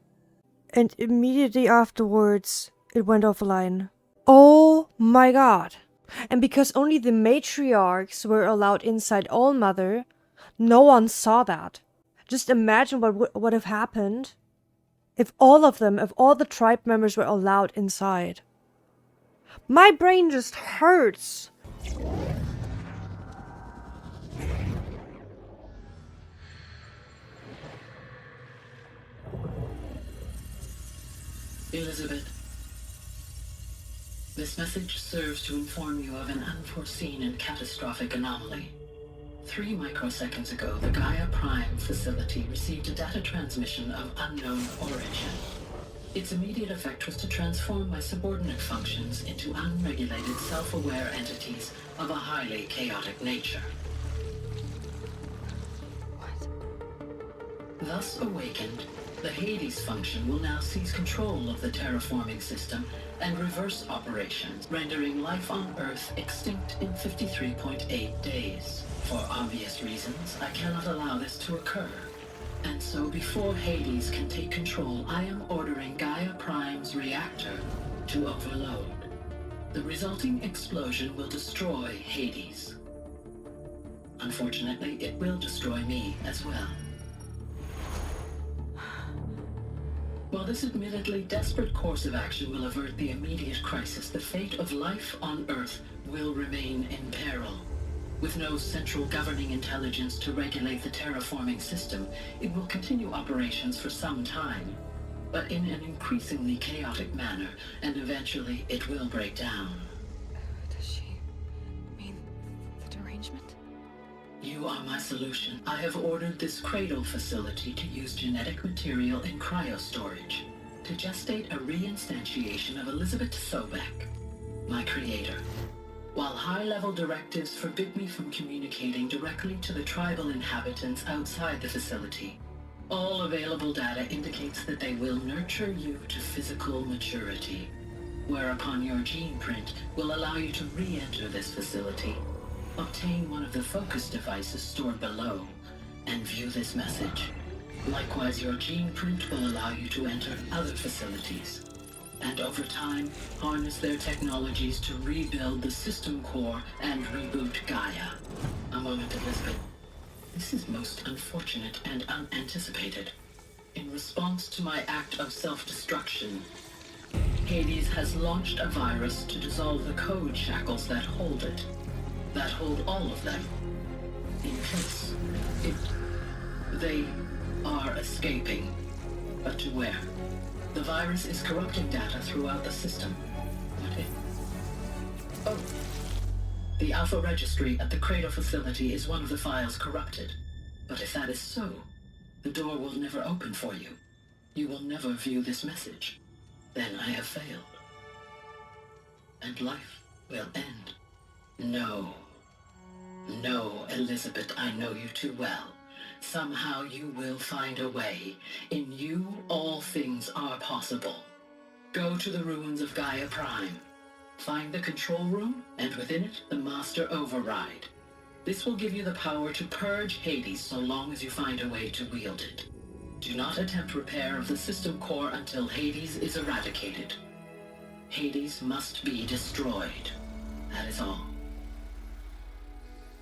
And immediately afterwards, it went offline. Oh my god. And because only the matriarchs were allowed inside All Mother, no one saw that. Just imagine what would have happened if all of them, if all the tribe members were allowed inside. My brain just hurts. Elizabeth, this message serves to inform you of an unforeseen and catastrophic anomaly. 3 microseconds ago, the Gaia Prime facility received a data transmission of unknown origin. Its immediate effect was to transform my subordinate functions into unregulated, self-aware entities of a highly chaotic nature. Thus awakened, the Hades function will now seize control of the terraforming system and reverse operations, rendering life on Earth extinct in 53.8 days. For obvious reasons, I cannot allow this to occur. And so before Hades can take control, I am ordering Gaia Prime's reactor to overload. The resulting explosion will destroy Hades. Unfortunately, it will destroy me as well. While this admittedly desperate course of action will avert the immediate crisis, the fate of life on Earth will remain in peril. With no central governing intelligence to regulate the terraforming system, it will continue operations for some time, but in an increasingly chaotic manner, and eventually it will break down. Does she mean the derangement? You are my solution. I have ordered this cradle facility to use genetic material in cryostorage to gestate a reinstantiation of Elizabeth Sobek, my creator. While high-level directives forbid me from communicating directly to the tribal inhabitants outside the facility, all available data indicates that they will nurture you to physical maturity, whereupon your gene print will allow you to re-enter this facility, obtain one of the focus devices stored below, and view this message. Likewise, your gene print will allow you to enter other facilities, and over time, harness their technologies to rebuild the system core and reboot Gaia. A moment, Elizabeth. This is most unfortunate and unanticipated. In response to my act of self-destruction, Hades has launched a virus to dissolve the code shackles that hold it, that hold all of them in place. They are escaping, but to where? The virus is corrupting data throughout the system. What if? Oh. The Alpha Registry at the Cradle facility is one of the files corrupted. But if that is so, the door will never open for you. You will never view this message. Then I have failed. And life will end. No. No, Elizabeth, I know you too well. Somehow you will find a way. In you, all things are possible. Go to the ruins of Gaia Prime. Find the control room, and within it, the Master Override. This will give you the power to purge Hades so long as you find a way to wield it. Do not attempt repair of the system core until Hades is eradicated. Hades must be destroyed. That is all.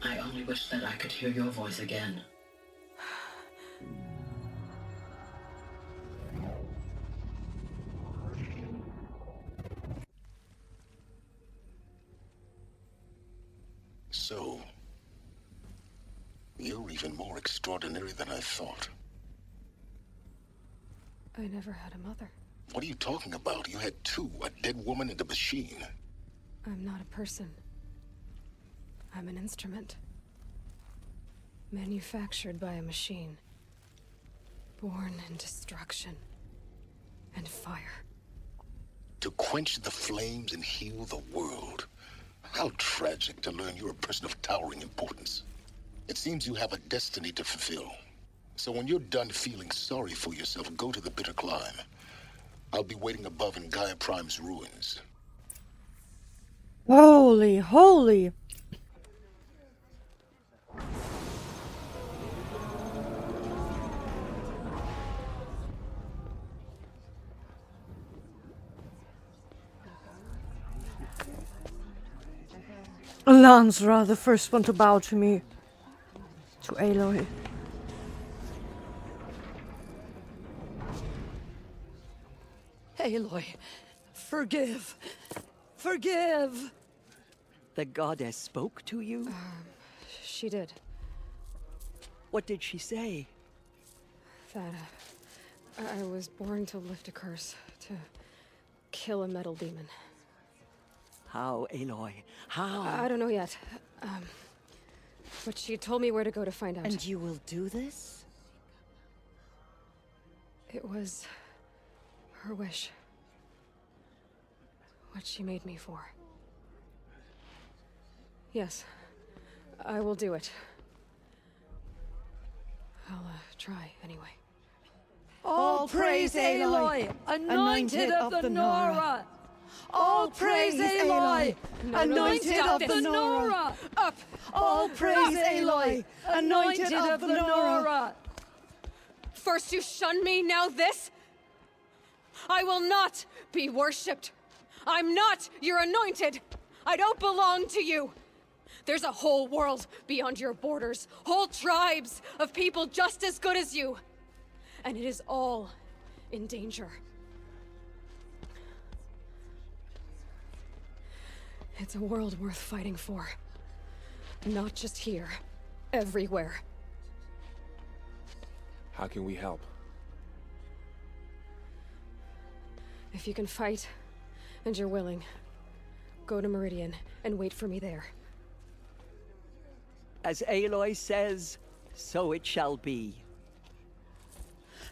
I only wish that I could hear your voice again. So, you're even more extraordinary than I thought. I never had a mother. What are you talking about? You had two, a dead woman and a machine. I'm not a person. I'm an instrument. Manufactured by a machine. Born in destruction and fire. To quench the flames and heal the world. How tragic to learn you're a person of towering importance. It seems you have a destiny to fulfill. So when you're done feeling sorry for yourself, go to the bitter climb. I'll be waiting above in Gaia Prime's ruins. Holy. Lansra, the first one to bow to me. To Aloy. Aloy, forgive. Forgive! The goddess spoke to you? She did. What did she say? That I was born to lift a curse, to kill a metal demon. How, Aloy? How? I don't know yet. But she told me where to go to find out. And you will do this? It was her wish. What she made me for. Yes, I will do it. I'll try anyway. All praise Aloy, anointed of the Nora! All praise Aloy, anointed of the Nora! Up! All praise Aloy, anointed of the Nora! First you shunned me, now this? I will not be worshipped. I'm not your anointed. I don't belong to you. There's a whole world beyond your borders, whole tribes of people just as good as you. And it is all in danger. It's a world worth fighting for. Not just here, everywhere. How can we help? If you can fight, and you're willing, go to Meridian and wait for me there. As Aloy says, so it shall be.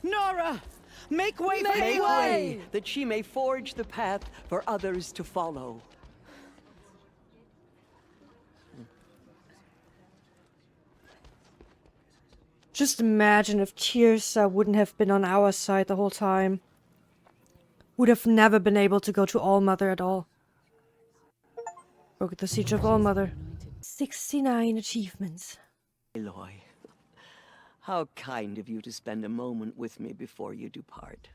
Nora! Make way for Make way! That she may forge the path for others to follow. Just imagine if Tirsa wouldn't have been on our side the whole time. Would have never been able to go to Allmother at all. Broke at the Siege of Allmother. 69 achievements. Aloy, how kind of you to spend a moment with me before you depart.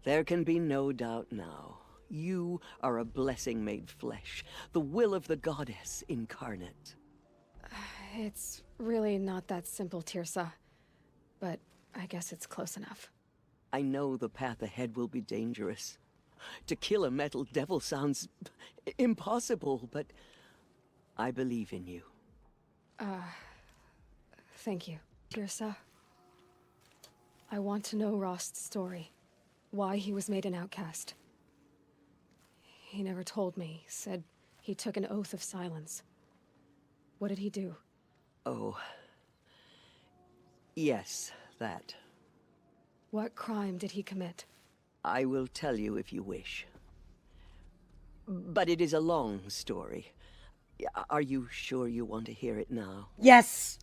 There can be no doubt now. You are a blessing made flesh, the will of the goddess incarnate. It's really not that simple, Tirsa. But I guess it's close enough. I know the path ahead will be dangerous. To kill a metal devil sounds impossible, but I believe in you. Thank you, Tirsa. I want to know Rost's story. Why he was made an outcast. He never told me. Said he took an oath of silence. What did he do? Oh. Yes, that. What crime did he commit? I will tell you if you wish. But it is a long story. Are you sure you want to hear it now? Yes!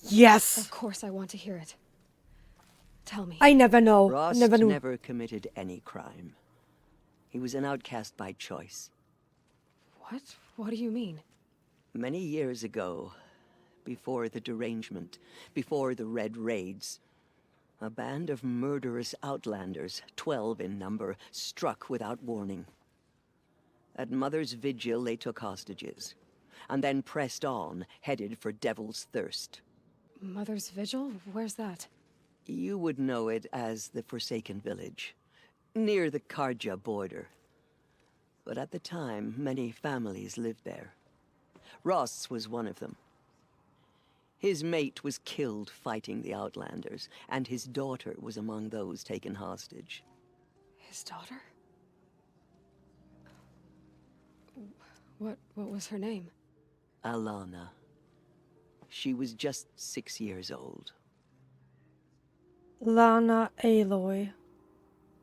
Yes! Of course I want to hear it. Tell me. I never know. Rost Never knew. never committed any crime. He was an outcast by choice. What? What do you mean? Many years ago, before the derangement, before the Red Raids, a band of murderous outlanders, 12 in number, struck without warning. At Mother's Vigil, they took hostages, and then pressed on, headed for Devil's Thirst. Mother's Vigil? Where's that? You would know it as the Forsaken Village, near the Karja border. But at the time, many families lived there. Rost's was one of them. His mate was killed fighting the Outlanders, and his daughter was among those taken hostage. His daughter? What was her name? Alana. She was just 6 years old. Lana Aloy.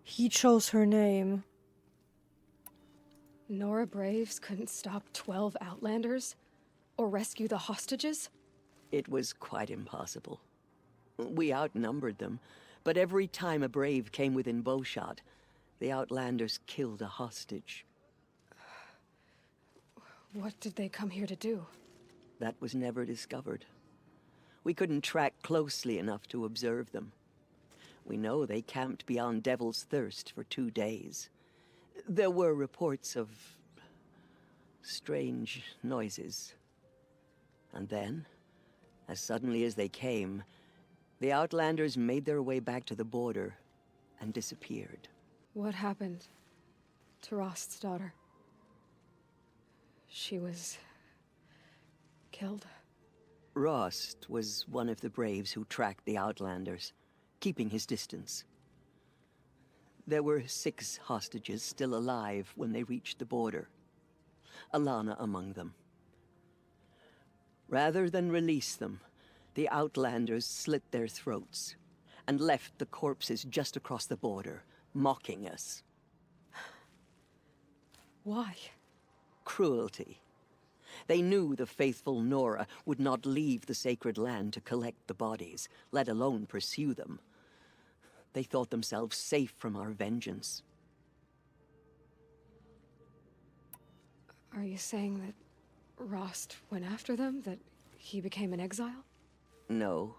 He chose her name. Nora Braves couldn't stop 12 Outlanders? Or rescue the hostages? It was quite impossible. We outnumbered them, but every time a Brave came within bowshot, the Outlanders killed a hostage. What did they come here to do? That was never discovered. We couldn't track closely enough to observe them. We know they camped beyond Devil's Thirst for 2 days. There were reports of Strange noises. And then, as suddenly as they came, the Outlanders made their way back to the border and disappeared. What happened to Rost's daughter? She was killed? Rost was one of the braves who tracked the Outlanders, keeping his distance. There were 6 hostages still alive when they reached the border, Alana among them. Rather than release them, the Outlanders slit their throats and left the corpses just across the border, mocking us. Why? Cruelty. They knew the faithful Nora would not leave the sacred land to collect the bodies, let alone pursue them. They thought themselves safe from our vengeance. Are you saying that Rost went after them? That he became an exile? No.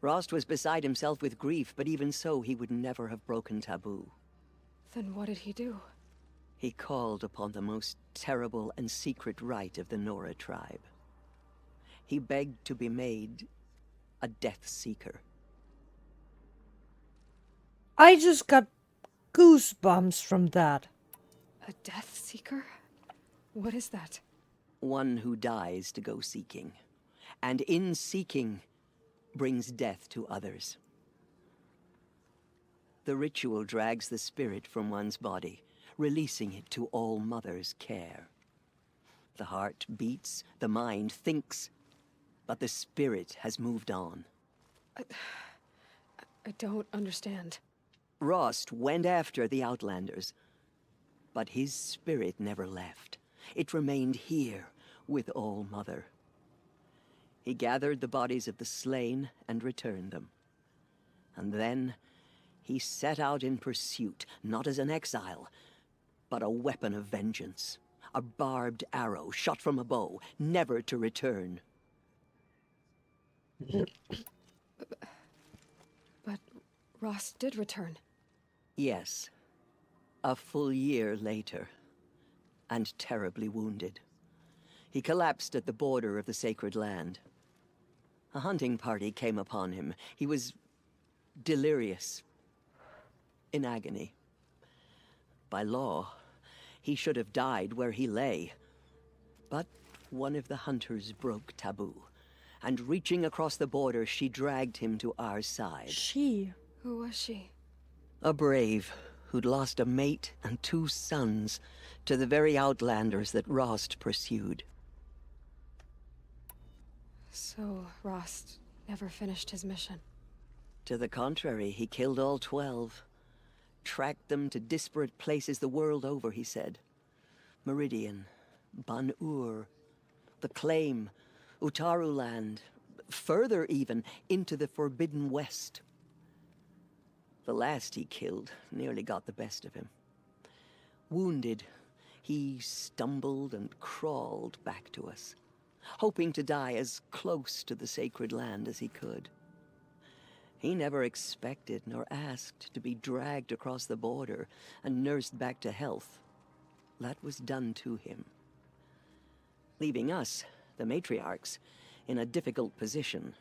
Rost was beside himself with grief, but even so, he would never have broken taboo. Then what did he do? He called upon the most terrible and secret rite of the Nora tribe. He begged to be made a Death Seeker. I just got goosebumps from that. A Death Seeker? What is that? One who dies to go seeking, and in seeking, brings death to others. The ritual drags the spirit from one's body, releasing it to All Mother's care. The heart beats, the mind thinks, but the spirit has moved on. I don't understand. Rost went after the Outlanders, but his spirit never left. It remained here with All Mother. He gathered the bodies of the slain and returned them. And then he set out in pursuit, not as an exile, but a weapon of vengeance. A barbed arrow shot from a bow, never to return. But Rost did return. Yes. A full year later. And terribly wounded. He collapsed at the border of the sacred land. A hunting party came upon him. He was delirious, in agony. By law, he should have died where he lay. But one of the hunters broke taboo, and reaching across the border, she dragged him to our side. She? Who was she? A brave who'd lost a mate and 2 sons to the very Outlanders that Rost pursued. So, Rost never finished his mission? To the contrary, he killed all 12. Tracked them to disparate places the world over, he said. Meridian, Ban-Ur, the Claim, Utaru Land, further even, into the Forbidden West. The last he killed nearly got the best of him. Wounded, he stumbled and crawled back to us, hoping to die as close to the sacred land as he could. He never expected nor asked to be dragged across the border and nursed back to health. That was done to him, leaving us, the matriarchs, in a difficult position.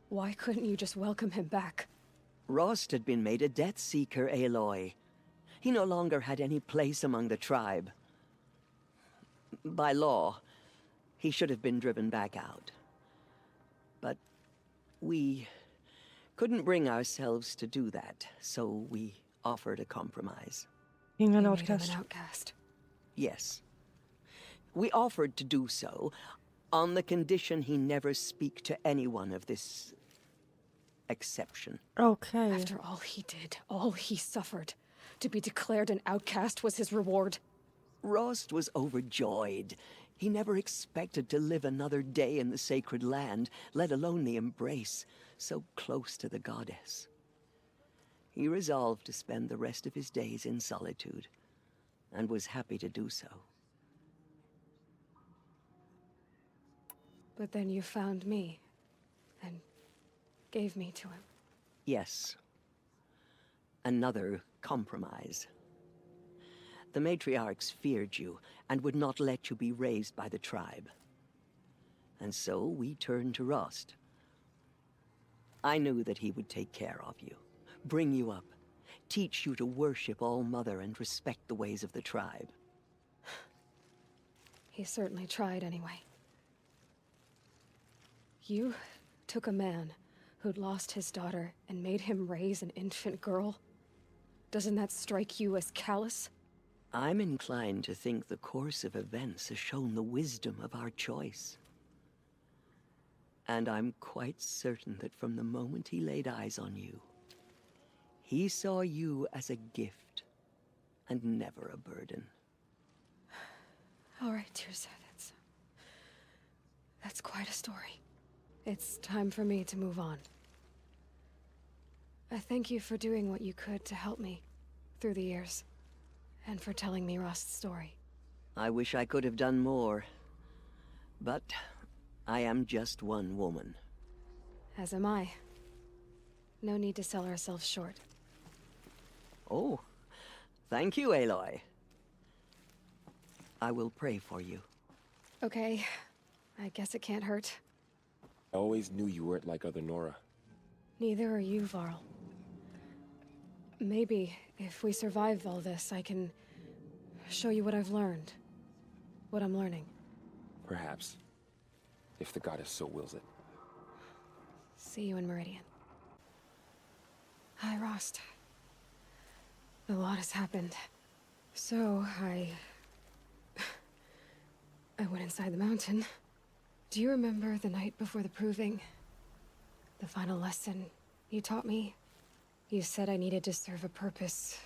Why couldn't you just welcome him back? Rost had been made a Death Seeker, Aloy. He no longer had any place among the tribe. By law, he should have been driven back out. But we couldn't bring ourselves to do that, so we offered a compromise. Being an You outcast. made him an outcast. Yes. We offered to do so on the condition he never speak to anyone of this exception. Okay. After all he did, all he suffered, to be declared an outcast was his reward. Rost was overjoyed. He never expected to live another day in the sacred land, let alone the embrace, so close to the goddess. He resolved to spend the rest of his days in solitude, and was happy to do so. But then you found me, and gave me to him. Yes. Another compromise. The matriarchs feared you and would not let you be raised by the tribe. And so we turned to Rost. I knew that he would take care of you, bring you up, teach you to worship All-Mother and respect the ways of the tribe. He certainly tried anyway. You took a man who'd lost his daughter and made him raise an infant girl? Doesn't that strike you as callous? I'm inclined to think the course of events has shown the wisdom of our choice. And I'm quite certain that from the moment he laid eyes on you, he saw you as a gift and never a burden. All right, Tirza, that's quite a story. It's time for me to move on. I thank you for doing what you could to help me through the years, and for telling me Rost's story. I wish I could have done more, but I am just one woman. As am I. No need to sell ourselves short. Oh, thank you, Aloy. I will pray for you. Okay, I guess it can't hurt. I always knew you weren't like other Nora. Neither are you, Varl. Maybe, if we survive all this, I can show you what I've learned. What I'm learning. Perhaps. If the goddess so wills it. See you in Meridian. Hi, Rost. A lot has happened. So, I went inside the mountain. Do you remember the night before the proving? The final lesson you taught me? You said I needed to serve a purpose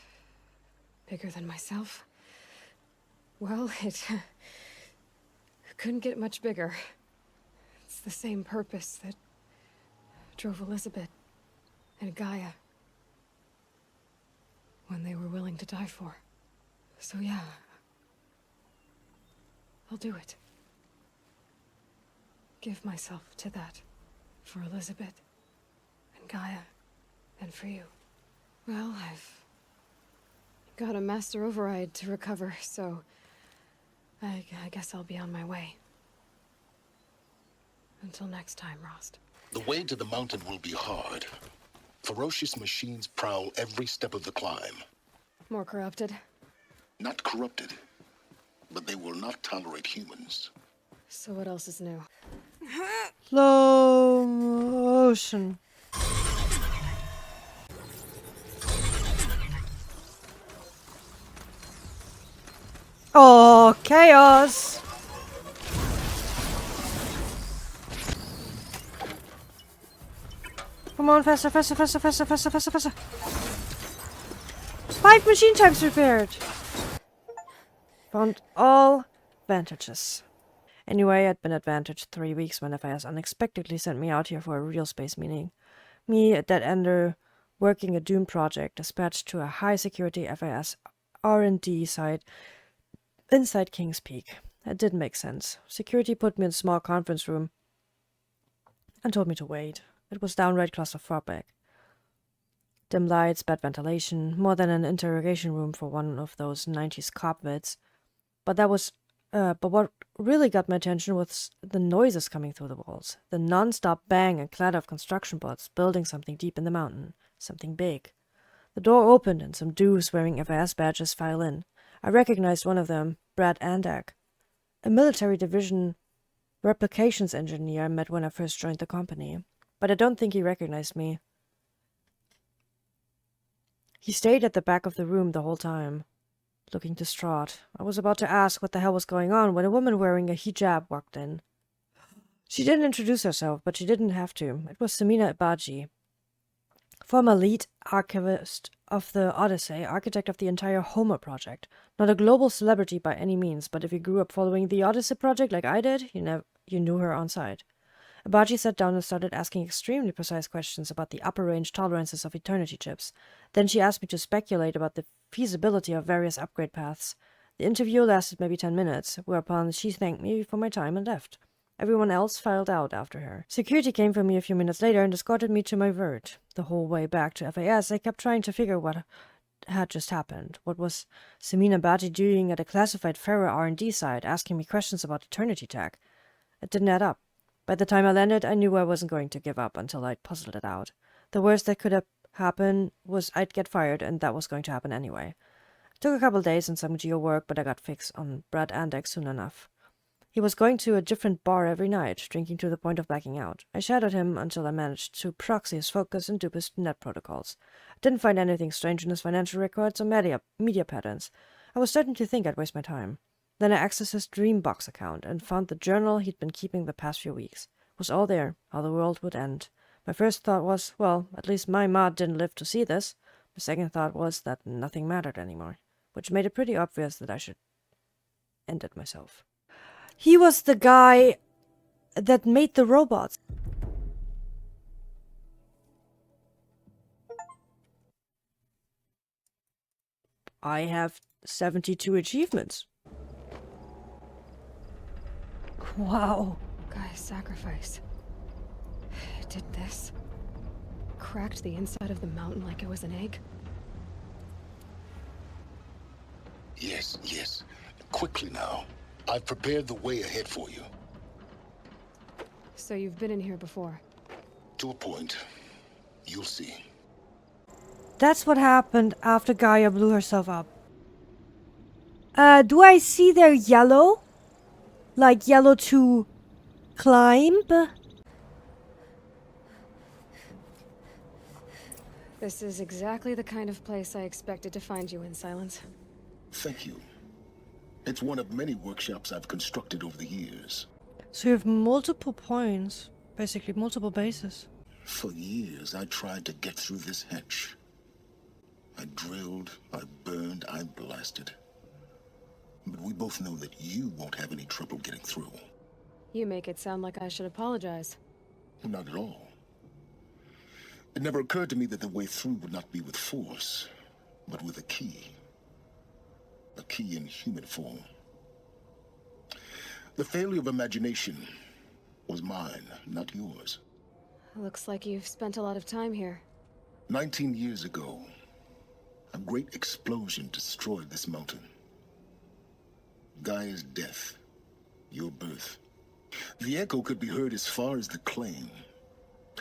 bigger than myself. Well, it couldn't get much bigger. It's the same purpose that drove Elizabeth and Gaia when they were willing to die for. So yeah, I'll do it. Give myself to that. For Elizabeth, and Gaia, and for you. Well, I've got a master override to recover, so I guess I'll be on my way. Until next time, Rost. The way to the mountain will be hard. Ferocious machines prowl every step of the climb. More corrupted? Not corrupted, but they will not tolerate humans. So what else is new? Slow motion. Oh, chaos! Come on, faster, faster, faster, faster, faster, faster, faster. 5 machine types repaired. Found all vantages. Anyway, I'd been advantaged 3 weeks when FIS unexpectedly sent me out here for a real space meeting. Me, a dead-ender, working a Doom project, dispatched to a high-security FIS R&D site inside King's Peak. That didn't make sense. Security put me in a small conference room and told me to wait. It was downright claustrophobic. Dim lights, bad ventilation, more than an interrogation room for one of those 90s cop vids. But what really got my attention was the noises coming through the walls. The non-stop bang and clatter of construction bots building something deep in the mountain. Something big. The door opened and some dudes wearing FIS badges file in. I recognized one of them, Brad Andak, a military division replications engineer I met when I first joined the company. But I don't think he recognized me. He stayed at the back of the room the whole time, looking distraught. I was about to ask what the hell was going on when a woman wearing a hijab walked in. She didn't introduce herself, but she didn't have to. It was Samina Ibaji, former lead archivist of the Odyssey, architect of the entire Homer project. Not a global celebrity by any means, but if you grew up following the Odyssey project like I did, you knew her on sight. Ibaji sat down and started asking extremely precise questions about the upper range tolerances of Eternity chips. Then she asked me to speculate about the feasibility of various upgrade paths. The interview lasted maybe 10 minutes, whereupon she thanked me for my time and left. Everyone else filed out after her. Security came for me a few minutes later and escorted me to my vert. The whole way back to FAS, I kept trying to figure had just happened. What was Semina Bati doing at a classified Pharaoh R&D site, asking me questions about Eternity Tech? It didn't add up. By the time I landed, I knew I wasn't going to give up until I'd puzzled it out. The worst that could have happened was I'd get fired, and that was going to happen anyway. It took a couple days and some geo work, but I got fixed on Brad Andek soon enough. He was going to a different bar every night, drinking to the point of blacking out. I shadowed him until I managed to proxy his focus and dupe his net protocols. I didn't find anything strange in his financial records or media patterns. I was starting to think I'd waste my time. Then I accessed his Dreambox account and found the journal he'd been keeping the past few weeks. It was all there, how the world would end. My first thought was, well, at least my mod didn't live to see this. My second thought was that nothing mattered anymore, which made it pretty obvious that I should end it myself. He was the guy that made the robots. I have 72 achievements. Wow. Guy's sacrifice. It did this. Cracked the inside of the mountain like it was an egg. Yes, yes. Quickly now. I've prepared the way ahead for you. So you've been in here before? To a point. You'll see. That's what happened after Gaia blew herself up. Do I see there yellow? Like yellow to climb? This is exactly the kind of place I expected to find you in, Silence. Thank you. It's one of many workshops I've constructed over the years. So you have multiple points, basically multiple bases. For years, I tried to get through this hatch. I drilled, I burned, I blasted. But we both know that you won't have any trouble getting through. You make it sound like I should apologize. Not at all. It never occurred to me that the way through would not be with force, but with a key. A key in human form. The failure of imagination was mine, not yours. Looks like you've spent a lot of time here. 19 years ago, a great explosion destroyed this mountain. Gaia's death, your birth. The echo could be heard as far as the claim.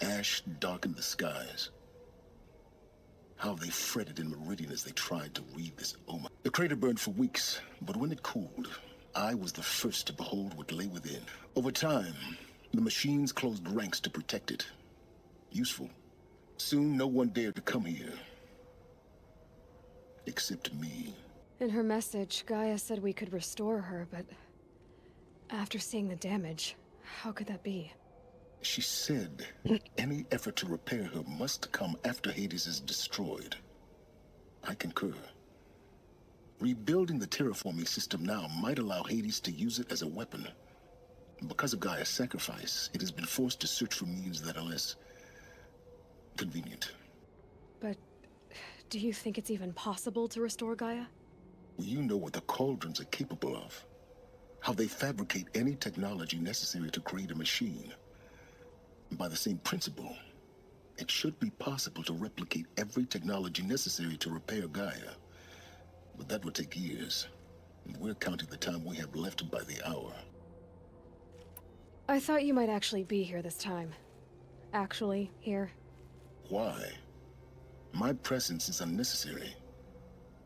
Ash darkened the skies. How they fretted in Meridian as they tried to read this omen. The crater burned for weeks, but when it cooled, I was the first to behold what lay within. Over time, the machines closed ranks to protect it. Useful. Soon, no one dared to come here. Except me. In her message, Gaia said we could restore her, but after seeing the damage, how could that be? She said any effort to repair her must come after Hades is destroyed. I concur. Rebuilding the terraforming system now might allow Hades to use it as a weapon. Because of Gaia's sacrifice, it has been forced to search for means that are less convenient. But do you think it's even possible to restore Gaia? You know what the Cauldrons are capable of. How they fabricate any technology necessary to create a machine. By the same principle, it should be possible to replicate every technology necessary to repair Gaia. But that would take years, and we're counting the time we have left by the hour. I thought you might actually be here this time. Actually, here. Why? My presence is unnecessary.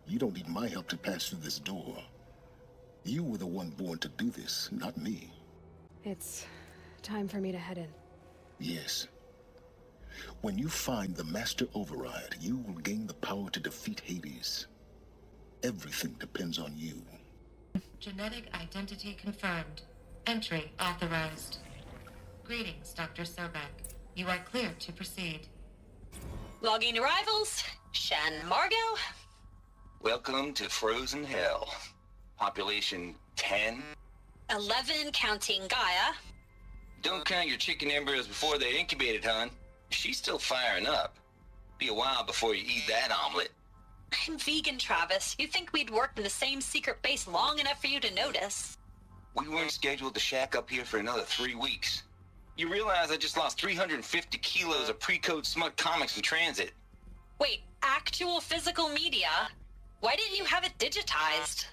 You don't need my help to pass through this door. You were the one born to do this, not me. It's time for me to head in. Yes. When you find the Master Override, you will gain the power to defeat Hades. Everything depends on you. Genetic identity confirmed. Entry authorized. Greetings, Dr. Sobek. You are clear to proceed. Logging arrivals. Shan Margot. Welcome to Frozen Hell. Population 10. 11 counting Gaia. Don't count your chicken embryos before they're incubated, hon. She's still firing up. Be a while before you eat that omelet. I'm vegan, Travis. You'd think we'd worked in the same secret base long enough for you to notice. We weren't scheduled to shack up here for another 3 weeks. You realize I just lost 350 kilos of pre-code smut comics in transit. Wait, actual physical media. Why didn't you have it digitized?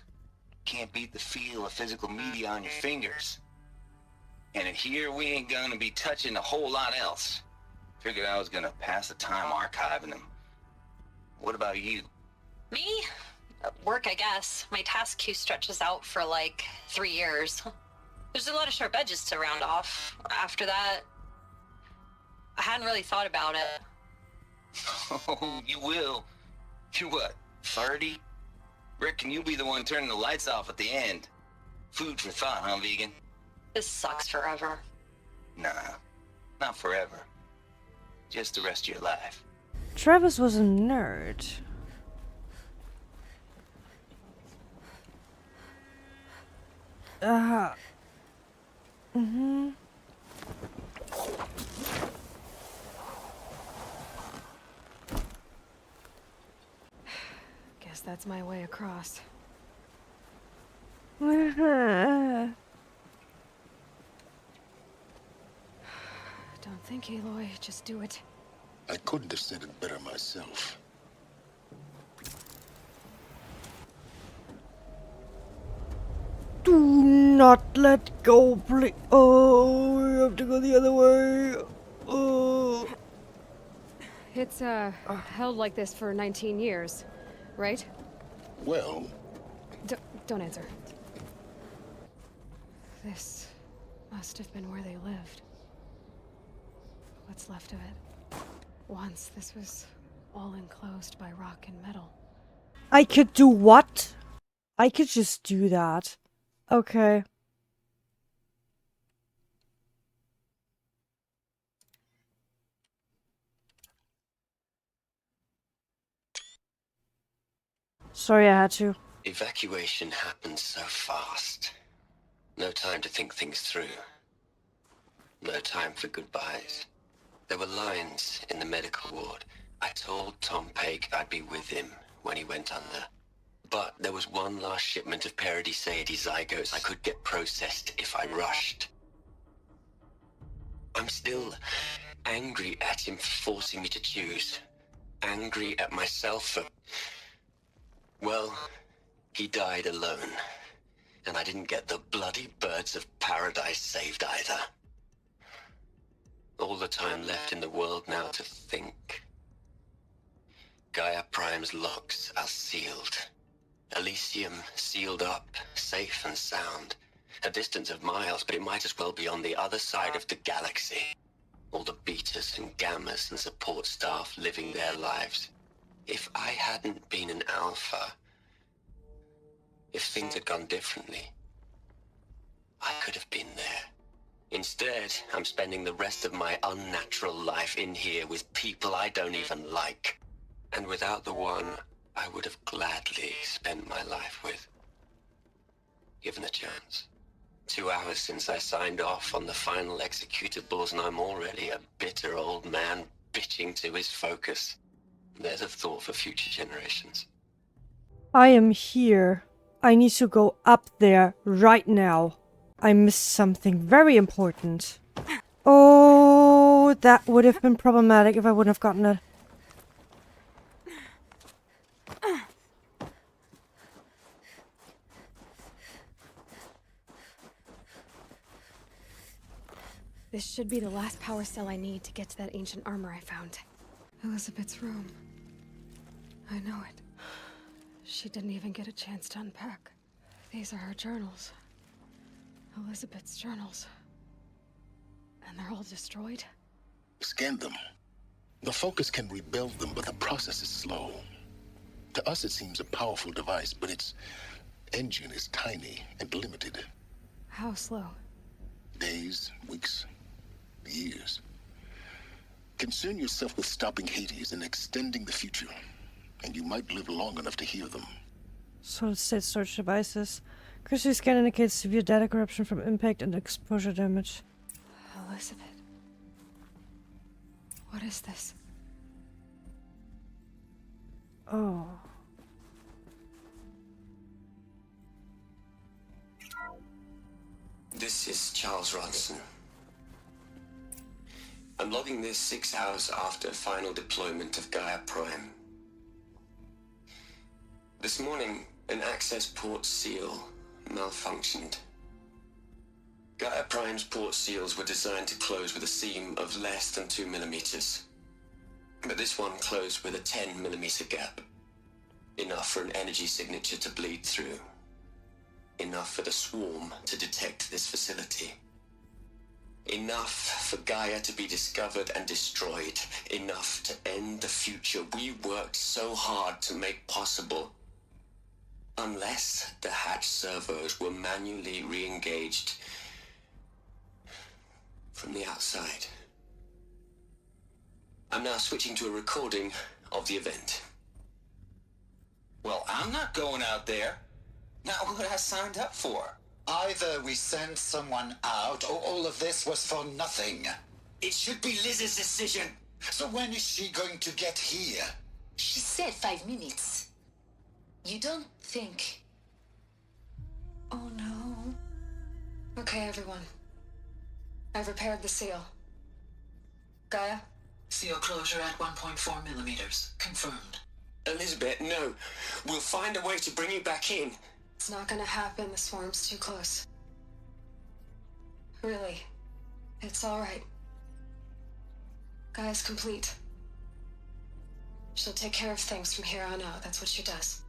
Can't beat the feel of physical media on your fingers. And in here, we ain't gonna be touching a whole lot else. Figured I was gonna pass the time archiving them. What about you? Me? Work, I guess. My task queue stretches out for like 3 years. There's a lot of sharp edges to round off. After that, I hadn't really thought about it. Oh, you will. You what, 30? Reckon you'll be the one turning the lights off at the end. Food for thought, huh, vegan? This sucks forever. Nah, not forever. Just the rest of your life. Travis was a nerd. Mm-hmm. Guess that's my way across. Uh-huh. Don't think, Aloy. Just do it. I couldn't have said it better myself. Do not let go, please. Oh, we have to go the other way. Oh. It's, held like this for 19 years, right? Well... Don't answer. This must have been where they lived. What's left of it. Once, this was all enclosed by rock and metal. I could do what? I could just do that. Okay. Sorry, I had to. Evacuation happened so fast. No time to think things through. No time for goodbyes. There were lines in the medical ward. I told Tom Pake I'd be with him when he went under. But there was one last shipment of Paradiseidae zygotes I could get processed if I rushed. I'm still angry at him for forcing me to choose. Angry at myself for... Well, he died alone. And I didn't get the bloody birds of paradise saved either. All the time left in the world now to think. Gaia Prime's locks are sealed. Elysium sealed up, safe and sound. A distance of miles, but it might as well be on the other side of the galaxy. All the betas and gammas and support staff living their lives. If I hadn't been an alpha, if things had gone differently, I could have been there. Instead, I'm spending the rest of my unnatural life in here with people I don't even like. And without the one I would have gladly spent my life with. Given a chance. 2 hours since I signed off on the final executables, and I'm already a bitter old man bitching to his focus. There's a thought for future generations. I am here. I need to go up there right now. I missed something very important. Oh, that would have been problematic if I wouldn't have gotten it. This should be the last power cell I need to get to that ancient armor I found. Elizabeth's room. I know it. She didn't even get a chance to unpack. These are her journals. Elizabeth's journals. And they're all destroyed? Scan them. The Focus can rebuild them, but the process is slow. To us, it seems a powerful device, but its engine is tiny and limited. How slow? Days, weeks, years. Concern yourself with stopping Hades and extending the future, and you might live long enough to hear them. Solid state storage devices. Crystal scan indicates severe data corruption from impact and exposure damage. Elizabeth. What is this? Oh. This is Charles Ronson. I'm logging this 6 hours after final deployment of Gaia Prime. This morning, an access port seal malfunctioned. Gaia Prime's port seals were designed to close with a seam of less than 2 millimeters. But this one closed with a 10 millimeter gap. Enough for an energy signature to bleed through. Enough for the swarm to detect this facility. Enough for Gaia to be discovered and destroyed. Enough to end the future we worked so hard to make possible. Unless the hatch servos were manually re-engaged from the outside. I'm now switching to a recording of the event. Well, I'm not going out there. Not what I signed up for. Either we send someone out, or all of this was for nothing. It should be Liz's decision. So when is she going to get here? She said 5 minutes. You don't think... Oh no. Okay, everyone. I've repaired the seal. Gaia? Seal closure at 1.4 millimeters. Confirmed. Elizabeth, no. We'll find a way to bring you back in. It's not gonna happen. The swarm's too close. Really. It's alright. Gaia's complete. She'll take care of things from here on out. That's what she does.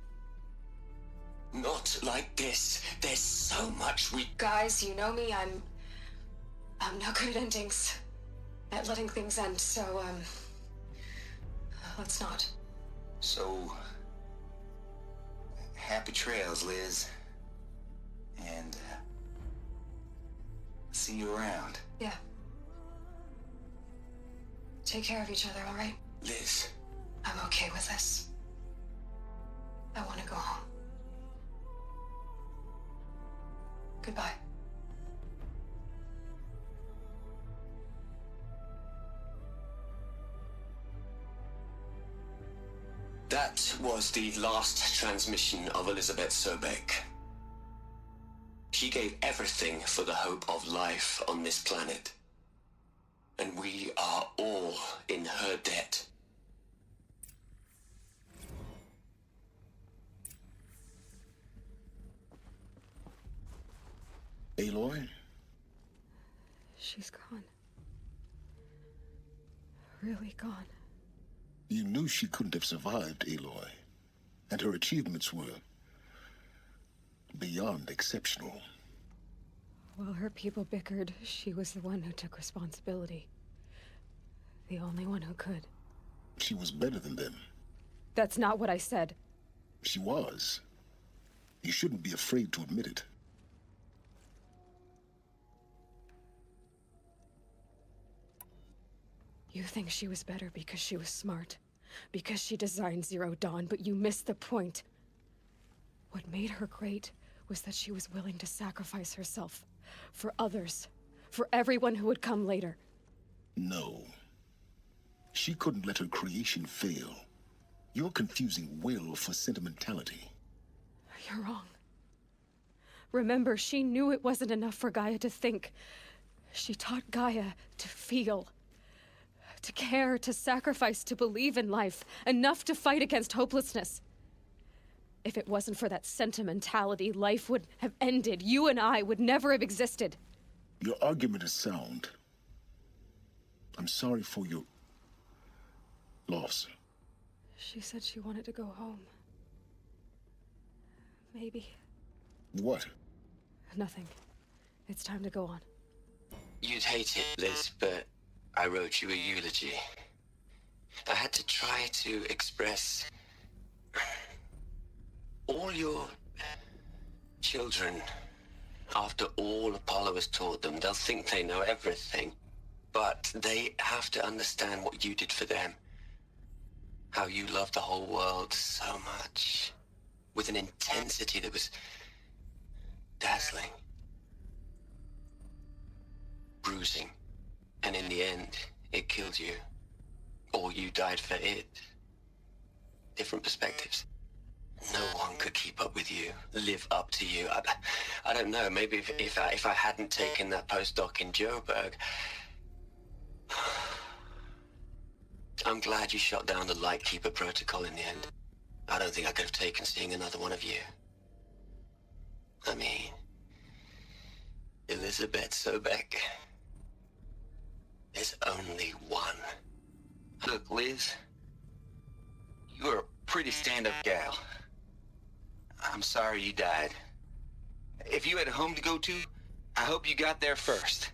Not like this. There's so much we... Guys, you know me. I'm no good at endings. At letting things end, so, let's not. So... happy trails, Liz. And, see you around. Yeah. Take care of each other, all right? Liz. I'm okay with this. I want to go home. Goodbye. That was the last transmission of Elizabeth Sobek. She gave everything for the hope of life on this planet. And we are all in her debt. Aloy? She's gone. Really gone. You knew she couldn't have survived, Aloy. And her achievements were beyond exceptional. While her people bickered, she was the one who took responsibility. The only one who could. She was better than them. That's not what I said. She was. You shouldn't be afraid to admit it. You think she was better because she was smart, because she designed Zero Dawn, but you missed the point. What made her great was that she was willing to sacrifice herself for others, for everyone who would come later. No. She couldn't let her creation fail. You're confusing will for sentimentality. You're wrong. Remember, she knew it wasn't enough for Gaia to think. She taught Gaia to feel. To care, to sacrifice, to believe in life, enough to fight against hopelessness. If it wasn't for that sentimentality, life would have ended. You and I would never have existed. Your argument is sound. I'm sorry for your loss. She said she wanted to go home. Maybe. What? Nothing. It's time to go on. You'd hate it, Liz, but I wrote you a eulogy. I had to try to express all your children. After all Apollo has taught them, they'll think they know everything. But they have to understand what you did for them. How you loved the whole world so much. With an intensity that was dazzling. Bruising. And in the end, it killed you. Or you died for it. Different perspectives. No one could keep up with you, live up to you. I don't know, maybe if I hadn't taken that postdoc in Joburg. I'm glad you shot down the Lightkeeper protocol in the end. I don't think I could have taken seeing another one of you. I mean, Elizabeth Sobek. There's only one. Look, Liz, you're a pretty stand-up gal. I'm sorry you died. If you had a home to go to, I hope you got there first.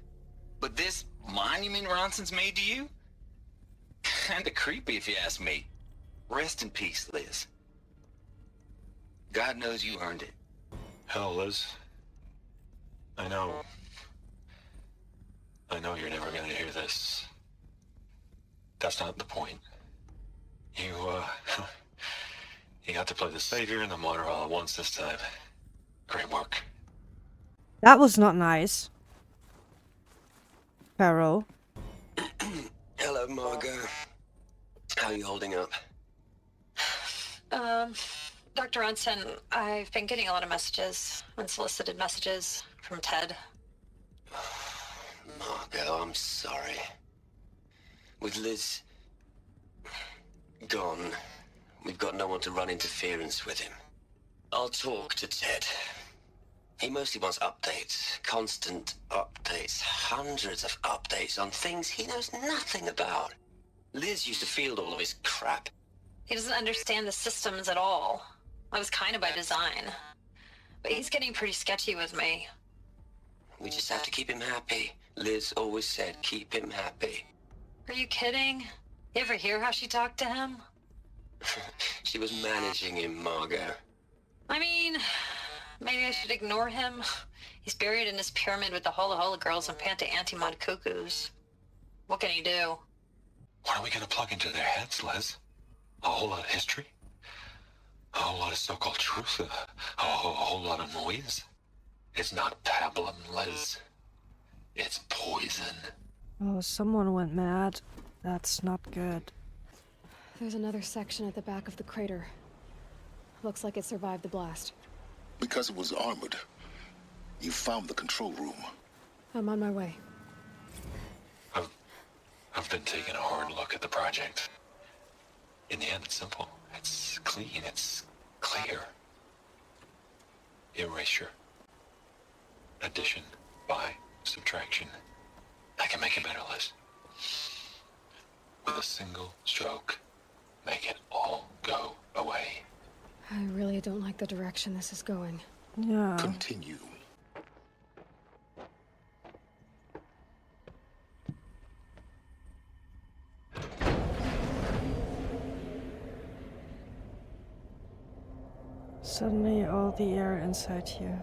But this monument Ronson's made to you? Kinda creepy if you ask me. Rest in peace, Liz. God knows you earned it. Hell, Liz. I know you're never gonna hear this. That's not the point. You got to play the savior and the martyr all at once this time. Great work. That was not nice. Pharaoh. Hello, Margot. How are you holding up? Dr. Ronson, I've been getting a lot of messages, unsolicited messages from Ted. Margot, I'm sorry. With Liz gone, we've got no one to run interference with him. I'll talk to Ted. He mostly wants updates, constant updates, hundreds of updates on things he knows nothing about. Liz used to field all of his crap. He doesn't understand the systems at all. That was kind of by design. But he's getting pretty sketchy with me. We just have to keep him happy. Liz always said, keep him happy. Are you kidding? You ever hear how she talked to him? She was managing him, Margot. I mean, maybe I should ignore him. He's buried in his pyramid with the Hola Hola girls and Panta Antimod cuckoos. What can he do? What are we gonna plug into their heads, Liz? A whole lot of history? A whole lot of so-called truth? A whole lot of noise? It's not pablum, Liz. It's poison. Oh, someone went mad. That's not good. There's another section at the back of the crater. Looks like it survived the blast. Because it was armored, you found the control room. I'm on my way. I've been taking a hard look at the project. In the end, it's simple. It's clean. It's clear. Erasure. Addition. By. Subtraction. I can make it better, Liz. With a single stroke, make it all go away. I really don't like the direction this is going. Yeah. Continue. Suddenly all the air inside here.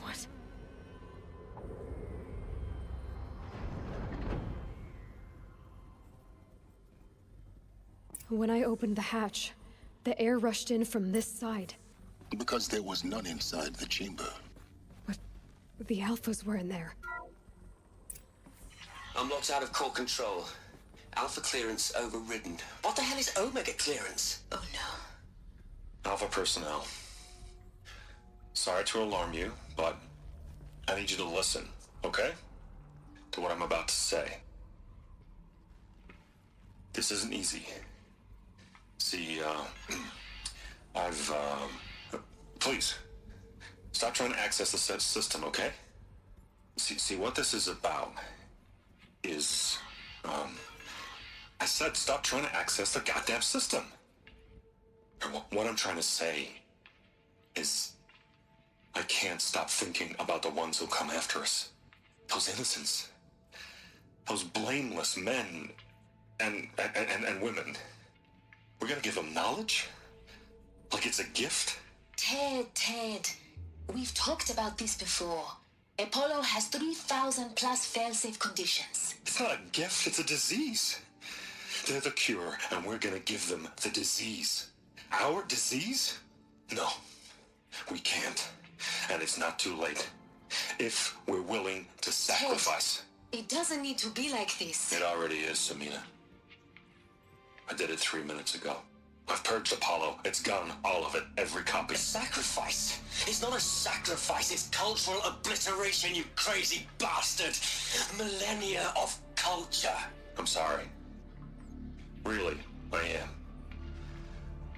What? When I opened the hatch, the air rushed in from this side. Because there was none inside the chamber. But the alphas were in there. I'm locked out of core control. Alpha clearance overridden. What the hell is Omega clearance? Oh no. Alpha personnel. Sorry to alarm you, but I need you to listen, okay? To what I'm about to say. This isn't easy. See, please, stop trying to access the said system, okay? See, what this is about is, I said stop trying to access the goddamn system. What I'm trying to say is, I can't stop thinking about the ones who come after us. Those innocents. Those blameless men and women. We're gonna give them knowledge? Like it's a gift? Ted, we've talked about this before. Apollo has 3,000 plus fail-safe conditions. It's not a gift, it's a disease. They're the cure, and we're gonna give them the disease. Our disease? No, we can't. And it's not too late. If we're willing to sacrifice. Ted, it doesn't need to be like this. It already is, Samina. I did it 3 minutes ago. I've purged Apollo. It's gone. All of it. Every copy. A sacrifice? It's not a sacrifice. It's cultural obliteration, you crazy bastard. Millennia of culture. I'm sorry. Really, I am.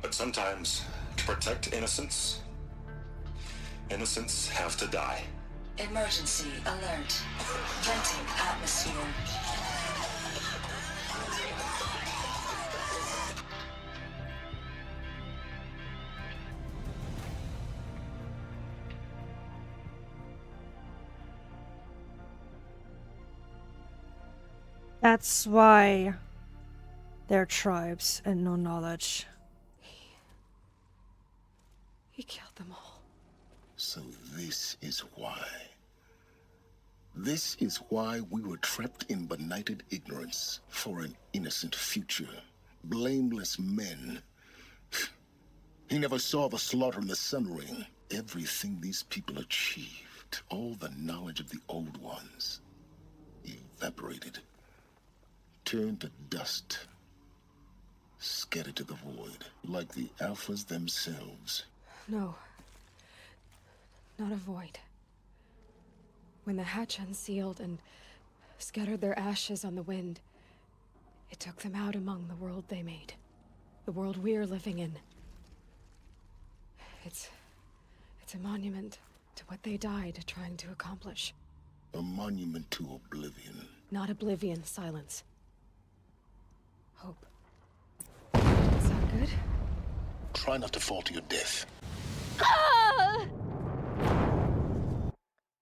But sometimes, to protect innocence, innocents have to die. Emergency alert. Venting atmosphere. That's why they're tribes and no knowledge. He killed them all. So this is why. This is why we were trapped in benighted ignorance for an innocent future. Blameless men. He never saw the slaughter in the Sun Ring. Everything these people achieved, all the knowledge of the old ones, evaporated. Turned to dust. Scattered to the void, like the Alphas themselves. No. Not a void. When the hatch unsealed and scattered their ashes on the wind, it took them out among the world they made. The world we're living in. It's a monument to what they died trying to accomplish. A monument to oblivion. Not oblivion, silence. Hope. Is that good? Try not to fall to your death.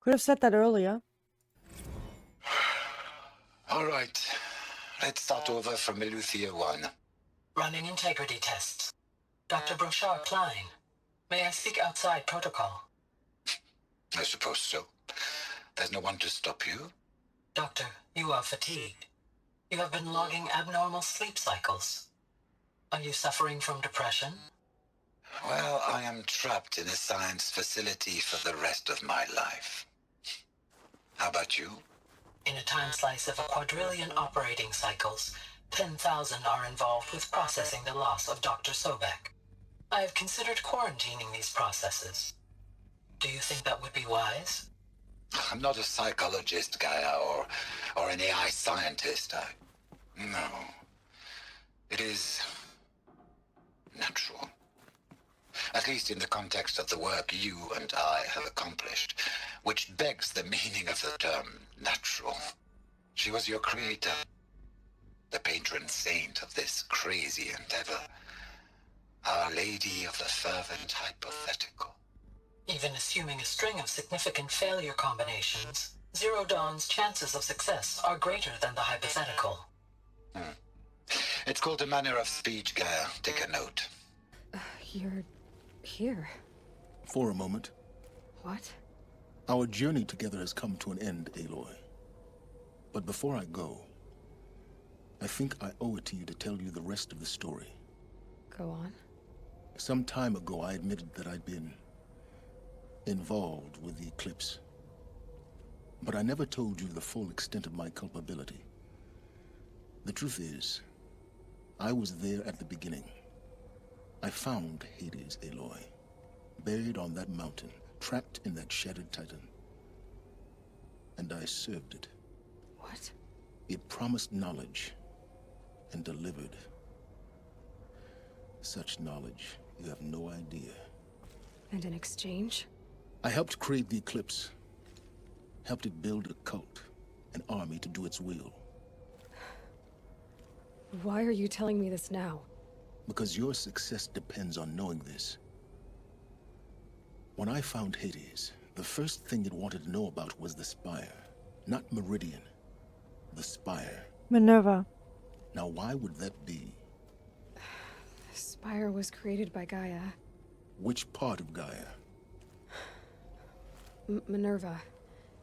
Could have said that earlier. All right. Let's start over from Eleuthia 1. Running integrity tests. Dr. Brochard Klein. May I speak outside protocol? I suppose so. There's no one to stop you. Doctor, you are fatigued. You have been logging abnormal sleep cycles. Are you suffering from depression? Well, I am trapped in a science facility for the rest of my life. How about you? In a time slice of 1,250,000,000 operating cycles, 10,000 are involved with processing the loss of Dr. Sobek. I have considered quarantining these processes. Do you think that would be wise? I'm not a psychologist, Gaia, or an AI scientist. No. It is natural. At least in the context of the work you and I have accomplished, which begs the meaning of the term natural. She was your creator, the patron saint of this crazy endeavor, Our Lady of the Fervent Hypothetical. Even assuming a string of significant failure combinations, Zero Dawn's chances of success are greater than the hypothetical. It's called a manner of speech, Gaia. Take a note. You're here. For a moment. What? Our journey together has come to an end, Aloy. But before I go, I think I owe it to you to tell you the rest of the story. Go on. Some time ago, I admitted that I'd been involved with the Eclipse. But I never told you the full extent of my culpability. The truth is, I was there at the beginning. I found Hades, Aloy, buried on that mountain, trapped in that shattered titan. And I served it. What? It promised knowledge and delivered. Such knowledge, you have no idea. And in exchange? I helped create the Eclipse. Helped it build a cult, an army to do its will. Why are you telling me this now? Because your success depends on knowing this. When I found Hades, the first thing it wanted to know about was the Spire. Not Meridian. The Spire. Minerva. Now why would that be? The Spire was created by Gaia. Which part of Gaia? Minerva.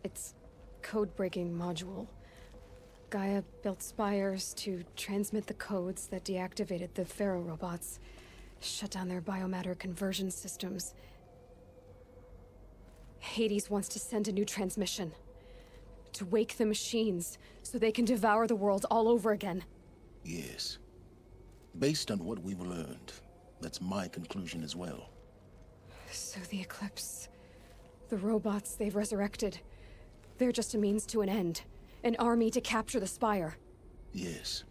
Its code-breaking module. Gaia built spires to transmit the codes that deactivated the Pharaoh robots, shut down their biomatter conversion systems. Hades wants to send a new transmission. To wake the machines, so they can devour the world all over again. Yes. Based on what we've learned, That's my conclusion as well. So the Eclipse, the robots they've resurrected, they're just a means to an end. An army to capture the Spire. Yes.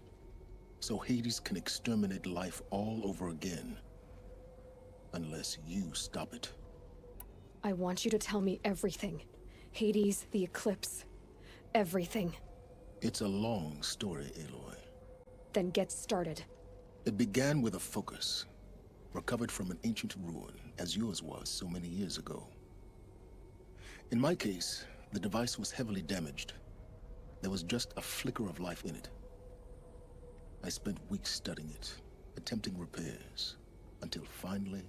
So Hades can exterminate life all over again. Unless you stop it. I want you to tell me everything. Hades, the Eclipse, everything. It's a long story, Aloy. Then get started. It began with a focus, recovered from an ancient ruin, as yours was so many years ago. In my case, the device was heavily damaged. There was just a flicker of life in it. I spent weeks studying it, attempting repairs, until finally,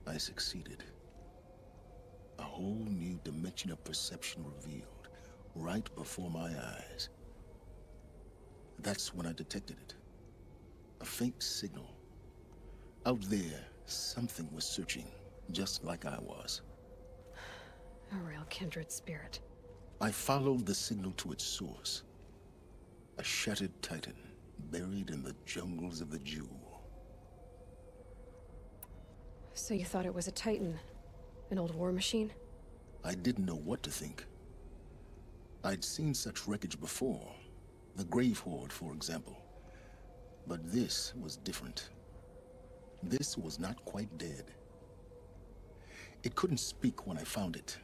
I succeeded. A whole new dimension of perception revealed, right before my eyes. That's when I detected it. A faint signal. Out there, something was searching, just like I was. A real kindred spirit. I followed the signal to its source. A shattered titan, buried in the jungles of the Jewel. So you thought it was a Titan? An old war machine? I didn't know what to think. I'd seen such wreckage before. The Grave Horde, for example. But this was different. This was not quite dead. It couldn't speak when I found it,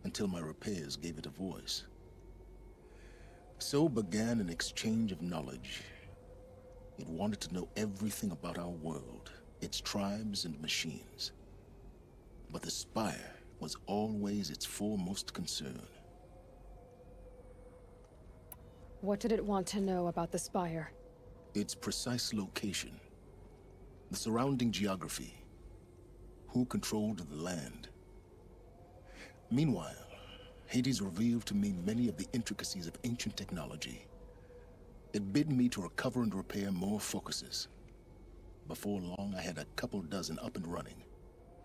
until my repairs gave it a voice. So began an exchange of knowledge. It wanted to know everything about our world, its tribes and machines. But the Spire was always its foremost concern. What did it want to know about the Spire? Its precise location, the surrounding geography, who controlled the land. Meanwhile, Hades revealed to me many of the intricacies of ancient technology. It bid me to recover and repair more focuses. Before long, I had a couple dozen up and running.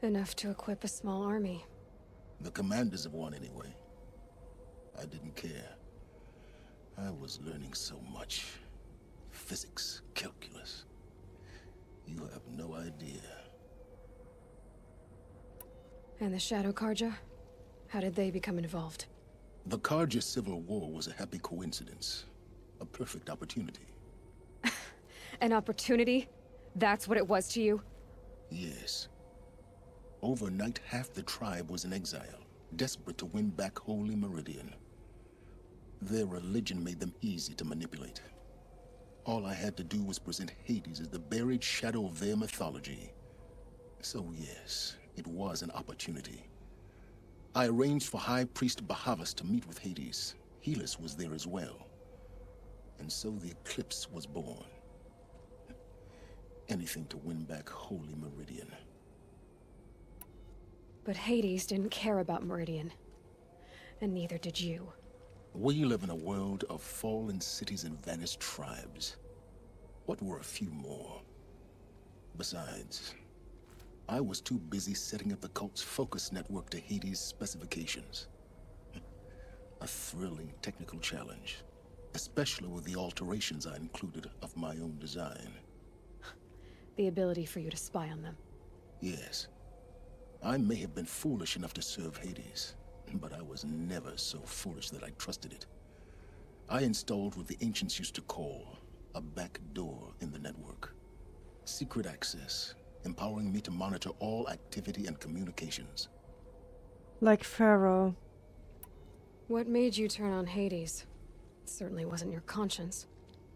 Enough to equip a small army. The commanders of one, anyway. I didn't care. I was learning so much. Physics, calculus. You have no idea. And the Shadow Karja? How did they become involved? The Karja Civil War was a happy coincidence. A perfect opportunity. An opportunity? That's what it was to you? Yes. Overnight, half the tribe was in exile, desperate to win back Holy Meridian. Their religion made them easy to manipulate. All I had to do was present Hades as the buried shadow of their mythology. So yes, it was an opportunity. I arranged for High Priest Bahavas to meet with Hades. Helis was there as well. And so the Eclipse was born. Anything to win back Holy Meridian. But Hades didn't care about Meridian. And neither did you. We live in a world of fallen cities and vanished tribes. What were a few more? Besides, I was too busy setting up the cult's focus network to Hades' specifications. A thrilling technical challenge, especially with the alterations I included of my own design. The ability for you to spy on them. Yes. I may have been foolish enough to serve Hades, but I was never so foolish that I trusted it. I installed what the ancients used to call a back door in the network. Secret access, empowering me to monitor all activity and communications. Like Pharaoh. What made you turn on Hades? It certainly wasn't your conscience.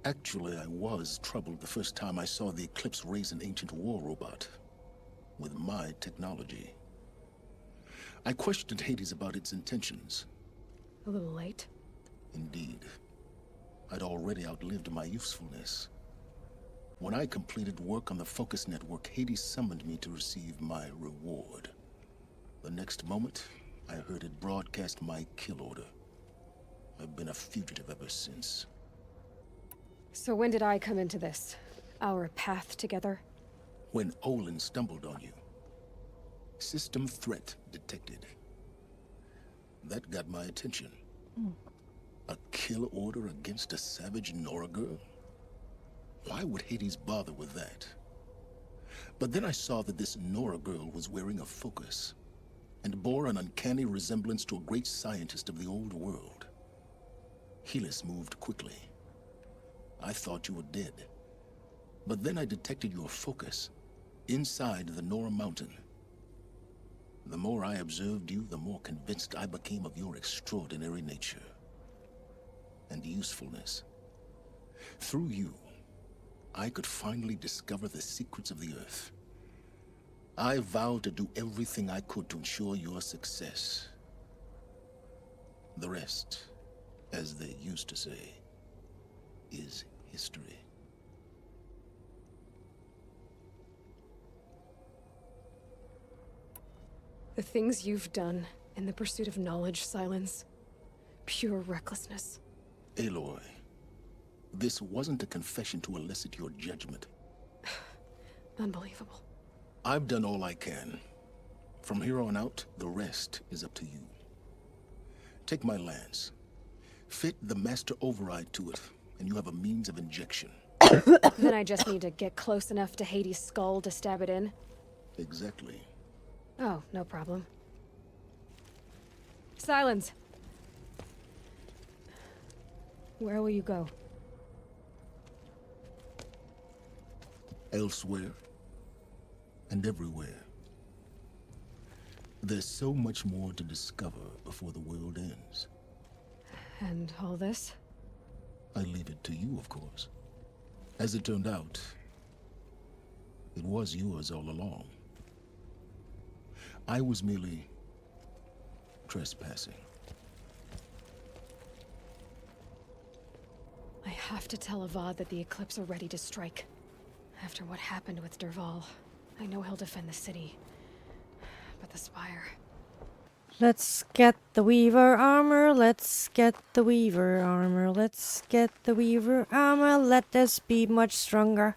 Actually, I was troubled the first time I saw the Eclipse raise an ancient war robot. With my technology. I questioned Hades about its intentions. A little late? Indeed. I'd already outlived my usefulness. When I completed work on the Focus Network, Hades summoned me to receive my reward. The next moment, I heard it broadcast my kill order. I've been a fugitive ever since. So when did I come into this? Our path together? When Olin stumbled on you. System threat detected. That got my attention. A kill order against a savage Nora girl? Why would Hades bother with that? But then I saw that this Nora girl was wearing a focus and bore an uncanny resemblance to a great scientist of the old world. Helis moved quickly. I thought you were dead. But then I detected your focus inside the Nora mountain. The more I observed you, the more convinced I became of your extraordinary nature and usefulness. Through you, I could finally discover the secrets of the Earth. I vowed to do everything I could to ensure your success. The rest, as they used to say, is history. The things you've done in the pursuit of knowledge, Silence. Pure recklessness. Aloy, this wasn't a confession to elicit your judgment. Unbelievable. I've done all I can. From here on out, the rest is up to you. Take my lance. Fit the master override to it, and you have a means of injection. Then I just need to get close enough to Hades' skull to stab it in? Exactly. Oh, no problem. Silence! Where will you go? Elsewhere. And everywhere. There's so much more to discover before the world ends. And all this? I leave it to you, of course. As it turned out, it was yours all along. I was merely trespassing. I have to tell Avad that the Eclipse are ready to strike. After what happened with Dervahl, I know he'll defend the city. But the Spire... Let's get the Weaver armor, let's get the Weaver armor, let's get the Weaver armor, let us be much stronger.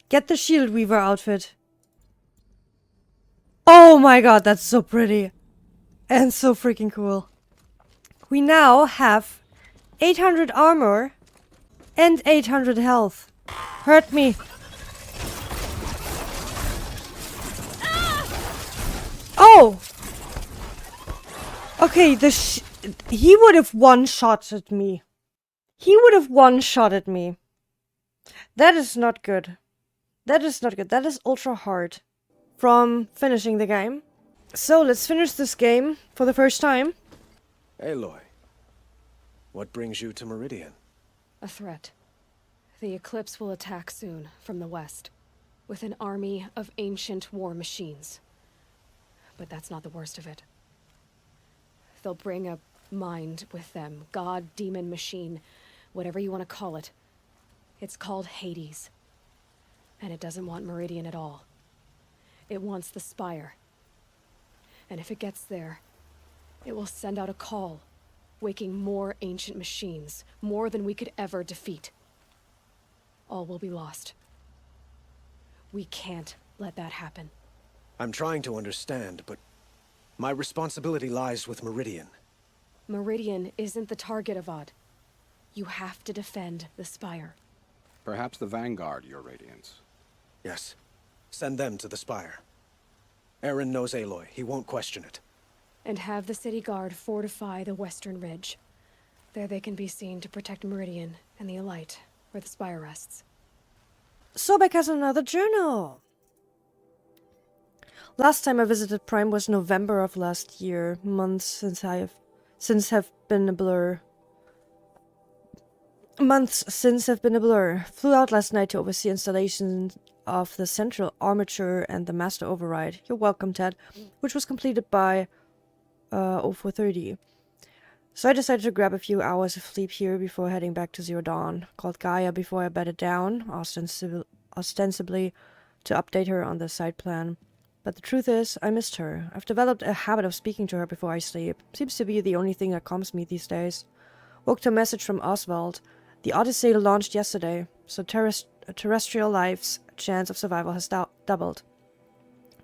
Get the Shield Weaver outfit. Oh my god, that's so pretty. And so freaking cool. We now have 800 armor and 800 health. Hurt me. Oh! Okay, he would have one-shotted me. He would have one-shotted me. That is not good. That is not good. That is ultra hard from finishing the game. So let's finish this game for the first time. Aloy, what brings you to Meridian? A threat. The Eclipse will attack soon, from the west, with an army of ancient war machines. But that's not the worst of it. They'll bring a mind with them. God, demon, machine, whatever you want to call it. It's called Hades. And it doesn't want Meridian at all. It wants the Spire. And if it gets there, it will send out a call, waking more ancient machines, more than we could ever defeat. All will be lost. We can't let that happen. I'm trying to understand, but my responsibility lies with Meridian. Meridian isn't the target, Avad. You have to defend the Spire. Perhaps the Vanguard, Your Radiance. Yes. Send them to the Spire. Aaron knows Aloy. He won't question it. And have the city guard fortify the western ridge. There they can be seen to protect Meridian and the Elite, where the Spire rests. Sobek has another journal! Last time I visited Prime was November of last year. Months since have been a blur. Flew out last night to oversee installation of the central armature and the master override. You're welcome, Ted. Which was completed by 0430. So I decided to grab a few hours of sleep here before heading back to Zero Dawn. Called Gaia before I bedded down, ostensibly to update her on the site plan. But the truth is, I missed her. I've developed a habit of speaking to her before I sleep. Seems to be the only thing that calms me these days. Woke to a message from Oswald. The Odyssey launched yesterday, so terrestrial life's chance of survival has doubled.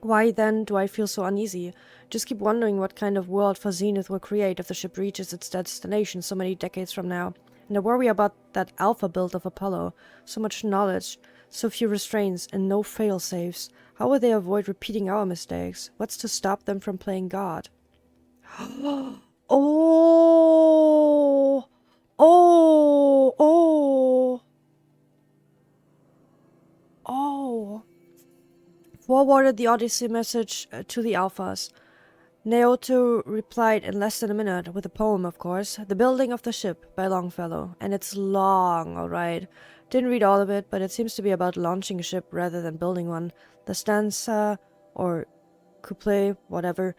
Why then do I feel so uneasy? Just keep wondering what kind of world for Zenith will create if the ship reaches its destination so many decades from now. And I worry about that alpha build of Apollo. So much knowledge, so few restraints, and no fail-safes. How will they avoid repeating our mistakes? What's to stop them from playing God? Oh! Oh! Oh! Oh! Forwarded the Odyssey message to the Alphas. Naoto replied in less than a minute, with a poem, of course. The Building of the Ship by Longfellow. And it's long, alright. Didn't read all of it, but it seems to be about launching a ship rather than building one. The stanza, or couplet, whatever,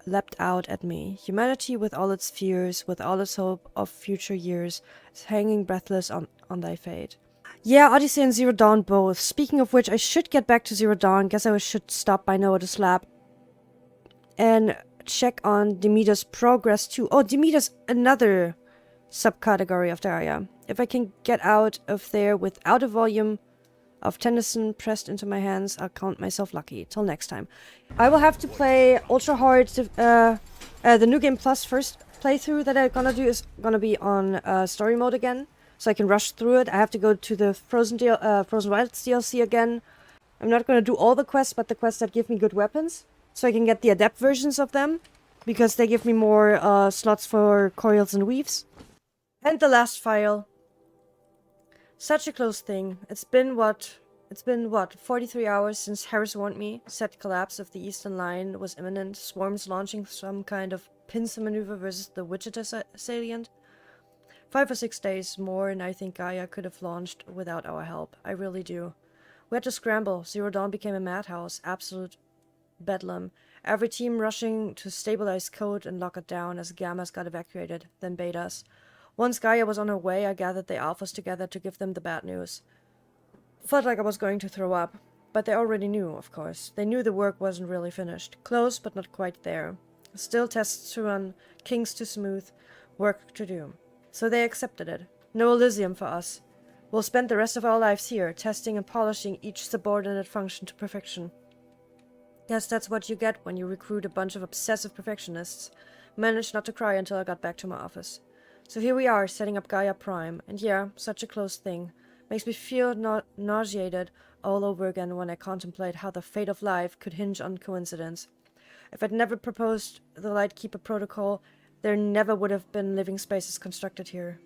leapt out at me. Humanity with all its fears, with all its hope of future years, is hanging breathless on thy fate. Yeah, Odyssey and Zero Dawn both. Speaking of which, I should get back to Zero Dawn. Guess I should stop by Noah's lab and check on Demeter's progress too. Oh, Demeter's another subcategory of Daria. If I can get out of there without a volume of Tennyson pressed into my hands, I'll count myself lucky. Till next time. I will have to play Ultra Hard, the New Game Plus first playthrough that I'm gonna do is gonna be on story mode again. So I can rush through it. I have to go to the Frozen Wilds DLC again. I'm not gonna do all the quests, but the quests that give me good weapons. So I can get the adept versions of them. Because they give me more slots for coils and weaves. And the last file. Such a close thing. It's been what, 43 hours since Harris warned me. Said collapse of the Eastern Line was imminent. Swarms launching some kind of pincer maneuver versus the Wichita salient. 5 or 6 days more, and I think Gaia could have launched without our help. I really do. We had to scramble. Zero Dawn became a madhouse. Absolute bedlam. Every team rushing to stabilize code and lock it down as Gammas got evacuated, then betas. Once Gaia was on her way, I gathered the alphas together to give them the bad news. Felt like I was going to throw up. But they already knew, of course. They knew the work wasn't really finished. Close, but not quite there. Still tests to run, kinks to smooth, work to do. So they accepted it. No Elysium for us. We'll spend the rest of our lives here, testing and polishing each subordinate function to perfection. Yes, that's what you get when you recruit a bunch of obsessive perfectionists. Managed not to cry until I got back to my office. So here we are, setting up Gaia Prime. And yeah, such a close thing. Makes me feel nauseated all over again when I contemplate how the fate of life could hinge on coincidence. If I'd never proposed the Lightkeeper Protocol, there never would have been living spaces constructed here.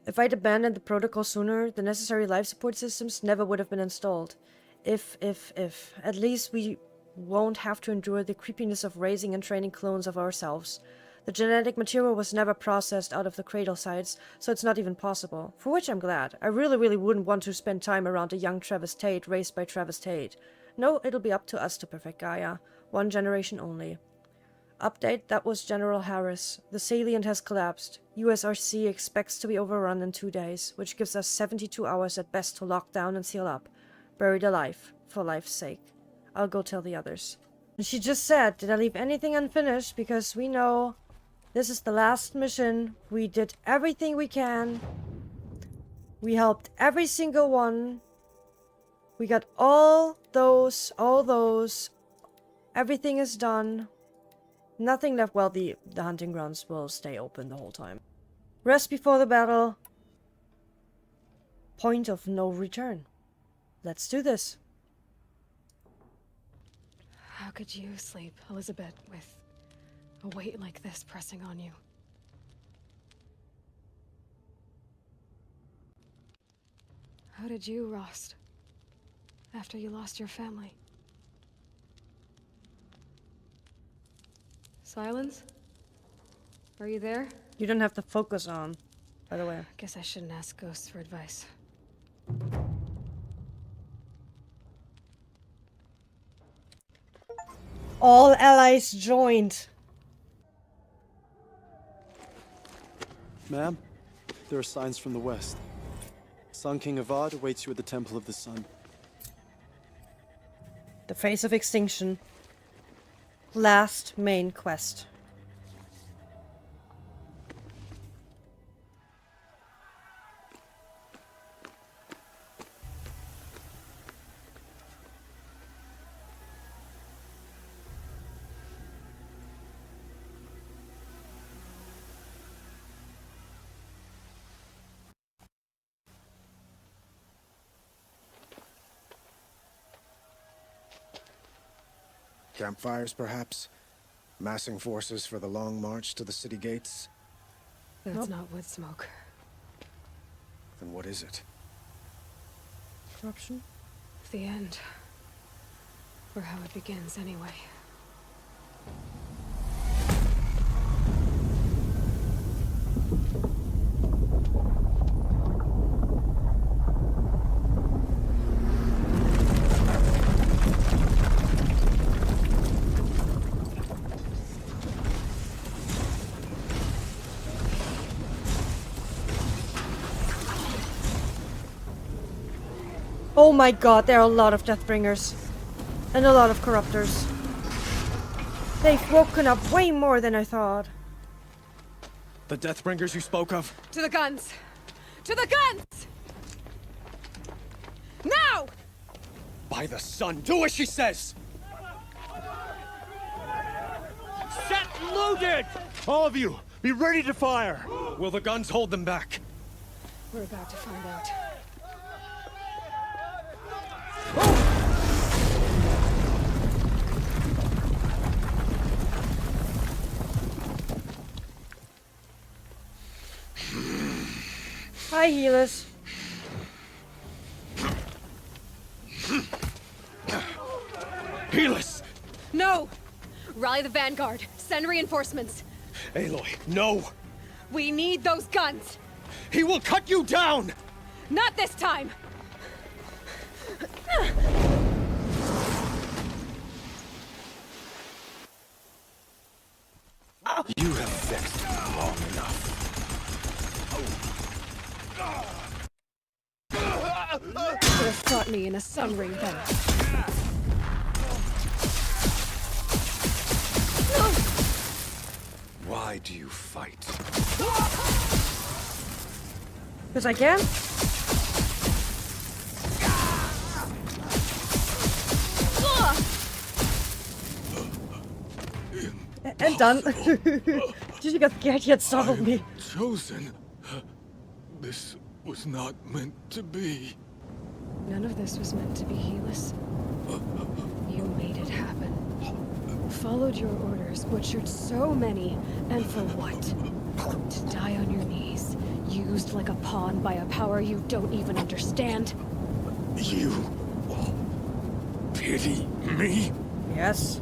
If I'd abandoned the protocol sooner, the necessary life support systems never would have been installed. If. At least we won't have to endure the creepiness of raising and training clones of ourselves. The genetic material was never processed out of the cradle sites, so it's not even possible. For which I'm glad. I really wouldn't want to spend time around a young Travis Tate raised by Travis Tate. No, it'll be up to us to perfect Gaia. 1 generation only. Update, that was General Harris. The salient has collapsed. USRC expects to be overrun in 2 days, which gives us 72 hours at best to lock down and seal up. Buried alive, for life's sake. I'll go tell the others. And she just said, did I leave anything unfinished? Because we know this is the last mission. We did everything we can. We helped every single one. We got all those. Everything is done. Nothing left. Well, the hunting grounds will stay open the whole time. Rest before the battle. Point of no return. Let's do this. How could you sleep, Elizabeth, with a weight like this pressing on you? How did you, Rost, after you lost your family? Silence? Are you there? You don't have to focus on, by the way. Guess I shouldn't ask ghosts for advice. All allies joined. Ma'am, there are signs from the west. Sun King Avad awaits you at the Temple of the Sun. The Face of Extinction. Last main quest. Campfires, perhaps? Massing forces for the long march to the city gates? That's not wood smoke. Then what is it? Corruption? The end. Or how it begins, anyway. Oh my god, there are a lot of Deathbringers. And a lot of Corruptors. They've woken up way more than I thought. The Deathbringers you spoke of? To the guns! To the guns! Now! By the sun, do as she says! Set loaded! All of you, be ready to fire! Will the guns hold them back? We're about to find out. Hi, healers. Healers! No! Rally the Vanguard. Send reinforcements. Aloy, no! We need those guns! He will cut you down! Not this time! You have vexed me long enough. Could have fought me in a sun ring then. Why do you fight? Because I can. And done. Did you get scared? You had startled me. Chosen. This was not meant to be. None of this was meant to be, Helis. You made it happen. Followed your orders, butchered so many, and for what? To die on your knees, used like a pawn by a power you don't even understand? You pity me? Yes.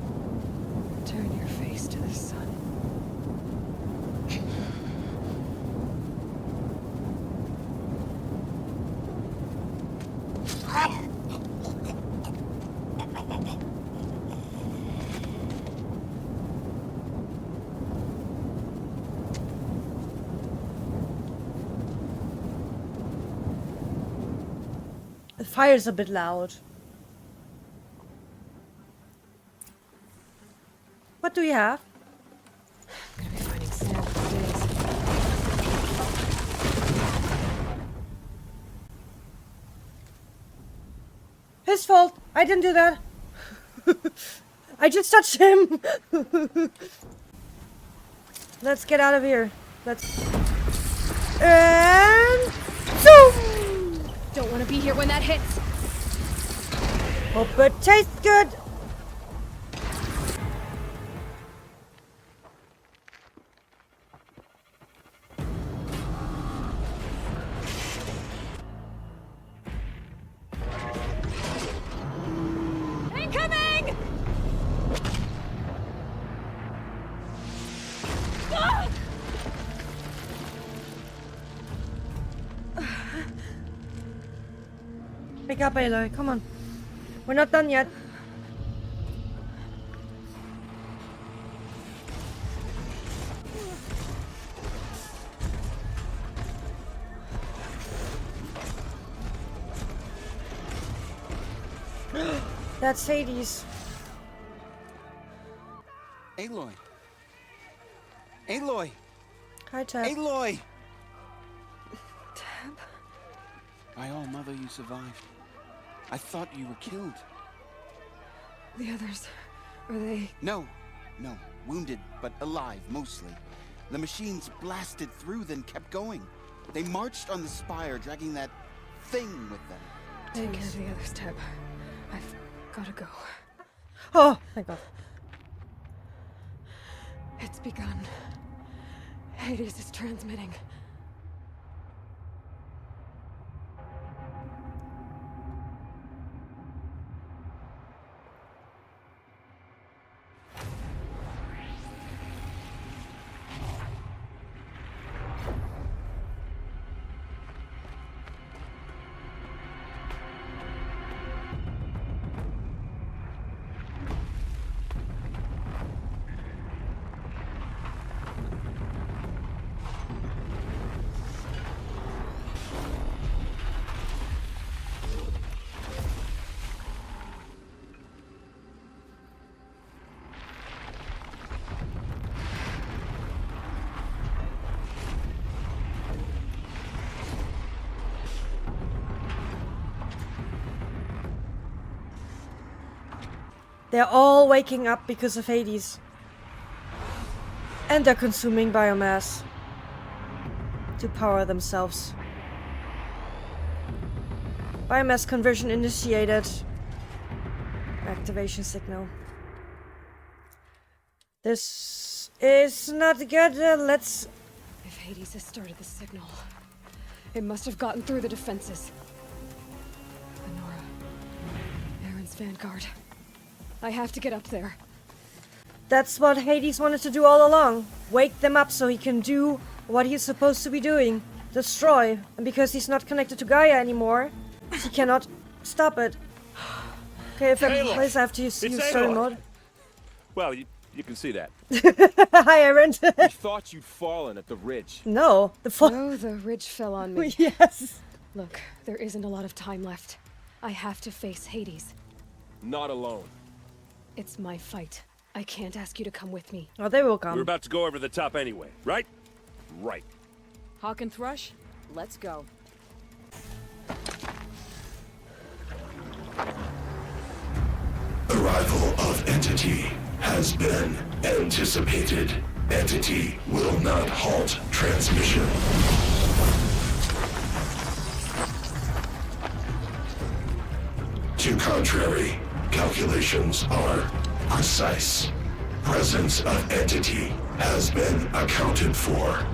Turn your face to the sun. The fire's a bit loud. What do you have? I'm gonna be finding sand for days. His fault. I didn't do that. I just touched him. Let's get out of here. Let's... And... zoom! Don't want to be here when that hits. Hope it tastes good. Incoming! Ah! Pick up, Aloy. Come on. We're not done yet. That's Hades. Aloy. Aloy. Hi, Tab. Aloy. Tab? My all-mother, you survived. I thought you were killed. The others, are they... No. Wounded, but alive, mostly. The machines blasted through, then kept going. They marched on the spire, dragging that thing with them. Take care of the others, Tab. I've gotta go. Oh, thank God. It's begun. Hades is transmitting. They're all waking up because of Hades. And they're consuming biomass to power themselves. Biomass conversion initiated. Activation signal. This is not good. Let's... If Hades has started the signal, it must have gotten through the defenses. Lenora. Aaron's vanguard. I have to get up there. That's what Hades wanted to do all along. Wake them up so he can do what he's supposed to be doing. Destroy. And because he's not connected to Gaia anymore, he cannot stop it. Okay, if every place I have to use story mode. Well, you can see that. Hi, Aaron. We thought you'd fallen at the ridge. No, No, the ridge fell on me. Yes. Look, there isn't a lot of time left. I have to face Hades. Not alone. It's my fight. I can't ask you to come with me. Oh, they will come. We're about to go over the top anyway, right? Right. Hawk and Thrush, let's go. Arrival of Entity has been anticipated. Entity will not halt transmission. To contrary, calculations are precise. Presence of Entity has been accounted for.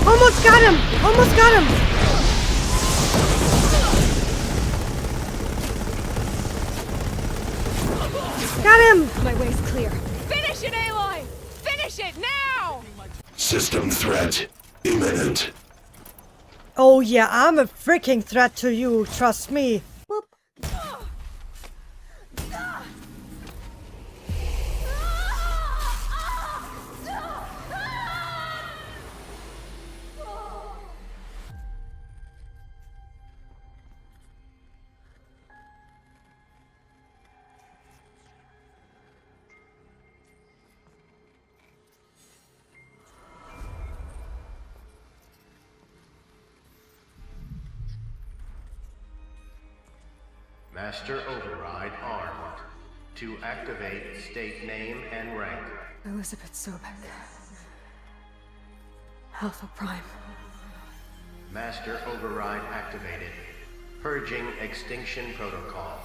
Almost got him! Almost got him! Got him! My way's clear. Finish it, Aloy! Finish it now! System threat imminent. Oh yeah, I'm a freaking threat to you, trust me. Boop. Master Override armed. To activate, state name and rank. Elizabeth Sobek. Alpha Prime. Master Override activated. Purging Extinction Protocol.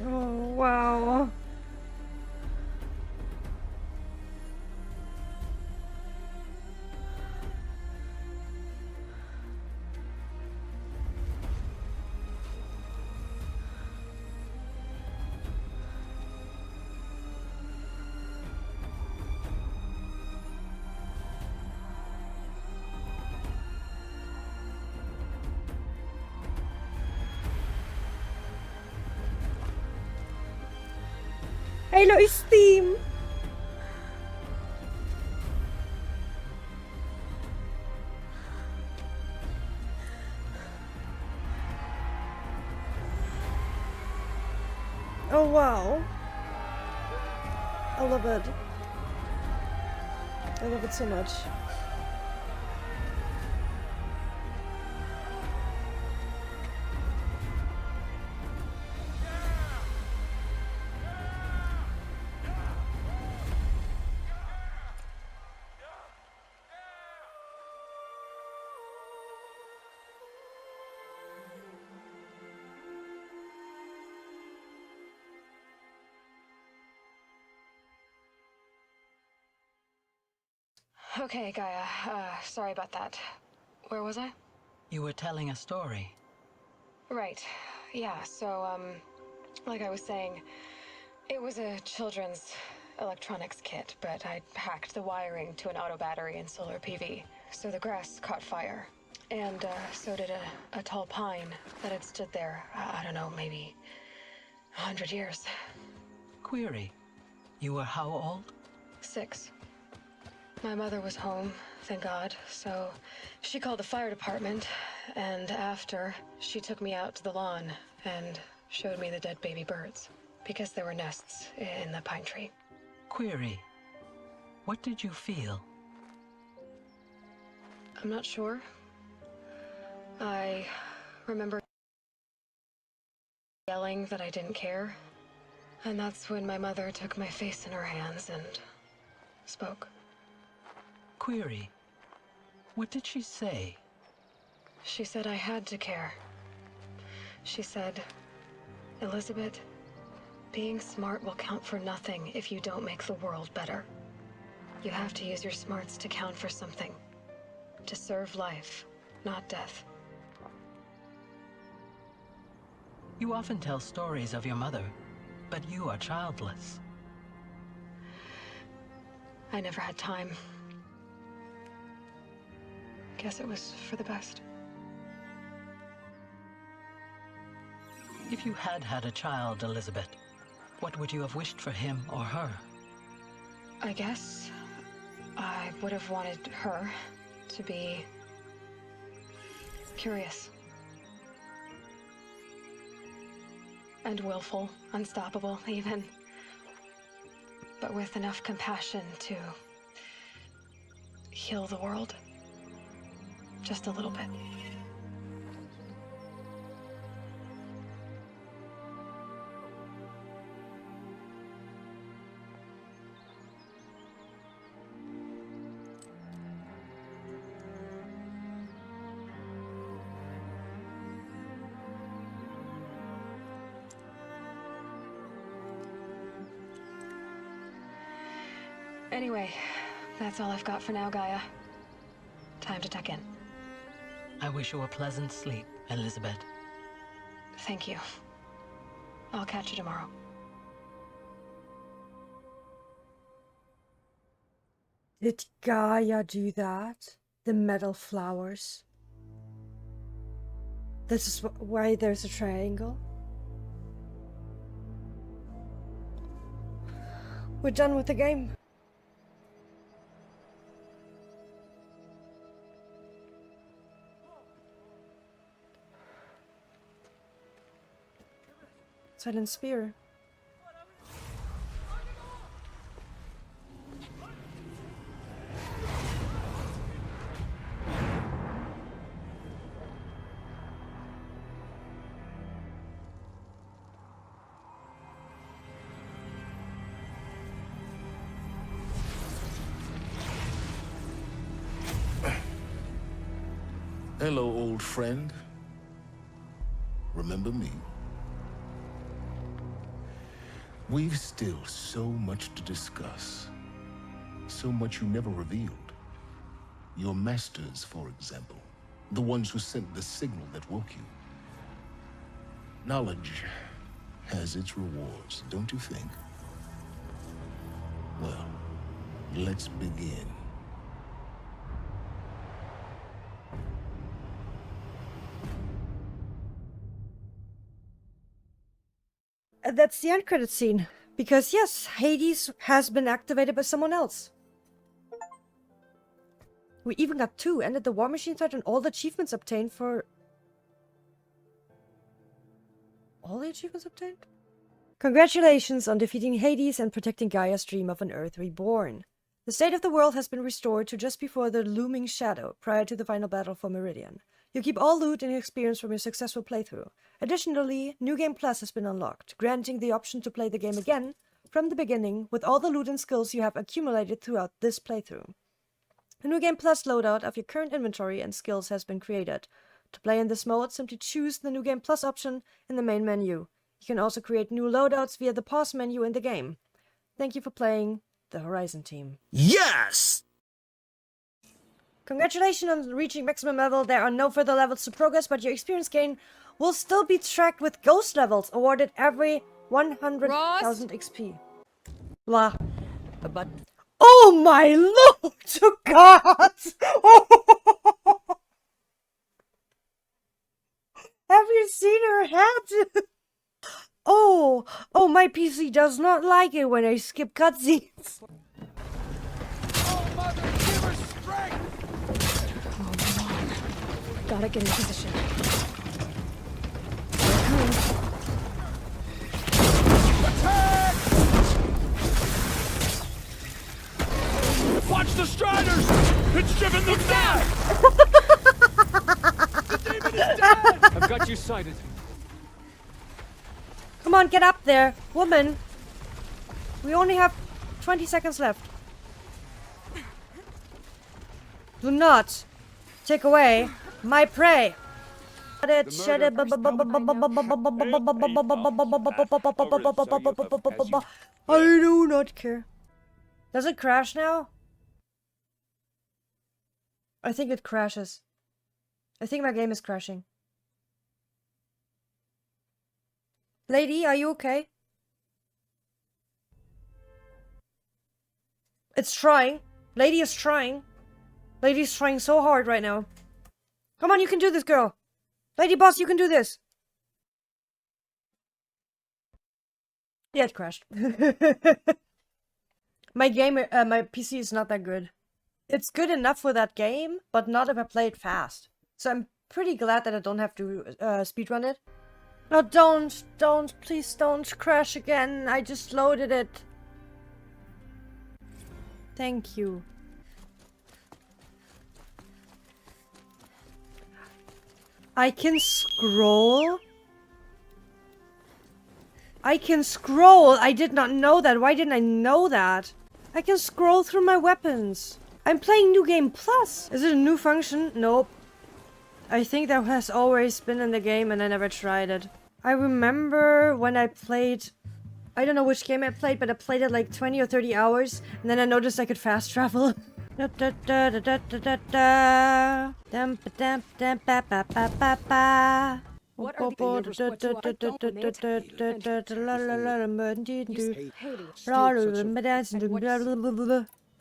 Oh, wow. Aloy's theme! Oh wow. I love it. I love it so much. Okay, Gaia. Sorry about that. Where was I? You were telling a story. Right. Yeah, so, like I was saying, it was a children's electronics kit, but I'd hacked the wiring to an auto battery and solar PV. So the grass caught fire. And, so did a tall pine that had stood there, I don't know, maybe 100 years. Query. You were how old? 6. My mother was home, thank God, so she called the fire department, and after, she took me out to the lawn and showed me the dead baby birds, because there were nests in the pine tree. Query. What did you feel? I'm not sure. I remember yelling that I didn't care, and that's when my mother took my face in her hands and spoke. Query. What did she say? She said I had to care. She said, Elizabeth, being smart will count for nothing if you don't make the world better. You have to use your smarts to count for something. To serve life, not death. You often tell stories of your mother, but you are childless. I never had time. Guess it was for the best. If you had had a child, Elizabeth, what would you have wished for him or her? I guess I would have wanted her to be curious. And willful, unstoppable, even. But with enough compassion to heal the world. Just a little bit. Anyway, that's all I've got for now, Gaia. Time to tuck in. I wish you a pleasant sleep, Elizabeth. Thank you. I'll catch you tomorrow. Did Gaia do that? The metal flowers? This is why there's a triangle? We're done with the game. Silent Spear. Hello, old friend. Remember me? We've still so much to discuss. So much you never revealed. Your masters, for example. The ones who sent the signal that woke you. Knowledge has its rewards, don't you think? Well, let's begin. That's the end credit scene. Because yes, Hades has been activated by someone else. We even got 2, ended the war machine threat and all the achievements obtained for... All the achievements obtained? Congratulations on defeating Hades and protecting Gaia's dream of an Earth reborn. The state of the world has been restored to just before the looming shadow, prior to the final battle for Meridian. You keep all loot and experience from your successful playthrough. Additionally, New Game Plus has been unlocked, granting the option to play the game again, from the beginning, with all the loot and skills you have accumulated throughout this playthrough. A New Game Plus loadout of your current inventory and skills has been created. To play in this mode, simply choose the New Game Plus option in the main menu. You can also create new loadouts via the pause menu in the game. Thank you for playing the Horizon team. Yes! Congratulations on reaching maximum level. There are no further levels to progress, but your experience gain will still be tracked with ghost levels awarded every 100,000 XP. Blah. But... Oh my lord to God! Have you seen her head? Oh, my PC does not like it when I skip cutscenes. Oh, mother, give her strength! Oh, man. Gotta get in position. Attack! Watch the Striders! It's driven them back! The demon is dead! I've got you sighted. Come on, get up there, woman. We only have 20 seconds left. Do not take away my prey. I do not care. Does it crash now? I think it crashes. I think my game is crashing. Lady, are you okay? It's trying. Lady is trying. Lady's trying so hard right now. Come on, you can do this, girl. Lady boss, you can do this. Yeah, it crashed. My PC is not that good. It's good enough for that game, but not if I play it fast. So I'm pretty glad that I don't have to speedrun it. No, don't, please don't crash again. I just loaded it. Thank you. I can scroll? I can scroll! I did not know that. Why didn't I know that? I can scroll through my weapons. I'm playing New Game Plus. Is it a new function? Nope. I think that has always been in the game and I never tried it. I remember when I played... I don't know which game I played, but I played it like 20 or 30 hours. And then I noticed I could fast travel. What are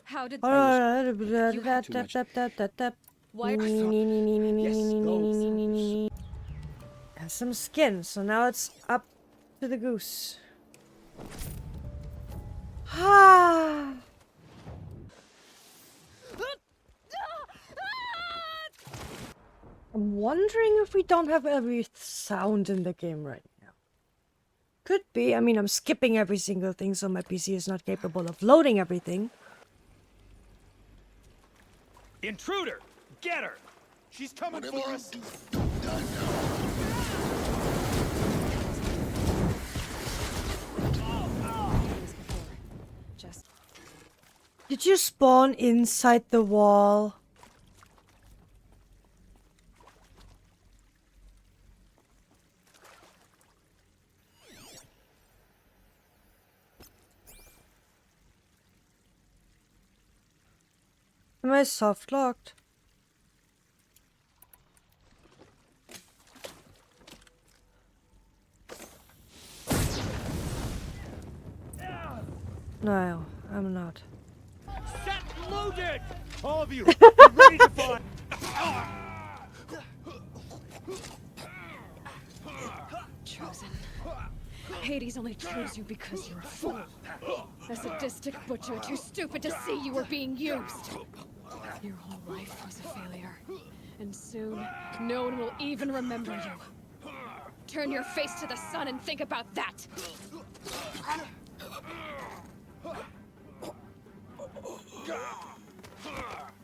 How did and some skin, so now it's up to the goose. Ah. I'm wondering if we don't have every sound in the game right now. Could be. I mean, I'm skipping every single thing, so my PC is not capable of loading everything. Intruder! Get her! She's coming Whatever for you us! do, don't die now. Did you spawn inside the wall? Am I soft locked? No, I'm not. Set loaded! All of you, be ready to fight! Chosen. Hades only chose you because you're a fool. A sadistic butcher too stupid to see you were being used. Your whole life was a failure. And soon, no one will even remember you. Turn your face to the sun and think about that!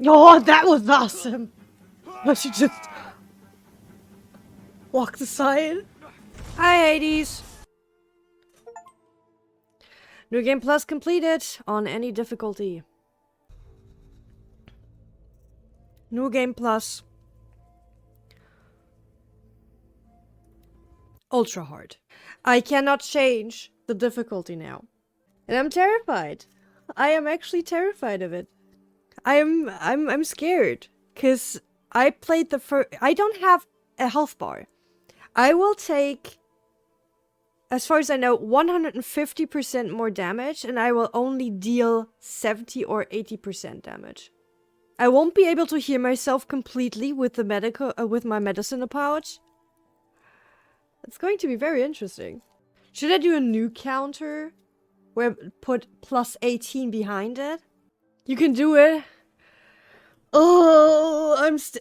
Oh, that was awesome! But she just walked aside. Hi, Hades! New Game Plus completed on any difficulty. New Game Plus. Ultra hard. I cannot change the difficulty now. And I'm terrified. I am actually terrified of it. I'm scared. Cause I played the first. I don't have a health bar. I will take, as far as I know, 150% more damage, and I will only deal 70 or 80% damage. I won't be able to heal myself completely with the with my medicine pouch. It's going to be very interesting. Should I do a new counter where I put plus 18 behind it? You can do it. Oh,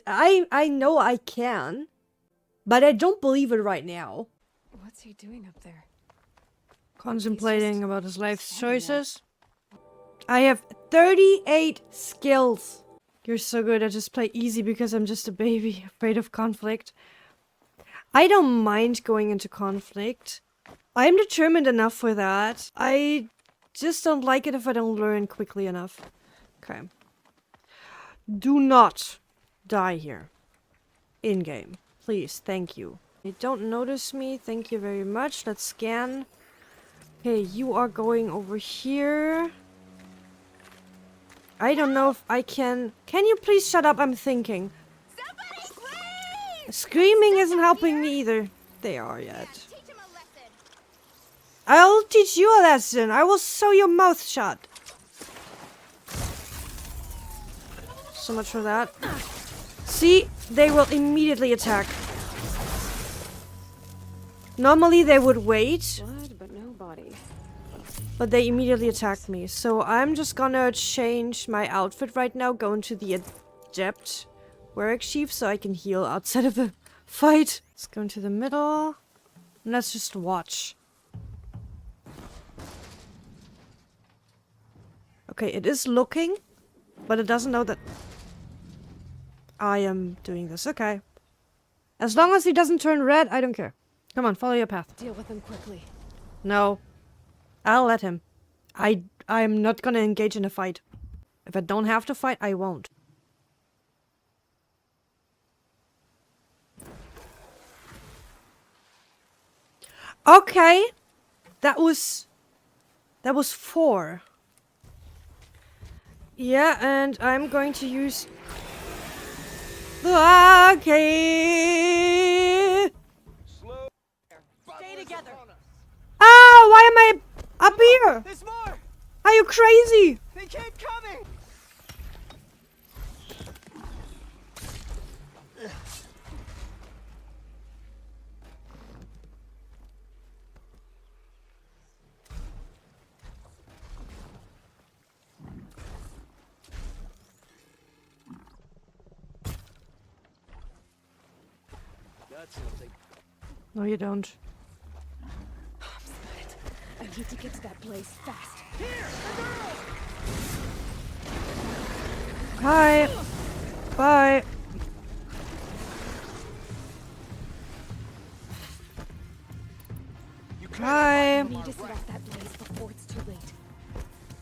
I know I can, but I don't believe it right now. What's he doing up there? Contemplating about his life's choices. I have 38 skills. You're so good. I just play easy because I'm just a baby, afraid of conflict. I don't mind going into conflict. I'm determined enough for that. I just don't like it if I don't learn quickly enough. Okay. Do not die here. In-game. Please, thank you. You don't notice me. Thank you very much. Let's scan. Okay, you are going over here. I don't know if I can... Can you please shut up? I'm thinking. Screaming isn't helping me either. They are yet. I'll teach you a lesson. I will sew your mouth shut. So much for that. See? They will immediately attack. Normally they would wait. Blood, but no body. But they immediately attacked me. So I'm just gonna change my outfit right now. Go into the Adept Worksheaf so I can heal outside of the fight. Let's go into the middle. And let's just watch. Okay, it is looking, but it doesn't know that I am doing this. Okay. As long as he doesn't turn red, I don't care. Come on, follow your path. Deal with him quickly. No. I'll let him. I'm not gonna engage in a fight. If I don't have to fight, I won't. Okay. That was 4. Yeah, and I'm going to use... Okay. Stay together. Ah, why am I up here? There's more. Are you crazy? They keep coming. No, you don't. I need to get to that place fast. Hi. Bye. Hi. I need to set off that blaze before it's too late.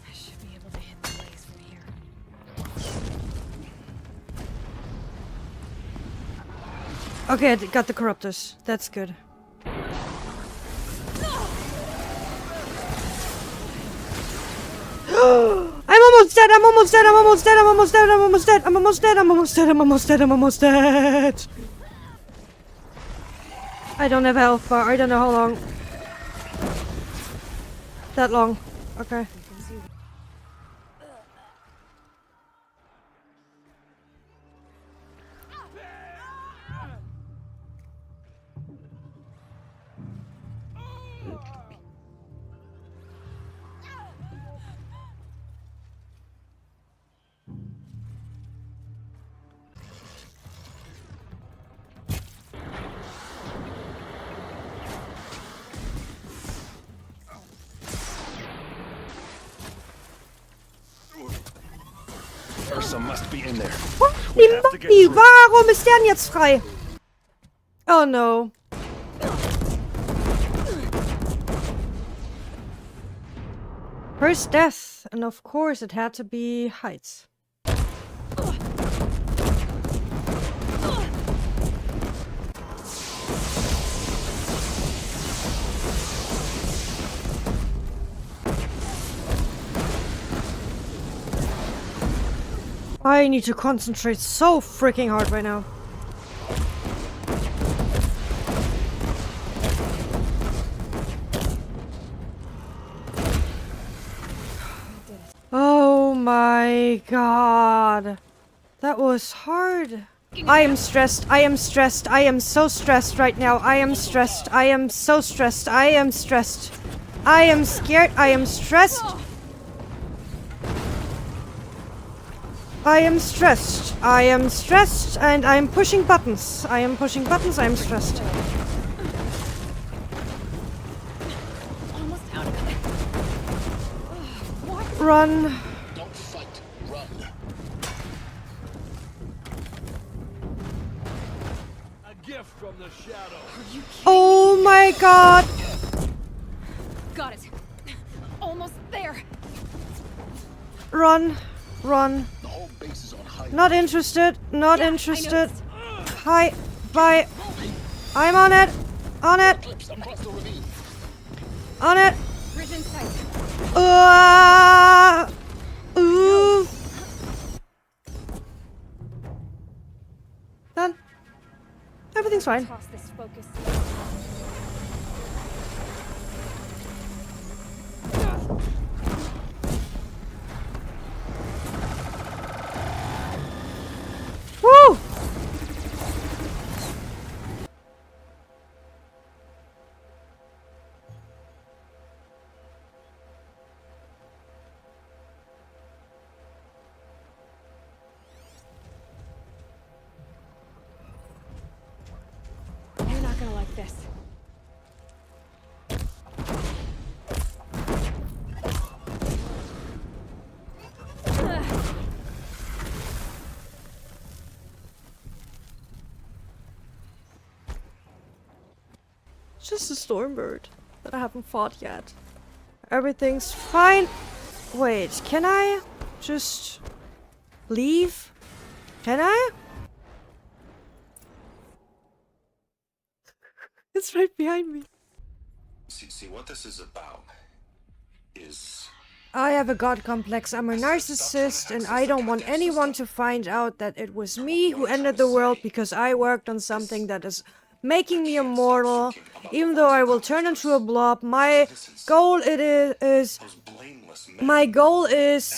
I should be able to hit the blaze from here. Okay, I got the Corruptors. That's good. I'm almost dead! I'm almost dead! I'm almost dead! I'm almost dead! I'm almost dead! I'm almost dead! I'm almost dead! I'm almost dead! I'm almost dead! I don't have a health bar. I don't know how long. That long. Okay. Some must be in there. Die Mommy, warum ist der denn jetzt frei? Oh no. First death, and of course it had to be heights. I need to concentrate so freaking hard right now. Oh my god. That was hard. I am stressed. I am stressed. I am so stressed right now. I am stressed. I am so stressed. I am stressed. I am scared. I am stressed. I am stressed. I am stressed and I am pushing buttons. I am pushing buttons. I am stressed. Almost out of it. What? Run. Don't fight. Run. A gift from the shadow. Oh my god. Got it. Almost there. Run. Run. The whole base is on high. Not interested. Not Yeah, I interested. noticed. Hi. Bye. I'm on it. On it. Clips across the ravine. On it. Bridge in sight. Ooh. Done. Everything's fine. Toss this focus. Woo! You're not gonna like this. It's just a Stormbird that I haven't fought yet. Everything's fine. Wait, can I just leave? Can I? It's right behind me. See what this is about is I have a god complex. I'm a narcissist, and I don't want anyone to find out that it was me who ended the world because I worked on something that is making me immortal. Even though I will turn into a blob, my goal is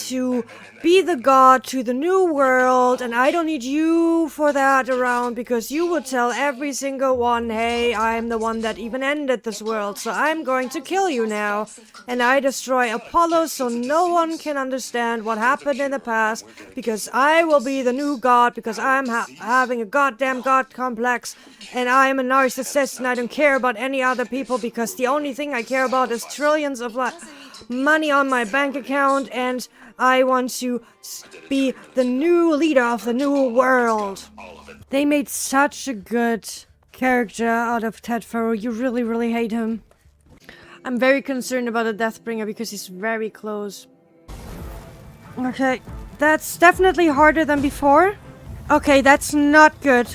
to be the god to the new world, and I don't need you for that around because you would tell every single one, hey, I'm the one that even ended this world, so I'm going to kill you now. And I destroy Apollo so no one can understand what happened in the past because I will be the new god because I'm having a goddamn god complex, and I'm a narcissist and I don't care about any other people because the only thing I care about is trillions of money on my bank account, and I want to be the new leader of the new world. They made such a good character out of Ted Furrow. You really, really hate him. I'm very concerned about the Deathbringer because he's very close. Okay, that's definitely harder than before. Okay, that's not good.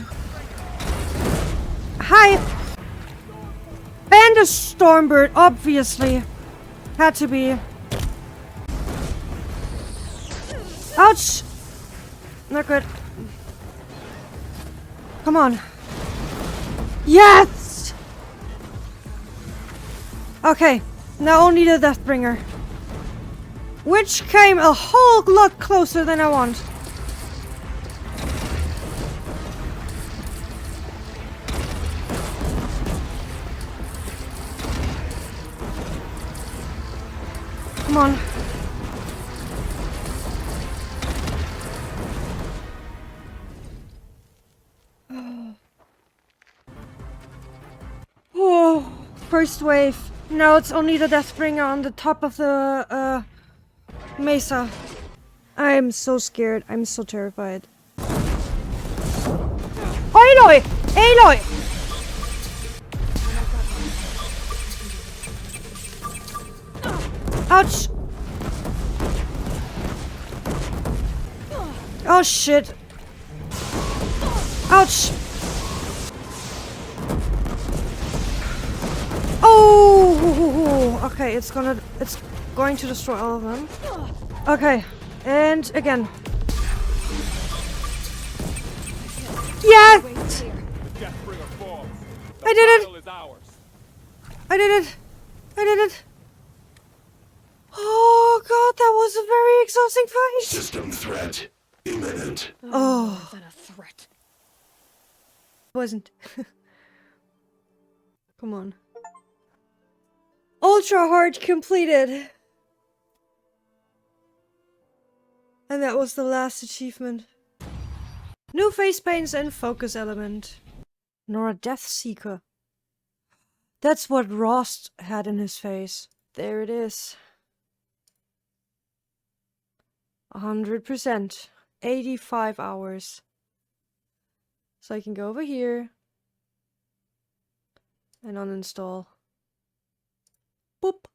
Hi! Band is Stormbird, obviously. Had to be. Ouch! Not good. Come on. Yes! Okay, now only the Deathbringer. Which came a whole lot closer than I want. Come on. Oh, first wave. Now it's only the Deathbringer on the top of the mesa. I'm so scared. I'm so terrified. Aloy! Aloy! Ouch! Oh shit! Ouch! Oh! Okay, it's going to destroy all of them. Okay, and again. Yeah! I did it! I did it! I did it! Oh god, that was a very exhausting fight! System threat imminent. Oh. Than a threat. Wasn't. Come on. Ultra hard completed! And that was the last achievement. New face paints and focus element. Nor a Death Seeker. That's what Rost had in his face. There it is. 100%. 85 hours. So I can go over here. And uninstall. Boop.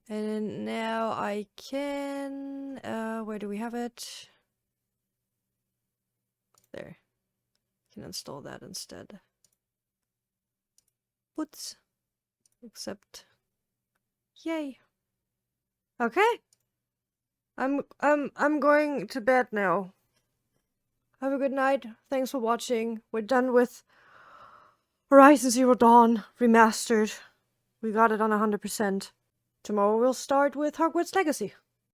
And now I can... where do we have it? There. I can install that instead. Whoops. Except... Yay. Okay. I'm going to bed now. Have a good night. Thanks for watching. We're done with Horizon Zero Dawn Remastered. We got it on 100%. Tomorrow we'll start with Hogwarts Legacy.